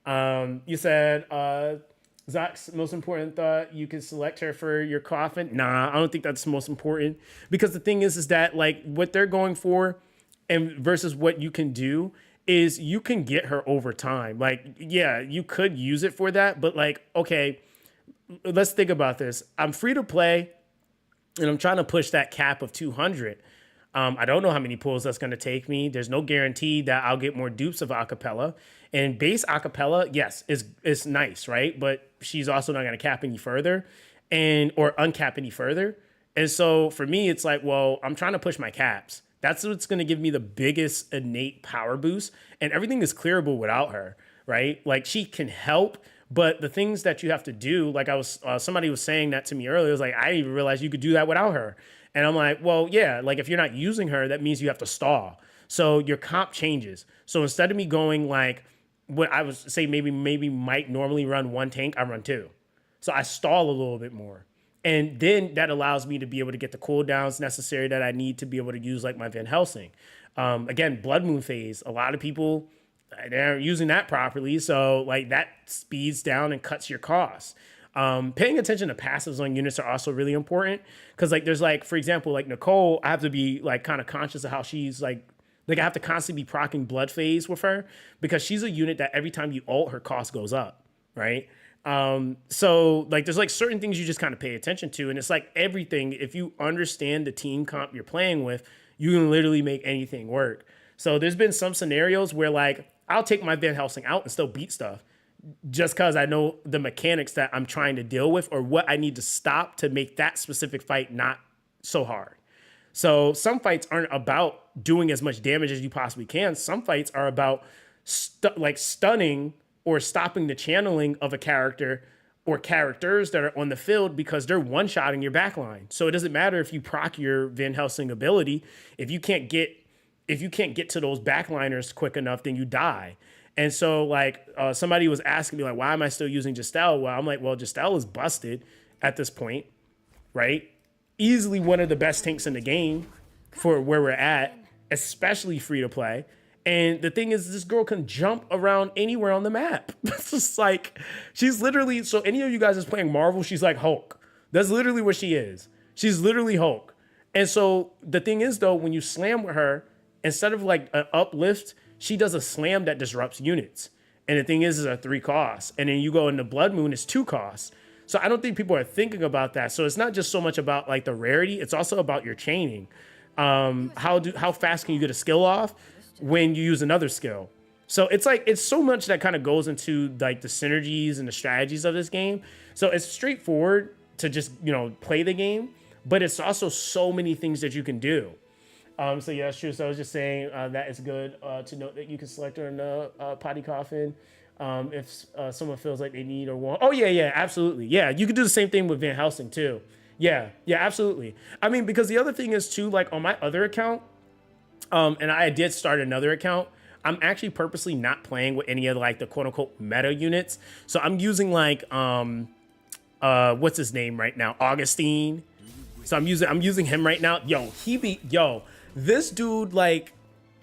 [SPEAKER 1] You said Zox, most important thought, you can select her for your coffin. Nah, I don't think that's the most important, because the thing is that like what they're going for and versus what you can do is you can get her over time. Like, yeah, you could use it for that, but like, okay, let's think about this. I'm free to play, and I'm trying to push that cap of 200. I don't know how many pulls that's going to take me. There's no guarantee that I'll get more dupes of acapella. And base acapella, yes, is nice, right? But she's also not going to cap any further or uncap any further. And so for me, it's like, well, I'm trying to push my caps. That's what's going to give me the biggest innate power boost. And everything is clearable without her, right? Like, she can help. But the things that you have to do, like somebody was saying that to me earlier, it was like, I didn't even realize you could do that without her. And I'm like, well, yeah, like if you're not using her, that means you have to stall. So your comp changes. So instead of me going like what I would say, maybe might normally run one tank, I run two. So I stall a little bit more. And then that allows me to be able to get the cooldowns necessary that I need to be able to use like my Van Helsing. Again, Blood Moon phase, a lot of people, they're using that properly. So like that speeds down and cuts your costs. Paying attention to passives on units are also really important, because like there's like, for example, like Nicole, I have to be like kind of conscious of how she's like I have to constantly be proccing blood phase with her, because she's a unit that every time you ult, her cost goes up, right? So like there's like certain things you just kind of pay attention to, and it's like everything, if you understand the team comp you're playing with, you can literally make anything work. So there's been some scenarios where like I'll take my Van Helsing out and still beat stuff, just because I know the mechanics that I'm trying to deal with or what I need to stop to make that specific fight not so hard. So some fights aren't about doing as much damage as you possibly can. Some fights are about stunning or stopping the channeling of a character or characters that are on the field, because they're one-shotting your backline. So it doesn't matter if you proc your Van Helsing ability. If you can't get to those backliners quick enough, then you die. And so like somebody was asking me like, why am I still using Justel? Well, I'm like, well, Justel is busted at this point. right? Easily one of the best tanks in the game for where we're at, especially free to play. And the thing is, this girl can jump around anywhere on the map. It's just like, she's literally, so any of you guys is playing Marvel, she's like Hulk. That's literally what she is. She's literally Hulk. And so the thing is though, when you slam with her, instead of like an uplift, she does a slam that disrupts units. And the thing is a 3 cost. And then you go into Blood Moon, it's 2 costs. So I don't think people are thinking about that. So it's not just so much about like the rarity, it's also about your chaining. How fast can you get a skill off when you use another skill? So it's like, it's so much that kind of goes into like the synergies and the strategies of this game. So it's straightforward to just, you know, play the game, but it's also so many things that you can do. So yeah, that's true. So I was just saying that it's good to note that you can select her in the potty coffin if someone feels like they need or want. Oh yeah, absolutely. Yeah, you could do the same thing with Van Helsing too. Yeah, absolutely. I mean, because the other thing is too, like on my other account, and I did start another account, I'm actually purposely not playing with any of like the quote unquote meta units. So I'm using like, what's his name right now? Augustine. So I'm using him right now. This dude, like,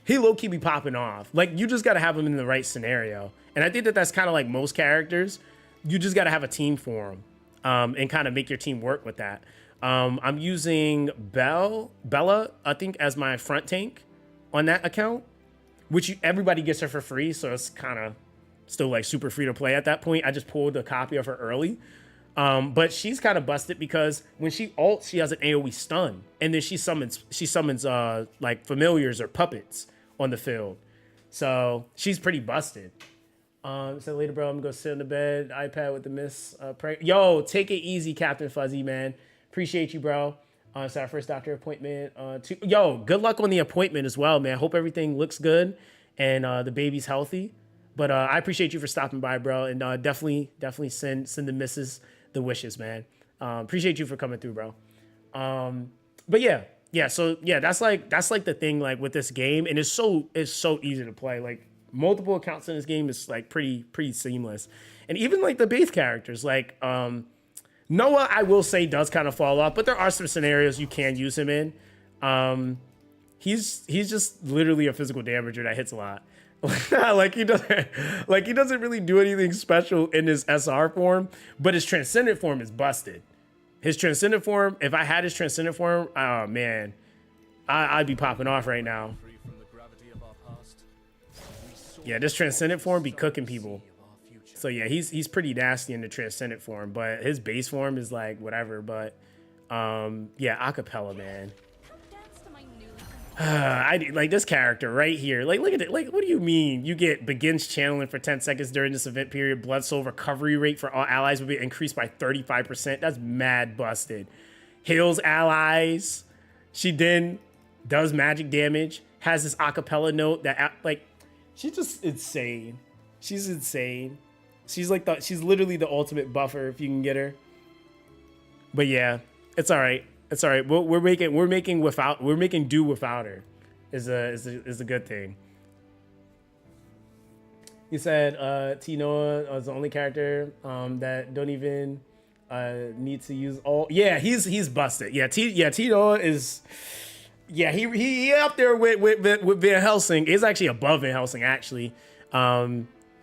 [SPEAKER 1] he low-key be popping off. Like, you just got to have him in the right scenario. And I think that that's kind of like most characters. You just got to have a team for him and kind of make your team work with that. I'm using Bella, I think, as my front tank on that account, which everybody gets her for free. So it's kind of still like super free to play at that point. I just pulled a copy of her early. But she's kind of busted because when she ults, she has an AoE stun, and then she summons like familiars or puppets on the field. So she's pretty busted. So later, bro, I'm gonna go sit in the bed, iPad with the miss. Yo, take it easy, Captain Fuzzy, man. Appreciate you, bro. It's our first doctor appointment. Yo, good luck on the appointment as well, man. Hope everything looks good and the baby's healthy. But I appreciate you for stopping by, bro, and definitely send the missus the wishes, man. Appreciate you for coming through, bro. But so that's like the thing, like with this game, and it's so easy to play. Like multiple accounts in this game is like pretty seamless. And even like the base characters, like Noah, I will say, does kind of fall off, but there are some scenarios you can use him in. He's just literally a physical damager that hits a lot. like he doesn't really do anything special in his SR form, but his transcendent form is busted. His transcendent form, if I had his transcendent form, oh man, I'd be popping off right now. Yeah, this transcendent form be cooking people. So yeah, he's pretty nasty in the transcendent form, but his base form is like whatever. But yeah, acapella, man. I like this character right here. Like, look at it. Like, what do you mean? You get begins channeling for 10 seconds during this event period. Blood soul recovery rate for all allies will be increased by 35%. That's mad busted. Heals allies. She then does magic damage. Has this acapella note that like, she's just insane. She's insane. She's like she's literally the ultimate buffer if you can get her. But yeah, it's all right. It's all right. We're making do without her. Is a good thing. You said T Noah is the only character that don't even need to use all. Yeah, he's busted. Yeah, T Noah is. Yeah, he up there with Van Helsing. He's actually above Van Helsing actually.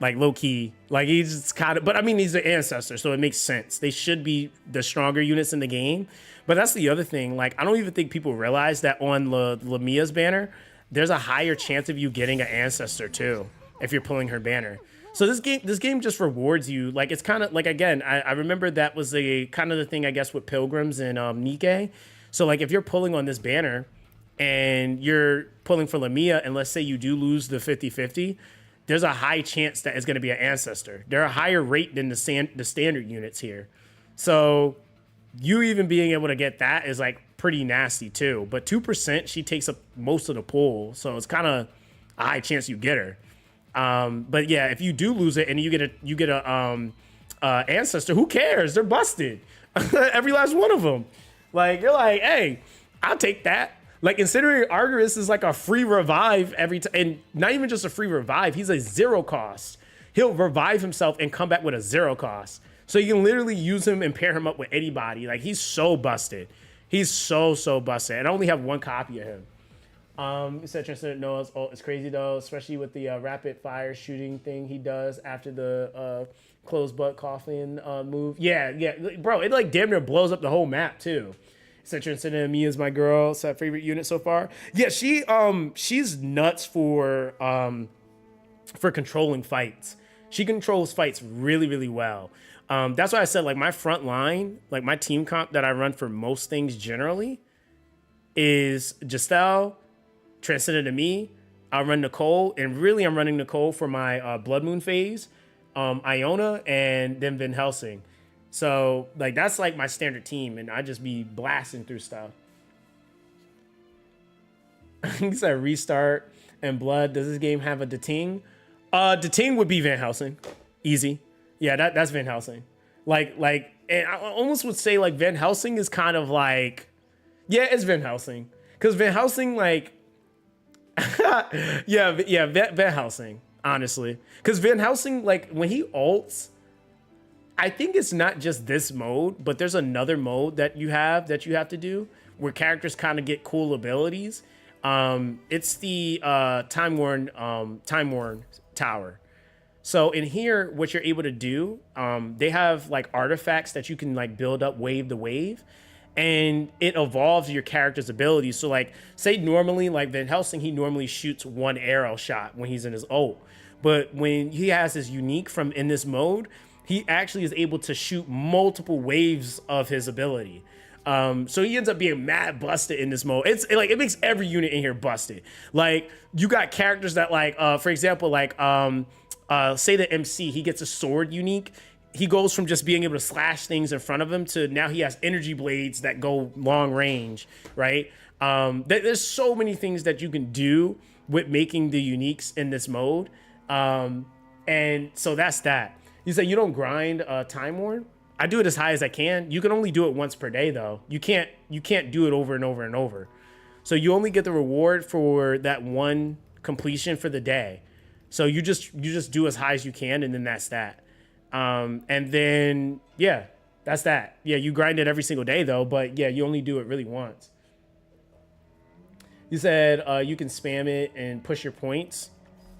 [SPEAKER 1] Like low key, like he's just kind of, but I mean, he's an ancestor, so it makes sense. They should be the stronger units in the game. But that's the other thing. Like, I don't even think people realize that on Lamia's banner, there's a higher chance of you getting an ancestor too if you're pulling her banner. So this game just rewards you. Like, it's kind of like, again, I remember that was a kind of the thing, I guess, with Pilgrims and Nikkei. So like, if you're pulling on this banner and you're pulling for Lamia, and let's say you do lose the 50-50, there's a high chance that it's going to be an ancestor. They're a higher rate than the standard units here. So you even being able to get that is like pretty nasty too. But 2%, she takes up most of the pool. So it's kind of a high chance you get her. But yeah, if you do lose it and you get a ancestor, who cares? They're busted. Every last one of them. Like, you're like, hey, I'll take that. Like, considering Argyris is like a free revive every time, and not even just a free revive, he's a 0 cost. He'll revive himself and come back with a 0 cost. So you can literally use him and pair him up with anybody. Like, he's so busted. He's so busted. And I only have one copy of him. You said Transcendent Noah's ult is crazy though, especially with the rapid fire shooting thing he does after the closed butt coffin move. Yeah, bro, it like damn near blows up the whole map too. Said Transcendent Me is my girl. It's her favorite unit so far. Yeah, she's nuts for controlling fights. She controls fights really well. That's why I said like my front line, like my team comp that I run for most things generally is Giselle, Transcendent Me. I run Nicole, and really I'm running Nicole for my Blood Moon phase, Iona, and then Van Helsing. So like that's like my standard team, and I just be blasting through stuff. He said Restart and Blood. Does this game have a Dating? Dating would be Van Helsing. Easy. Yeah, that's Van Helsing. Like, and I almost would say like Van Helsing is kind of like, yeah, it's Van Helsing. Because Van Helsing, like, yeah, Van Helsing, honestly. Because Van Helsing, like, when he ults, I think it's not just this mode, but there's another mode that you have to do where characters kind of get cool abilities. It's the Time Worn Tower. So in here, what you're able to do, they have like artifacts that you can like build up wave to wave, and it evolves your character's abilities. So like, say normally like Van Helsing, he normally shoots one arrow shot when he's in his ult, but when he has his unique from in this mode, he actually is able to shoot multiple waves of his ability. So he ends up being mad busted in this mode. It's like, it makes every unit in here busted. Like you got characters that like, for example, like, say the MC, he gets a sword unique. He goes from just being able to slash things in front of him to now he has energy blades that go long range, right? There's so many things that you can do with making the uniques in this mode. And so that's that. You say you don't grind Time Worn? I do it as high as I can. You can only do it once per day though. You can't do it over and over and over. So you only get the reward for that one completion for the day. So you just do as high as you can, and then that's that. And then yeah, that's that. Yeah, you grind it every single day though, but yeah, you only do it really once. You said you can spam it and push your points.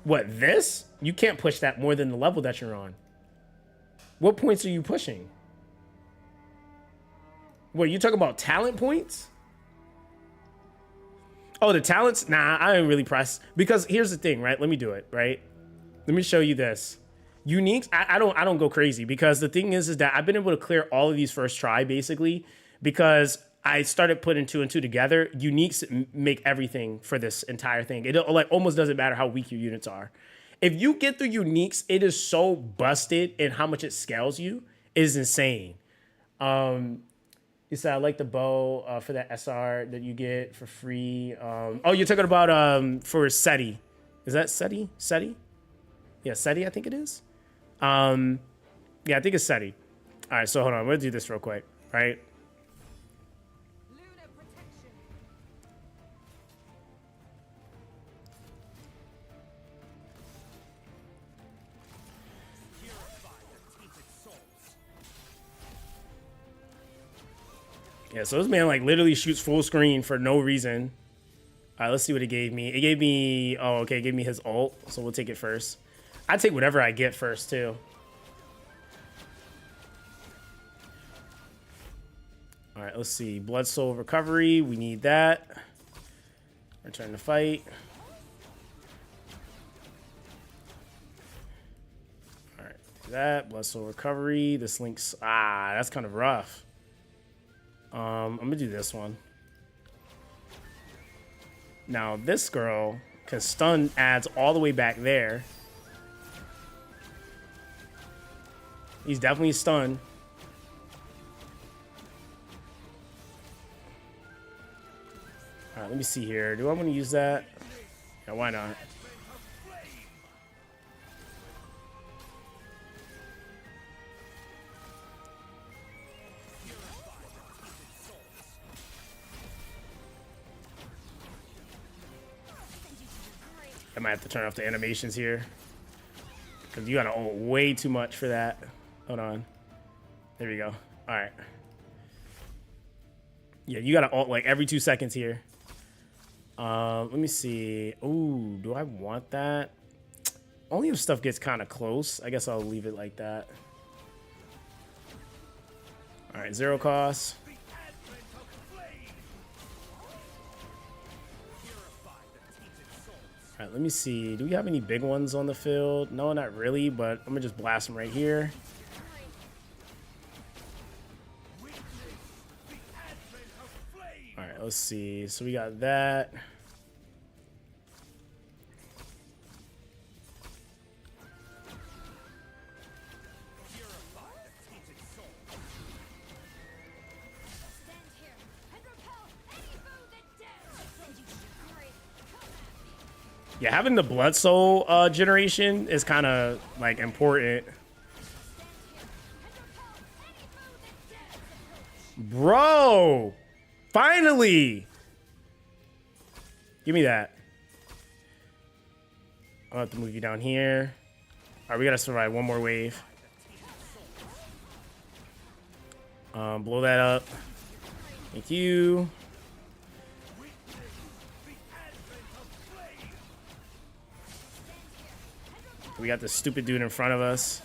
[SPEAKER 1] What, this? You can't push that more than the level that you're on. What points are you pushing? What, you talking about talent points? Oh, the talents? Nah, I didn't really press. Because here's the thing, right? Let me do it, right? Let me show you this. Uniques, I don't go crazy, because the thing is that I've been able to clear all of these first try, basically, because I started putting 2 and 2 together. Uniques make everything for this entire thing. It like almost doesn't matter how weak your units are. If you get through uniques, it is so busted, and how much it scales you is insane. You said I like the bow for that SR that you get for free. Oh, you're talking about for SETI. Is that SETI? SETI? Yeah, SETI, I think it is. Yeah, I think it's SETI. All right, so hold on. I'm going to do this real quick, right? Yeah, so this man like literally shoots full screen for no reason. All right, let's see what it gave me. It gave me, oh, okay, it gave me his ult, so we'll take it first. I take whatever I get first, too. All right, let's see. Blood Soul Recovery, we need that. Return to fight. All right, do that. Blood Soul Recovery. This links, that's kind of rough. I'm gonna do this one. Now this girl, because stun adds all the way back there. He's definitely stunned. All right, let me see here. Do I want to use that? Yeah, why not? I might have to turn off the animations here, because you gotta ult way too much for that. Hold on. There we go. All right. Yeah, you gotta ult like every 2 seconds here. Let me see. Ooh, do I want that? Only if stuff gets kind of close. I guess I'll leave it like that. All right, 0 cost. All right, let me see. Do we have any big ones on the field? No, not really, but I'm gonna just blast them right here. All right, let's see. So we got that. Yeah, having the blood soul generation is kind of like important. Bro, finally. Give me that. I'll have to move you down here. All right, we gotta survive one more wave. Blow that up. Thank you. We got this stupid dude in front of us.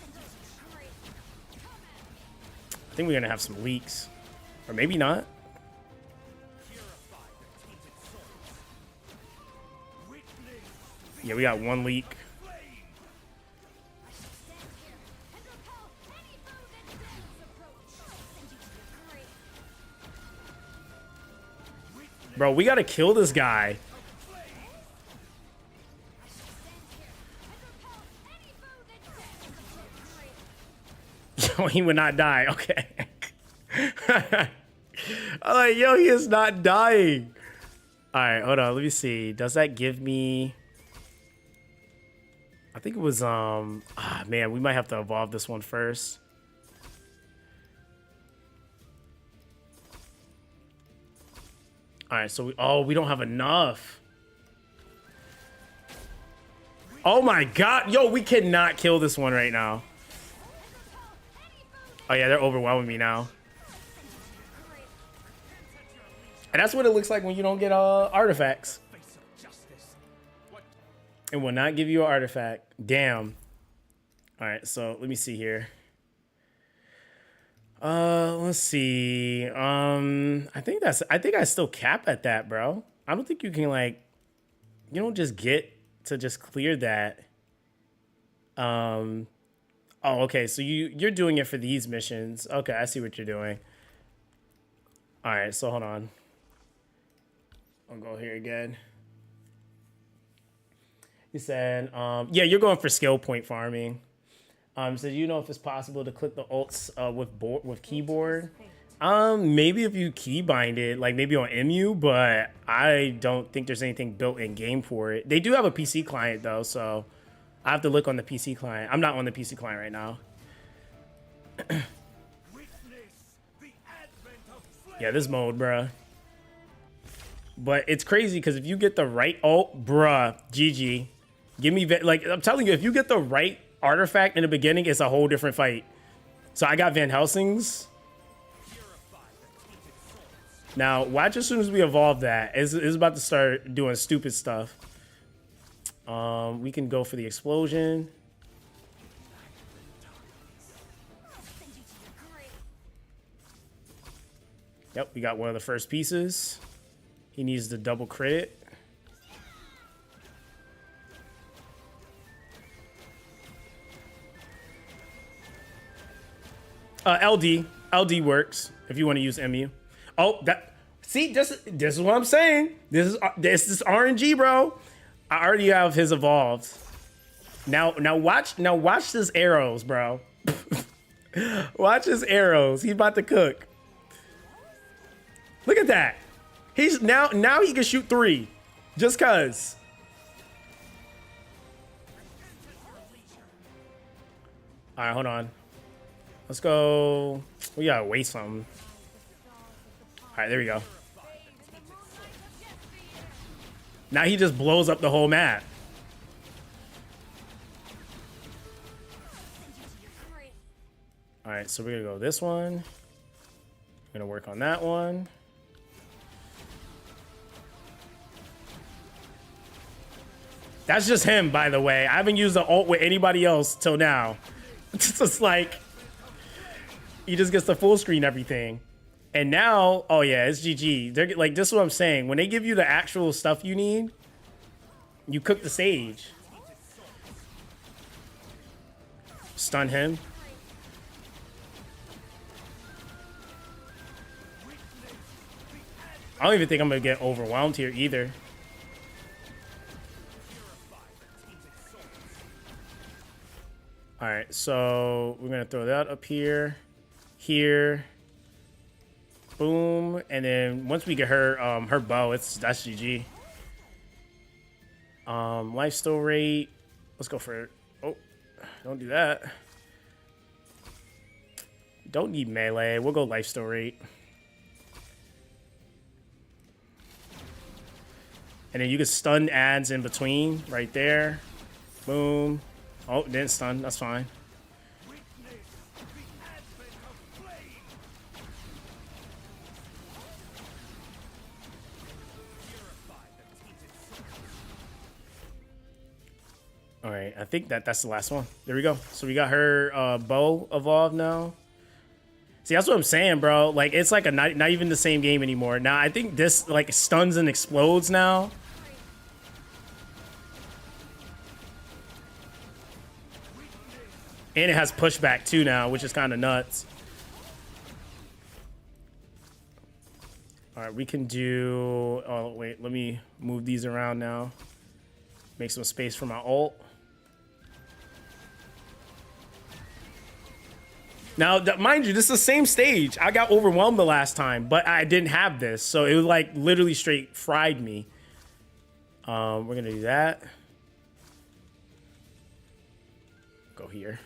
[SPEAKER 1] I think we're gonna have some leaks. Or maybe not. Yeah, we got one leak. Bro, we gotta kill this guy. Yo, he would not die. Okay. I'm like, yo, he is not dying. All right, hold on. Let me see. Does that give me... I think it was, man, we might have to evolve this one first. All right, so we don't have enough. Oh my God. Yo, we cannot kill this one right now. Oh yeah, they're overwhelming me now. And that's what it looks like when you don't get artifacts. It will not give you an artifact. Damn. All right, so let me see here. Let's see. I think I still cap at that, bro. I don't think you can like, you don't just get to just clear that. Oh, okay. So you're doing it for these missions. Okay, I see what you're doing. All right, so hold on. I'll go here again. He said, yeah, you're going for skill point farming. So you know if it's possible to click the ults with keyboard? Maybe if you keybind it, like maybe on MU, but I don't think there's anything built in game for it. They do have a PC client though, so I have to look on the PC client. I'm not on the PC client right now. Yeah, this mode, bruh. But it's crazy because if you get the right ult, bruh, GG. Give me, like, I'm telling you, if you get the right artifact in the beginning, it's a whole different fight. So I got Van Helsing's. Now, watch as soon as we evolve that. It's about to start doing stupid stuff. We can go for the explosion. Yep, we got one of the first pieces. He needs the double crit. LD works if you want to use MU. Oh, that see, this is what I'm saying. This is RNG, bro. I already have his evolved. Now watch his arrows, bro. Watch his arrows. He's about to cook. Look at that. He's now he can shoot 3 just cuz. All right, hold on. Let's go. We gotta waste something. All right, there we go. Now he just blows up the whole map. All right, so we're gonna go this one. We're gonna work on that one. That's just him, by the way. I haven't used the ult with anybody else till now. It's just like, he just gets to full screen everything. And now, oh yeah, it's GG. They're like, this is what I'm saying. When they give you the actual stuff you need, you cook the stage. Stun him. I don't even think I'm gonna get overwhelmed here either. All right, so we're gonna throw that up here, here, boom, and then once we get her her bow, that's GG. Life steal rate. Let's go for it. Oh, don't do that. Don't need melee. We'll go life steal rate. And then you can stun ads in between right there. Boom. Oh, didn't stun. That's fine. All right, I think that's the last one. There we go. So we got her bow evolved now. See, that's what I'm saying, bro. Like, it's like not even the same game anymore. Now, I think this, like, stuns and explodes now. And it has pushback, too, now, which is kind of nuts. All right, we can do... Oh, wait, let me move these around now. Make some space for my ult. Now, mind you, this is the same stage. I got overwhelmed the last time, but I didn't have this. So it was like literally straight fried me. We're going to do that. Go here.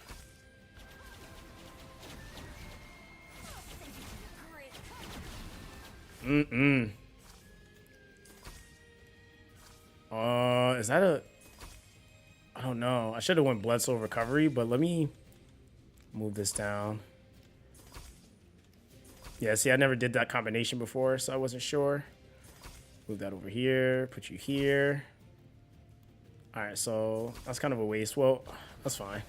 [SPEAKER 1] Is that a... I don't know. I should have went Blood Soul Recovery, but let me move this down. Yeah, see, I never did that combination before, so I wasn't sure. Move that over here. Put you here. All right, so that's kind of a waste. Well, that's fine.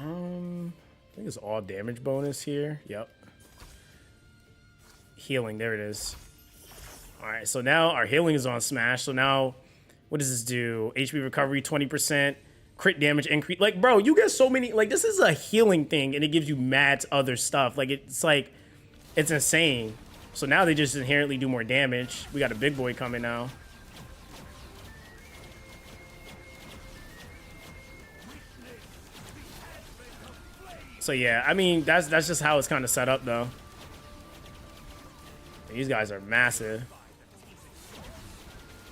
[SPEAKER 1] I think it's all damage bonus here. Yep. Healing, there it is. All right, so now our healing is on smash. So now, what does this do? HP recovery 20%, crit damage increase. Like, bro, you get so many. Like, this is a healing thing, and it gives you mad other stuff. Like, it's insane. So now they just inherently do more damage. We got a big boy coming now. So yeah, I mean, that's just how it's kind of set up, though. These guys are massive.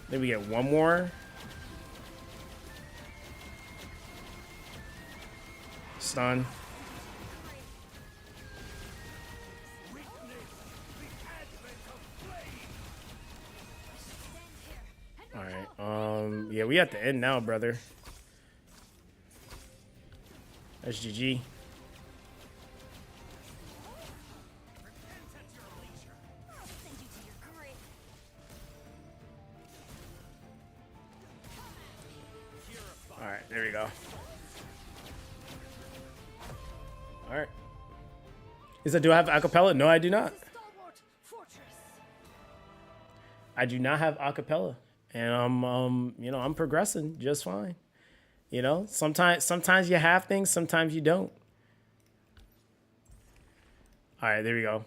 [SPEAKER 1] Then we get one more. Stun. All right. Yeah, we at the end now, brother. That's GG. All right, there we go. All right. He said, do I have acapella? No, I do not. I do not have acapella. And I'm, you know, I'm progressing just fine. You know, sometimes you have things, sometimes you don't. All right, there we go.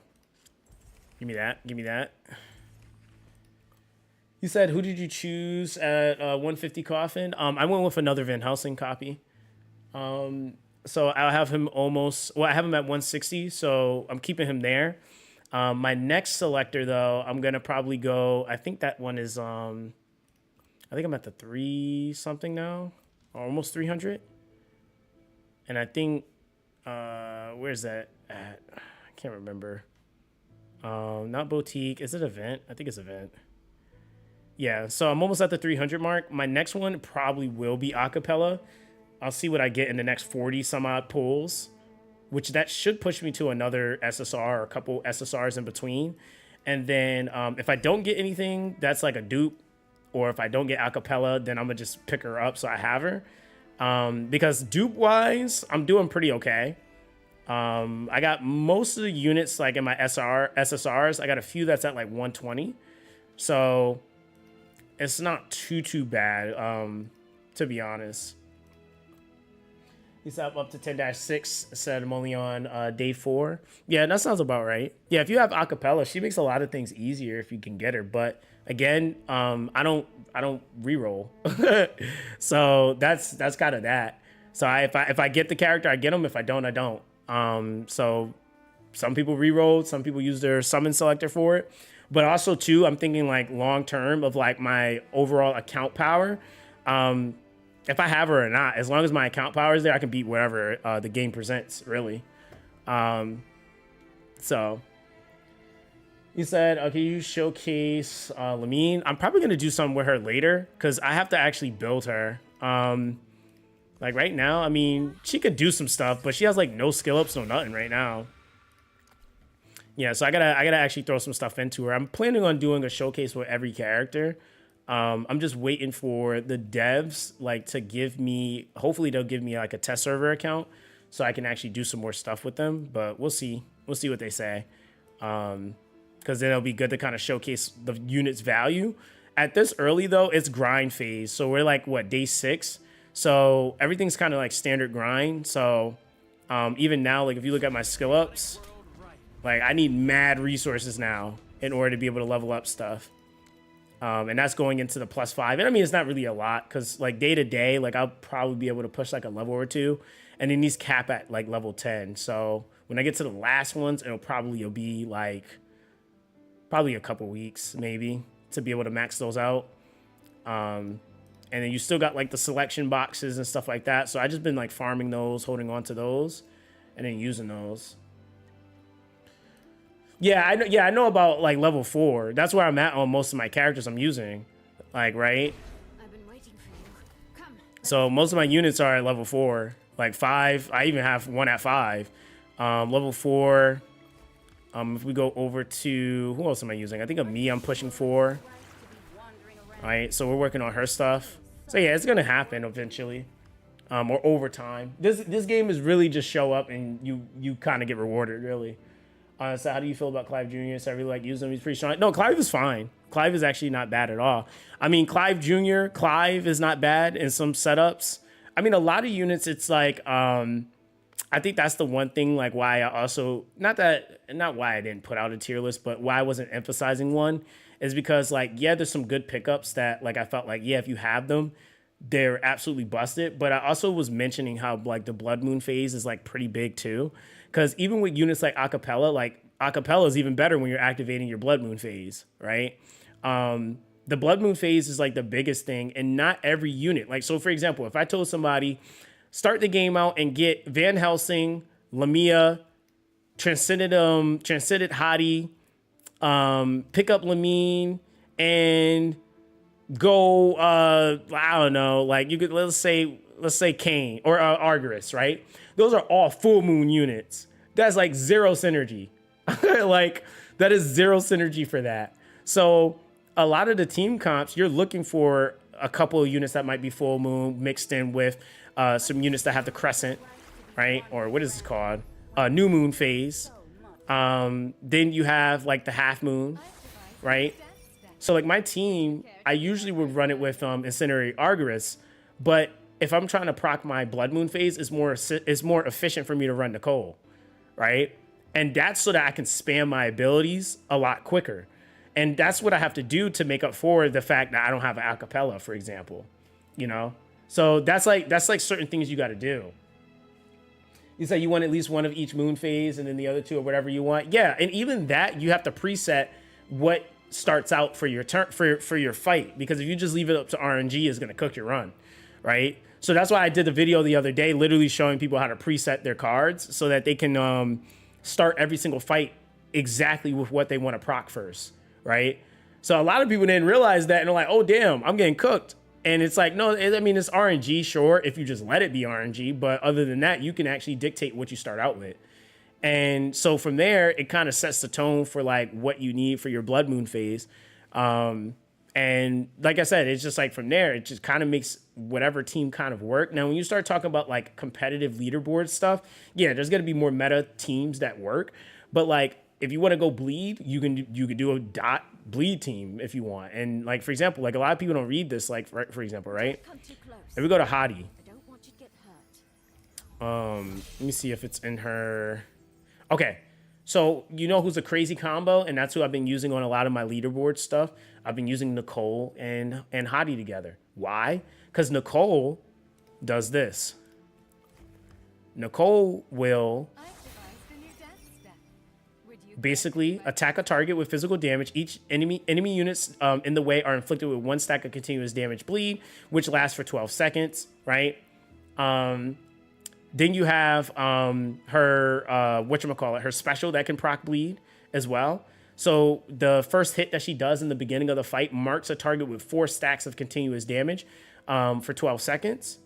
[SPEAKER 1] Give me that. Give me that. You said, who did you choose at 150 Coffin? I went with another Van Helsing copy. So I'll have him almost... Well, I have him at 160, so I'm keeping him there. My next selector, though, I'm going to probably go... I think that one is... I think I'm at the 3-something now. Or almost 300. And I think... where's that at? Can't remember. Not boutique. Is it event? I think it's event. Yeah, so I'm almost at the 300 mark. My next one probably will be acapella. I'll see what I get in the next 40 some odd pulls, which that should push me to another SSR or a couple SSRs in between. And then if I don't get anything that's like a dupe, or if I don't get acapella, then I'm gonna just pick her up so I have her. Because dupe wise, I'm doing pretty okay. I got most of the units like in my SSRs. I got a few that's at like 120. So it's not too bad, to be honest. He's up to 10-6, said I'm only on day 4. Yeah, that sounds about right. Yeah, if you have acapella, she makes a lot of things easier if you can get her. But again, I don't reroll. So that's kind of that. So if I get the character, I get them. If I don't, I don't. So some people reroll, some people use their summon selector for it. But also too, I'm thinking like long term of like my overall account power. If I have her or not, as long as my account power is there, I can beat whatever the game presents, really. So he said, okay, you showcase Lamine. I'm probably going to do something with her later because I have to actually build her. Like right now, I mean, she could do some stuff, but she has like no skill ups, no nothing right now. Yeah, so I gotta actually throw some stuff into her. I'm planning on doing a showcase with every character. I'm just waiting for the devs like to give me, hopefully they'll give me like a test server account so I can actually do some more stuff with them, but we'll see what they say. Because then it'll be good to kind of showcase the unit's value. At this early though, it's grind phase. So we're like, what, day 6? So everything's kind of like standard grind. So even now, like if you look at my skill ups, like I need mad resources now in order to be able to level up stuff. And that's going into the +5. And I mean, it's not really a lot because like day to day, like I'll probably be able to push like a level or two. And then these cap at like level 10. So when I get to the last ones, it'll be like probably a couple weeks maybe to be able to max those out. And then you still got like the selection boxes and stuff like that. So I just been like farming those, holding on to those, and then using those. Yeah, I know about like level 4. That's where I'm at on most of my characters I'm using. Like, right?
[SPEAKER 3] I've been waiting for you. Come.
[SPEAKER 1] So most of my units are at level 4. Like 5, I even have one at 5. Level 4. If we go over to, who else am I using? I think of me, I'm pushing 4. All right, so we're working on her stuff. So yeah, it's gonna happen eventually, or over time. This game is really just show up and you kind of get rewarded, really. So how do you feel about Clive Jr.? So I really like using him. He's pretty strong. No, Clive is fine. Clive is actually not bad at all. I mean, Clive is not bad in some setups. I mean, a lot of units, it's like, I think that's the one thing, like why I also, not why I didn't put out a tier list, but why I wasn't emphasizing one is because like, yeah, there's some good pickups that like, I felt like, yeah, if you have them, they're absolutely busted. But I also was mentioning how like the Blood Moon phase is like pretty big too. Because even with units like acapella is even better when you're activating your Blood Moon phase, right? The Blood Moon phase is like the biggest thing, and not every unit. Like, so for example, if I told somebody, start the game out and get Van Helsing, Lamia, Transcendent Hottie, pick up Lamine, and go, I don't know, like you could, let's say Kane or Argyris, right? Those are all full moon units. That's like 0 synergy. Like that is 0 synergy for that. So a lot of the team comps, you're looking for a couple of units that might be full moon mixed in with some units that have the crescent, right? Or what is this called? New moon phase. Then you have like the half moon, right? So like my team, I usually would run it with Incendiary Argyris, but if I'm trying to proc my Blood Moon phase, it's more efficient for me to run Nicole, right? And that's so that I can spam my abilities a lot quicker. And that's what I have to do to make up for the fact that I don't have an acapella, for example, you know? So that's like certain things you got to do. You say you want at least one of each moon phase and then the other 2 or whatever you want. Yeah, and even that you have to preset what starts out for your turn for your fight, because if you just leave it up to RNG, it's going to cook your run, right? So that's why I did the video the other day, literally showing people how to preset their cards so that they can start every single fight exactly with what they want to proc first, right? So a lot of people didn't realize that and they're like, oh, damn, I'm getting cooked. And it's like, no, I mean, it's RNG, sure, if you just let it be RNG. But other than that, you can actually dictate what you start out with. And so from there, it kind of sets the tone for like what you need for your Blood Moon phase. And like I said, it's just like from there, it just kind of makes whatever team kind of work. Now, when you start talking about like competitive leaderboard stuff, yeah, there's going to be more meta teams that work. But like, if you want to go bleed, you can do a dot bleed team if you want. And like, for example, like a lot of people don't read this, like for example, right? If we go to Hadi, let me see if it's in her. Okay. So you know who's a crazy combo, and that's who I've been using on a lot of my leaderboard stuff. I've been using Nicole and Hadi together. Why? Because Nicole does this. Nicole will basically attack a target with physical damage. Each enemy units in the way are inflicted with 1 stack of continuous damage bleed, which lasts for 12 seconds, right? Then you have her whatchamacallit, her special that can proc bleed as well. So the first hit that she does in the beginning of the fight marks a target with 4 stacks of continuous damage for 12 seconds.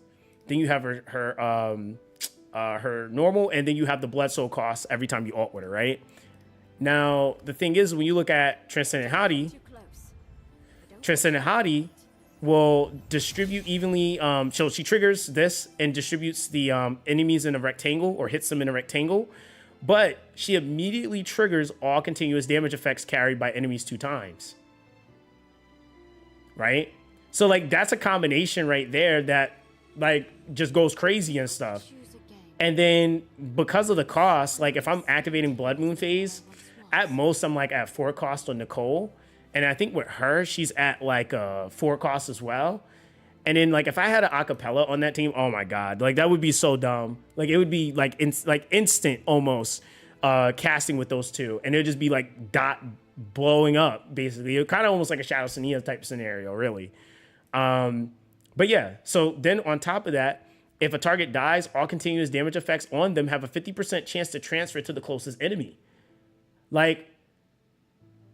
[SPEAKER 1] Then you have her normal, and then you have the blood soul cost every time you ult with her, right? Now, the thing is, when you look at Transcendent Hadi will distribute evenly. So she triggers this and distributes the enemies in a rectangle or hits them in a rectangle. But she immediately triggers all continuous damage effects carried by enemies 2 times. Right? So, like, that's a combination right there that, like, just goes crazy and stuff. And then because of the cost, like, if I'm activating Blood Moon phase, at most, I'm like at 4 cost on Nicole. And I think with her, she's at like 4 cost as well. And then like if I had an acapella on that team, oh my God, like that would be so dumb. Like it would be like instant almost casting with those 2. And it would just be like dot blowing up basically. It kind of almost like a Shadow Sania type scenario, really. But yeah, so then on top of that, if a target dies, all continuous damage effects on them have a 50% chance to transfer to the closest enemy. Like,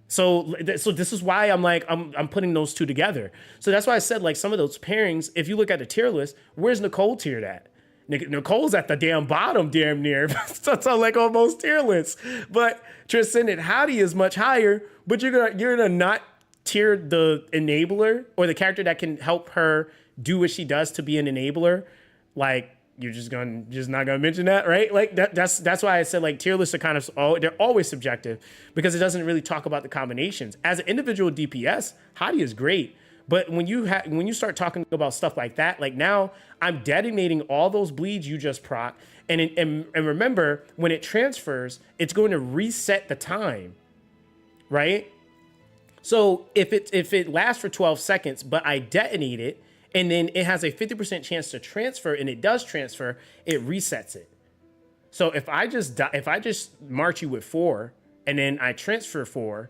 [SPEAKER 1] so this is why I'm like, I'm putting those 2 together. So that's why I said, like, some of those pairings, if you look at the tier list, where's Nicole tiered at? Nicole's at the damn bottom, damn near. So like almost tier list. But Transcendent Hadi is much higher, but you're gonna not tier the enabler or the character that can help her do what she does to be an enabler. Like, you're just not gonna mention that, right? Like that's why I said like tier lists are kind of they're always subjective because it doesn't really talk about the combinations. As an individual DPS, Hadi is great, but when you start talking about stuff like that, like now I'm detonating all those bleeds you just proc, and remember when it transfers, it's going to reset the time, right? So if it lasts for 12 seconds, but I detonate it, and then it has a 50% chance to transfer, and it does transfer, it resets it. So if I just march you with 4, and then I transfer 4,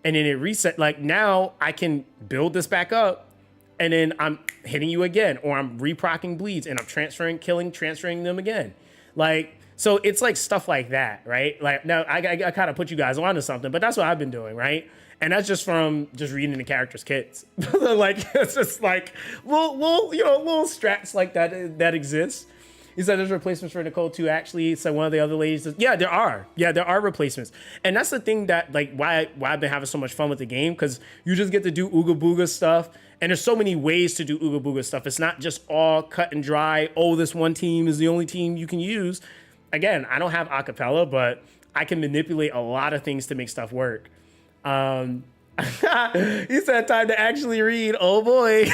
[SPEAKER 1] and then it reset, like now I can build this back up, and then I'm hitting you again, or I'm reprocking bleeds, and I'm transferring them again. Like, so it's like stuff like that, right? Like now I kind of put you guys onto something, but that's what I've been doing, right? And that's just from just reading the characters' kits. Like, it's just like little strats like that exist. He said there's replacements for Nicole too. Actually, so one of the other ladies says, yeah, there are. Yeah, there are replacements. And that's the thing that like why I've been having so much fun with the game, because you just get to do Ooga Booga stuff. And there's so many ways to do Ooga Booga stuff. It's not just all cut and dry. Oh, this one team is the only team you can use. Again, I don't have acapella, but I can manipulate a lot of things to make stuff work. He said time to actually read. Oh boy.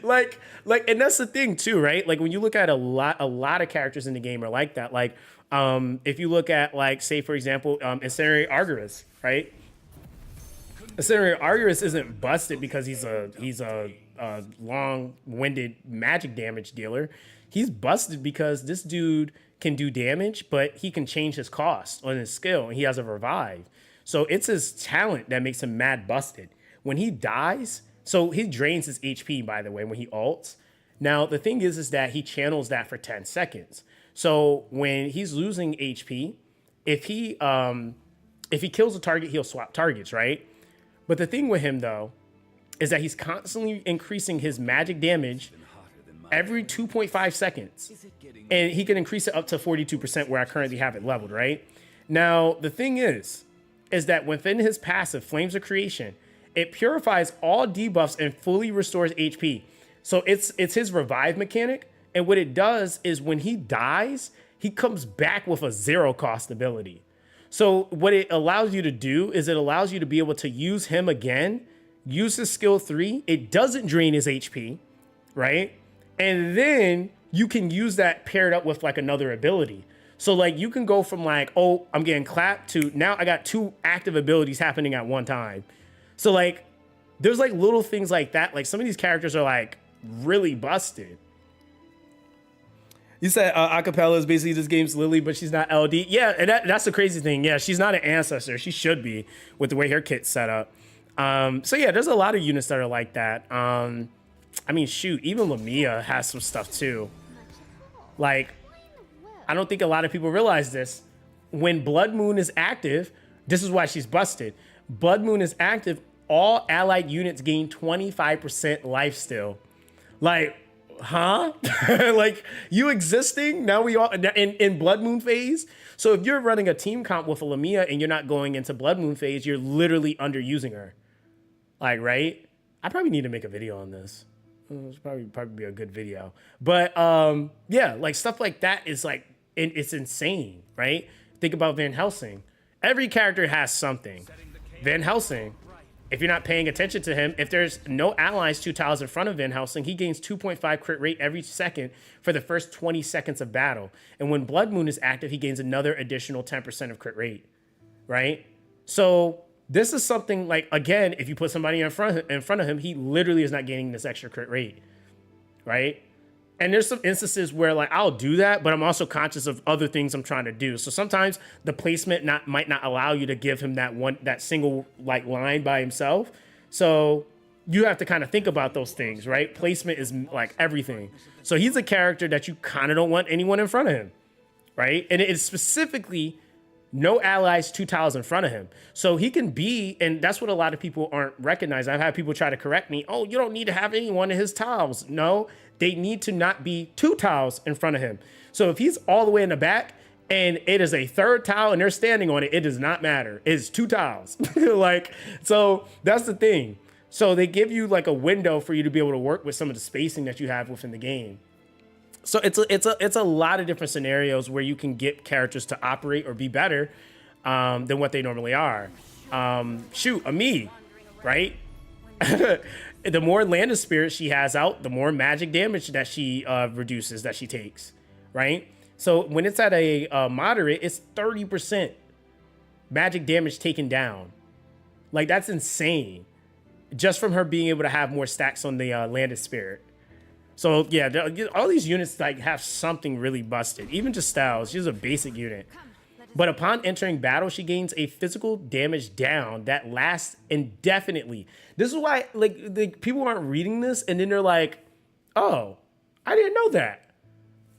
[SPEAKER 1] like, and that's the thing too, right? Like when you look at a lot of characters in the game are like that. Like, if you look at like, say for example, Etheria Restart, right? Etheria Restart isn't busted because he's a long-winded magic damage dealer. He's busted because this dude can do damage, but he can change his cost on his skill, and he has a revive. So it's his talent that makes him mad busted. When he dies, so he drains his HP, by the way, when he ults. Now, the thing is that he channels that for 10 seconds. So when he's losing HP, if he kills a target, he'll swap targets, right? But the thing with him though is that he's constantly increasing his magic damage every 2.5 seconds. And he can increase it up to 42% where I currently have it leveled, right? Now, the thing is that within his passive, Flames of Creation, it purifies all debuffs and fully restores HP. So it's his revive mechanic. And what it does is when he dies, he comes back with a 0 cost ability. So what it allows you to do is it allows you to be able to use him again, use his skill 3. It doesn't drain his HP, right? And then you can use that paired up with like another ability. So like you can go from like, oh, I'm getting clapped to now I got 2 active abilities happening at one time. So like there's like little things like that. Like some of these characters are like really busted. You said acapella is basically this game's Lily, but she's not LD. Yeah, and that's the crazy thing. Yeah, she's not an ancestor. She should be with the way her kit's set up. So yeah, there's a lot of units that are like that. I mean, shoot, even Lamia has some stuff too. Like, I don't think a lot of people realize this. When Blood Moon is active, this is why she's busted. Blood Moon is active, all allied units gain 25% life steal. Like, huh? Like, you existing? Now we all in Blood Moon phase? So if you're running a team comp with a Lamia and you're not going into Blood Moon phase, you're literally underusing her. Like, right? I probably need to make a video on this. It's probably be a good video. But yeah, like stuff like that is like, it's insane, right? Think about Van Helsing. Every character has something. Van Helsing, if you're not paying attention to him, if there's no allies 2 tiles in front of Van Helsing, he gains 2.5 crit rate every second for the first 20 seconds of battle. And when Blood Moon is active, he gains another additional 10% of crit rate, right? So this is something like, again, if you put somebody in front of him, he literally is not gaining this extra crit rate, right? And there's some instances where like I'll do that, but I'm also conscious of other things I'm trying to do. So sometimes the placement might not allow you to give him that single like line by himself. So you have to kind of think about those things, right? Placement is like everything. So he's a character that you kind of don't want anyone in front of him, right? And it is specifically no allies 2 tiles in front of him. So he can be, and that's what a lot of people aren't recognizing. I've had people try to correct me. Oh, you don't need to have anyone in his tiles. No, they need to not be 2 tiles in front of him. So if he's all the way in the back and it is a 3rd tile and they're standing on it, it does not matter. It's 2 tiles. Like, so that's the thing. So they give you like a window for you to be able to work with some of the spacing that you have within the game. So it's a lot of different scenarios where you can get characters to operate or be better than what they normally are. Shoot, Ami, right? The more Land of Spirit she has out, the more magic damage that she reduces, that she takes, right? So when it's at a moderate, it's 30% magic damage taken down. Like, that's insane. Just from her being able to have more stacks on the Land of Spirit. So yeah, all these units like have something really busted. Even just Styles, she's a basic unit. But upon entering battle, she gains a physical damage down that lasts indefinitely. This is why like people aren't reading this and then they're like, oh, I didn't know that.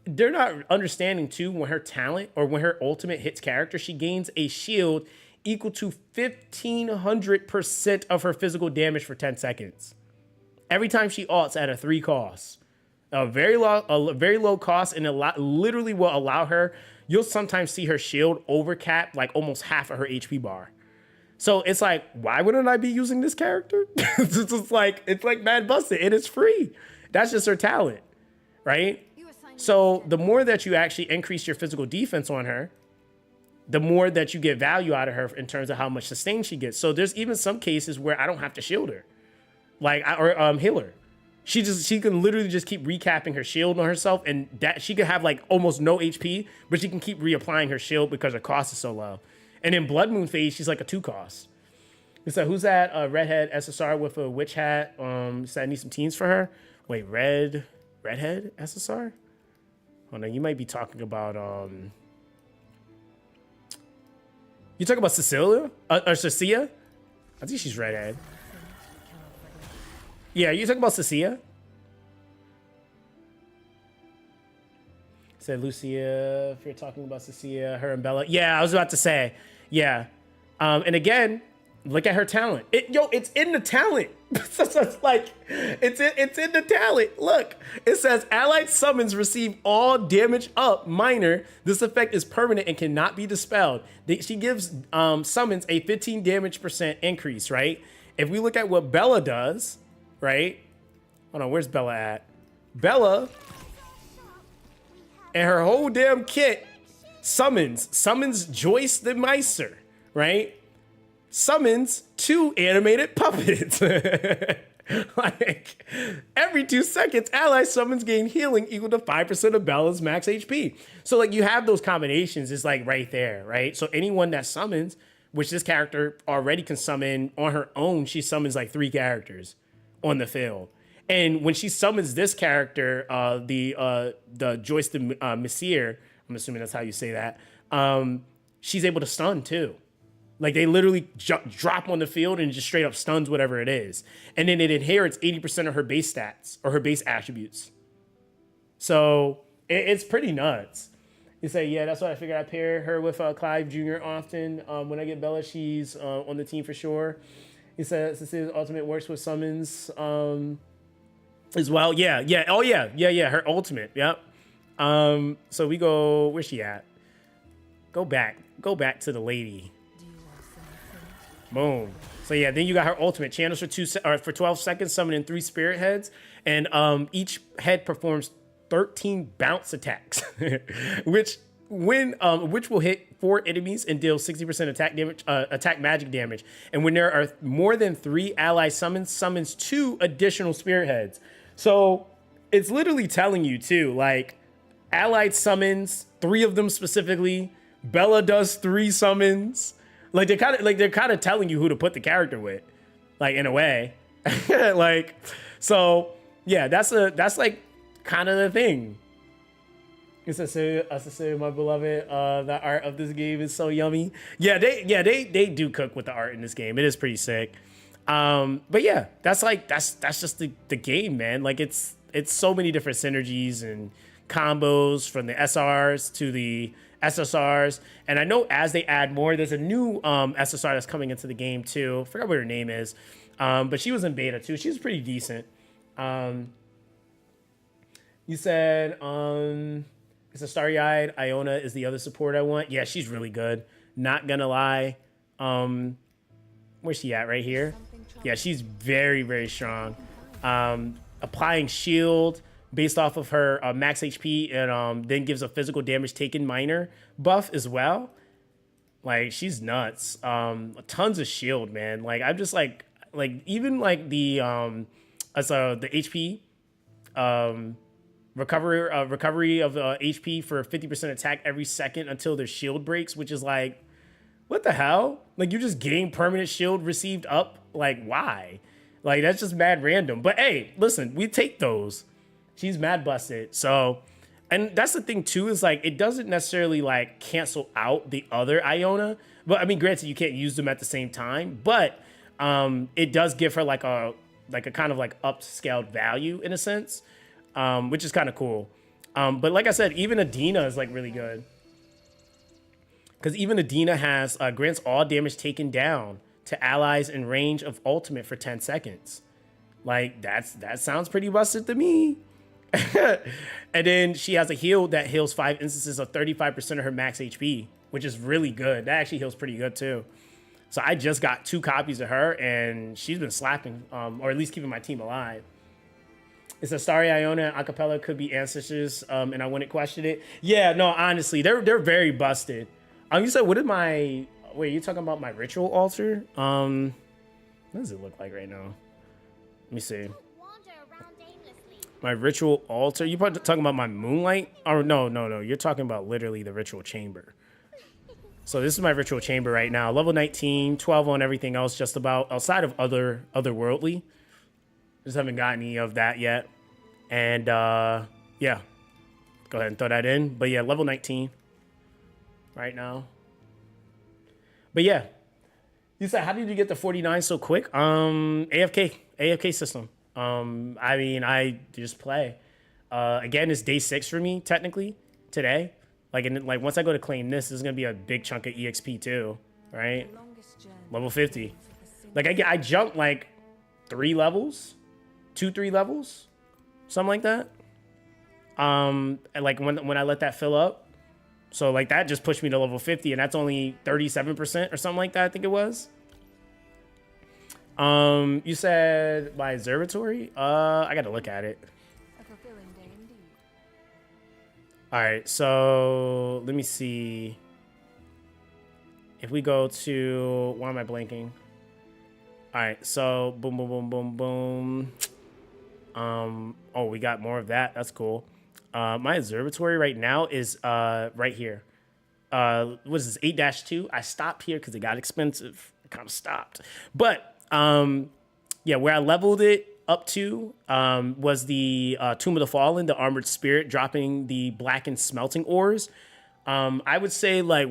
[SPEAKER 1] They're not understanding too, when her talent or when her ultimate hits character, she gains a shield equal to 1500% of her physical damage for 10 seconds. Every time she ults at a 3 cost. A very low cost, and literally will allow her. You'll sometimes see her shield overcap like almost half of her HP bar. So it's like, why wouldn't I be using this character? it's like mad busted, and it's free. That's just her talent, right? So the more that you actually increase your physical defense on her, the more that you get value out of her in terms of how much sustain she gets. So there's even some cases where I don't have to shield her, or heal her. She can literally just keep recapping her shield on herself, and that she could have like almost no HP, but she can keep reapplying her shield because her cost is so low. And in Blood Moon phase, she's like a 2 cost. So who's that redhead SSR with a witch hat? So I need some teens for her. Wait, redhead SSR? Oh no, you might be talking about you talking about Cecilia or Cecilia? I think she's redhead. Yeah, you talking about Cecilia? said Lucia, if you're talking about Cecilia, her and Bella. Yeah, I was about to say, yeah. And again, look at her talent. It's in the talent. So it's like, it's in the talent. Look, it says allied summons receive all damage up minor. This effect is permanent and cannot be dispelled. She gives summons a 15 damage % increase, right? If we look at what Bella does, right? Hold on, where's Bella at? Bella and her whole damn kit summons Joyce the Meister, right? Summons 2 animated puppets. Like, every 2 seconds, ally summons gain healing equal to 5% of Bella's max HP. So, like, you have those combinations, it's like right there, right? So anyone that summons, which this character already can summon on her own, she summons like 3 characters on the field. And when she summons this character, the Joyce the Messier, I'm assuming that's how you say that, she's able to stun too. Like, they literally drop on the field and just straight up stuns whatever it is. And then it inherits 80% of her base stats or her base attributes. So it's pretty nuts. You say, yeah, that's why I figured I pair her with Clive Jr. often. When I get Bella, she's on the team for sure. He said Cecilia's ultimate works with summons as well. Yeah. Oh, yeah. Her ultimate. Yep. So we go, where's she at? Go back to the lady. Boom. So yeah, then you got her ultimate. Channels for 12 seconds, summoning 3 spirit heads, and each head performs 13 bounce attacks, which will hit 4 enemies and deal 60% attack damage, attack magic damage. And when there are more than 3 ally summons 2 additional spirit heads. So it's literally telling you too, like, allied summons, 3 of them specifically. Bella does 3 summons. Like, they're kind of telling you who to put the character with, like, in a way. Like, so yeah, that's like kind of the thing. It's a my beloved. The art of this game is so yummy. Yeah, they do cook with the art in this game. It is pretty sick. But yeah, that's just the game, man. Like, it's so many different synergies and combos from the SRs to the SSRs. And I know as they add more, there's a new SSR that's coming into the game too. I forgot what her name is. But she was in beta too. She was pretty decent. You said it's a starry-eyed. Iona is the other support I want. Yeah, she's really good. Not gonna lie. Where's she at? Right here. Yeah, she's very, very strong. Applying shield based off of her max HP, and then gives a physical damage taken minor buff as well. Like, she's nuts. Tons of shield, man. Like, I'm just like even like the HP recovery of HP for 50% attack every second until their shield breaks, which is like, what the hell? Like, you just gain permanent shield received up. Like, why? Like, that's just mad random. But hey, listen, we take those. She's mad busted. So, and that's the thing too, is like, it doesn't necessarily like cancel out the other Iona. But I mean, granted, you can't use them at the same time, but it does give her like a kind of like upscaled value in a sense, which is kind of cool. But like I said, even Adina is like really good. Because even Adina has grants all damage taken down to allies in range of ultimate for 10 seconds. Like, that sounds pretty busted to me. And then she has a heal that heals 5 instances of 35% of her max HP, which is really good. That actually heals pretty good too. So I just got 2 copies of her, and she's been slapping, or at least keeping my team alive. It's a Starry Iona and Acapella could be ancestors, and I wouldn't question it. Yeah, no, honestly, they're very busted. You said, what is my... Wait, you talking about my ritual altar? What does it look like right now? Let me see. My ritual altar? You probably talking about my moonlight? Oh, no. You're talking about literally the ritual chamber. So this is my ritual chamber right now. Level 19, 12 on everything else, just about, outside of otherworldly. Just haven't got any of that yet. And yeah, go ahead and throw that in. But yeah, level 19 right now. But yeah, you said, how did you get to 49 so quick? AFK system. I mean, I just play. Again, it's day 6 for me, technically. today. Like, like once I go to claim this is gonna be a big chunk of EXP too, right? Level 50. Like I jumped like 3 levels, 2-3 levels, something like that. And like when I let that fill up, so like that just pushed me to level 50, and that's only 37% or something like that. I think it was. You said my observatory? I gotta look at it.
[SPEAKER 3] A fulfilling day indeed.
[SPEAKER 1] All right, so let me see. If we go to, why am I blanking? All right, so boom, boom, boom, boom, boom. Oh, we got more of that. That's cool. My observatory right now is right here. What is this, 8-2? I stopped here because it got expensive. I kind of stopped. But yeah, where I leveled it up to was the Tomb of the Fallen, the Armored Spirit, dropping the blackened smelting ores. I would say like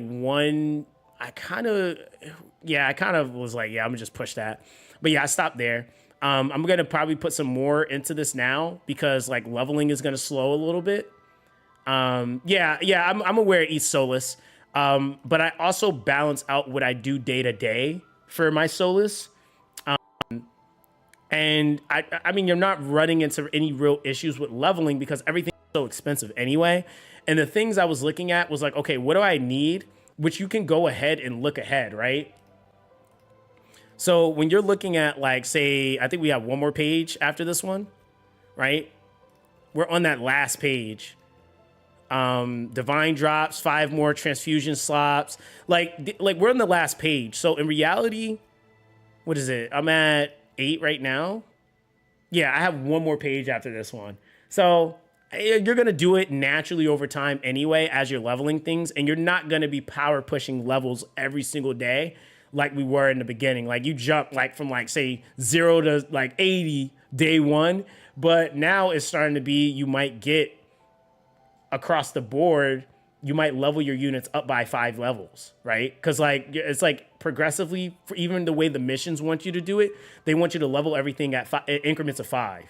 [SPEAKER 1] I kind of was like, yeah, I'm gonna just push that. But yeah, I stopped there. I'm gonna probably put some more into this now because like leveling is gonna slow a little bit. I'm aware of East Solus. But I also balance out what I do day to day for my Solus. And I mean, you're not running into any real issues with leveling because everything's so expensive anyway. And the things I was looking at was like, okay, what do I need? Which you can go ahead and look ahead, right? So when you're looking at like, say, I think we have one more page after this one, right? We're on that last page. Divine drops, 5 more transfusion slots. Like we're on the last page. So in reality, what is it? I'm at 8 right now. Yeah, I have one more page after this one. So you're going to do it naturally over time anyway as you're leveling things, and you're not going to be power pushing levels every single day like we were in the beginning. Like you jump like from like say 0 to like 80 day 1, but now it's starting to be, you might get across the board, you might level your units up by 5 levels, right? Because like it's like progressively, for even the way the missions want you to do it, they want you to level everything at increments of 5.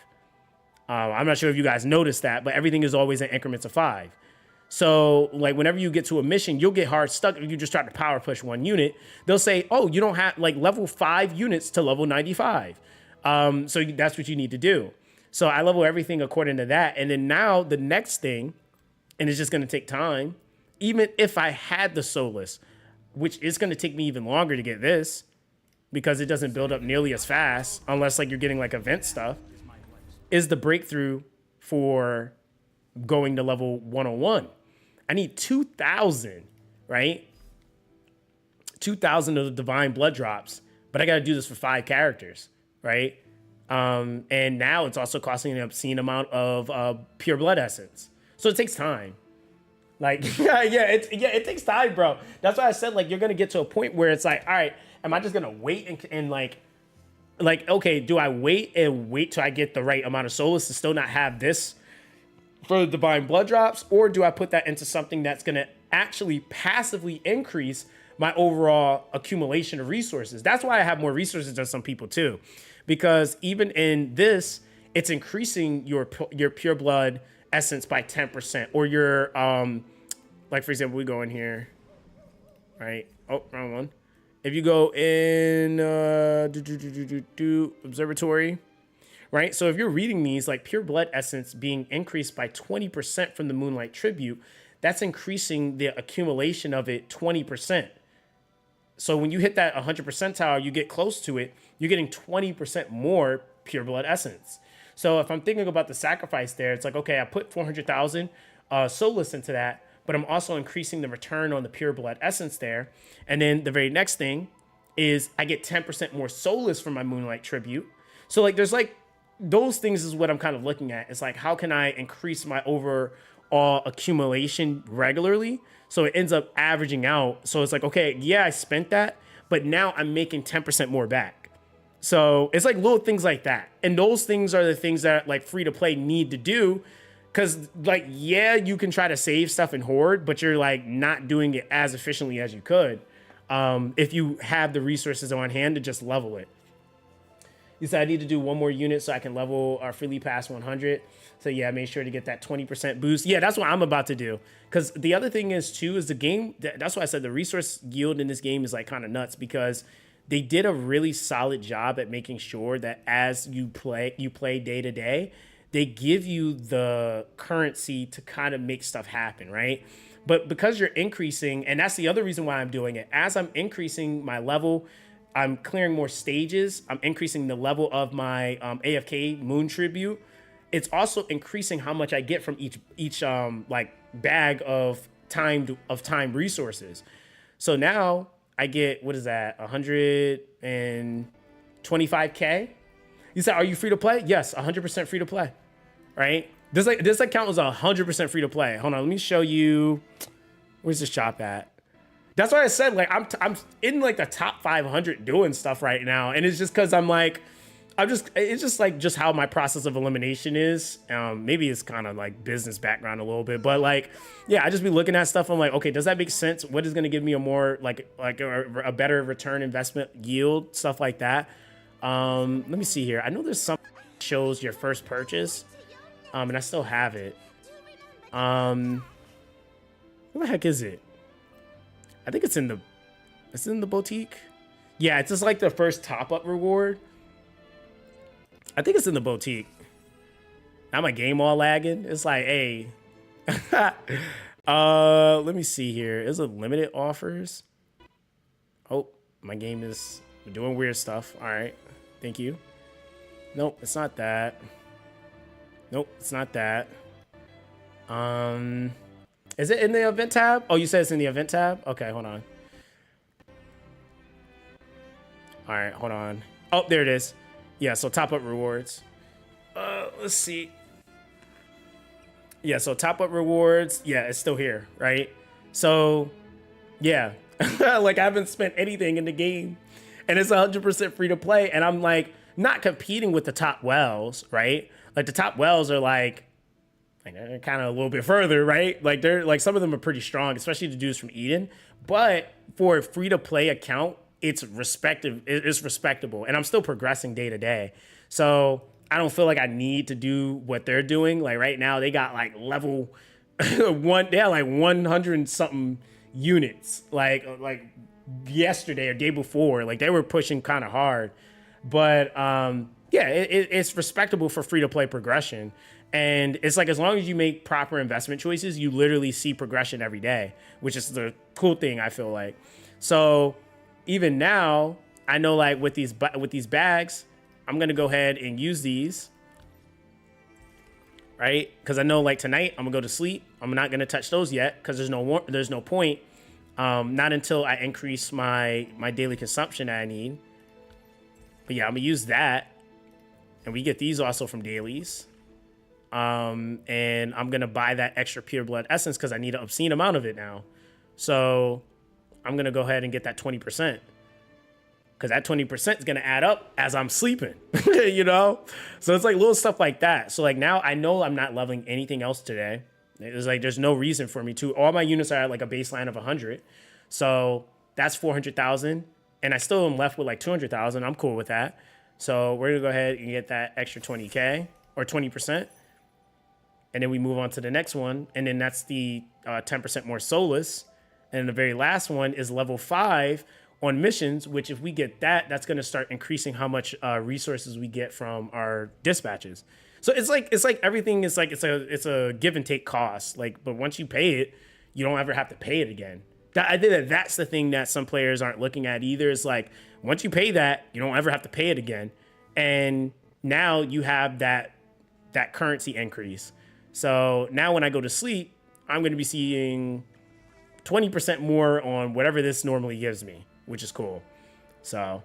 [SPEAKER 1] I'm not sure if you guys noticed that, but everything is always in increments of 5. So like whenever you get to a mission, you'll get hard stuck if you just try to power push one unit. They'll say, oh, you don't have like level 5 units to level 95. So that's what you need to do. So I level everything according to that. And then now the next thing, and it's just going to take time, even if I had the Solus, which is going to take me even longer to get this because it doesn't build up nearly as fast unless like you're getting like event stuff, is the breakthrough for going to level 101. I need 2,000, right? 2,000 of the divine blood drops, but I got to do this for 5 characters, right? And now it's also costing an obscene amount of pure blood essence. So it takes time. Like, it takes time, bro. That's why I said, like, you're going to get to a point where it's like, all right, am I just going to wait and like, okay, do I wait till I get the right amount of Solus to still not have this for the divine blood drops? Or do I put that into something that's going to actually passively increase my overall accumulation of resources? That's why I have more resources than some people too. Because even in this, it's increasing your pure blood essence by 10%, or your like for example, we go in here, right? Oh, wrong one. If you go in observatory, right? So if you're reading these, like pure blood essence being increased by 20% from the Moonlight Tribute, that's increasing the accumulation of it 20%. So when you hit that 100 percentile, you get close to it, you're getting 20% more pure blood essence. So if I'm thinking about the sacrifice there, it's like, okay, I put 400,000 Solus into that, but I'm also increasing the return on the pure blood essence there. And then the very next thing is I get 10% more Solus from my Moonlight Tribute. So like, there's like, those things is what I'm kind of looking at. It's like, how can I increase my overall accumulation regularly? So it ends up averaging out. So it's like, okay, yeah, I spent that, but now I'm making 10% more back. So it's like little things like that. And those things are the things that like free to play need to do. Cause like, yeah, you can try to save stuff and hoard, but you're like not doing it as efficiently as you could. If you have the resources on hand to just level it. He said I need to do one more unit so I can level freely past 100. So yeah, make sure to get that 20% boost. Yeah, that's what I'm about to do. Because the other thing is too, is the game, that's why I said the resource yield in this game is like kind of nuts, because they did a really solid job at making sure that as you play day to day, they give you the currency to kind of make stuff happen, right? But because you're increasing, and that's the other reason why I'm doing it, as I'm increasing my level, I'm clearing more stages, I'm increasing the level of my AFK Moon Tribute. It's also increasing how much I get from each like bag of time resources. So now I get, what is that, 125K? You said, are you free to play? Yes, 100% free to play, right? This account is 100% free to play. Hold on, let me show you. Where's this shop at? That's why I said, like, I'm in like the top 500 doing stuff right now, and it's just because it's just like just how my process of elimination is. Maybe it's kind of like business background a little bit, but like, yeah, I just be looking at stuff. I'm like, okay, does that make sense? What is going to give me a more like a better return investment yield, stuff like that. Let me see here. I know there's some shows your first purchase, and I still have it. Where the heck is it? I think it's in the boutique. Yeah, it's just like the first top up reward. I think it's in the boutique. Now my game all lagging. It's like, hey. Let me see here. Is it limited offers? Oh, my game is doing weird stuff. All right. Thank you. Nope, it's not that. Nope, it's not that. Is it in the event tab? Oh, you said it's in the event tab? Okay, hold on. All right, hold on. Oh, there it is. Yeah, so top up rewards. Let's see. Yeah, so top up rewards. Yeah, it's still here, right? So, yeah. Like, I haven't spent anything in the game, and it's 100% free to play, and I'm like not competing with the top wells, right? Like the top wells are like they're kind of a little bit further, right? Like they're like, some of them are pretty strong, especially the dudes from Eden. But for a free to play account, it's respectable, and I'm still progressing day to day. So I don't feel like I need to do what they're doing. Like right now, they got like level one. They had like 100 and something units. Like yesterday or day before, like they were pushing kind of hard. But yeah, it's respectable for free to play progression. And it's like, as long as you make proper investment choices, you literally see progression every day, which is the cool thing, I feel like. So even now, I know like with these bags, I'm going to go ahead and use these, right? Because I know like tonight I'm going to go to sleep. I'm not going to touch those yet because there's no point. Not until I increase my daily consumption that I need. But yeah, I'm going to use that. And we get these also from dailies. And I'm going to buy that extra pure blood essence because I need an obscene amount of it now. So I'm going to go ahead and get that 20%. Because that 20% is going to add up as I'm sleeping, you know? So it's like little stuff like that. So like now I know I'm not leveling anything else today. It's like there's no reason for me to. All my units are at like a baseline of 100. So that's 400,000. And I still am left with like 200,000. I'm cool with that. So we're going to go ahead and get that extra 20K or 20%. And then we move on to the next one. And then that's the 10% more Solus. And the very last one is level 5 on missions, which if we get that, that's going to start increasing how much resources we get from our dispatches. So it's like everything is like, it's a give and take cost. Like, but once you pay it, you don't ever have to pay it again. I think that's the thing that some players aren't looking at either. Is like, once you pay that, you don't ever have to pay it again. And now you have that currency increase. So now when I go to sleep, I'm going to be seeing 20% more on whatever this normally gives me, which is cool. So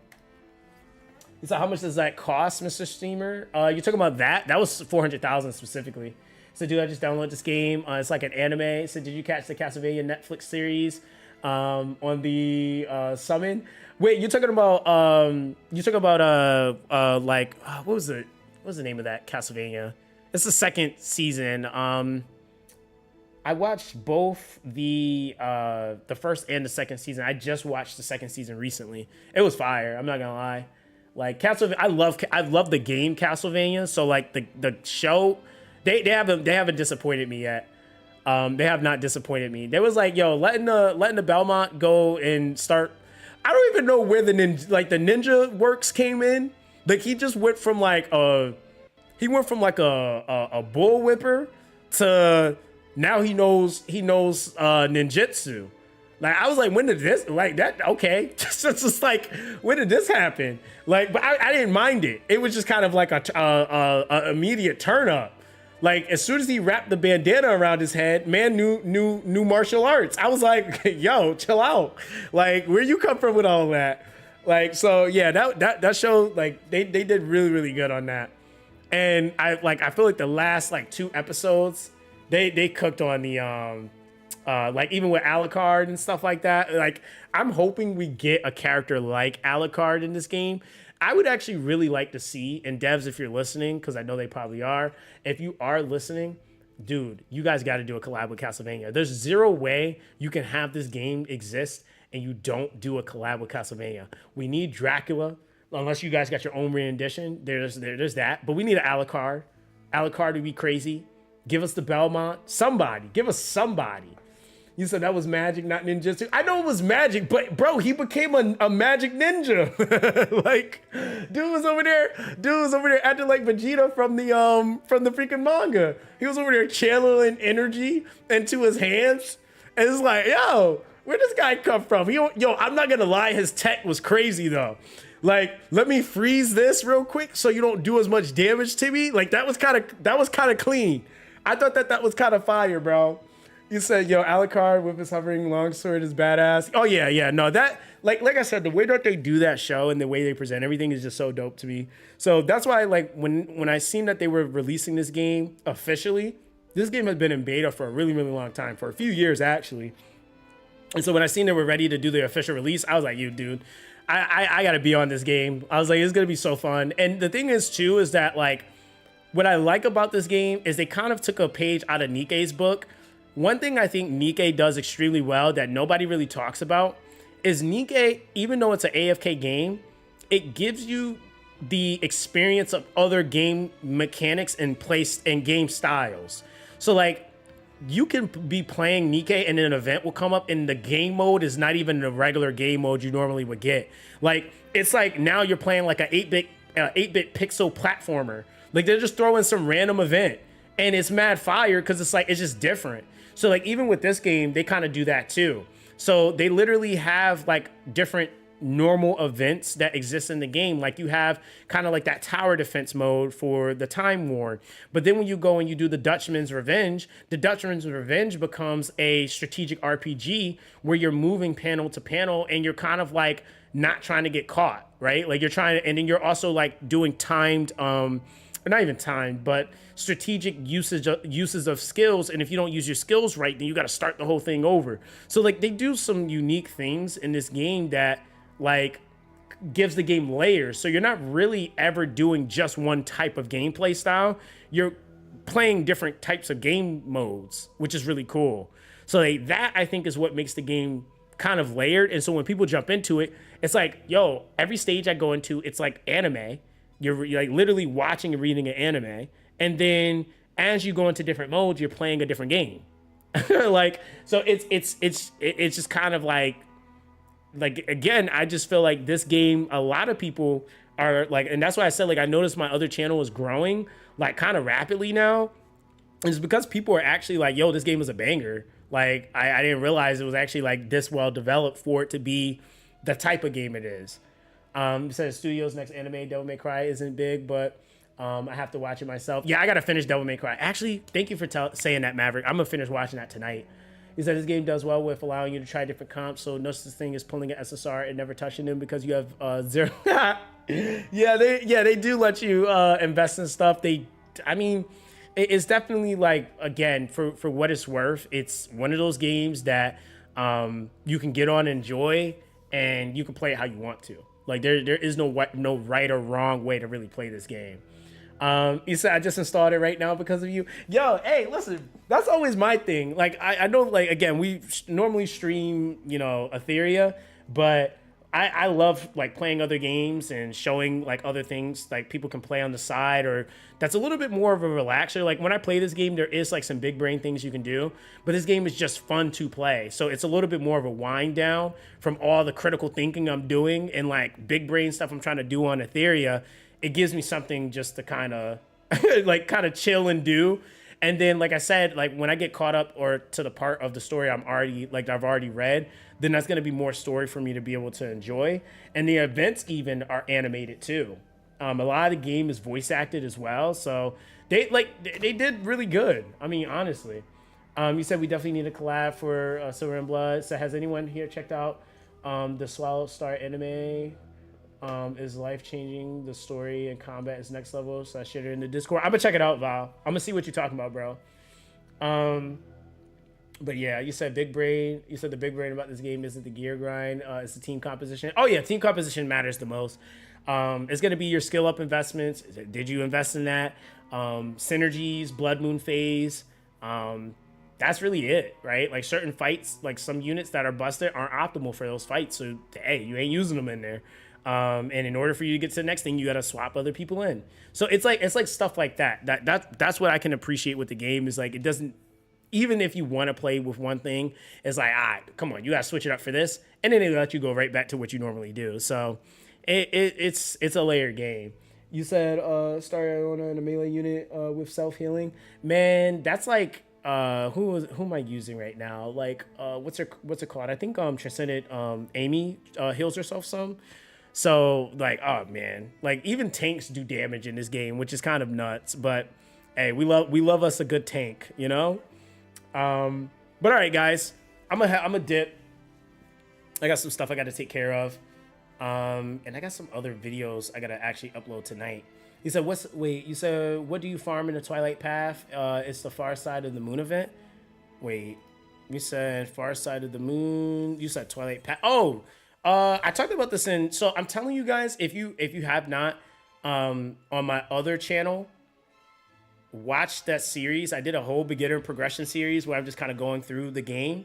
[SPEAKER 1] how much does that cost, Mr. Streamer? You're talking about that? That was 400,000 specifically. So dude, I just downloaded this game. It's like an anime. So did you catch the Castlevania Netflix series on the Summon? Wait, you're talking about like what was the name of that Castlevania? It's the second season. I watched both the first and the second season. I just watched the second season recently. It was fire. I'm not gonna lie. Like Castlevania, I love the game Castlevania. So like the show, they haven't disappointed me yet. They have not disappointed me. They was like, yo, letting the Belmont go and start. I don't even know where the ninja works came in. Like he just went from like a bull whipper to now he knows ninjutsu. Like I was like, when did this like that? Okay, just like when did this happen? Like, but I didn't mind it. It was just kind of like a immediate turn up. Like as soon as he wrapped the bandana around his head, man knew martial arts. I was like, yo, chill out. Like where you come from with all that? Like so yeah, that show like they did really good on that. And I feel like the last like 2 episodes they cooked on the like even with Alucard and stuff like that. Like I'm hoping we get a character like Alucard in this game. I would actually really like to see, and devs, if you're listening, because I know they probably are, if you are listening, dude, you guys got to do a collab with Castlevania. There's zero way you can have this game exist and you don't do a collab with Castlevania. We need Dracula, unless you guys got your own rendition. There's that, but we need an Alucard. Alucard would be crazy. Give us the Belmont. Somebody. Give us somebody. You said that was magic, not ninjutsu. I know it was magic, but bro, he became a magic ninja. Like, dude was over there acting like Vegeta from the freaking manga. He was over there channeling energy into his hands. And it's like, yo, where this guy come from? Yo, I'm not gonna lie, his tech was crazy though. Like, let me freeze this real quick so you don't do as much damage to me. Like that was kind of clean. I thought that was kind of fire, bro. You said, yo, Alucard with his hovering longsword is badass. Oh yeah, no, that like I said, the way that they do that show and the way they present everything is just so dope to me. So that's why, like, when I seen that they were releasing this game officially, this game has been in beta for a really long time, for a few years actually. And so when I seen they were ready to do the official release, I was like, you dude, I gotta be on this game. I was like, it's gonna be so fun. And the thing is too is that like what I like about this game is they kind of took a page out of Nikkei's book. One thing I think Nikkei does extremely well that nobody really talks about is Nikkei, even though it's an AFK game, it gives you the experience of other game mechanics and game styles. So like you can be playing Nikkei and an event will come up and the game mode is not even the regular game mode you normally would get. Like it's like now you're playing like an 8-bit pixel platformer. Like they're just throwing some random event and it's mad fire because it's just different. So like even with this game, they kind of do that too. So they literally have like different normal events that exist in the game. Like you have kind of like that tower defense mode for the Time Worn. But then when you go and you do the Dutchman's Revenge, the Dutchman's Revenge becomes a strategic RPG where you're moving panel to panel and you're kind of like not trying to get caught, right? Like you're trying to, and then you're also like doing timed, not even timed, but strategic uses of skills. And if you don't use your skills right, then you got to start the whole thing over. So like they do some unique things in this game that like gives the game layers. So you're not really ever doing just one type of gameplay style. You're playing different types of game modes, which is really cool. So like that I think is what makes the game kind of layered. And so when people jump into it, it's like, yo, every stage I go into, it's like anime. You're like literally watching and reading an anime. And then as you go into different modes, you're playing a different game. Like, so it's just kind of like again, I just feel like this game, a lot of people are like, and that's why I said, like, I noticed my other channel is growing like kind of rapidly now. And it's because people are actually like, yo, this game is a banger. Like, I didn't realize it was actually like this well developed for it to be the type of game it is. It says Studio's next anime, Devil May Cry, isn't big, but I have to watch it myself. Yeah, I gotta finish Devil May Cry. Actually, thank you for saying that, Maverick. I'm gonna finish watching that tonight. He said this game does well with allowing you to try different comps, so no such thing as pulling an SSR and never touching them because you have zero. Yeah, they do let you invest in stuff. I mean, it's definitely like, again, for what it's worth, it's one of those games that you can get on and enjoy, and you can play it how you want to. Like there is no right or wrong way to really play this game. He said, I just installed it right now because of you. Yo, hey, listen, that's always my thing. Like I know, like, again, we normally stream, Etheria, but I love like playing other games and showing like other things like people can play on the side, or that's a little bit more of a relaxer. Like when I play this game, there is like some big brain things you can do, but this game is just fun to play. So it's a little bit more of a wind down from all the critical thinking I'm doing and like big brain stuff I'm trying to do on Etheria. It gives me something just to kind of like kind of chill and do. And then, like I said, like when I get caught up or to the part of the story I've already read, then that's going to be more story for me to be able to enjoy. And the events even are animated too. A lot of the game is voice acted as well. So they did really good. I mean, honestly. You said we definitely need a collab for Silver and Blood. So has anyone here checked out the Swallow Star anime? Is life-changing. The story and combat is next level. So I shared it in the Discord. I'm gonna check it out, Val. I'm gonna see what you're talking about, bro. But yeah, you said big brain. You said the big brain about this game isn't the gear grind. It's the team composition. Oh yeah, team composition matters the most. It's gonna be your skill up investments. Did you invest in that? Synergies, Blood Moon phase. That's really it, right? Like certain fights, like some units that are busted aren't optimal for those fights. So hey, you ain't using them in there. And in order for you to get to the next thing, you got to swap other people in. So it's like stuff like that. That's what I can appreciate with the game is like, it doesn't, even if you want to play with one thing, it's like, come on, you got to switch it up for this. And then they let you go right back to what you normally do. So it's a layered game. You said, start on a melee unit, with self-healing, man. That's like, who am I using right now? Like, what's it called? I think, Transcendent, Amy, heals herself some. So like, oh man, like even tanks do damage in this game, which is kind of nuts. But hey, we love us a good tank, you know. But all right, guys, I'm a dip. I got some stuff I got to take care of, and I got some other videos I gotta actually upload tonight. You said you said what do you farm in the Twilight Path? It's the Far Side of the Moon event. Wait, you said Far Side of the Moon. You said Twilight Path. Oh. I talked about this so I'm telling you guys, if you have not, on my other channel, watch that series. I did a whole beginner progression series where I'm just kind of going through the game.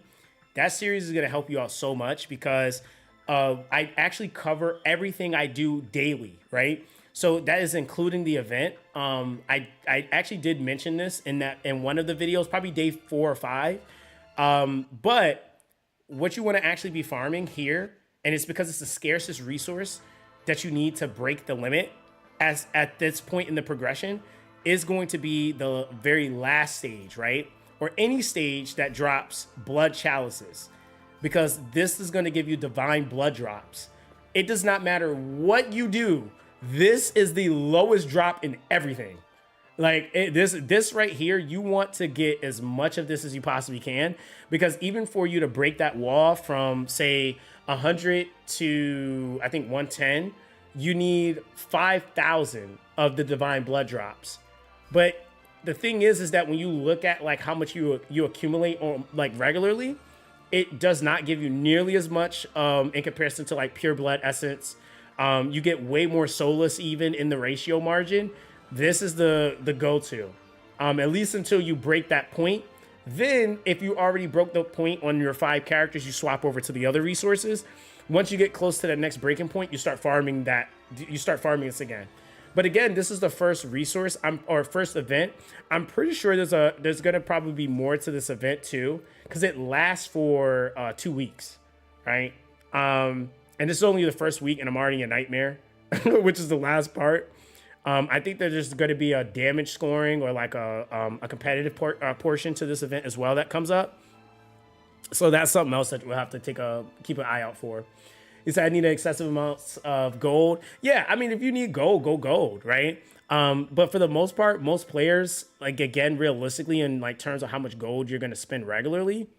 [SPEAKER 1] That series is going to help you out so much because I actually cover everything I do daily, right? So that is including the event. I actually did mention this in one of the videos, probably day 4 or 5. But what you want to actually be farming here, and it's because it's the scarcest resource that you need to break the limit at this point in the progression, is going to be the very last stage, right? Or any stage that drops blood chalices, because this is going to give you divine blood drops. It does not matter what you do. This is the lowest drop in everything. Like this right here, you want to get as much of this as you possibly can, because even for you to break that wall from say 100 to I think 110, you need 5,000 of the divine blood drops. But the thing is that when you look at like how much you accumulate on like regularly, it does not give you nearly as much in comparison to like pure blood essence. You get way more soulless even in the ratio margin. This is the go-to, at least until you break that point. Then if you already broke the point on your 5 characters, you swap over to the other resources. Once you get close to the next breaking point, you start farming this again. But again, this is the first resource or first event. I'm pretty sure there's gonna probably be more to this event too, because it lasts for 2 weeks, right? And this is only the first week, and I'm already a nightmare, which is the last part. I think there's going to be a damage scoring or like a competitive portion to this event as well that comes up. So that's something else that we'll have to keep an eye out for. He said, I need excessive amounts of gold. Yeah, I mean, if you need gold, go gold, right? But for the most part, most players, like again, realistically, in like terms of how much gold you're going to spend regularly,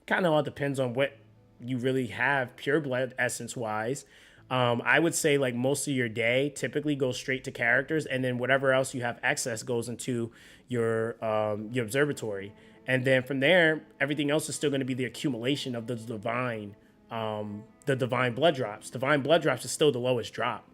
[SPEAKER 1] kind of all depends on what you really have pure blood essence wise. I would say like most of your day typically goes straight to characters, and then whatever else you have excess goes into your observatory. And then from there, everything else is still going to be the accumulation of the divine blood drops. Divine blood drops is still the lowest drop,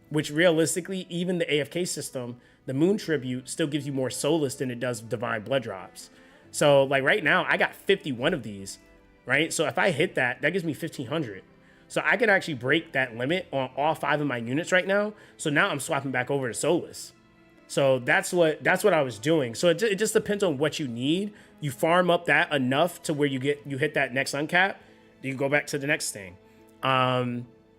[SPEAKER 1] which realistically, even the AFK system, the Moon Tribute still gives you more soulless than it does divine blood drops. So like right now, I got 51 of these, right? So if I hit that gives me 1,500. So I can actually break that limit on all 5 of my units right now. So now I'm swapping back over to Solus. So that's what I was doing. So it just depends on what you need. You farm up that enough to where you hit that next uncap, then you go back to the next thing.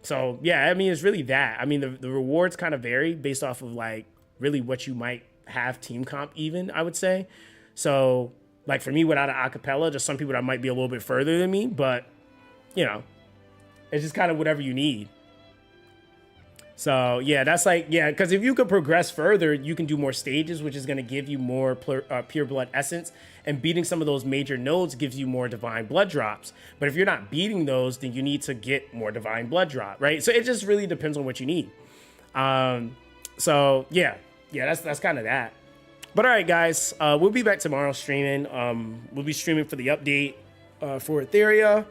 [SPEAKER 1] So yeah, I mean, it's really that. I mean, the rewards kind of vary based off of like really what you might have team comp even, I would say. So like for me without an acapella, there's some people that might be a little bit further than me, but you know, it's just kind of whatever you need. So yeah, that's like, yeah, because if you could progress further, you can do more stages, which is going to give you more pure blood essence, and beating some of those major nodes gives you more divine blood drops. But if you're not beating those, then you need to get more divine blood drop, right? So it just really depends on what you need. So yeah, that's kind of that. But all right, guys, we'll be back tomorrow streaming. We'll be streaming for the update for Etheria.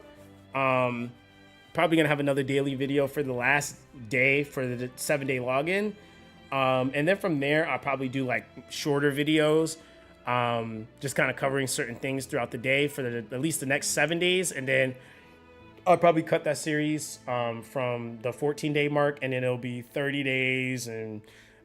[SPEAKER 1] Probably gonna have another daily video for the last day for the 7-day login. And then from there, I'll probably do like shorter videos, just kind of covering certain things throughout the day for at least the next 7 days. And then I'll probably cut that series from the 14-day mark, and then it'll be 30 days. And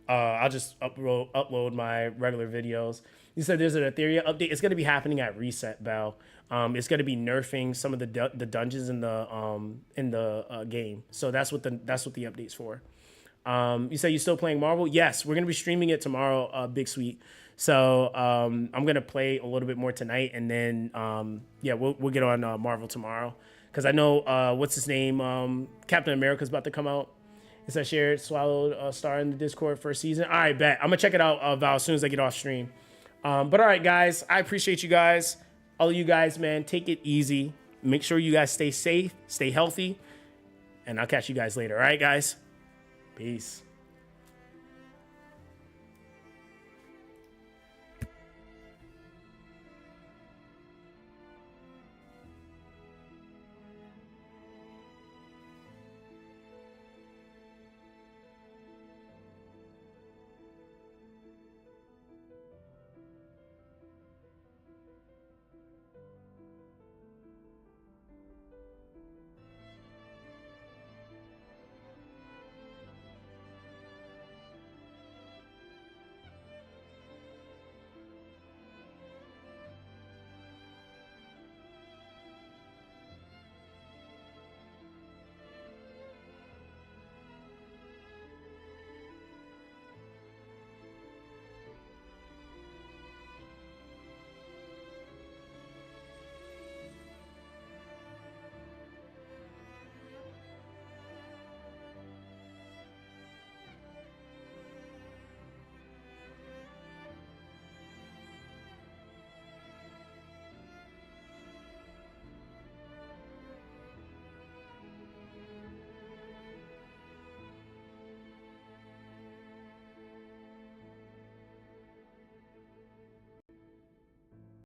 [SPEAKER 1] I'll just upload my regular videos. You said there's an Etheria update. It's going to be happening at Reset, Bell. It's going to be nerfing some of the dungeons in the game. So that's what the update's for. You say you're still playing Marvel? Yes, we're going to be streaming it tomorrow, Big Sweet. So I'm going to play a little bit more tonight, and then yeah, we'll get on Marvel tomorrow, because I know what's his name, Captain America's about to come out. It's a shared swallowed star in the Discord for a season. All right, bet. I'm gonna check it out, Val, as soon as I get off stream. But all right, guys, I appreciate you guys. All of you guys, man, take it easy. Make sure you guys stay safe, stay healthy, and I'll catch you guys later. All right, guys? Peace.